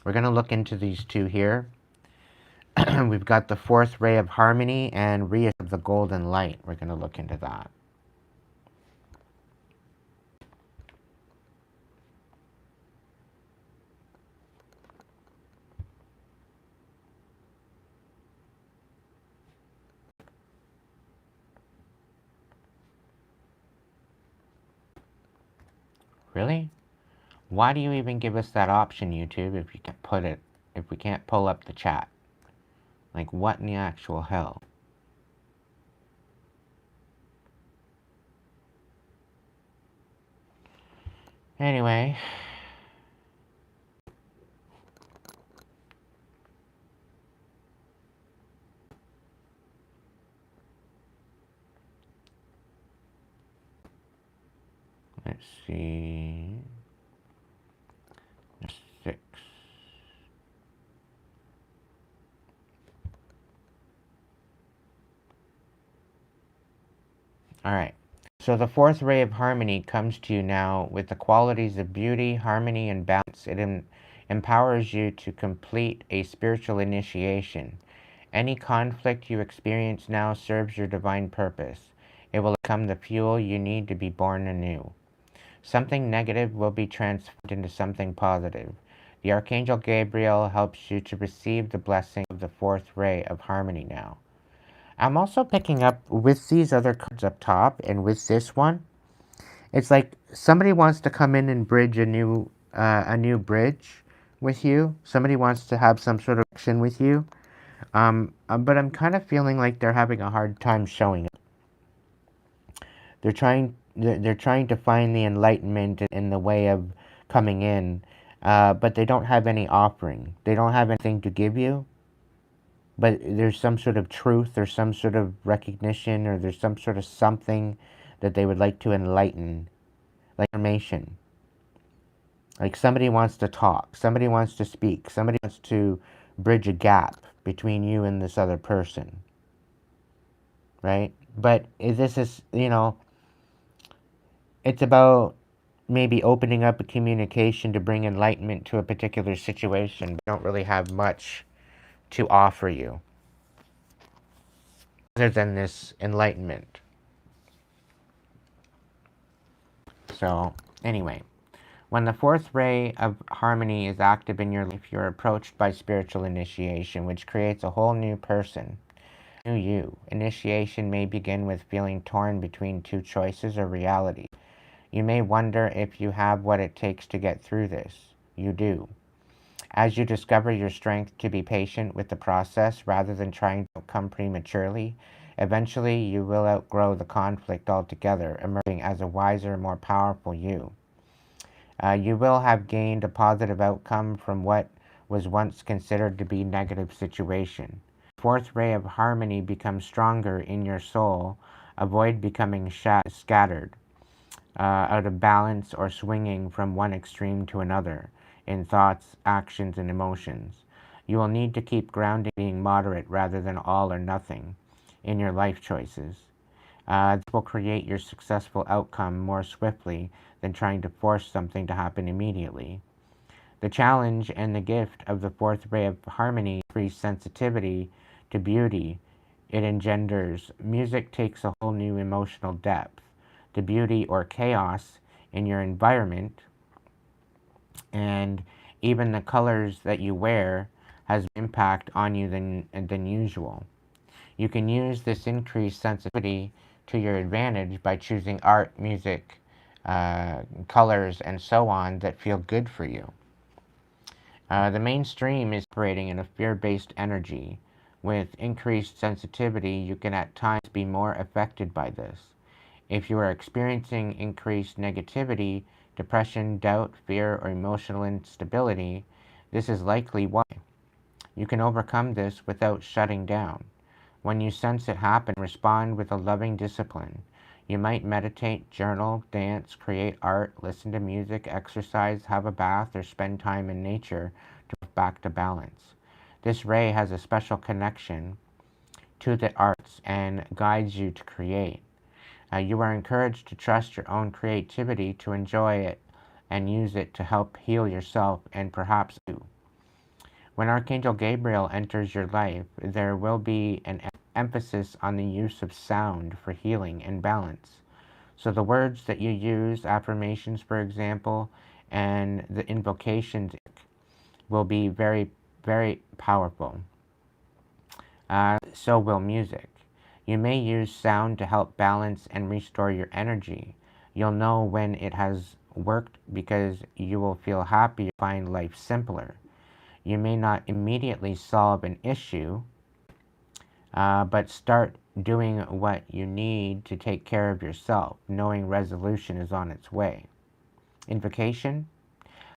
We're going to look into these two here. We've got the fourth ray of harmony and reassert of the golden light. We're going to look into that. Really? Why do you even give us that option, YouTube, if you can't put it, if we can't pull up the chat? Like, what in the actual hell? Anyway. Let's see. 6. Alright. So the fourth ray of harmony comes to you now with the qualities of beauty, harmony, and balance. It empowers you to complete a spiritual initiation. Any conflict you experience now serves your divine purpose. It will become the fuel you need to be born anew. Something negative will be transformed into something positive. The Archangel Gabriel helps you to receive the blessing of the fourth ray of harmony now. I'm also picking up with these other cards up top and with this one. It's like somebody wants to come in and bridge a new bridge with you. Somebody wants to have some sort of action with you. But I'm kind of feeling like they're having a hard time showing it. They're trying to find the enlightenment in the way of coming in, but they don't have any offering. They don't have anything to give you. But there's some sort of truth or some sort of recognition or there's some sort of something that they would like to enlighten, like information. Like somebody wants to talk, somebody wants to speak, somebody wants to bridge a gap between you and this other person, right? But this is, it's about maybe opening up a communication to bring enlightenment to a particular situation. But don't really have much to offer you other than this enlightenment. So, anyway, when the fourth ray of harmony is active in your life, you're approached by spiritual initiation, which creates a whole new person, new you. Initiation may begin with feeling torn between two choices or reality. You may wonder if you have what it takes to get through this. You do. As you discover your strength to be patient with the process rather than trying to come prematurely, eventually you will outgrow the conflict altogether, emerging as a wiser, more powerful you. You will have gained a positive outcome from what was once considered to be a negative situation. The fourth ray of harmony becomes stronger in your soul. Avoid becoming scattered, out of balance, or swinging from one extreme to another in thoughts, actions, and emotions. You will need to keep grounding, being moderate rather than all or nothing in your life choices. This will create your successful outcome more swiftly than trying to force something to happen immediately. The challenge and the gift of the fourth ray of harmony increase sensitivity to beauty it engenders. Music takes a whole new emotional depth. The beauty or chaos in your environment and even the colors that you wear has impact on you than usual. You can use this increased sensitivity to your advantage by choosing art, music, colors, and so on that feel good for you. The mainstream is operating in a fear-based energy. With increased sensitivity, you can at times be more affected by this. If you are experiencing increased negativity, depression, doubt, fear, or emotional instability, this is likely why. You can overcome this without shutting down. When you sense it happen, respond with a loving discipline. You might meditate, journal, dance, create art, listen to music, exercise, have a bath, or spend time in nature to move back to balance. This ray has a special connection to the arts and guides you to create. You are encouraged to trust your own creativity, to enjoy it, and use it to help heal yourself and perhaps you. When Archangel Gabriel enters your life, there will be an emphasis on the use of sound for healing and balance. So the words that you use, affirmations for example, and the invocations will be very, very powerful. So will music. You may use sound to help balance and restore your energy. You'll know when it has worked because you will feel happy and find life simpler. You may not immediately solve an issue, but start doing what you need to take care of yourself, knowing resolution is on its way. Invocation: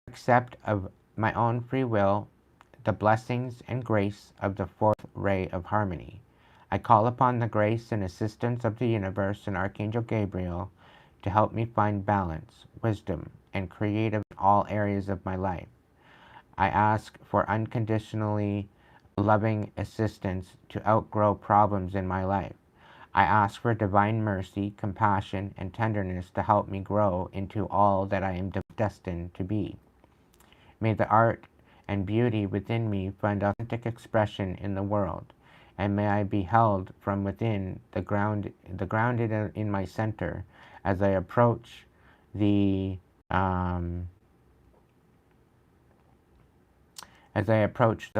accept of my own free will the blessings and grace of the fourth ray of harmony. I call upon the grace and assistance of the universe and Archangel Gabriel to help me find balance, wisdom, and creative in all areas of my life. I ask for unconditionally loving assistance to outgrow problems in my life. I ask for divine mercy, compassion, and tenderness to help me grow into all that I am destined to be. May the art and beauty within me find authentic expression in the world, and may I be held from within the grounded in my center as I approach the um,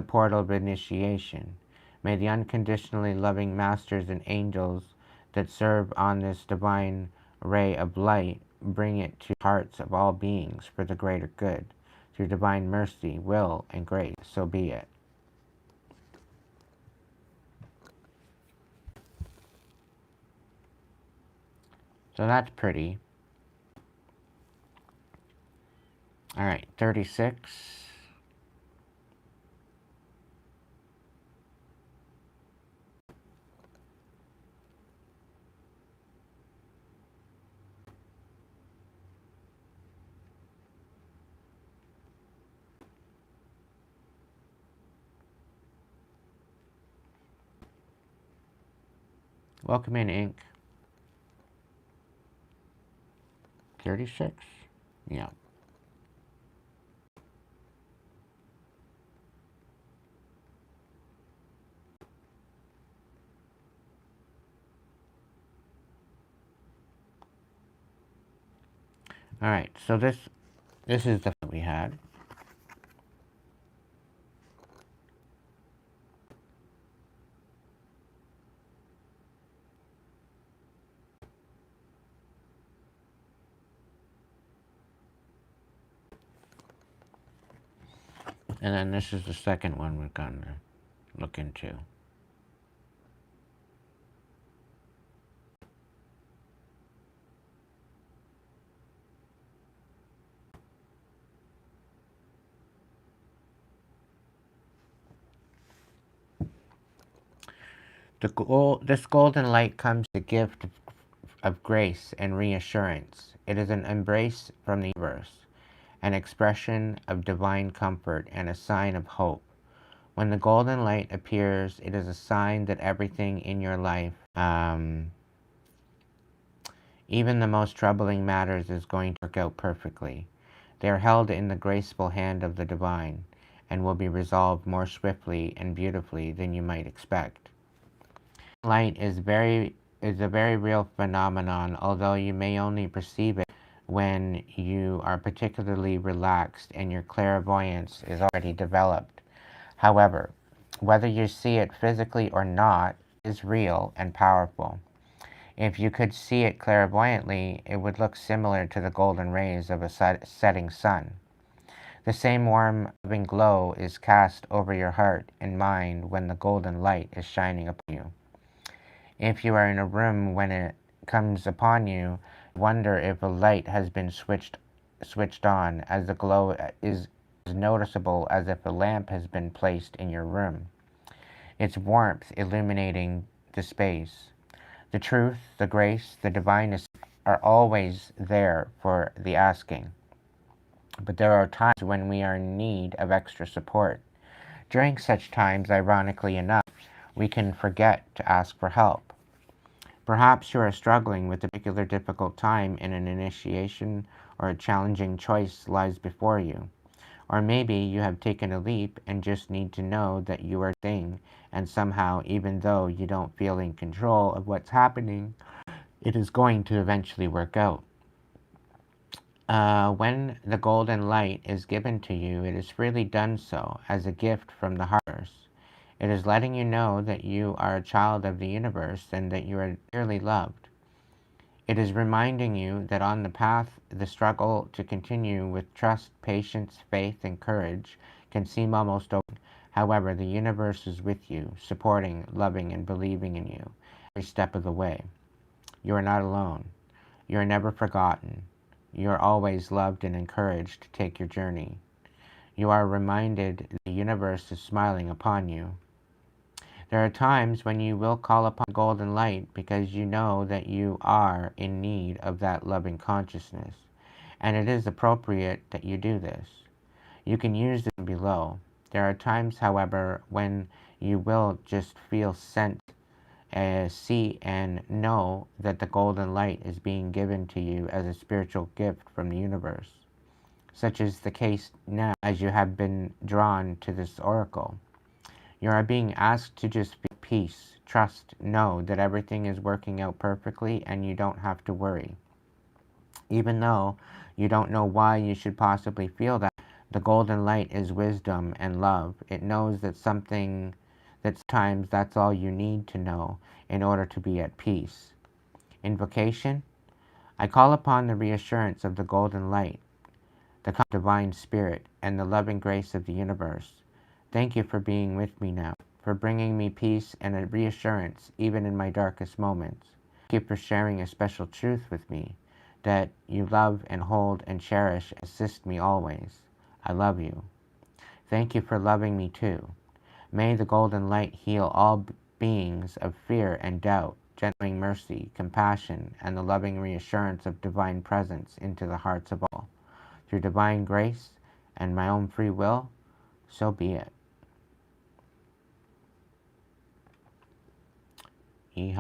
portal of initiation. May the unconditionally loving masters and angels that serve on this divine ray of light bring it to the hearts of all beings for the greater good. Through divine mercy, will, and grace, so be it. So that's pretty. All right, 36. Welcome in, Ink. 36? Yeah. All right, so this is the we had. And then this is the second one we're going to look into. This golden light comes as a gift of grace and reassurance. It is an embrace from the universe, an expression of divine comfort, and a sign of hope. When the golden light appears, it is a sign that everything in your life, even the most troubling matters, is going to work out perfectly. They are held in the graceful hand of the divine, and will be resolved more swiftly and beautifully than you might expect. Light is a very real phenomenon, although you may only perceive it when you are particularly relaxed and your clairvoyance is already developed. However, whether you see it physically or not, it is real and powerful. If you could see it clairvoyantly, it would look similar to the golden rays of a setting sun. The same warm, loving glow is cast over your heart and mind when the golden light is shining upon you. If you are in a room when it comes upon you, wonder if a light has been switched on, as the glow is as noticeable as if a lamp has been placed in your room, its warmth illuminating the space. The truth, the grace, the divineness are always there for the asking. But there are times when we are in need of extra support. During such times, ironically enough, we can forget to ask for help. Perhaps you are struggling with a particular difficult time in an initiation, or a challenging choice lies before you. Or maybe you have taken a leap and just need to know that you are thing, and somehow, even though you don't feel in control of what's happening, it is going to eventually work out. When the golden light is given to you, it is freely done so as a gift from the heart. It is letting you know that you are a child of the universe and that you are dearly loved. It is reminding you that on the path, the struggle to continue with trust, patience, faith, and courage can seem almost over. However, the universe is with you, supporting, loving, and believing in you every step of the way. You are not alone. You are never forgotten. You are always loved and encouraged to take your journey. You are reminded the universe is smiling upon you. There are times when you will call upon golden light because you know that you are in need of that loving consciousness, and it is appropriate that you do this. You can use this below. There are times, however, when you will just feel sent, see and know that the golden light is being given to you as a spiritual gift from the universe. Such is the case now as you have been drawn to this oracle. You are being asked to just feel peace, trust, know that everything is working out perfectly and you don't have to worry. Even though you don't know why you should possibly feel that, the golden light is wisdom and love. It knows that sometimes that's all you need to know in order to be at peace. Invocation: I call upon the reassurance of the golden light, the divine spirit, and the loving grace of the universe. Thank you for being with me now, for bringing me peace and a reassurance even in my darkest moments. Thank you for sharing a special truth with me, that you love and hold and cherish and assist me always. I love you. Thank you for loving me too. May the golden light heal all beings of fear and doubt, gentling mercy, compassion, and the loving reassurance of divine presence into the hearts of all. Through divine grace and my own free will, so be it. Yeehaw.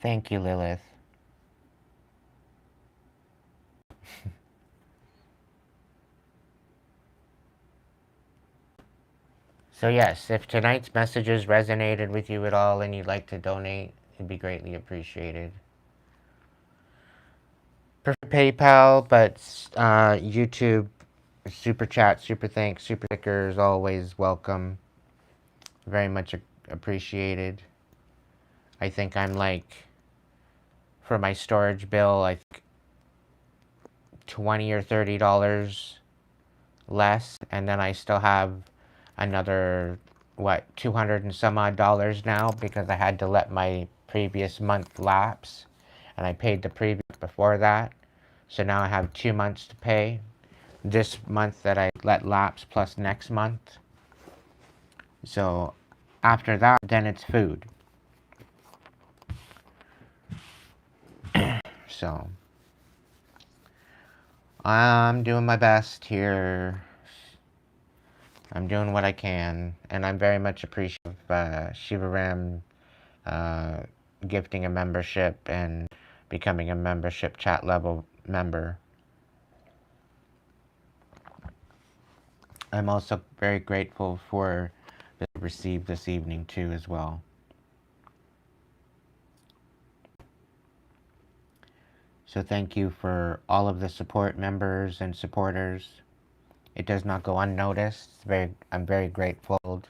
Thank you, Lilith. So yes, if tonight's messages resonated with you at all and you'd like to donate, it'd be greatly appreciated. Prefer PayPal, but YouTube, Super Chat, Super Thanks, Super Stickers, always welcome. Very much appreciated. I think I'm like, for my storage bill, I think $20 or $30 less, and then I still have another, what, 200 and some odd dollars now because I had to let my previous month lapse, and I paid the previous before that. So now I have 2 months to pay. This month that I let lapse plus next month. So after that, then it's food. So I'm doing my best here. I'm doing what I can, and I'm very much appreciative of Shiva Ram gifting a membership and becoming a membership chat level member. I'm also very grateful for the received this evening too as well. So thank you for all of the support members and supporters. It does not go unnoticed. I'm very grateful,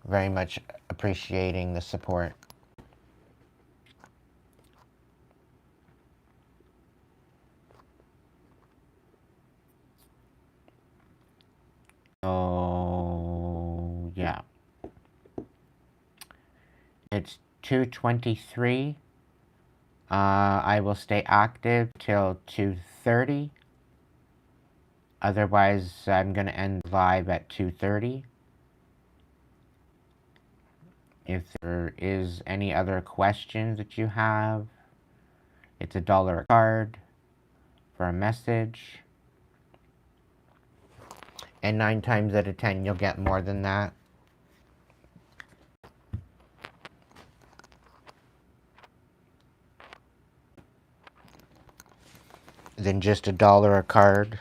very much appreciating the support. So yeah, it's 2:23. I will stay active till 2:30. Otherwise, I'm gonna end live at 2:30. If there is any other questions that you have, It's $1 a card for a message. And 9 times out of 10, you'll get more than that. Than just $1 a card.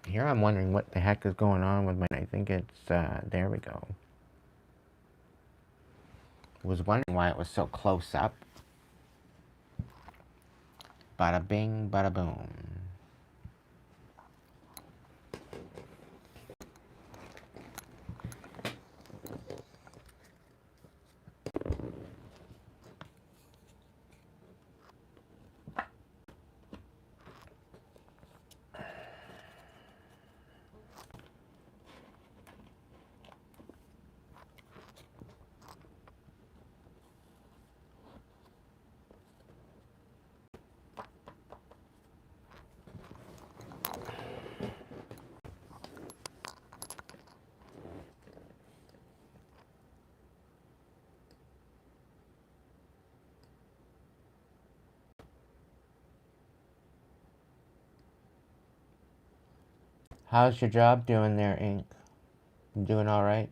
Here I'm wondering what the heck is going on with my, I think it's, there we go. Was wondering why it was so close up. Bada bing, bada boom. How's your job doing there, Ink? Doing all right?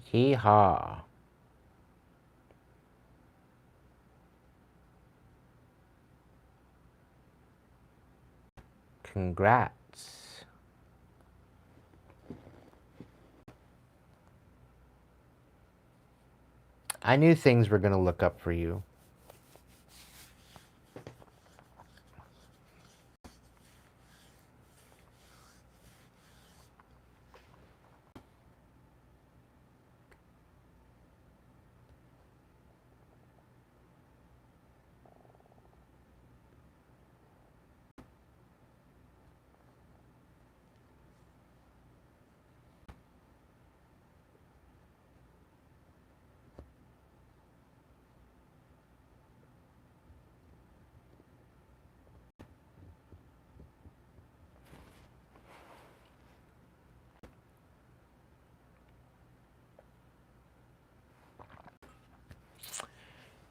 Hee-haw. Congrats. I knew things were going to look up for you.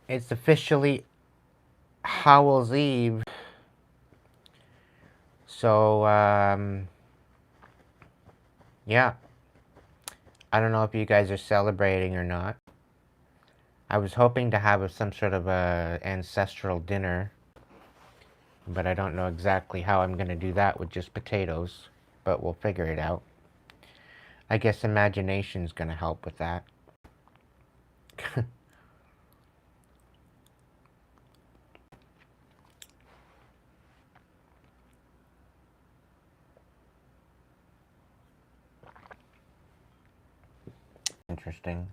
It's officially Howl's Eve. So, yeah. I don't know if you guys are celebrating or not. I was hoping to have some sort of a ancestral dinner, but I don't know exactly how I'm going to do that with just potatoes, but we'll figure it out. I guess imagination's going to help with that. Interesting.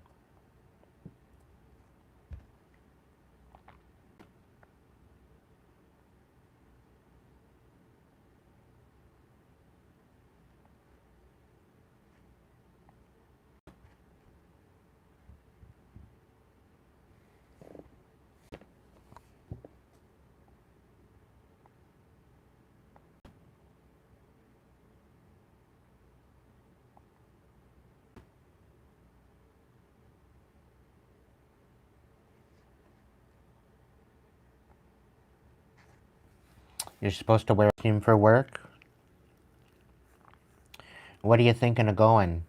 You're supposed to wear a costume for work? What are you thinking of going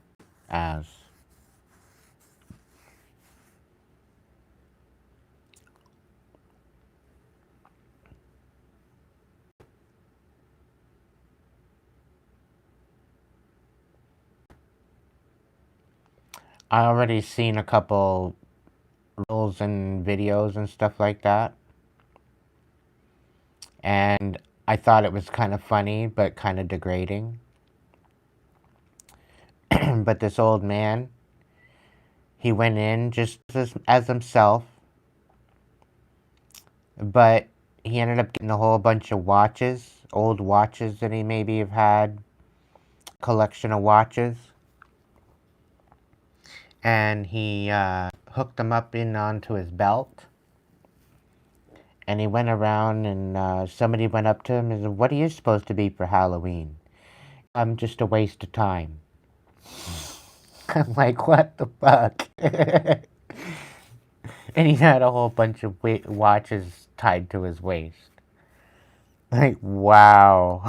as? I already seen a couple reels and videos and stuff like that. And I thought it was kind of funny, but kind of degrading. But this old man, he went in just as himself, but he ended up getting a whole bunch of watches, old watches that he maybe have had, collection of watches, and he hooked them up in onto his belt. And he went around, and somebody went up to him and said, "What are you supposed to be for Halloween?" "I'm just a waste of time." I'm like, what the fuck? And he had a whole bunch of watches tied to his waist. Like, wow.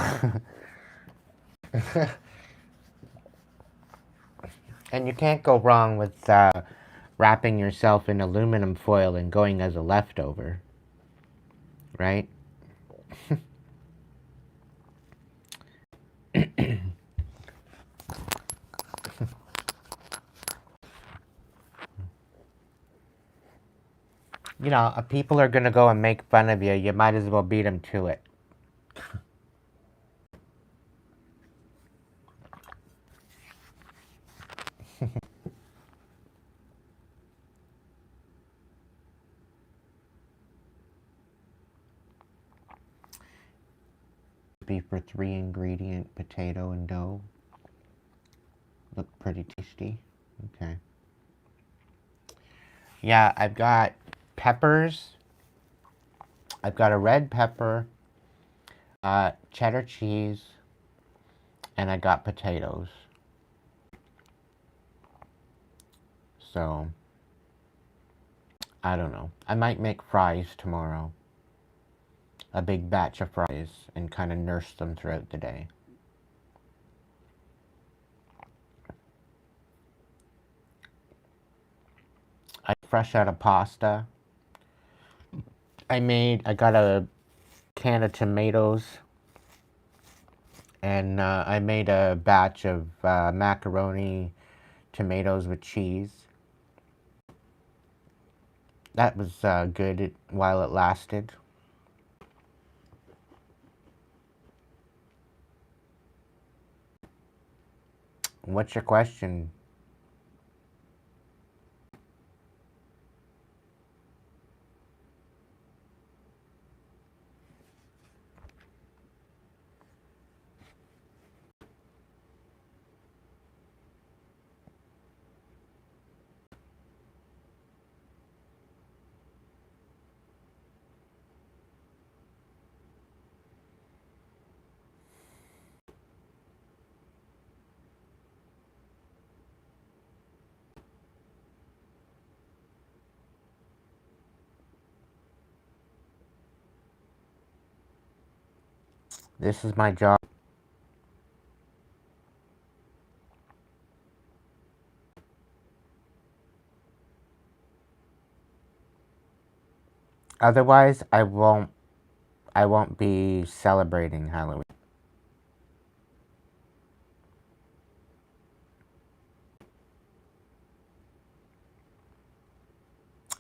And you can't go wrong with wrapping yourself in aluminum foil and going as a leftover, right? You know, people are going to go and make fun of you. You might as well beat them to it. Be for 3-ingredient potato and dough. Look pretty tasty. Okay. Yeah, I've got peppers. I've got a red pepper, cheddar cheese, and I got potatoes. So, I don't know. I might make fries tomorrow. A big batch of fries and kind of nurse them throughout the day. I fresh out of pasta. I got a can of tomatoes, and I made a batch of macaroni, tomatoes with cheese. That was good while it lasted. What's your question? This is my job. Otherwise, I won't be celebrating Halloween.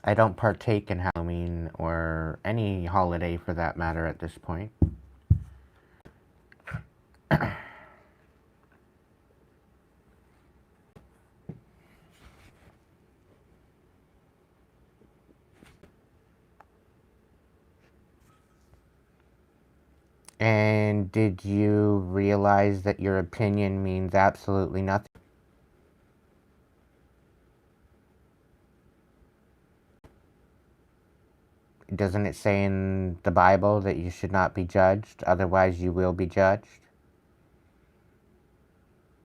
I don't partake in Halloween or any holiday for that matter at this point. And did you realize that your opinion means absolutely nothing? Doesn't it say in the Bible that you should not be judged, otherwise you will be judged?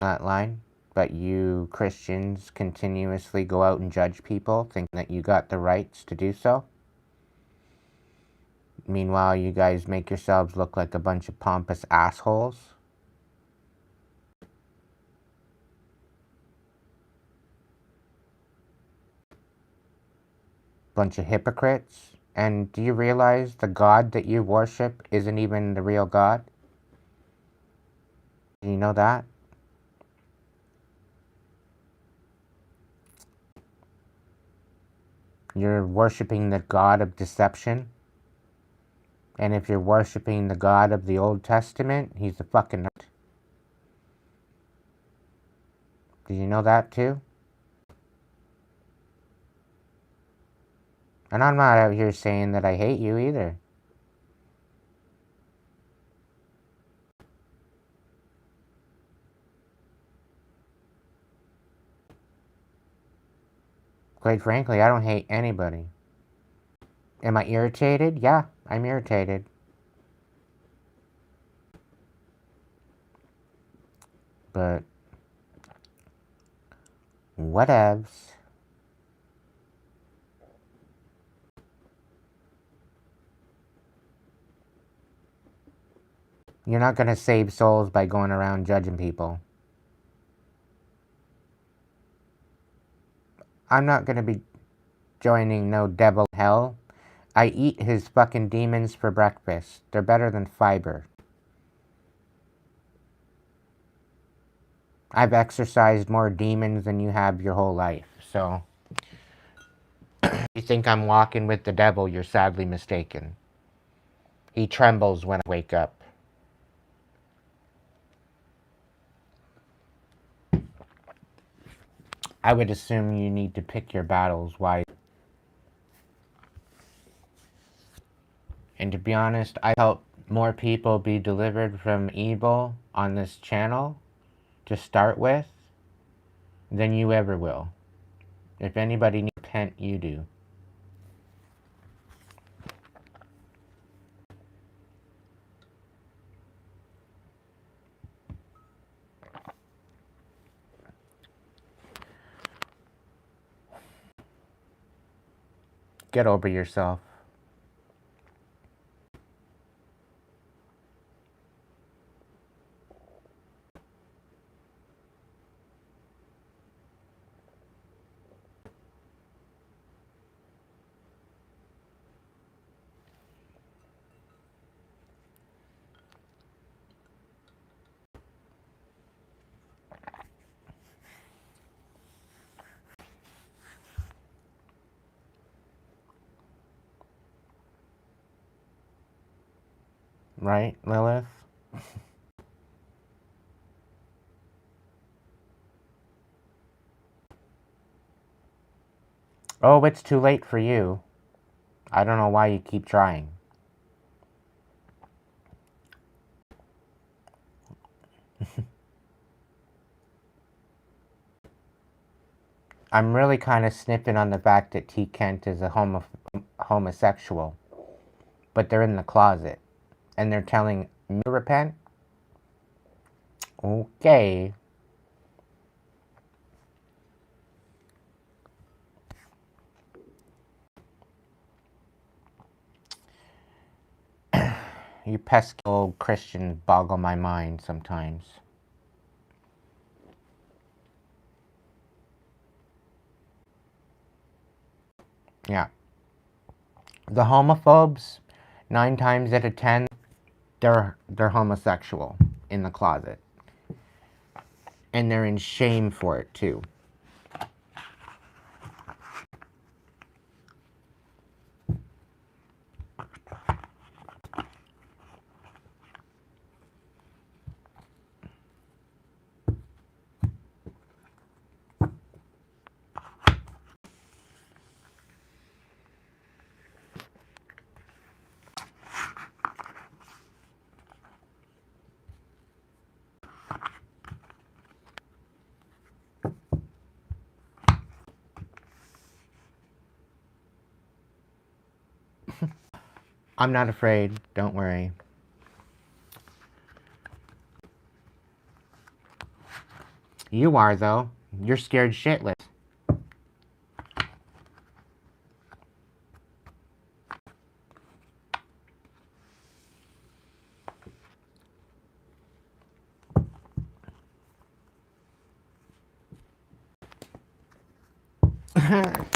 That line. But you Christians continuously go out and judge people, thinking that you got the rights to do so. Meanwhile, you guys make yourselves look like a bunch of pompous assholes. Bunch of hypocrites. And do you realize the God that you worship isn't even the real God? Do you know that? You're worshiping the God of deception. And if you're worshiping the God of the Old Testament, he's a fucking nut. Did you know that too? And I'm not out here saying that I hate you either. Quite frankly, I don't hate anybody. Am I irritated? Yeah, I'm irritated. But whatevs. You're not gonna save souls by going around judging people. I'm not gonna be joining no devil hell. I eat his fucking demons for breakfast. They're better than fiber. I've exorcised more demons than you have your whole life, so if you think I'm walking with the devil, you're sadly mistaken. He trembles when I wake up. I would assume you need to pick your battles wisely. And to be honest, I help more people be delivered from evil on this channel to start with than you ever will. If anybody needs to repent, you do. Get over yourself. Right, Lilith? Oh, it's too late for you. I don't know why you keep trying. I'm really kind of snipping on the fact that T. Kent is a homosexual. But they're in the closet. And they're telling me to repent? Okay. You pesky old Christians boggle my mind sometimes. Yeah. The homophobes, 9 times out of 10, they're homosexual in the closet. And they're in shame for it too. I'm not afraid, don't worry. You are, though. You're scared shitless.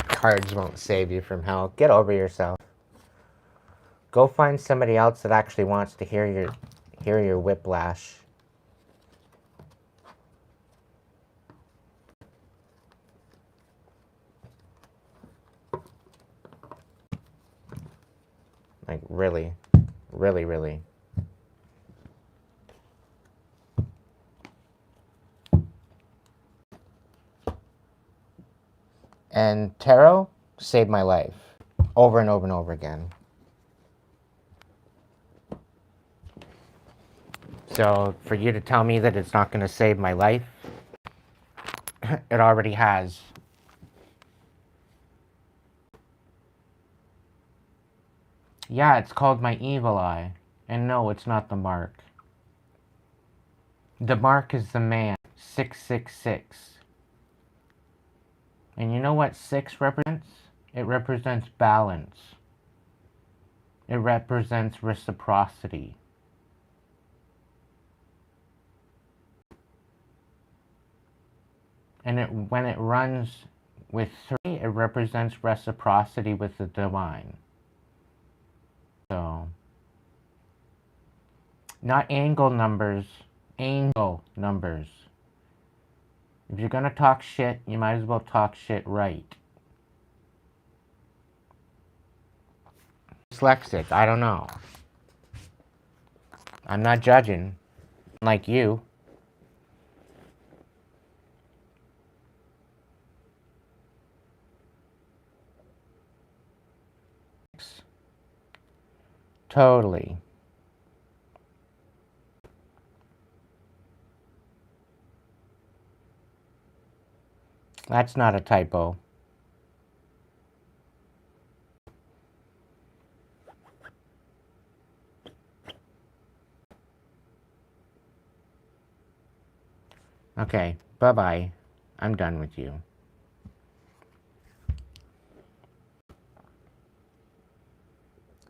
Cards won't save you from hell. Get over yourself. Go find somebody else that actually wants to hear your whiplash. Like, really. Really, really. And tarot saved my life over and over and over again. So for you to tell me that it's not going to save my life, it already has. Yeah, it's called my evil eye. And no, it's not the mark. The mark is the man, 666. And you know what 6 represents? It represents balance. It represents reciprocity. And when it runs with 3, it represents reciprocity with the divine. So, not angle numbers, angel numbers. If you're gonna talk shit, you might as well talk shit right. Dyslexic, I don't know. I'm not judging, like you. Totally. That's not a typo. Okay, bye-bye. I'm done with you.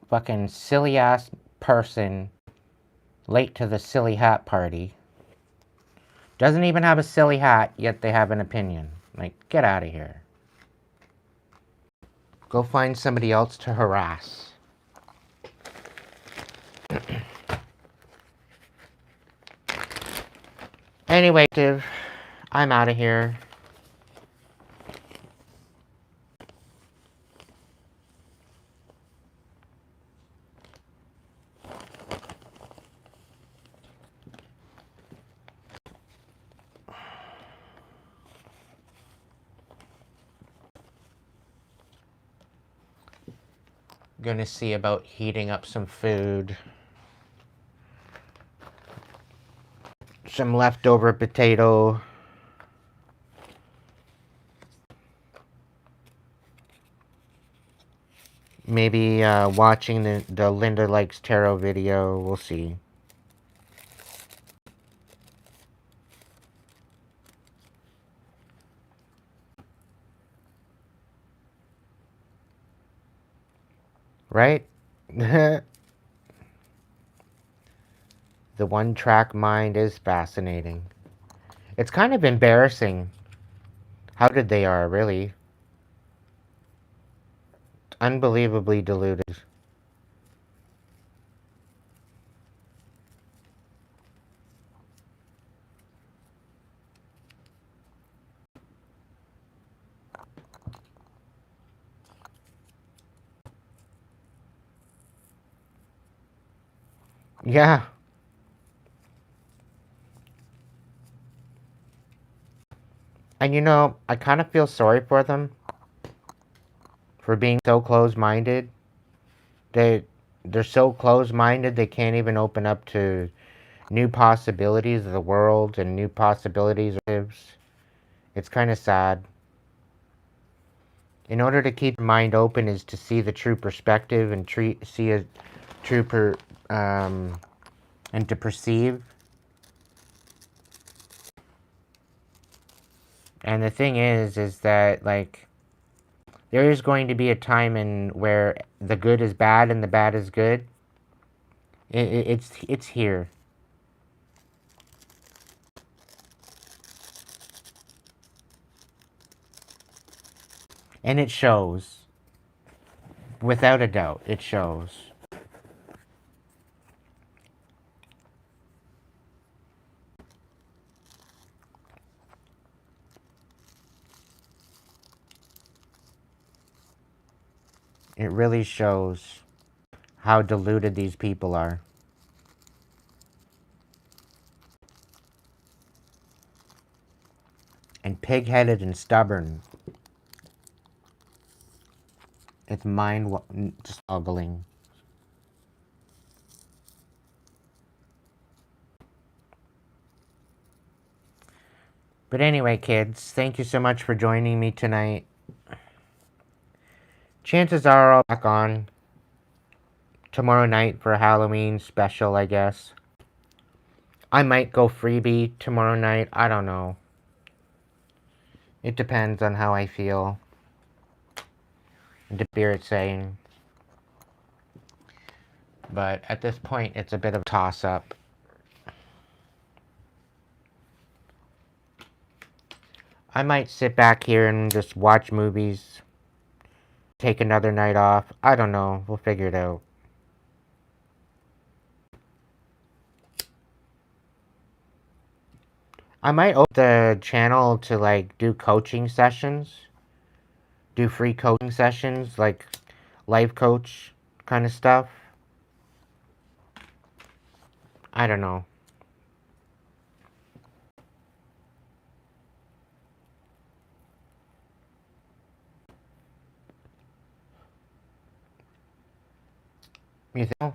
Fucking silly-ass person late to the silly hat party. Doesn't even have a silly hat, yet they have an opinion. Like, get out of here. Go find somebody else to harass. Anyway, I'm out of here. Gonna see about heating up some food. Some leftover potato. Maybe watching the Linda Likes Tarot video. We'll see. Right? The one-track mind is fascinating. It's kind of embarrassing how good they are, really. Unbelievably deluded. Yeah. And you know, I kind of feel sorry for them for being so close-minded. They're so close-minded they can't even open up to new possibilities of the world and new possibilities of lives. It's kind of sad. In order to keep your mind open is to see the true perspective and see a true and to perceive. And the thing is that, like, there is going to be a time in where the good is bad and the bad is good. It's here. And it shows. Without a doubt, it shows. It really shows how deluded these people are. And pig-headed and stubborn. It's mind just boggling. But anyway, kids, thank you so much for joining me tonight. Chances are I'll be back on tomorrow night for a Halloween special, I guess. I might go freebie tomorrow night. I don't know. It depends on how I feel. The spirit saying. But at this point, it's a bit of a toss-up. I might sit back here and just watch movies. Take another night off. I don't know. We'll figure it out. I might open the channel to, like, do coaching sessions. Do free coaching sessions, like life coach kind of stuff. I don't know. You think?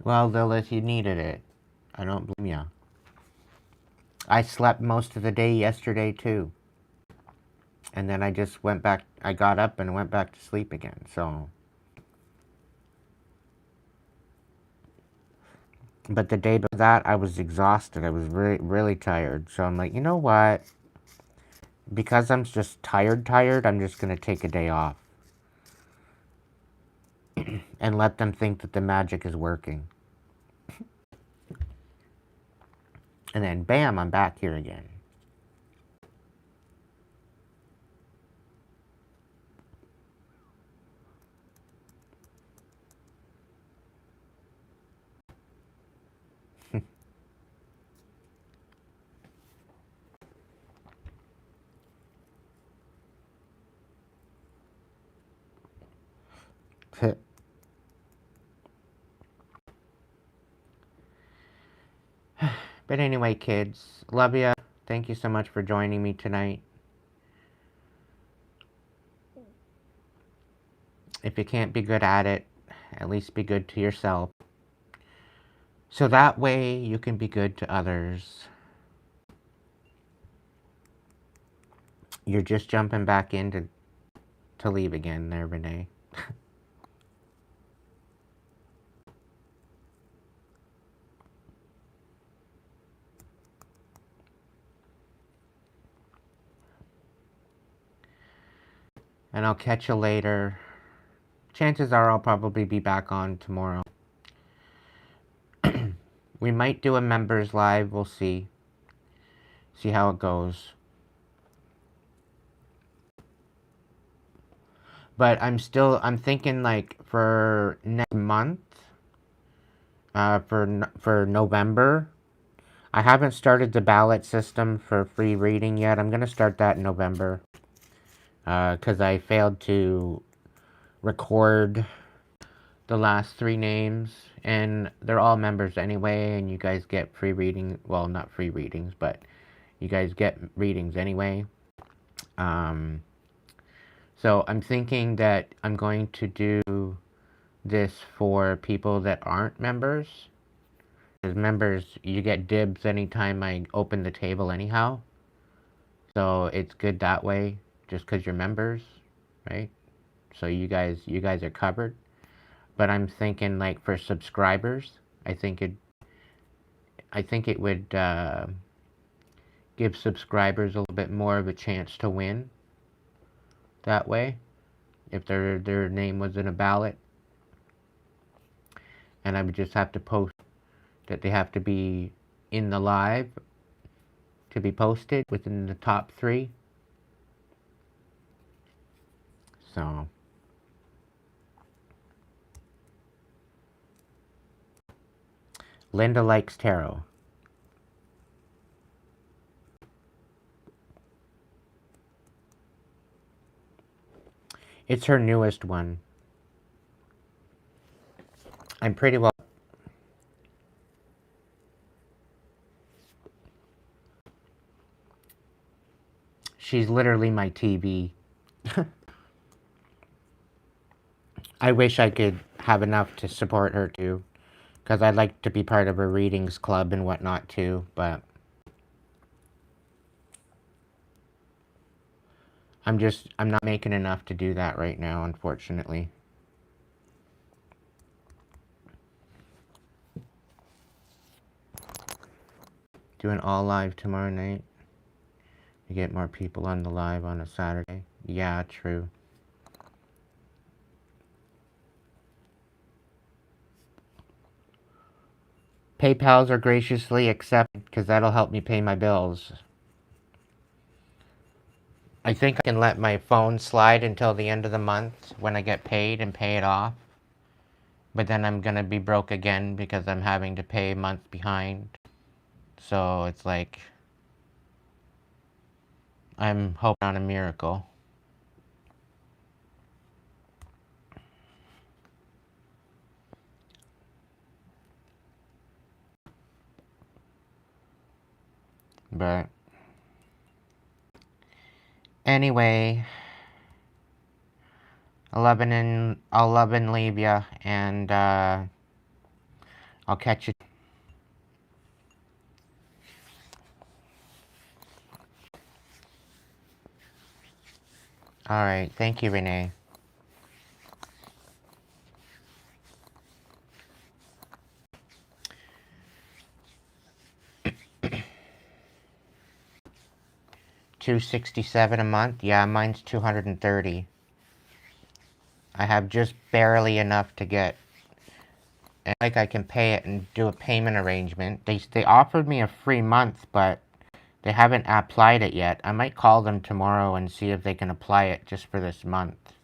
Well, Lilith, you needed it. I don't blame you. I slept most of the day yesterday, too. And then I just went back, I got up and went back to sleep again, so. But the day before that, I was exhausted. I was really tired. So I'm like, you know what? Because I'm just tired, I'm just going to take a day off. And let them think that the magic is working. And then, bam, I'm back here again. But anyway, kids, love ya. Thank you so much for joining me tonight. If you can't be good at it, at least be good to yourself. So that way you can be good to others. You're just jumping back in to leave again there, Renee. And I'll catch you later. Chances are I'll probably be back on tomorrow. We might do a members live. We'll see. See how it goes. But I'm thinking like for next month, for November. I haven't started the ballot system for free reading yet. I'm going to start that in November. Because I failed to record the last 3 names. And they're all members anyway. And you guys get free reading. Well, not free readings, but you guys get readings anyway. So I'm thinking that I'm going to do this for people that aren't members. As members, you get dibs anytime I open the table anyhow. So it's good that way, just because you're members, right? So you guys are covered. But I'm thinking like for subscribers, I think it would give subscribers a little bit more of a chance to win that way, if their name was in a ballot. And I would just have to post that they have to be in the live to be posted within the top 3. So Linda likes tarot. It's her newest one. I'm pretty well... She's literally my TV. I wish I could have enough to support her too. Because I'd like to be part of her readings club and whatnot too, but... I'm not making enough to do that right now, unfortunately. Doing all live tomorrow night. You get more people on the live on a Saturday. Yeah, true. PayPals are graciously accepted because that'll help me pay my bills. I think I can let my phone slide until the end of the month when I get paid and pay it off. But then I'm gonna be broke again because I'm having to pay a month behind. So it's like, I'm hoping on a miracle. But anyway, I'll love and leave ya, and I'll catch you. Alright, thank you, Renee. $267 a month? Yeah, mine's $230. I have just barely enough to get, and like I can pay it and do a payment arrangement. They offered me a free month, but they haven't applied it yet. I might call them tomorrow and see if they can apply it just for this month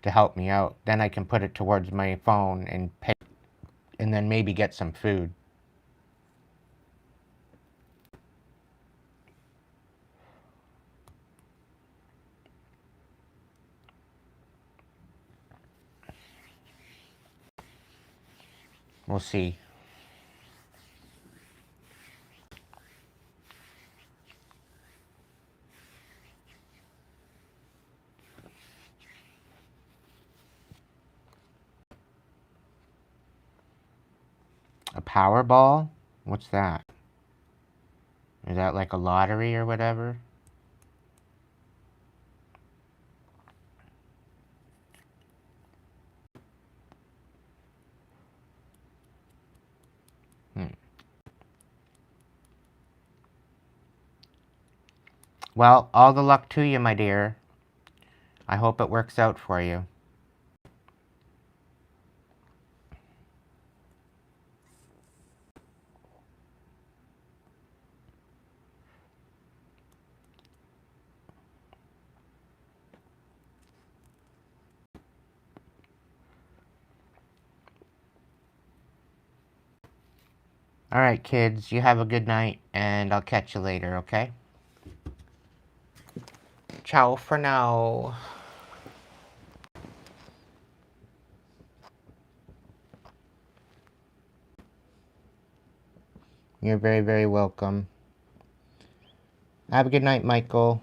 to help me out. Then I can put it towards my phone and pay, and then maybe get some food. We'll see. A Powerball? What's that? Is that like a lottery or whatever? Well, all the luck to you, my dear. I hope it works out for you. Alright, kids, you have a good night, and I'll catch you later, okay? Ciao for now. You're very, very welcome. Have a good night, Michael.